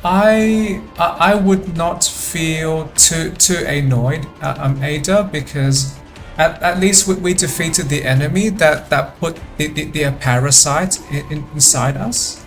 I would not feel too annoyed, Ada, because at least we defeated the enemy that put the parasite inside us.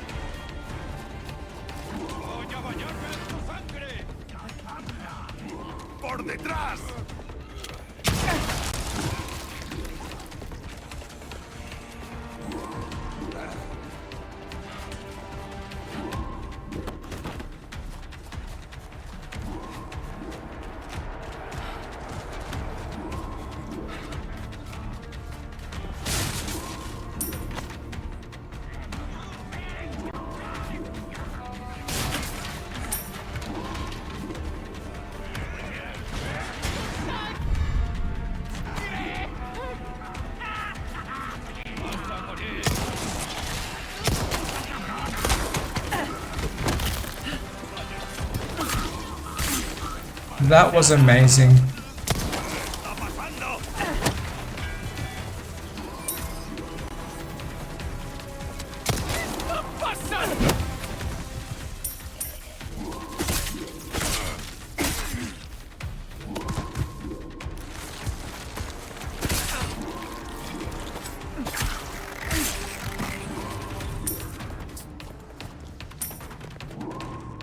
That was amazing.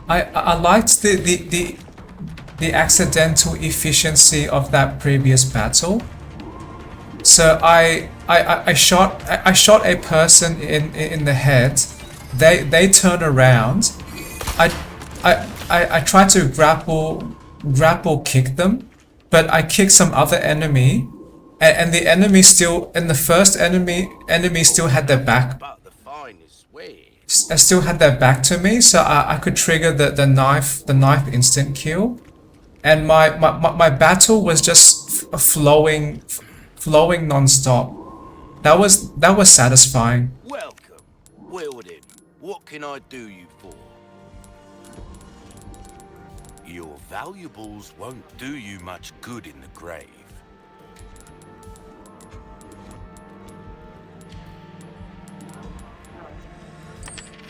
I liked the accidental efficiency of that previous battle. So I shot a person in the head. They turn around. I tried to grapple kick them, but I kicked some other enemy, and the enemy still, and the first enemy still had their back. Still had their back to me, so I could trigger the knife instant kill, and my battle was just flowing non-stop. That was satisfying. Welcome. Well then, what can I do you for? Your valuables won't do you much good in the grave.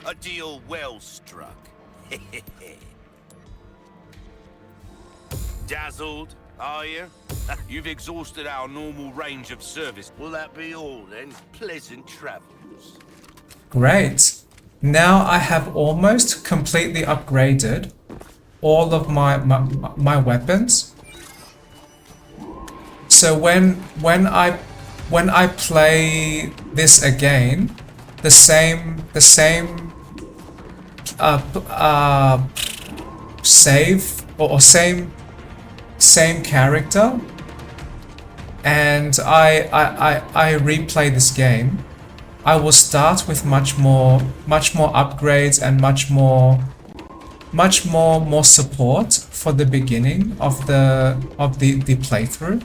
A deal well struck. Dazzled, are you? You've exhausted our normal range of service. Will that be all then? Pleasant travels. Great. Now I have almost completely upgraded all of my weapons. So when I play this again, the same save or same character, and I replay this game, I will start with much more upgrades and much more support for the beginning of the playthrough.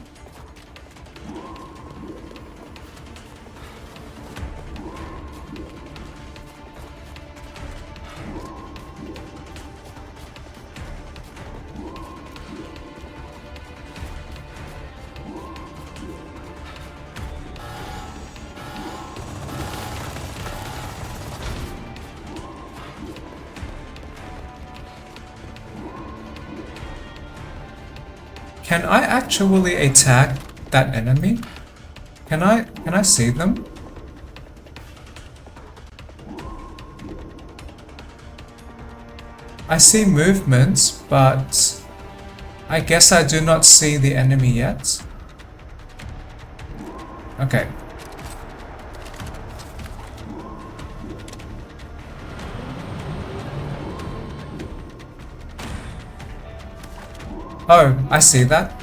Can I actually attack that enemy? Can I see them? I see movements, but I guess I do not see the enemy yet. Okay. Oh, I see that.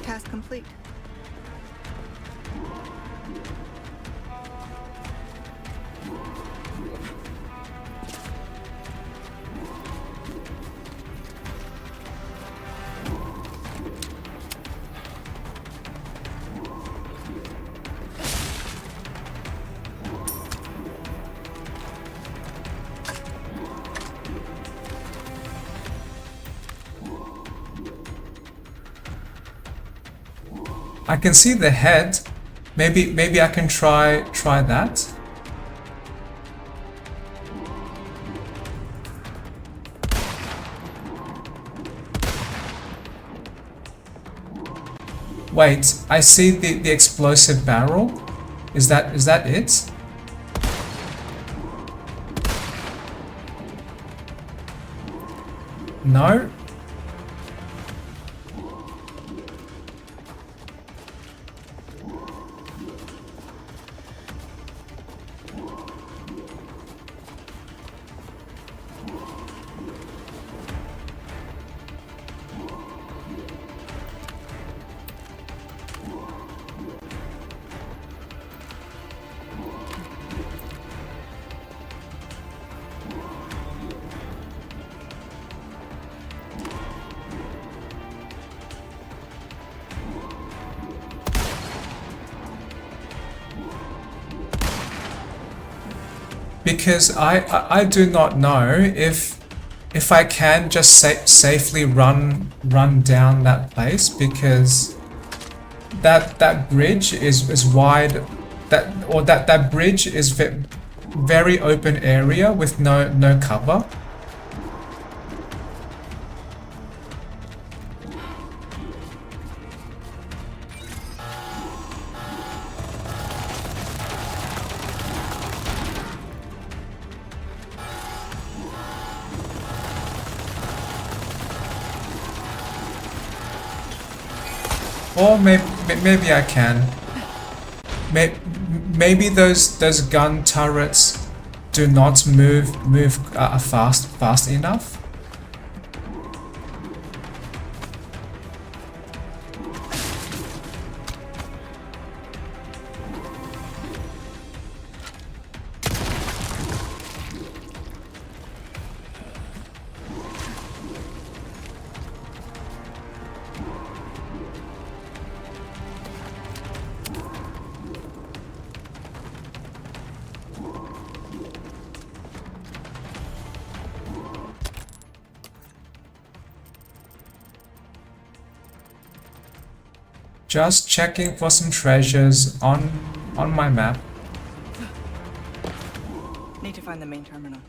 Task complete. I can see the head. Maybe I can try that. Wait, I see the explosive barrel. Is that it? No? Because I do not know if I can just safely run down that place, because that bridge is wide, that bridge is very open area with no cover. Or maybe I can. Maybe those gun turrets do not move fast enough. Just checking for some treasures on my map. Need to find the main terminal.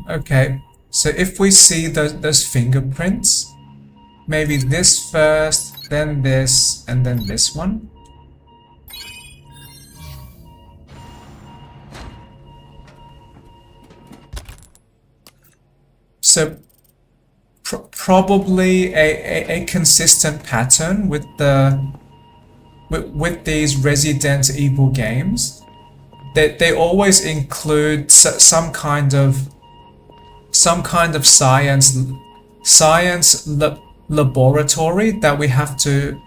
Okay, so if we see those fingerprints, maybe this first, then this, and then this one. So probably a consistent pattern with these Resident Evil games. They always include some kind of science laboratory that we have to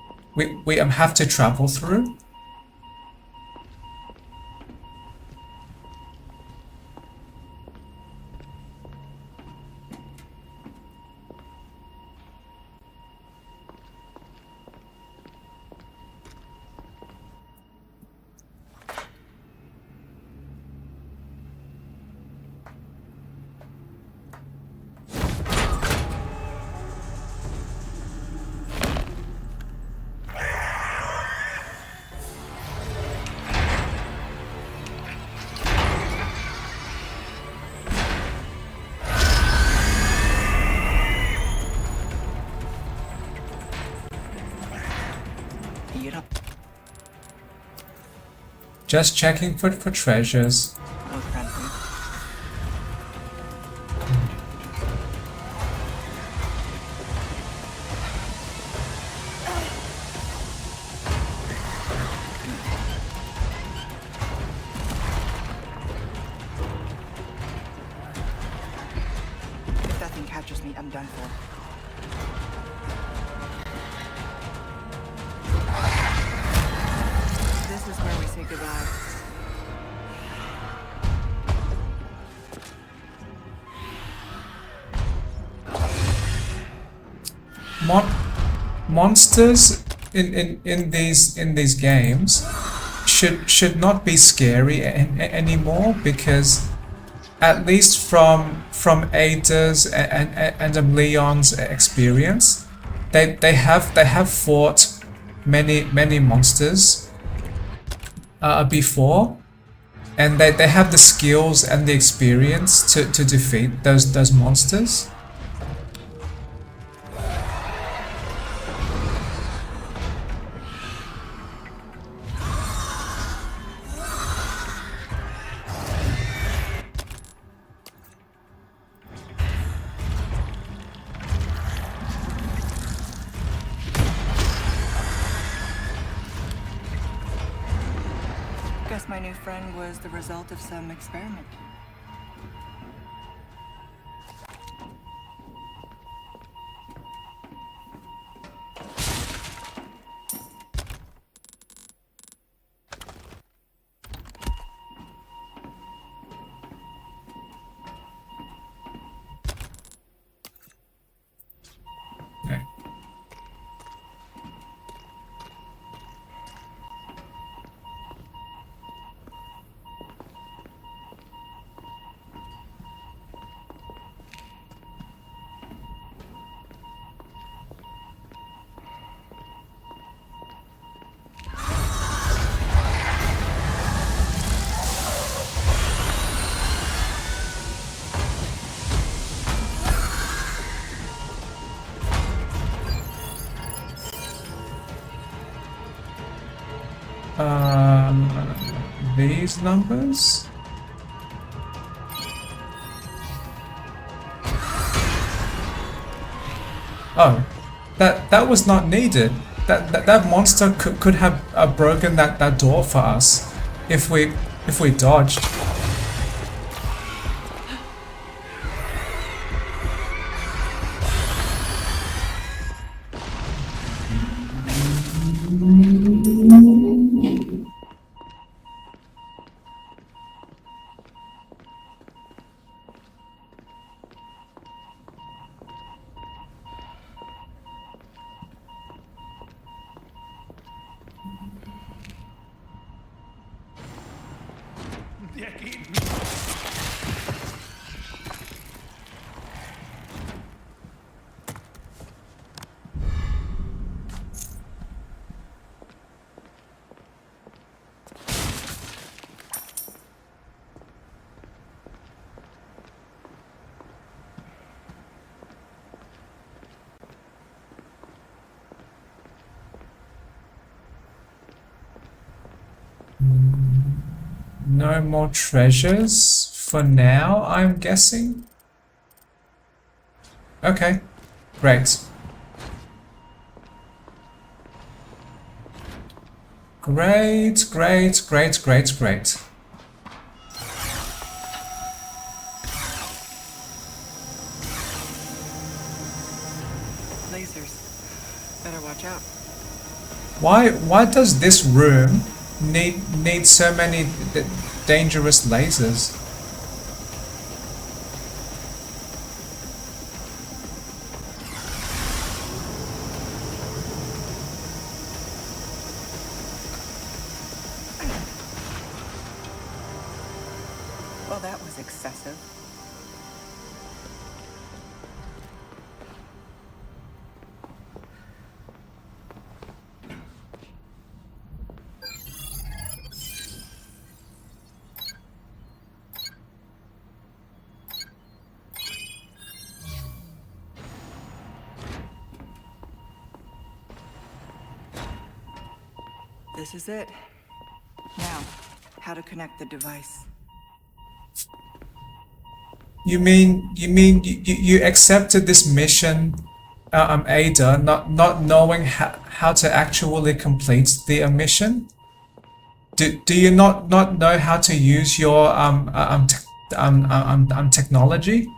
travel through. Just checking for treasures. If that thing catches me, I'm done for. This is where we say goodbye. Monsters in these games should not be scary anymore, because at least from Ada's and Leon's experience, they have fought many monsters before, and they have the skills and the experience to defeat those monsters. Guess my new friend was the result of some experiment. These numbers? Oh, that was not needed. That monster could have broken that door for us if we dodged. No more treasures for now, I'm guessing. Okay, great. Great. Lasers. Better watch out. Why does this room need so many dangerous lasers? Well, that was excessive. This is it. Now, how to connect the device. You mean you accepted this mission, Ada, not knowing how to actually complete the mission? Do you not know how to use your technology?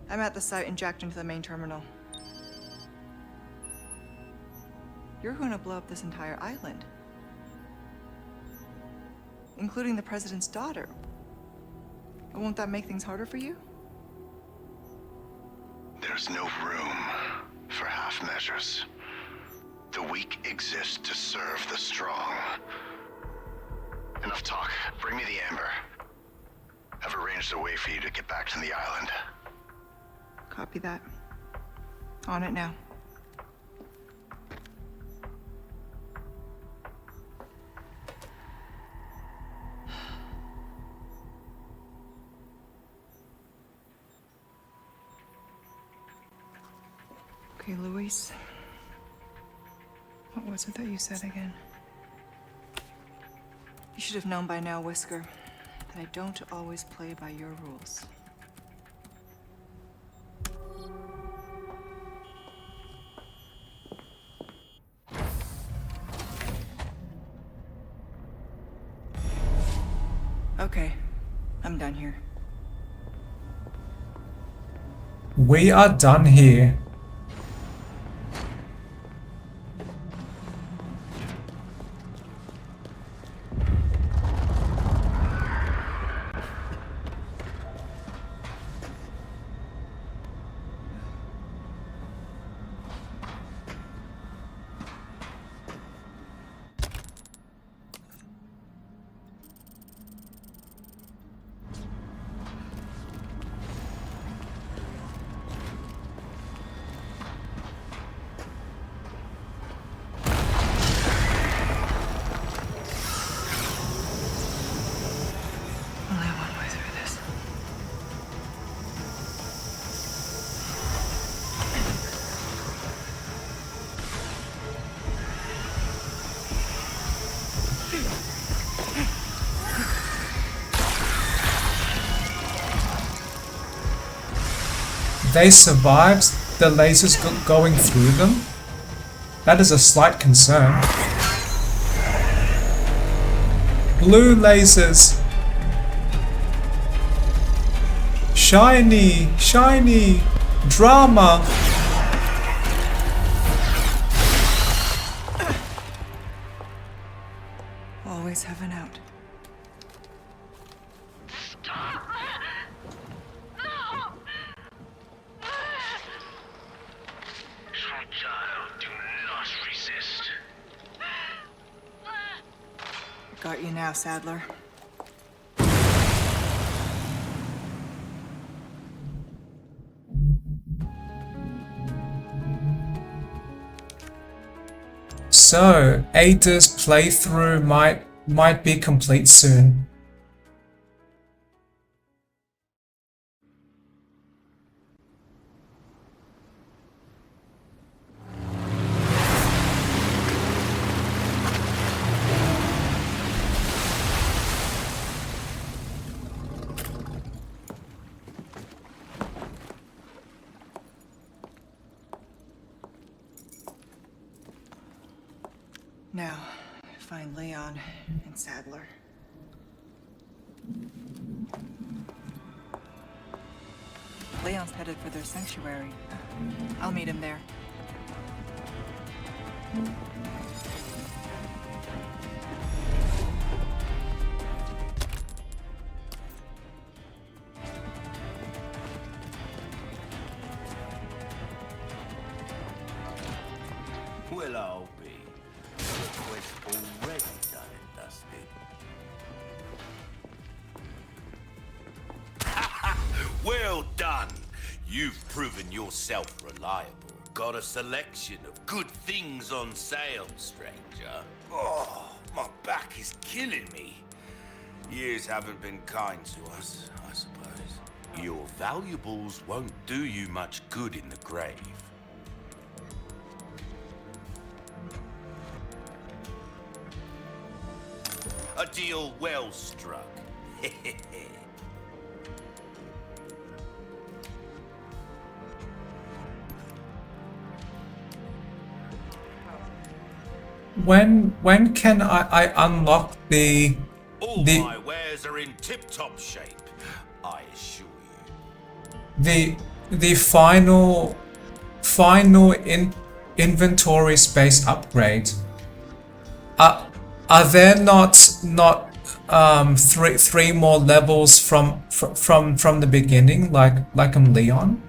I'm at the site and jacked into the main terminal. You're going to blow up this entire island. Including the president's daughter. Won't that make things harder for you? There's no room for half measures. The weak exist to serve the strong. Enough talk. Bring me the amber. I've arranged a way for you to get back to the island. Copy that. On it now. Okay, Luis. What was it that you said again? You should have known by now, Whisker, that I don't always play by your rules. Okay, I'm done here. We are done here. they survived the lasers going through them? That is a slight concern. Blue lasers. Shiny, shiny, drama. Always have an out. Child, do not resist. Got you now, Sadler. So, Ada's playthrough might be complete soon. Now, find Leon and Sadler. Leon's headed for their sanctuary. I'll meet him there. Well, I'll be. The quest already done and dusted. Well done! You've proven yourself reliable. Got a selection of good things on sale, stranger. Oh, my back is killing me. Years haven't been kind to us, I suppose. Your valuables won't do you much good in the grave. A deal well struck. When can I unlock the All my wares are in tip-top shape, I assure you. the final inventory space upgrade? Are there not three more levels from the beginning, like Leon?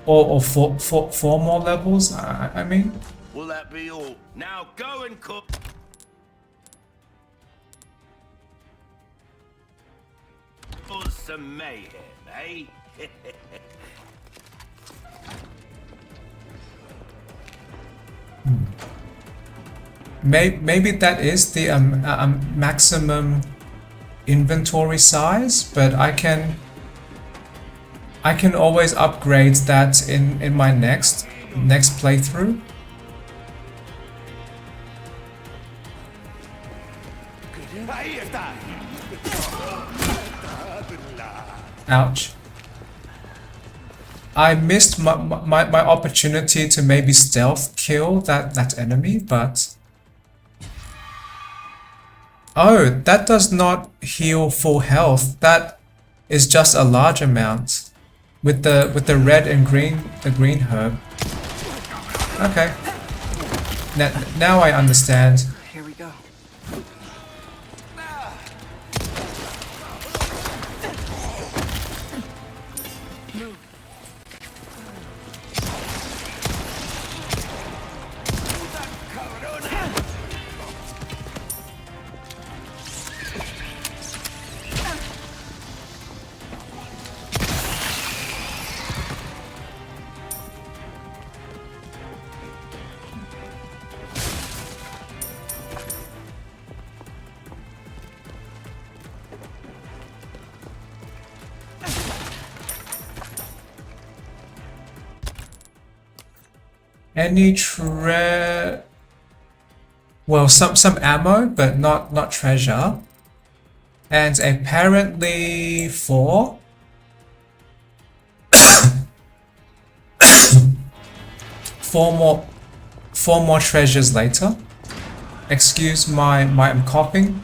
Or four more levels? I mean. Will that be all? Now go and cook. For some mayhem, eh? Maybe that is the maximum inventory size, but I can always upgrade that in my next playthrough. Ouch. I missed my opportunity to maybe stealth kill that enemy, but... Oh, that does not heal full health. That is just a large amount. With the red and green, the green herb. Okay. Now I understand. Here we go. Any well, some ammo, but not treasure. And apparently 4 4 more treasures later. Excuse my I'm coughing.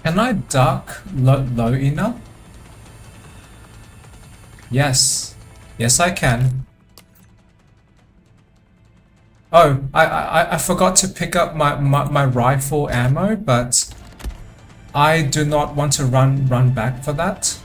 Can I duck low enough? Yes. Yes, I can. Oh, I forgot to pick up my rifle ammo, but I do not want to run back for that.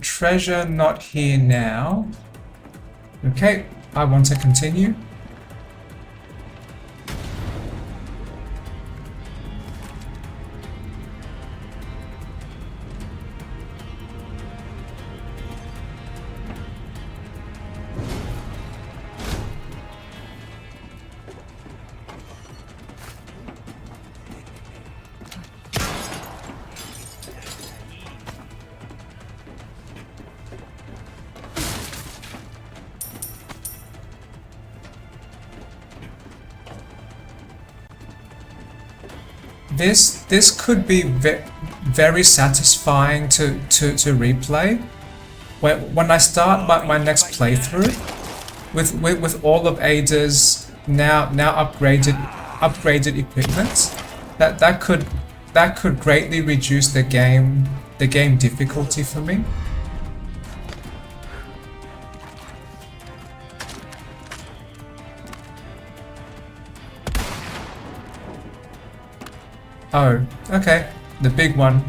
Treasure not here now. Okay, I want to continue. This could be very satisfying to replay. When I start my next playthrough with all of Ada's now upgraded equipment, that could greatly reduce the game difficulty for me. Oh, okay. The big one.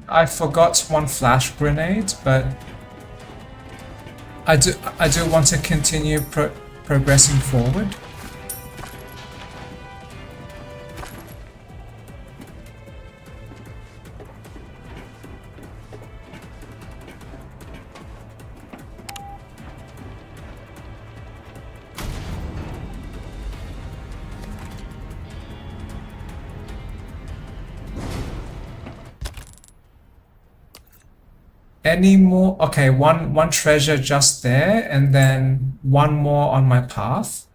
I forgot one flash grenade, but I do want to continue progressing forward. Any more? Okay, one treasure just there, and then one more on my path.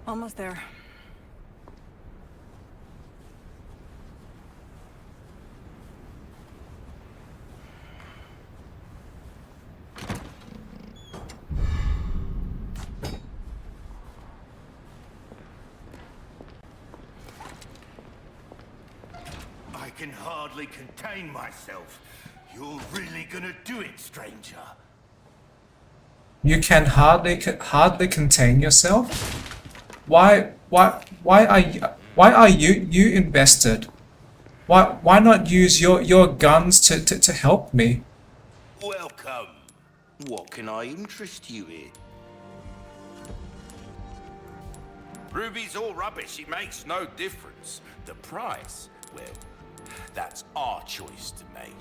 Almost there. I can hardly contain myself. You're really gonna do it, stranger? You can hardly contain yourself. Why are you invested? Why not use your guns to help me? Welcome. What can I interest you in? Ruby's all rubbish. It makes no difference. The price, well, that's our choice to make.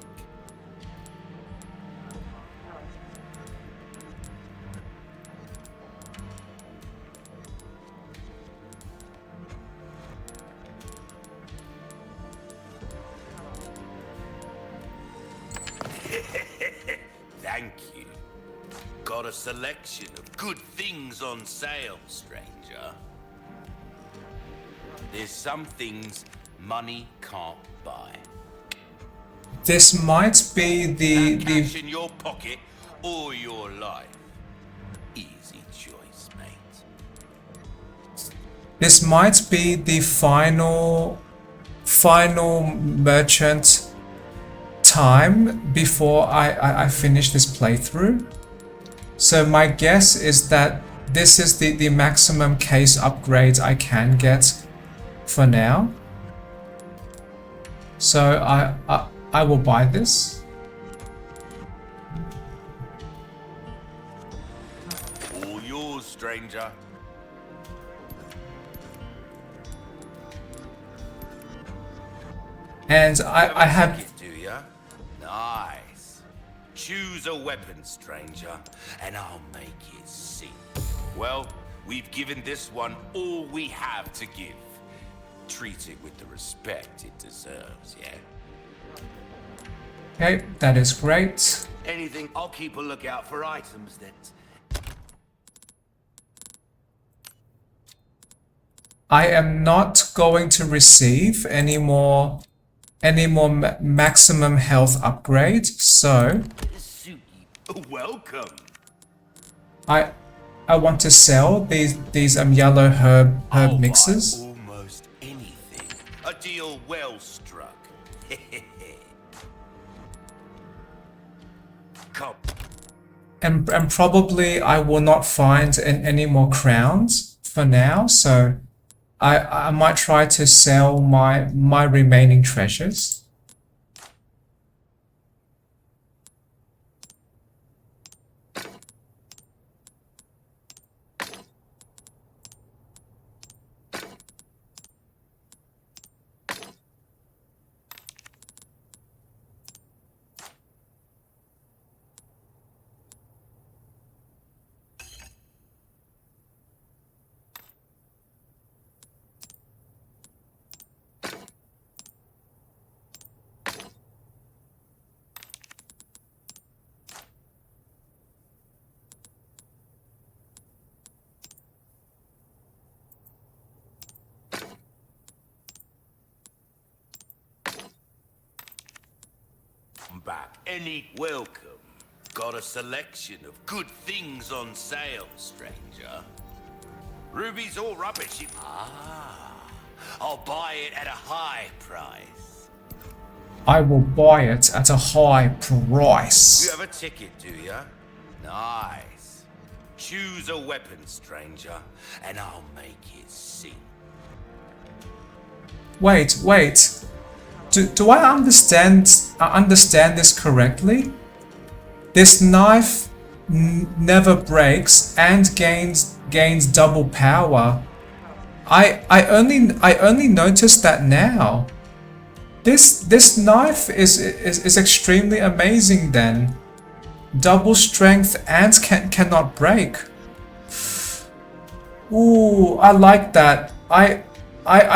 Thank you. Got a selection of good things on sale, stranger. There's some things money can't buy. This might be the Cash in your pocket or your life. Easy choice, mate. This might be the final merchant time before I finish this playthrough. So my guess is that this is the maximum case upgrade I can get for now. So I will buy this. All yours, stranger. And I have... Do ya? Nice. Choose a weapon, stranger, and I'll make it sing. Well, we've given this one all we have to give. Treat it with the respect it deserves, yeah? Okay, that is great. Anything, I'll keep a lookout for items that... I am not going to receive any more maximum health upgrade, so Welcome. I want to sell these yellow herb mixes. Almost anything. A deal well struck. Come. And probably I will not find any more crowns for now, so I might try to sell my remaining treasures. Back. Any welcome. Got a selection of good things on sale, stranger. Ruby's all rubbish. I'll buy it at a high price. I will buy it at a high price. You have a ticket, do ya? Nice. Choose a weapon, stranger, and I'll make it sing. Wait. Do I understand this correctly? This knife never breaks and gains double power. I only noticed that now. This knife is extremely amazing then. double strength and cannot break. Ooh, I like that. I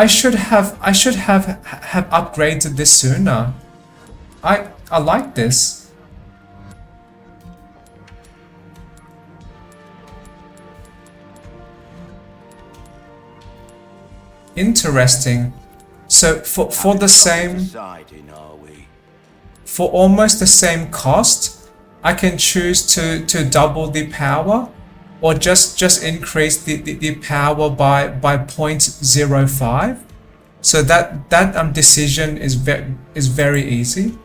should have upgraded this sooner. I like this. Interesting. So for the same, for almost the same cost, I can choose to double the power, or just increase the power by 0.05. So that decision is very easy.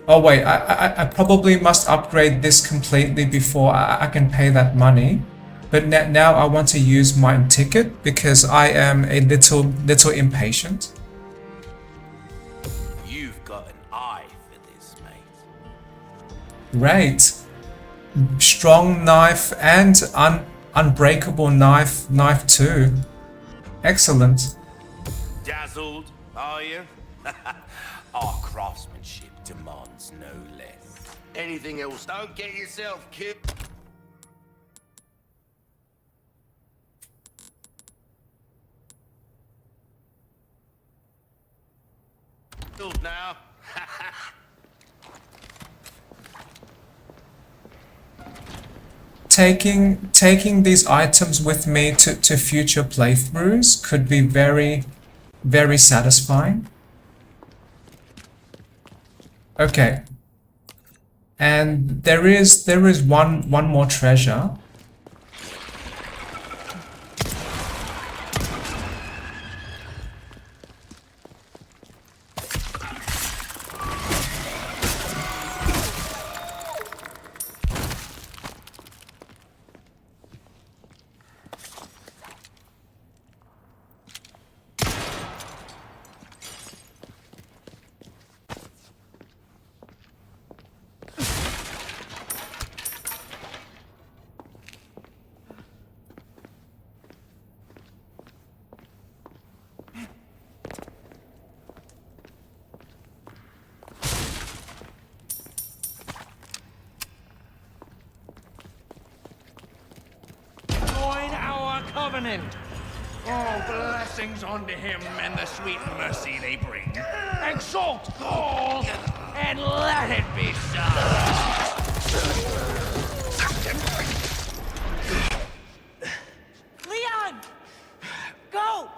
Oh wait, I probably must upgrade this completely before I can pay that money. But now I want to use my ticket because I am a little impatient. You've got an eye for this, mate. Great. Strong knife and unbreakable knife too. Excellent. Dazzled, are you? Our craftsmanship demands no less. Anything else? Don't get yourself killed. Now. Taking these items with me to future playthroughs could be very satisfying. Okay. And there is one more treasure. Covenant. Oh, blessings unto him and the sweet mercy they bring. Exalt Gaul, and let it be so. Leon! Go!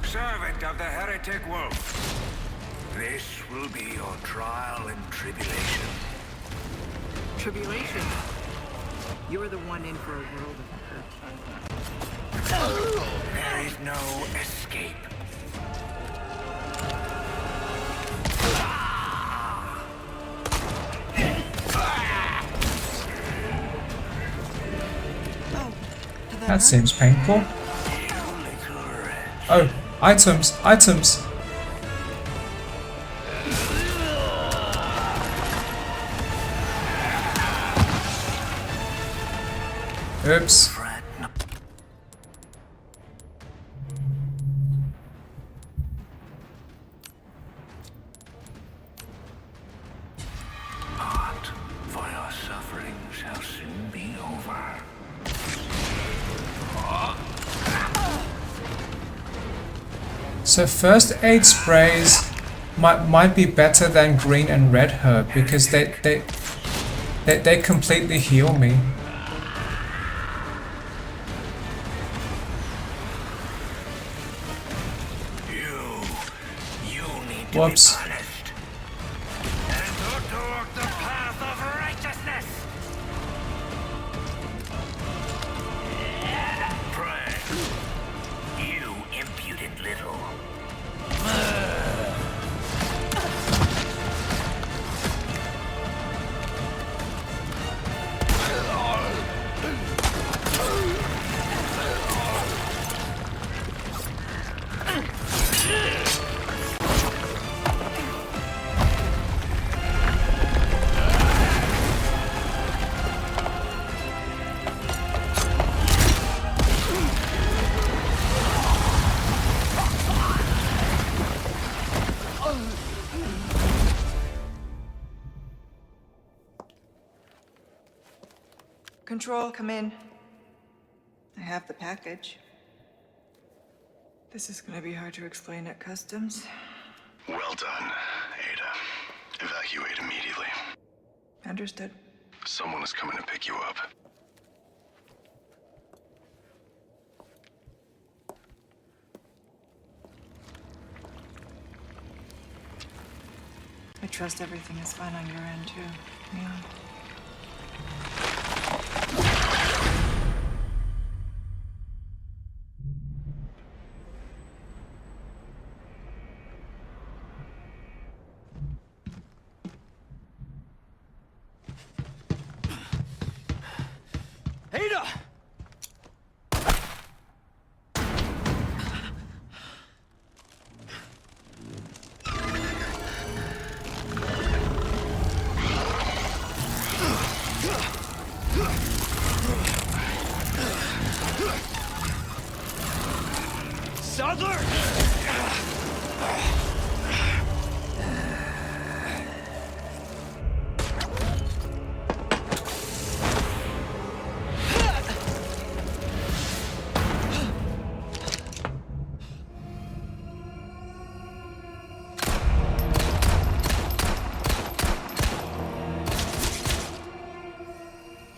Servant of the heretic wolf. This will be your trial and tribulation. Tribulation? You're the one in for a world of hurt. There is no escape. That seems painful. Oh, items. Oops. Part for your suffering shall soon be over. So first aid sprays might be better than green and red herb because they completely heal me. You need Whoops. to be punished. Control, come in. I have the package. This is gonna be hard to explain at customs. Well done, Ada. Evacuate immediately. Understood. Someone is coming to pick you up. I trust everything is fine on your end, too, Leon. Ada! Sadler!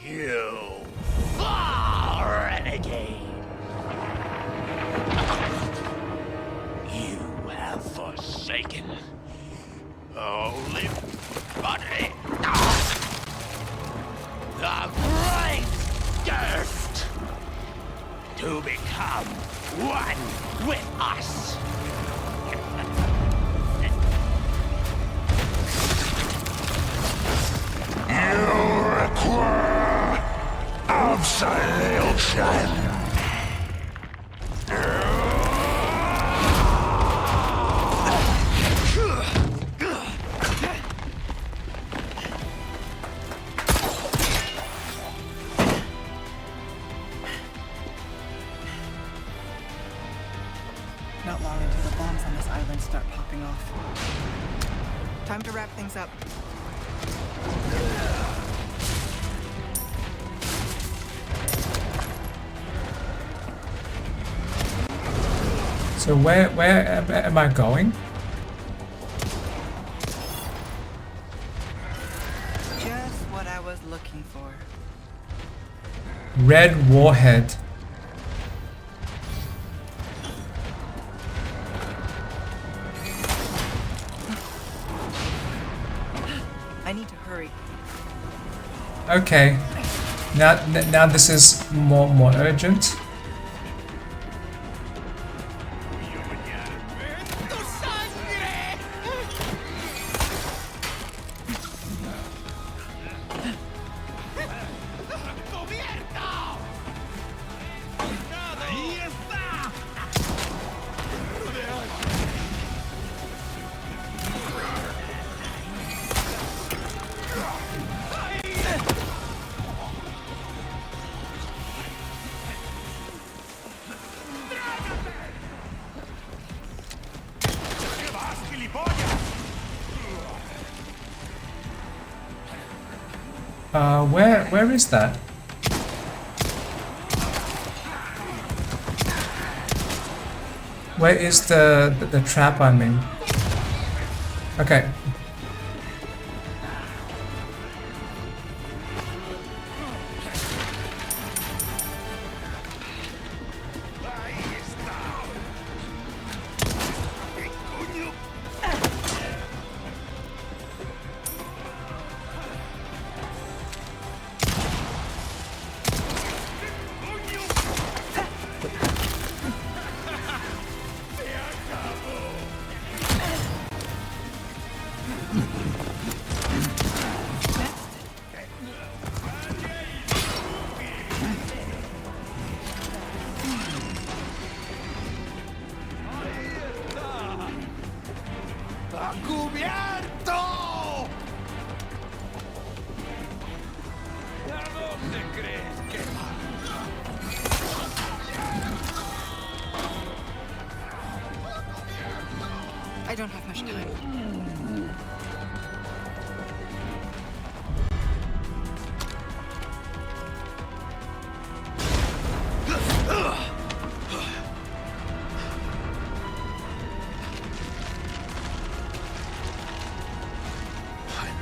You far renegade! You have forsaken holy body. The great gift to become one with us. You require absolution. Not long until the bombs on this island start popping off. Time to wrap things up. So where am I going? Just what I was looking for. Red Warhead. I need to hurry. Okay. Now this is more urgent. Where is that? Where is the trap I'm in? Okay. ¡Cubierto! ¿A dónde crees que I don't have much time.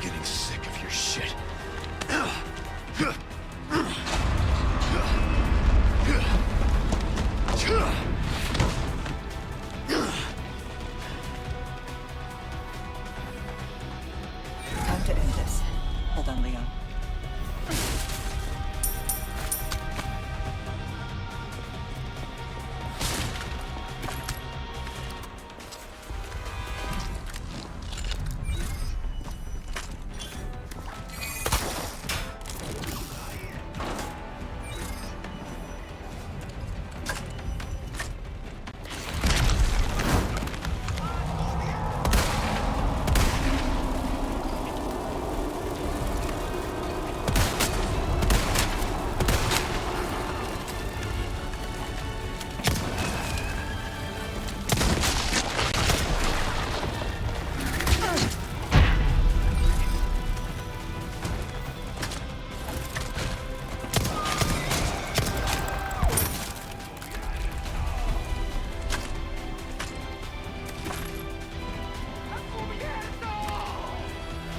getting sick of your shit. Time to end this. Hold on, Leon.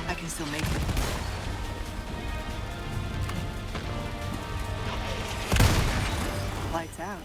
I can still make it. Lights out.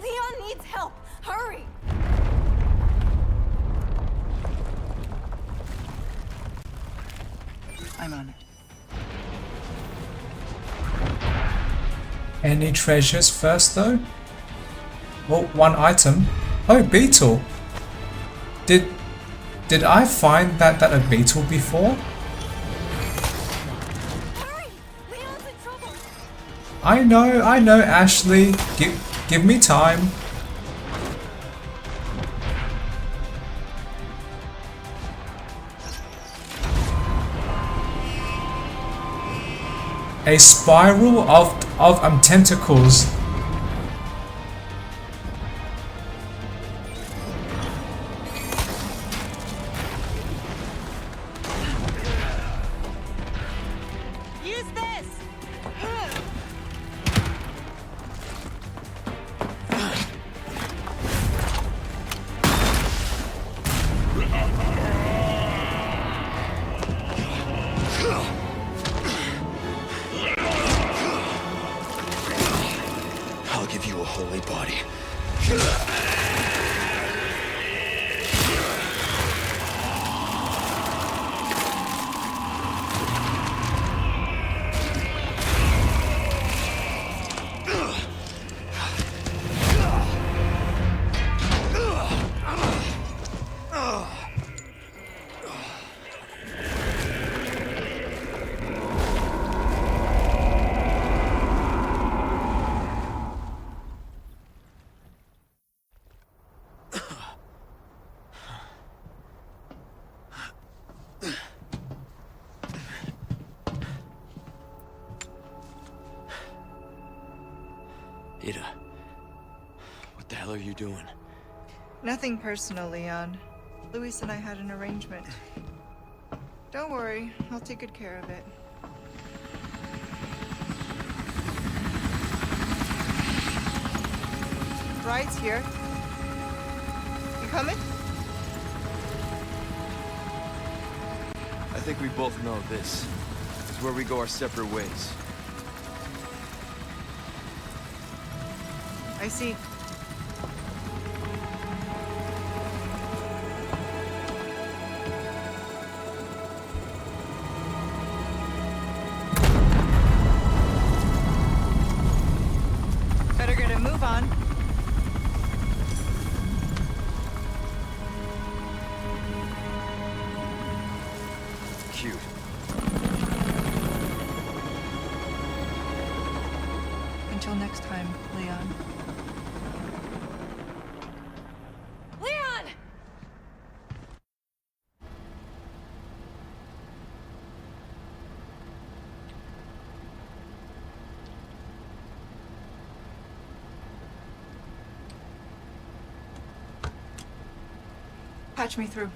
Leon needs help! Hurry! I'm on it. Any treasures first though? Well, one item. Oh, beetle. Did I find that a beetle before? Hurry! Leon's in trouble! I know, Ashley. Give me time. A spiral of tentacles. Use this! I'll give you a holy body. Ada, what the hell are you doing? Nothing personal, Leon. Luis and I had an arrangement. Don't worry, I'll take good care of it. Ride's here. You coming? I think we both know this is where we go our separate ways. I see. Better get a move on. Cute. Until next time, Leon. Leon! Patch me through.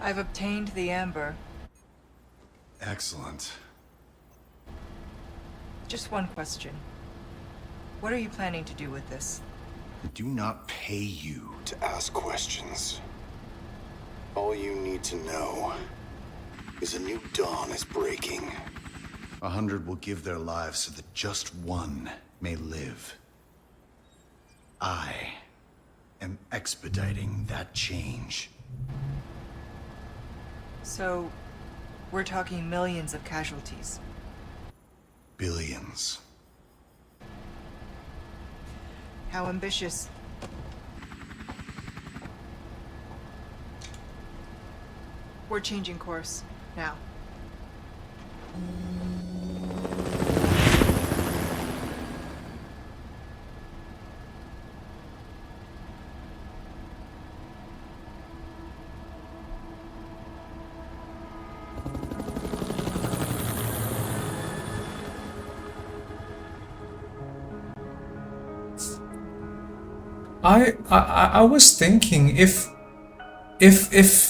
I've obtained the amber. Excellent. Just one question. What are you planning to do with this? I do not pay you to ask questions. All you need to know is a new dawn is breaking. 100 will give their lives so that just one may live. I am expediting that change. So, we're talking millions of casualties. Billions. How ambitious. We're changing course, now. I was thinking if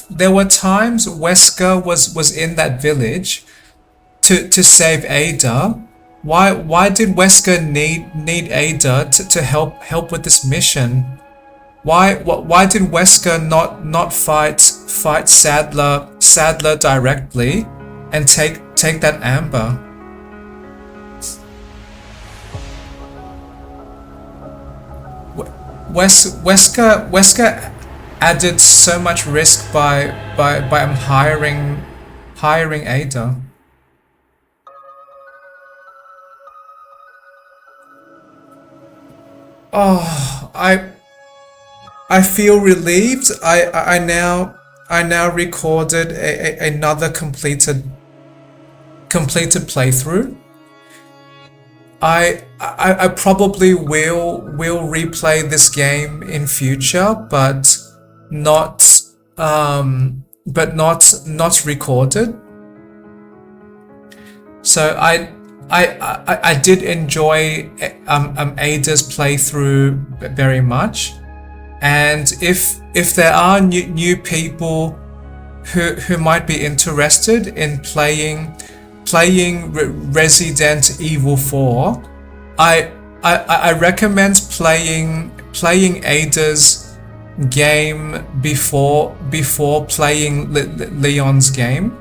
there were times Wesker was in that village to save Ada, why did Wesker need Ada to help with this mission? Why did Wesker not fight Sadler directly and take that amber? Wesker added so much risk by hiring Ada. Oh, I feel relieved. I now recorded another completed playthrough. I probably will replay this game in future, but not recorded. So I did enjoy Ada's playthrough very much, and if there are new people who might be interested in playing Resident Evil 4, I recommend playing Ada's game before playing Leon's game.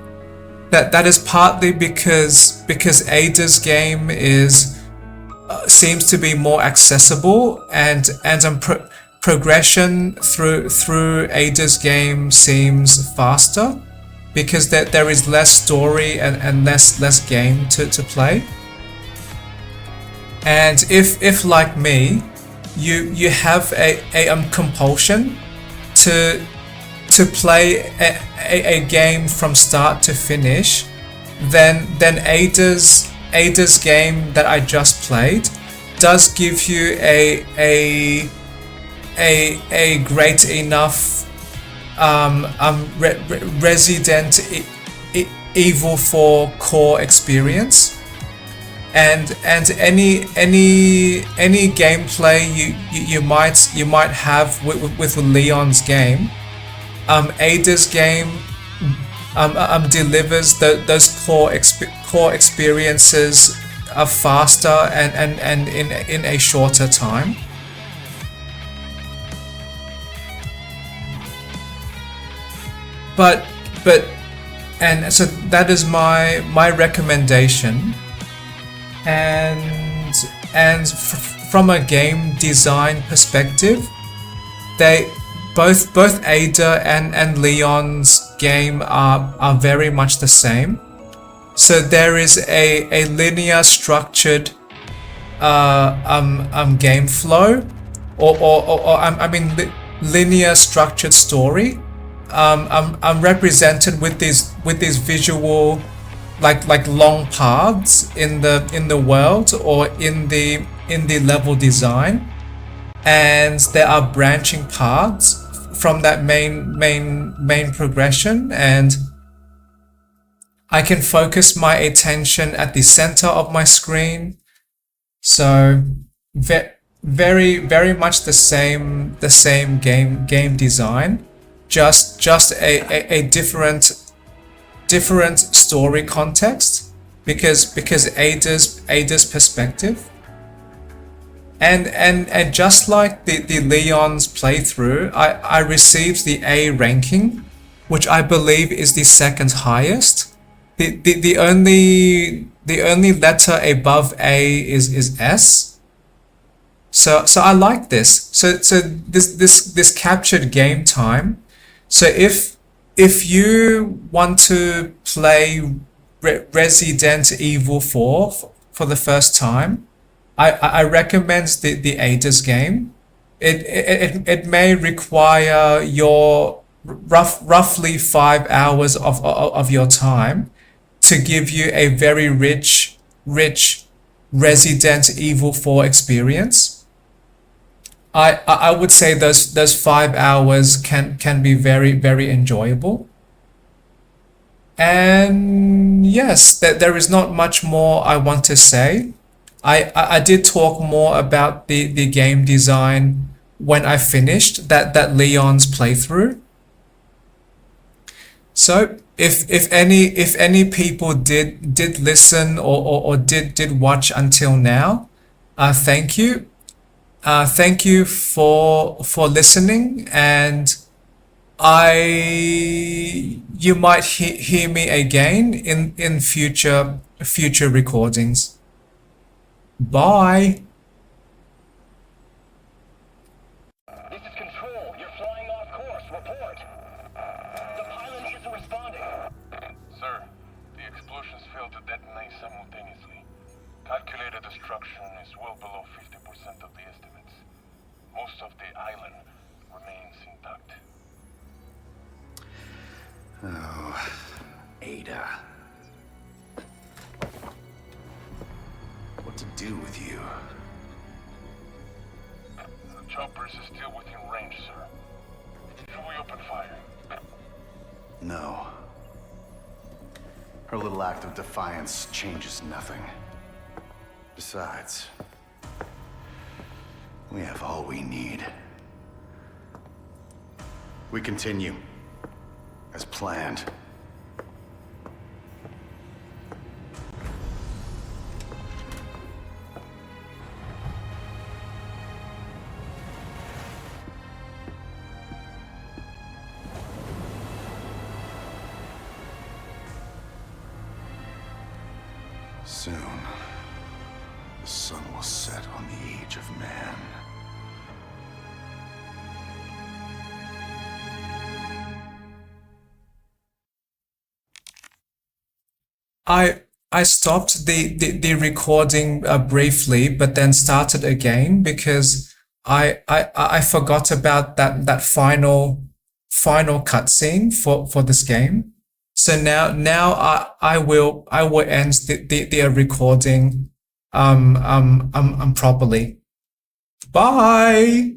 That is partly because Ada's game seems to be more accessible, and progression through Ada's game seems faster, because there is less story and less game to play. And if like me, you have a compulsion to play a game from start to finish, then Ada's game that I just played does give you a great enough Resident Evil 4 core experience, and any gameplay you might have with Leon's game, Ada's game delivers those core experiences faster and in a shorter time. But and so that is my recommendation. And from a game design perspective, they both Ada and Leon's game are very much the same. So there is a linear structured game flow, or I mean linear structured story. I'm represented with these visual like long paths in the world or in the level design, and there are branching paths from that main progression, and I can focus my attention at the center of my screen. So very much the same game design, just a different story context because Ada's perspective. And just like the Leon's playthrough, I received the A ranking, which I believe is the second highest. The only letter above A is S. So I like this. So this captured game time. So if you want to play Resident Evil 4 for the first time, I recommend the Ada's game. It may require your roughly 5 hours of your time to give you a very rich Resident Evil 4 experience. I would say those 5 hours can be very enjoyable. And yes, there is not much more I want to say. I did talk more about the game design when I finished that Leon's playthrough. So if any people did listen or did watch until now, thank you. Thank you for listening, and you might hear me again in future recordings. Bye. This is Control. You're flying off course. Report. The pilot isn't responding. Sir, the explosions failed to detonate simultaneously. Calculated destruction is well below 50% of the estimates. Most of the island remains intact. Oh, Ada. What to do with you? The choppers is still within range, sir. Should we open fire? No. Her little act of defiance changes nothing. Besides, we have all we need. We continue, as planned. Soon, the sun will set on the age of man. I stopped the recording briefly, but then started again because I forgot about that final cutscene for this game. So now I will end the recording properly. Bye.